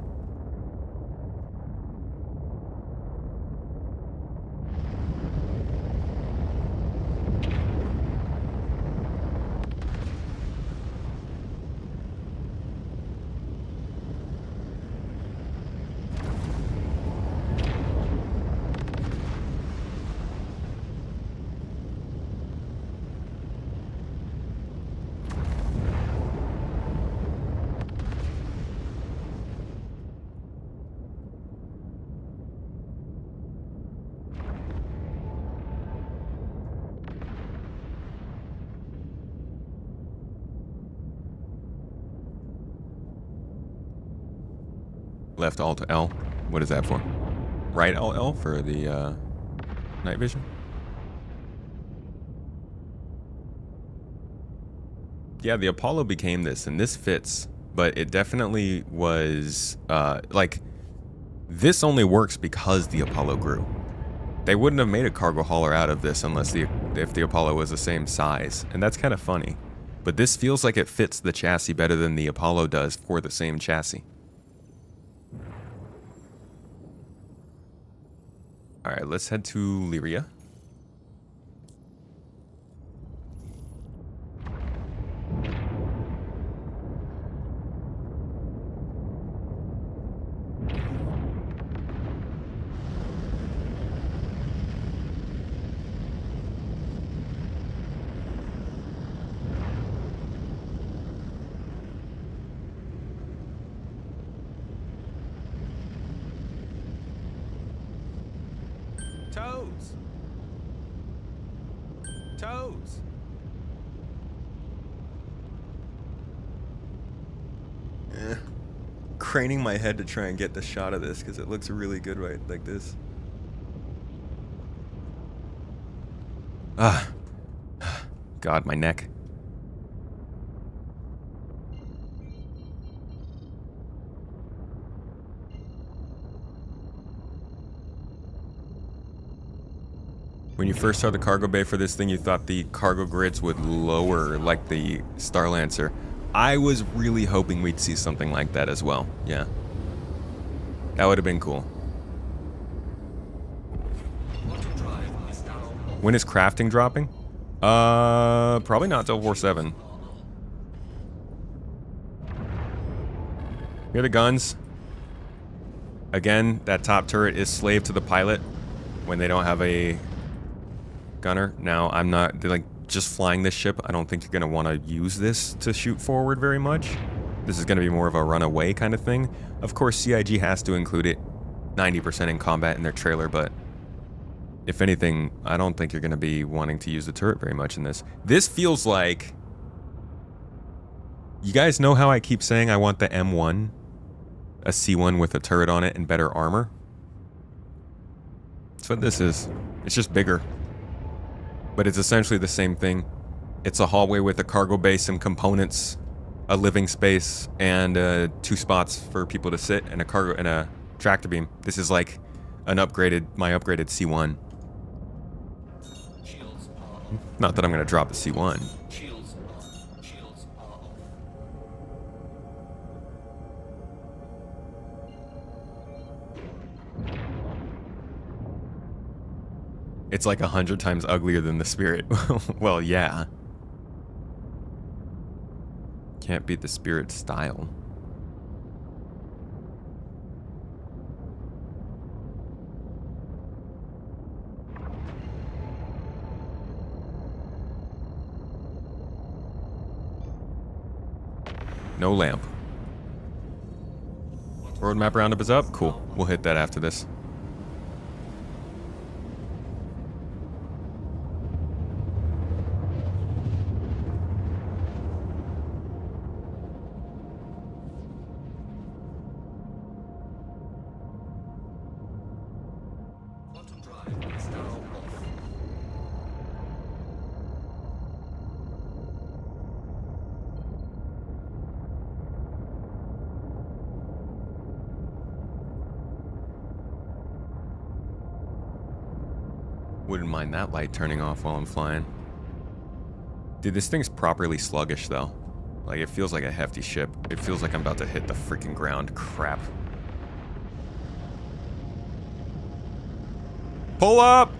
Speaker 1: Left Alt L. What is that for? Right Alt L for the night vision? Yeah, the Apollo became this, and this fits, but it definitely was, like, this only works because the Apollo grew. They wouldn't have made a cargo hauler out of this unless if the Apollo was the same size, and that's kind of funny. But this feels like it fits the chassis better than the Apollo does for the same chassis. Alright, let's head to Lyria. Toes! Toes! Craning my head to try and get the shot of this because it looks really good right like this. Ah. God, my neck. When you first saw the cargo bay for this thing, you thought the cargo grids would lower like the Starlancer. I was really hoping we'd see something like that as well. Yeah. That would have been cool. When is crafting dropping? Probably not till 4/7. Here are the guns. Again, that top turret is slave to the pilot when they don't have a gunner. Now, I'm not, like, just flying this ship. I don't think you're going to want to use this to shoot forward very much. This is going to be more of a runaway kind of thing. Of course, CIG has to include it 90% in combat in their trailer, but if anything, I don't think you're going to be wanting to use the turret very much in this. This feels like... You guys know how I keep saying I want the M1? A C1 with a turret on it and better armor? That's what this is. It's just bigger. But it's essentially the same thing. It's a hallway with a cargo bay, some components, a living space, and 2 spots for people to sit, and a cargo and a tractor beam. This is like my upgraded C1. Not that I'm gonna drop the C1. It's like 100 times uglier than the Spirit. Well, yeah. Can't beat the Spirit style. No lamp. Roadmap roundup is up? Cool. We'll hit that after this. Wouldn't mind that light turning off while I'm flying. Dude, this thing's properly sluggish, though. Like, it feels like a hefty ship. It feels like I'm about to hit the freaking ground. Crap. Pull up!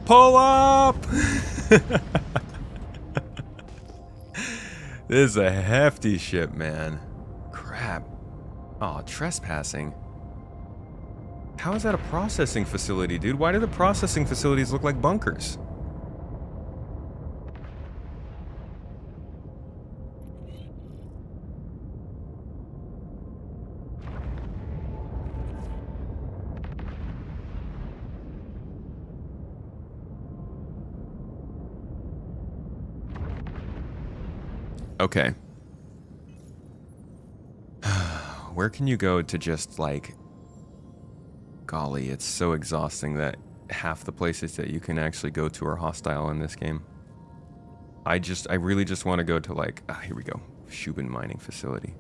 Speaker 1: Pull up! This is a hefty ship, man. Crap. Oh, trespassing. How is that a processing facility, dude? Why do the processing facilities look like bunkers? Okay. Where can you go to just, like... Golly, it's so exhausting that half the places that you can actually go to are hostile in this game. I really just want to go to, like, here we go. Shubin mining facility.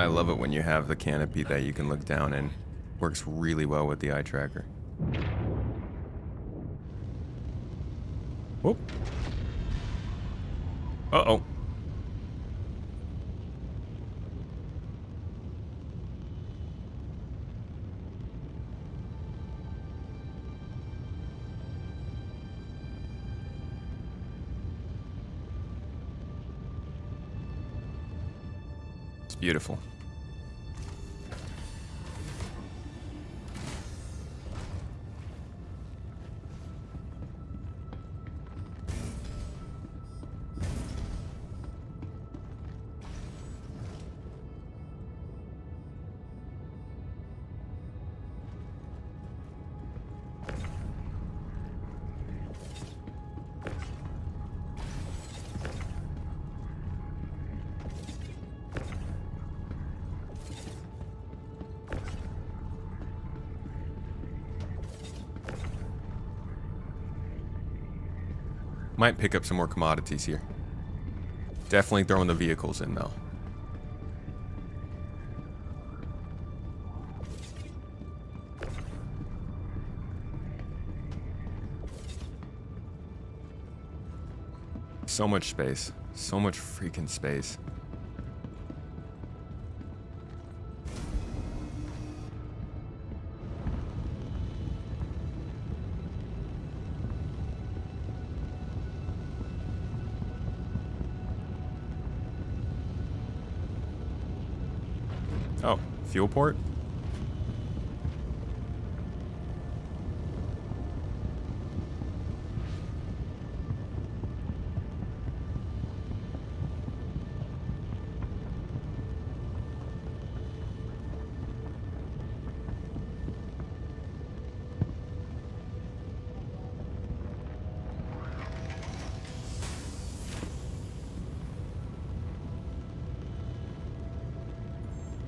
Speaker 1: I love it when you have the canopy that you can look down in. Works really well with the eye tracker. Whoop. Uh-oh. It's beautiful. Might pick up some more commodities here. Definitely throwing the vehicles in though. So much space. So much freaking space. Oh, fuel port?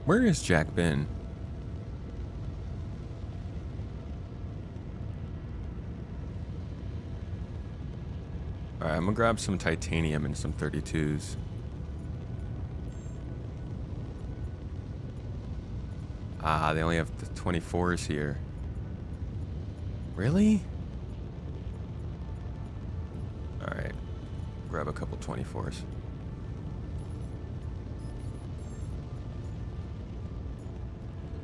Speaker 1: Where is Jack been? Alright, I'm gonna grab some titanium and some 32s. Ah, they only have the 24s here. Really? Alright, grab a couple 24s.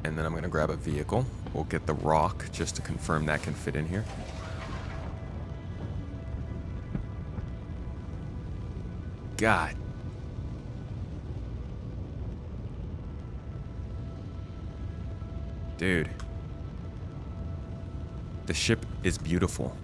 Speaker 1: And then I'm gonna grab a vehicle. We'll get the rock just to confirm that can fit in here. God. Dude. The ship is beautiful.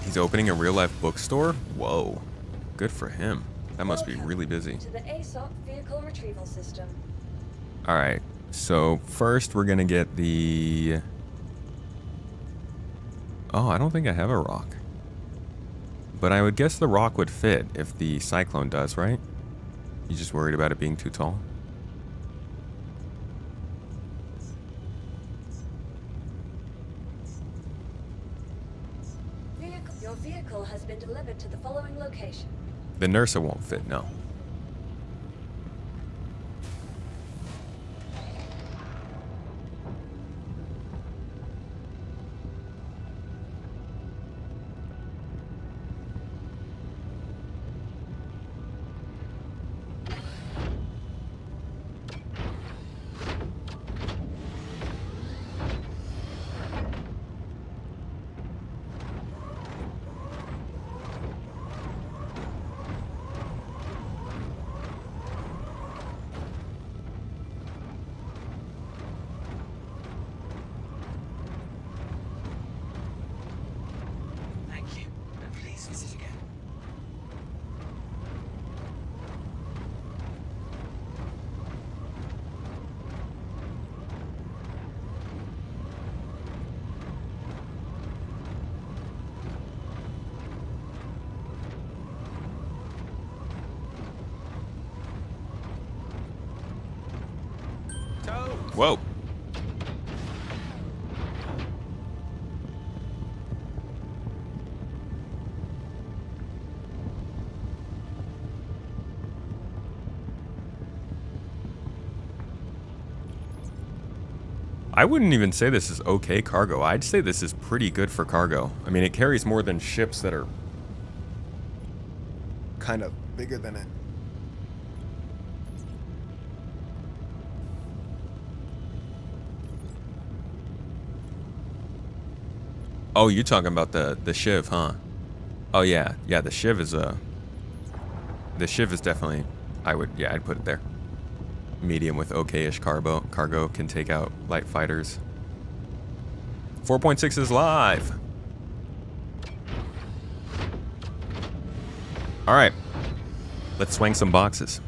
Speaker 1: He's opening a real-life bookstore? Whoa. Good for him. That must be really busy.
Speaker 2: To the ASOP vehicle retrieval system.
Speaker 1: Alright, so first we're gonna get the... Oh, I don't think I have a rock. But I would guess the rock would fit if the cyclone does, right? You just worried about it being too tall?
Speaker 2: Your vehicle has been delivered to the following location.
Speaker 1: The Nursa won't fit, no. Whoa. I wouldn't even say this is okay cargo. I'd say this is pretty good for cargo. I mean, it carries more than ships that are kind of bigger than it. Oh, you're talking about the Shiv, huh? Oh yeah, yeah. The Shiv is definitely. I'd put it there. Medium with okay-ish cargo. Cargo can take out light fighters. 4.6 is live. All right, let's swing some boxes.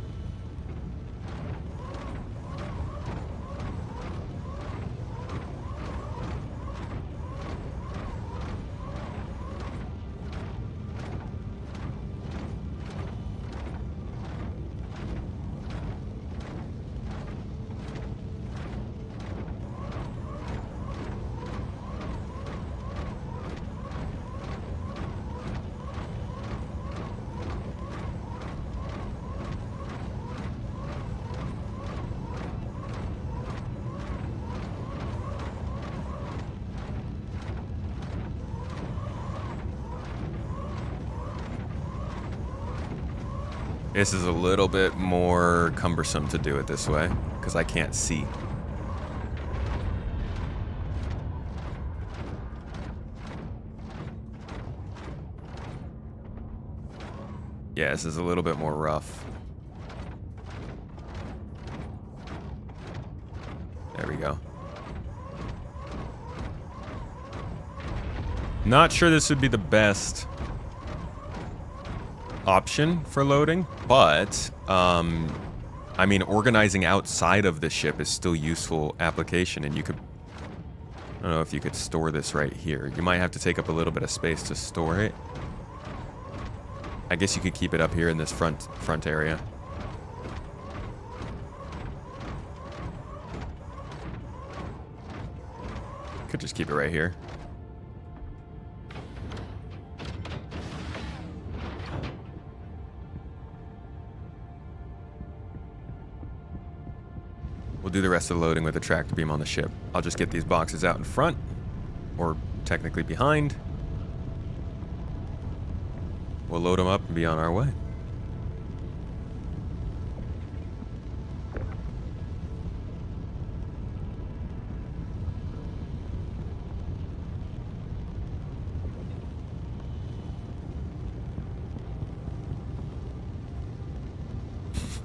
Speaker 1: This is a little bit more cumbersome to do it this way, because I can't see. Yeah, this is a little bit more rough. There we go. Not sure this would be the best option for loading, but I mean, organizing outside of the ship is still useful application, and you could, I don't know if you could store this right here. You might have to take up a little bit of space to store it. I guess you could keep it up here in this front area. Could just keep it right here. We'll do the rest of the loading with the tractor beam on the ship. I'll just get these boxes out in front, or technically behind. We'll load them up and be on our way.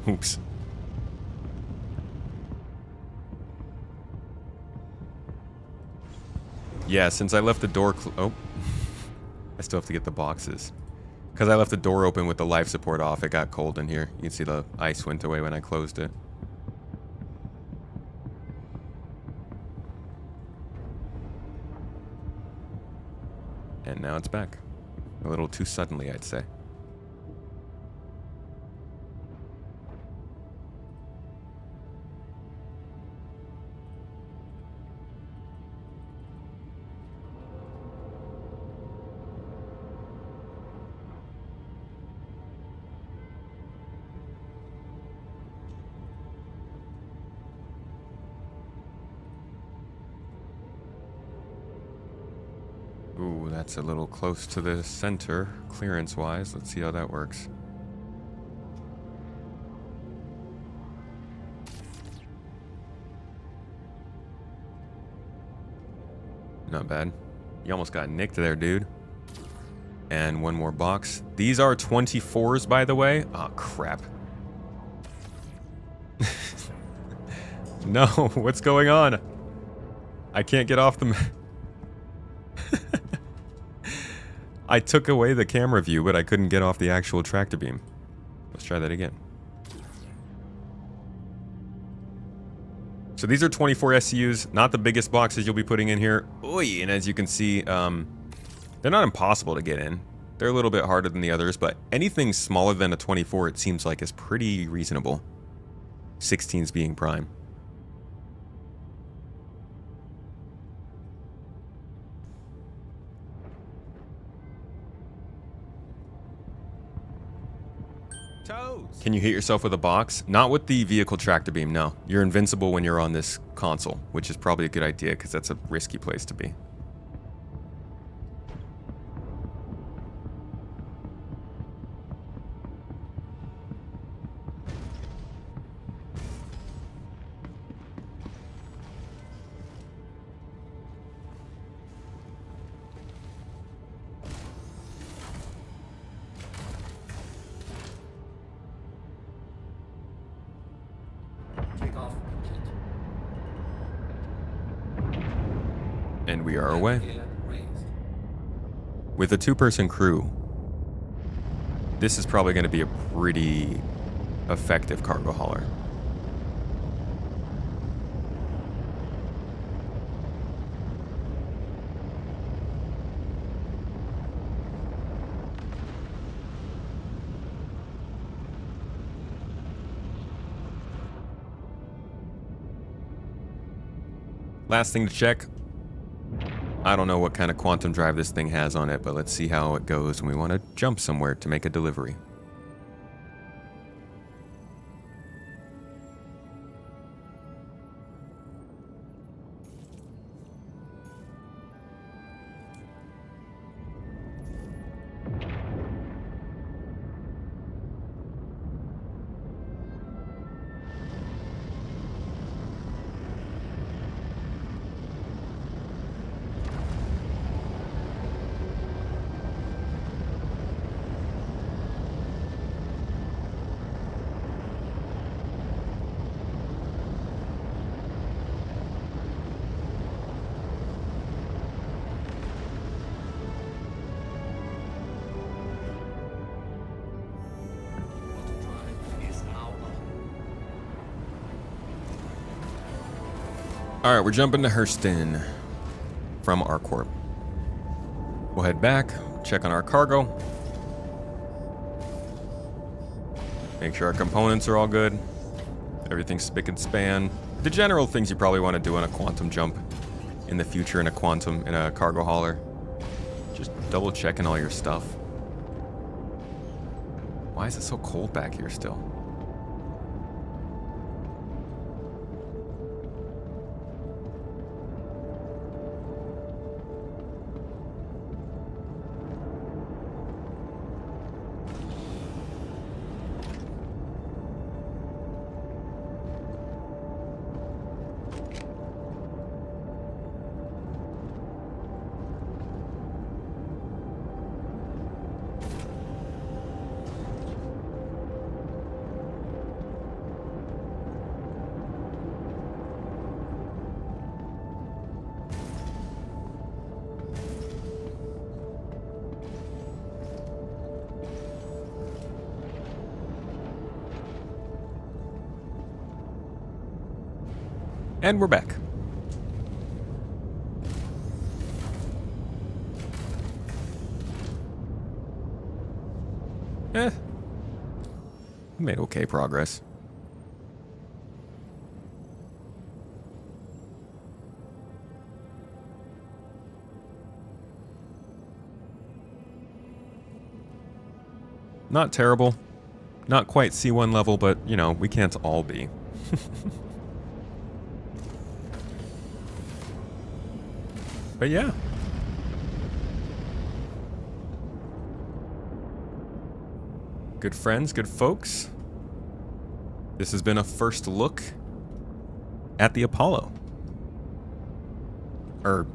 Speaker 1: Oops. Yeah, since I left the door oh. I still have to get the boxes. Because I left the door open with the life support off, it got cold in here. You can see the ice went away when I closed it. And now it's back. A little too suddenly, I'd say. Ooh, that's a little close to the center, clearance-wise. Let's see how that works. Not bad. You almost got nicked there, dude. And one more box. These are 24s, by the way. Oh, crap. No, what's going on? I can't get off the... I took away the camera view, but I couldn't get off the actual tractor beam. Let's try that again. So these are 24 SCUs, not the biggest boxes you'll be putting in here. Oy, and as you can see, they're not impossible to get in. They're a little bit harder than the others, but anything smaller than a 24, it seems like, is pretty reasonable. 16s being prime. Can you hit yourself with a box? Not with the vehicle tractor beam, no. You're invincible when you're on this console, which is probably a good idea because that's a risky place to be.
Speaker 17: Takeoff complete.
Speaker 1: And we are away.
Speaker 17: Gear raised.
Speaker 1: With a 2-person crew, this is probably going to be a pretty effective cargo hauler. Last thing to check. I don't know what kind of quantum drive this thing has on it, but let's see how it goes when we want to jump somewhere to make a delivery. Alright, we're jumping to Hurston from ArcCorp. We'll head back, check on our cargo. Make sure our components are all good. Everything's spick and span. The general things you probably want to do on a quantum jump in the future in a cargo hauler. Just double checking all your stuff. Why is it so cold back here still? And we're back. We made okay progress. Not terrible. Not quite C1 level, but, you know, we can't all be. But yeah. Good friends, good folks. This has been a first look at the Apollo.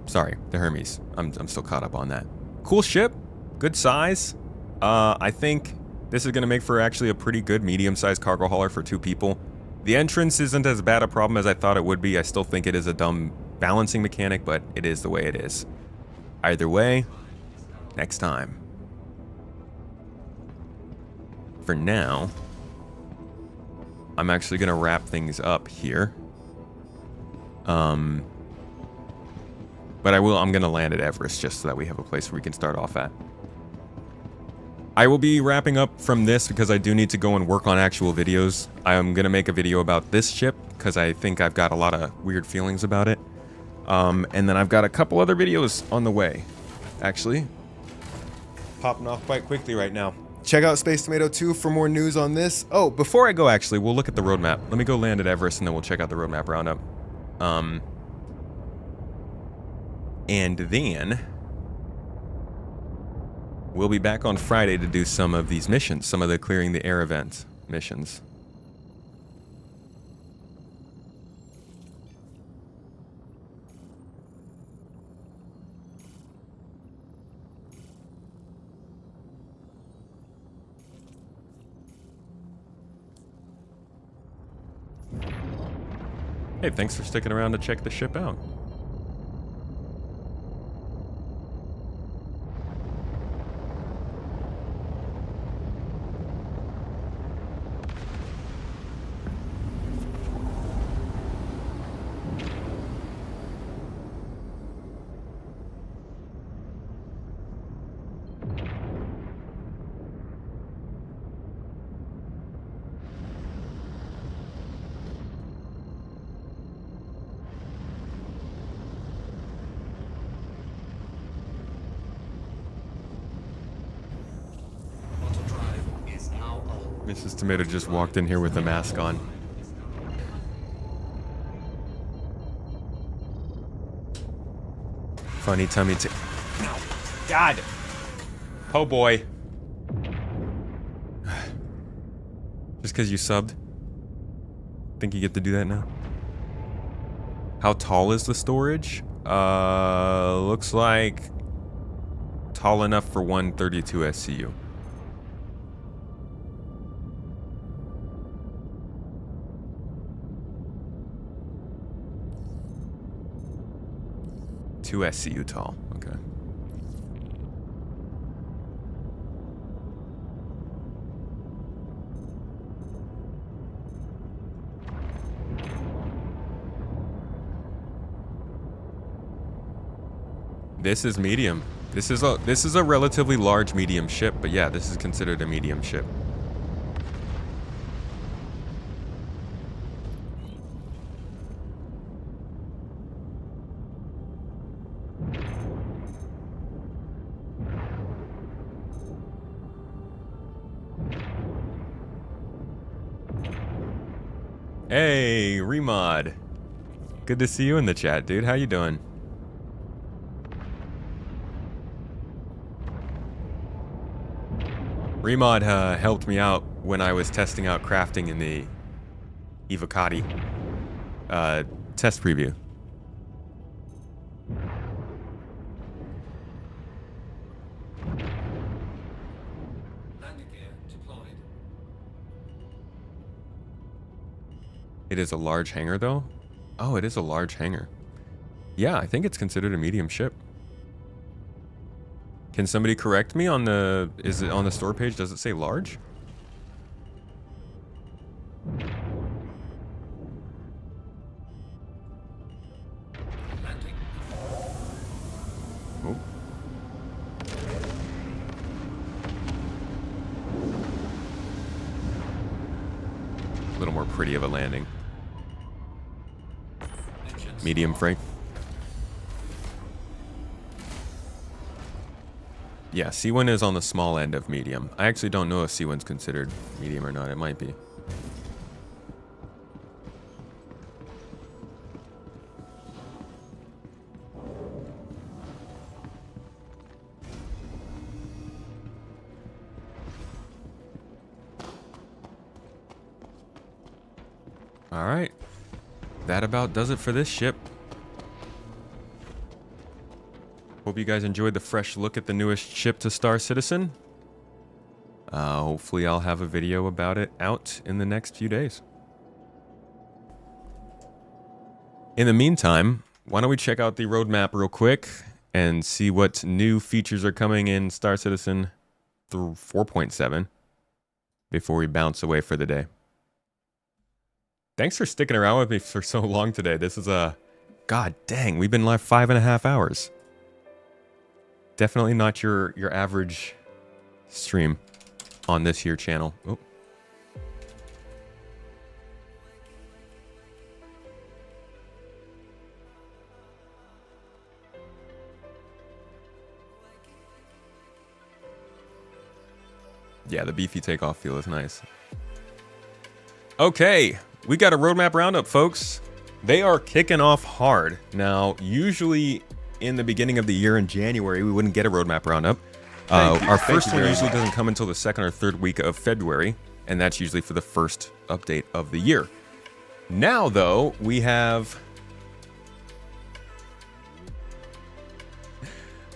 Speaker 1: Sorry, the Hermes. I'm still caught up on that. Cool ship, good size. I think this is going to make for actually a pretty good medium-sized cargo hauler for 2 people. The entrance isn't as bad a problem as I thought it would be. I still think it is a dumb balancing mechanic, but it is the way it is. Either way, next time. For now, I'm actually going to wrap things up here. But I'm going to land at Everest just so that we have a place where we can start off at. I will be wrapping up from this because I do need to go and work on actual videos. I'm going to make a video about this ship because I think I've got a lot of weird feelings about it. And then I've got a couple other videos on the way, actually. Popping off quite quickly right now. check out Space Tomato 2 for more news on this. Oh, before I go, actually, we'll look at the roadmap. Let me go land at Everest, and then we'll check out the roadmap roundup. And then we'll be back on Friday to do some of these missions, some of the clearing the air event missions. Hey, thanks for sticking around to check the ship out. Mrs. Tomato just walked in here with a mask on. Funny tummy tick. No. God. Oh boy. Just because you subbed? Think you get to do that now? How tall is the storage? Looks like tall enough for 132 SCU. Two SCU tall. Okay. This is medium. This is a relatively large medium ship, but yeah, this is considered a medium ship. Hey, Remod. Good to see you in the chat, dude. How you doing? Remod helped me out when I was testing out crafting in the Evocati test preview. It is a large hangar, though? Oh, it is a large hangar. Yeah, I think it's considered a medium ship. Can somebody correct me on the... Is it on the store page? Does it say large? Oh. A little more pretty of a landing. Medium freight. Yeah, C1 is on the small end of medium. I actually don't know if C1's considered medium or not. It might be. All right. That about does it for this ship. Hope you guys enjoyed the fresh look at the newest ship to Star Citizen. Hopefully I'll have a video about it out in the next few days. In the meantime, why don't we check out the roadmap real quick and see what new features are coming in Star Citizen 4.7 before we bounce away for the day. Thanks for sticking around with me for so long today. This is a... God dang, we've been live 5.5 hours. Definitely not your average stream on this here channel. Oh. Yeah, the beefy takeoff feel is nice. Okay, we got a roadmap roundup, folks. They are kicking off hard. Now, usually in the beginning of the year in January, we wouldn't get a roadmap roundup. Our first one usually doesn't come until the second or third week of February, and that's usually for the first update of the year. Now, though, we have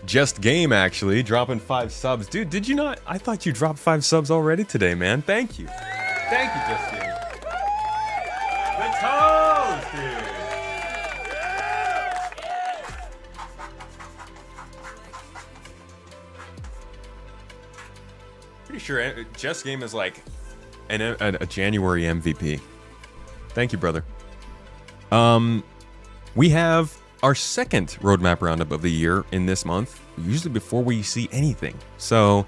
Speaker 1: Just Game, actually, dropping 5 subs. Dude, did you not? I thought you dropped 5 subs already today, man. Thank you. Thank you, Just Game. The toes, dude. Pretty sure Just Game is like a January MVP. Thank you, brother. We have our second roadmap roundup of the year in this month, usually before we see anything. So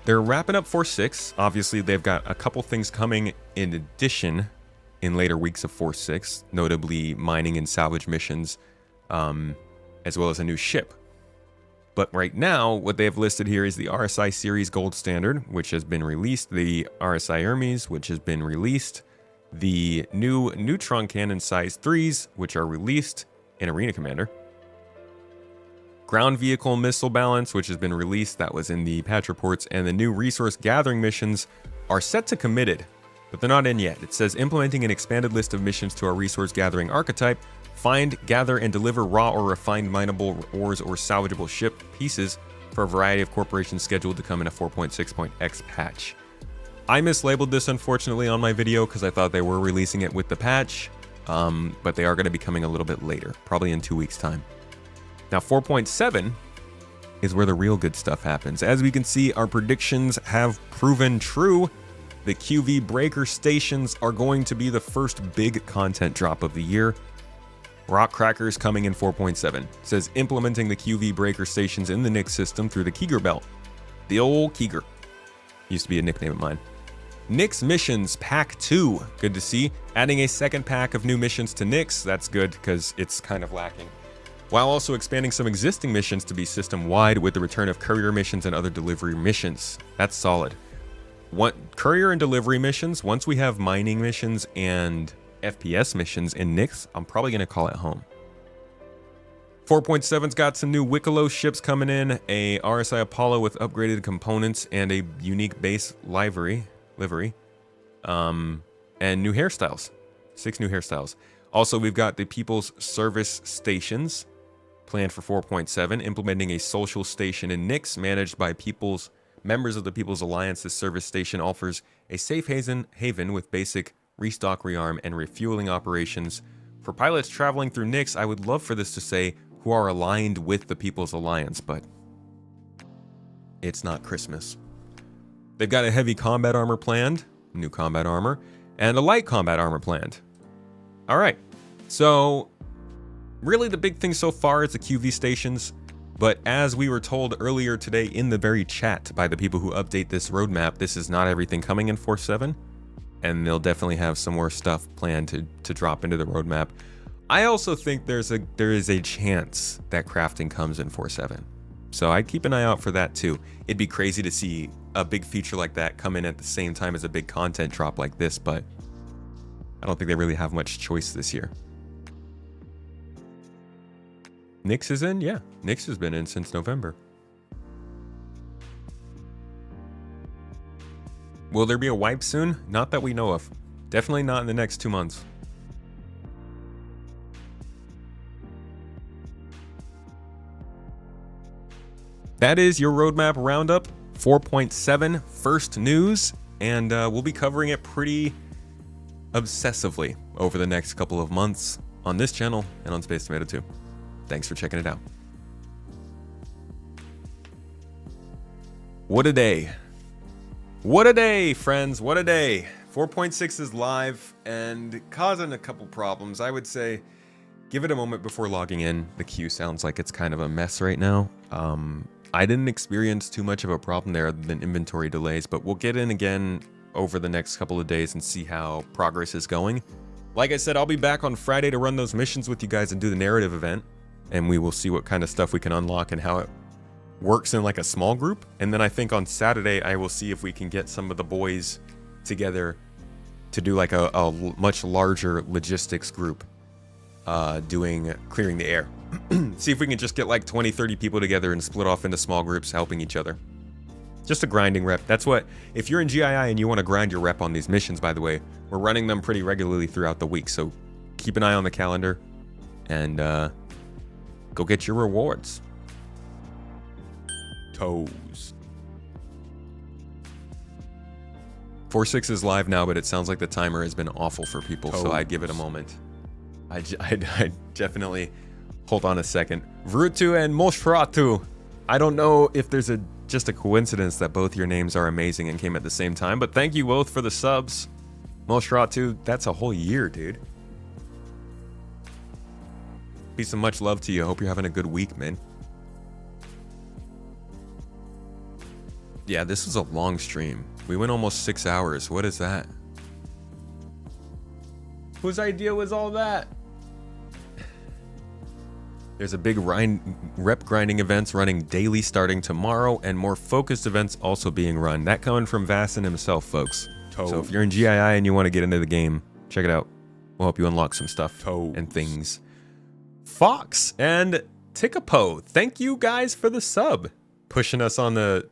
Speaker 1: they're wrapping up 4.6. Obviously, they've got a couple things coming in addition in later weeks of 4.6, notably mining and salvage missions, as well as a new ship. But right now, what they have listed here is the RSI Series Gold Standard, which has been released, the RSI Hermes, which has been released, the new Neutron Cannon Size 3s, which are released in Arena Commander, Ground Vehicle Missile Balance, which has been released, that was in the patch reports, and the new Resource Gathering missions are set to committed, but they're not in yet. It says implementing an expanded list of missions to our Resource Gathering archetype. Find, gather, and deliver raw or refined mineable ores or salvageable ship pieces for a variety of corporations scheduled to come in a 4.6.x patch. I mislabeled this, unfortunately, on my video because I thought they were releasing it with the patch, but they are going to be coming a little bit later, probably in 2 weeks' time. Now, 4.7 is where the real good stuff happens. As we can see, our predictions have proven true. The QV breaker stations are going to be the first big content drop of the year. Rock Crackers coming in 4.7. It says implementing the QV breaker stations in the Nyx system through the Keeger belt. The old Keeger. Used to be a nickname of mine. Nyx missions pack 2. Good to see. Adding a second pack of new missions to Nyx. That's good because it's kind of lacking. While also expanding some existing missions to be system-wide with the return of courier missions and other delivery missions. That's solid. Courier and delivery missions, once we have mining missions and FPS missions in Nyx, I'm probably going to call it home. 4.7's got some new Wicklow ships coming in, a RSI Apollo with upgraded components and a unique base livery, and new hairstyles. 6 new hairstyles. Also, we've got the People's Service Stations planned for 4.7, implementing a social station in Nyx managed by members of the People's Alliance. This service station offers a safe haven with basic restock, rearm, and refueling operations. For pilots traveling through Nyx, I would love for this to say, who are aligned with the People's Alliance, but it's not Christmas. They've got a heavy combat armor planned, new combat armor, and a light combat armor planned. All right, so really the big thing so far is the QV stations, but as we were told earlier today in the very chat by the people who update this roadmap, this is not everything coming in 4.7. And they'll definitely have some more stuff planned to drop into the roadmap. I also think there is a chance that crafting comes in 4.7. So I'd keep an eye out for that too. It'd be crazy to see a big feature like that come in at the same time as a big content drop like this, but I don't think they really have much choice this year. Nyx is in? Yeah, Nyx has been in since November. Will there be a wipe soon? Not that we know of. Definitely not in the next 2 months. That is your roadmap roundup, 4.7 first news, and we'll be covering it pretty obsessively over the next couple of months on this channel and on Space Tomato 2. Thanks for checking it out. What a day. What a day, friends. What a day. 4.6 is live and causing a couple problems. I would say give it a moment before logging in. The queue sounds like it's kind of a mess right now. I didn't experience too much of a problem there other than inventory delays, but we'll get in again over the next couple of days and see how progress is going. Like I said, I'll be back on Friday to run those missions with you guys and do the narrative event, and we will see what kind of stuff we can unlock and how works in like a small group. And then I think on Saturday, I will see if we can get some of the boys together to do like a much larger logistics group doing clearing the air. See if we can just get like 20, 30 people together and split off into small groups helping each other. Just a grinding rep. That's what, if you're in GII and you want to grind your rep on these missions, by the way, we're running them pretty regularly throughout the week. So keep an eye on the calendar and go get your rewards. Toes. 4.6 is live now, but it sounds like the timer has been awful for people, so I'd give it a moment. I'd definitely hold on a second. Vrutu and Moshratu. I don't know if there's just a coincidence that both your names are amazing and came at the same time, but thank you both for the subs. Moshratu, that's a whole year, dude. Peace and much love to you. Hope you're having a good week, man. Yeah, this was a long stream. We went almost 6 hours. What is that? Whose idea was all that? There's a big rep grinding events running daily starting tomorrow, and more focused events also being run. That coming from Vassin himself, folks. So if you're in GII and you want to get into the game, check it out. We'll help you unlock some stuff and things. Fox and Tikapo, thank you guys for the sub. Pushing us on the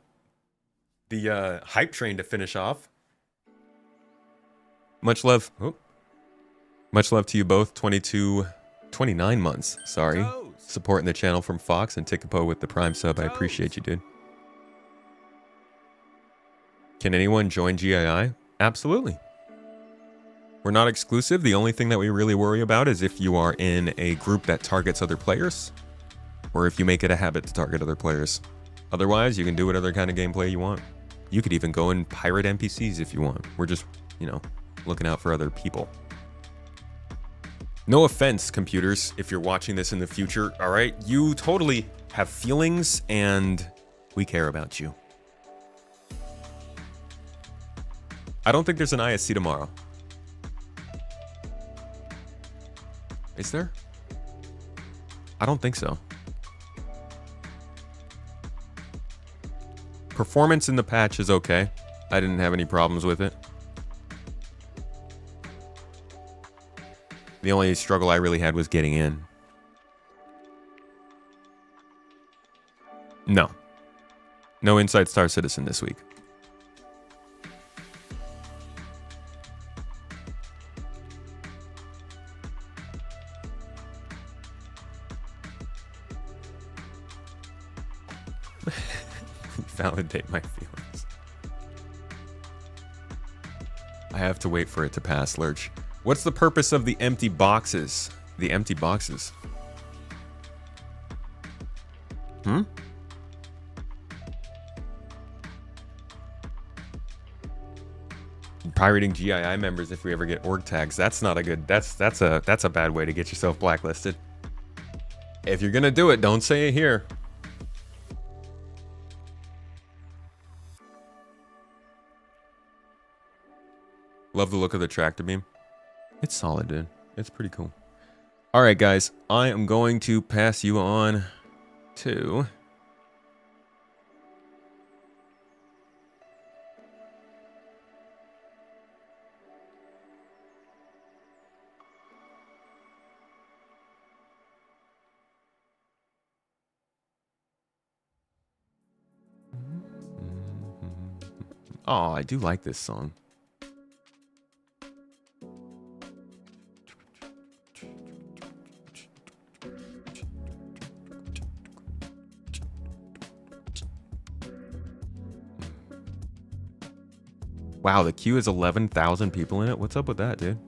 Speaker 1: hype train to finish off. Much love. Oh. Much love to you both. 29 months. Sorry. Supporting the channel from Fox and Tikapo with the Prime sub. I appreciate you, dude. Can anyone join GII? Absolutely. We're not exclusive. The only thing that we really worry about is if you are in a group that targets other players, or if you make it a habit to target other players. Otherwise, you can do whatever kind of gameplay you want. You could even go and pirate NPCs if you want. We're just, you know, looking out for other people. No offense, computers, if you're watching this in the future, all right? You totally have feelings, and we care about you. I don't think there's an ISC tomorrow. Is there? I don't think so. Performance in the patch is okay. I didn't have any problems with it. The only struggle I really had was getting in. No. No Inside Star Citizen this week. Validate my feelings. I have to wait for it to pass, Lurch. What's the purpose of the empty boxes? The empty boxes? Pirating GII members if we ever get org tags. That's not a good. That's a bad way to get yourself blacklisted. If you're gonna do it, don't say it here. Love the look of the tractor beam. It's solid, dude. It's pretty cool. All right, guys. I am going to pass you on to... Oh, I do like this song. Wow, the queue has 11,000 people in it. What's up with that, dude?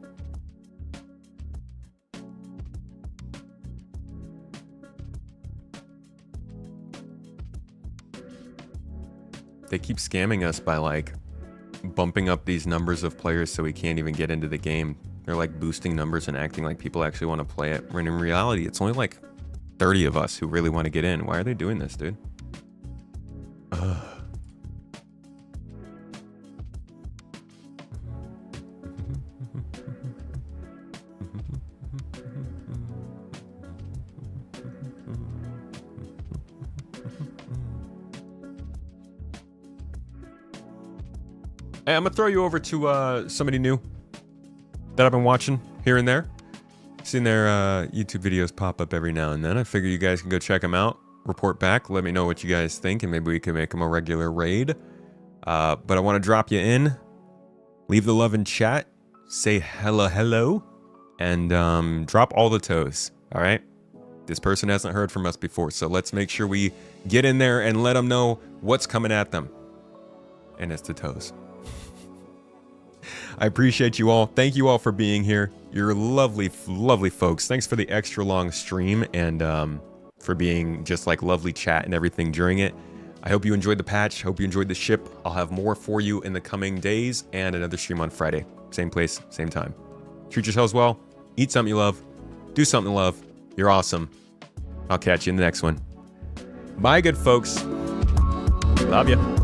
Speaker 1: They keep scamming us by like bumping up these numbers of players so we can't even get into the game. They're like boosting numbers and acting like people actually want to play it. When in reality, it's only like 30 of us who really want to get in. Why are they doing this, dude? Ugh. Hey, I'm gonna throw you over to somebody new that I've been watching here and there. Seen their YouTube videos pop up every now and then. I figure you guys can go check them out, report back, let me know what you guys think, and maybe we can make them a regular raid. But I want to drop you in, leave the love in chat, say hello, and drop all the toes, all right? This person hasn't heard from us before, so let's make sure we get in there and let them know what's coming at them. And it's the toes. I appreciate you all. Thank you all for being here. You're lovely, lovely folks. Thanks for the extra long stream and for being just like lovely chat and everything during it. I hope you enjoyed the patch. Hope you enjoyed the ship. I'll have more for you in the coming days and another stream on Friday. Same place, same time. Treat yourselves well. Eat something you love. Do something you love. You're awesome. I'll catch you in the next one. Bye, good folks. Love ya.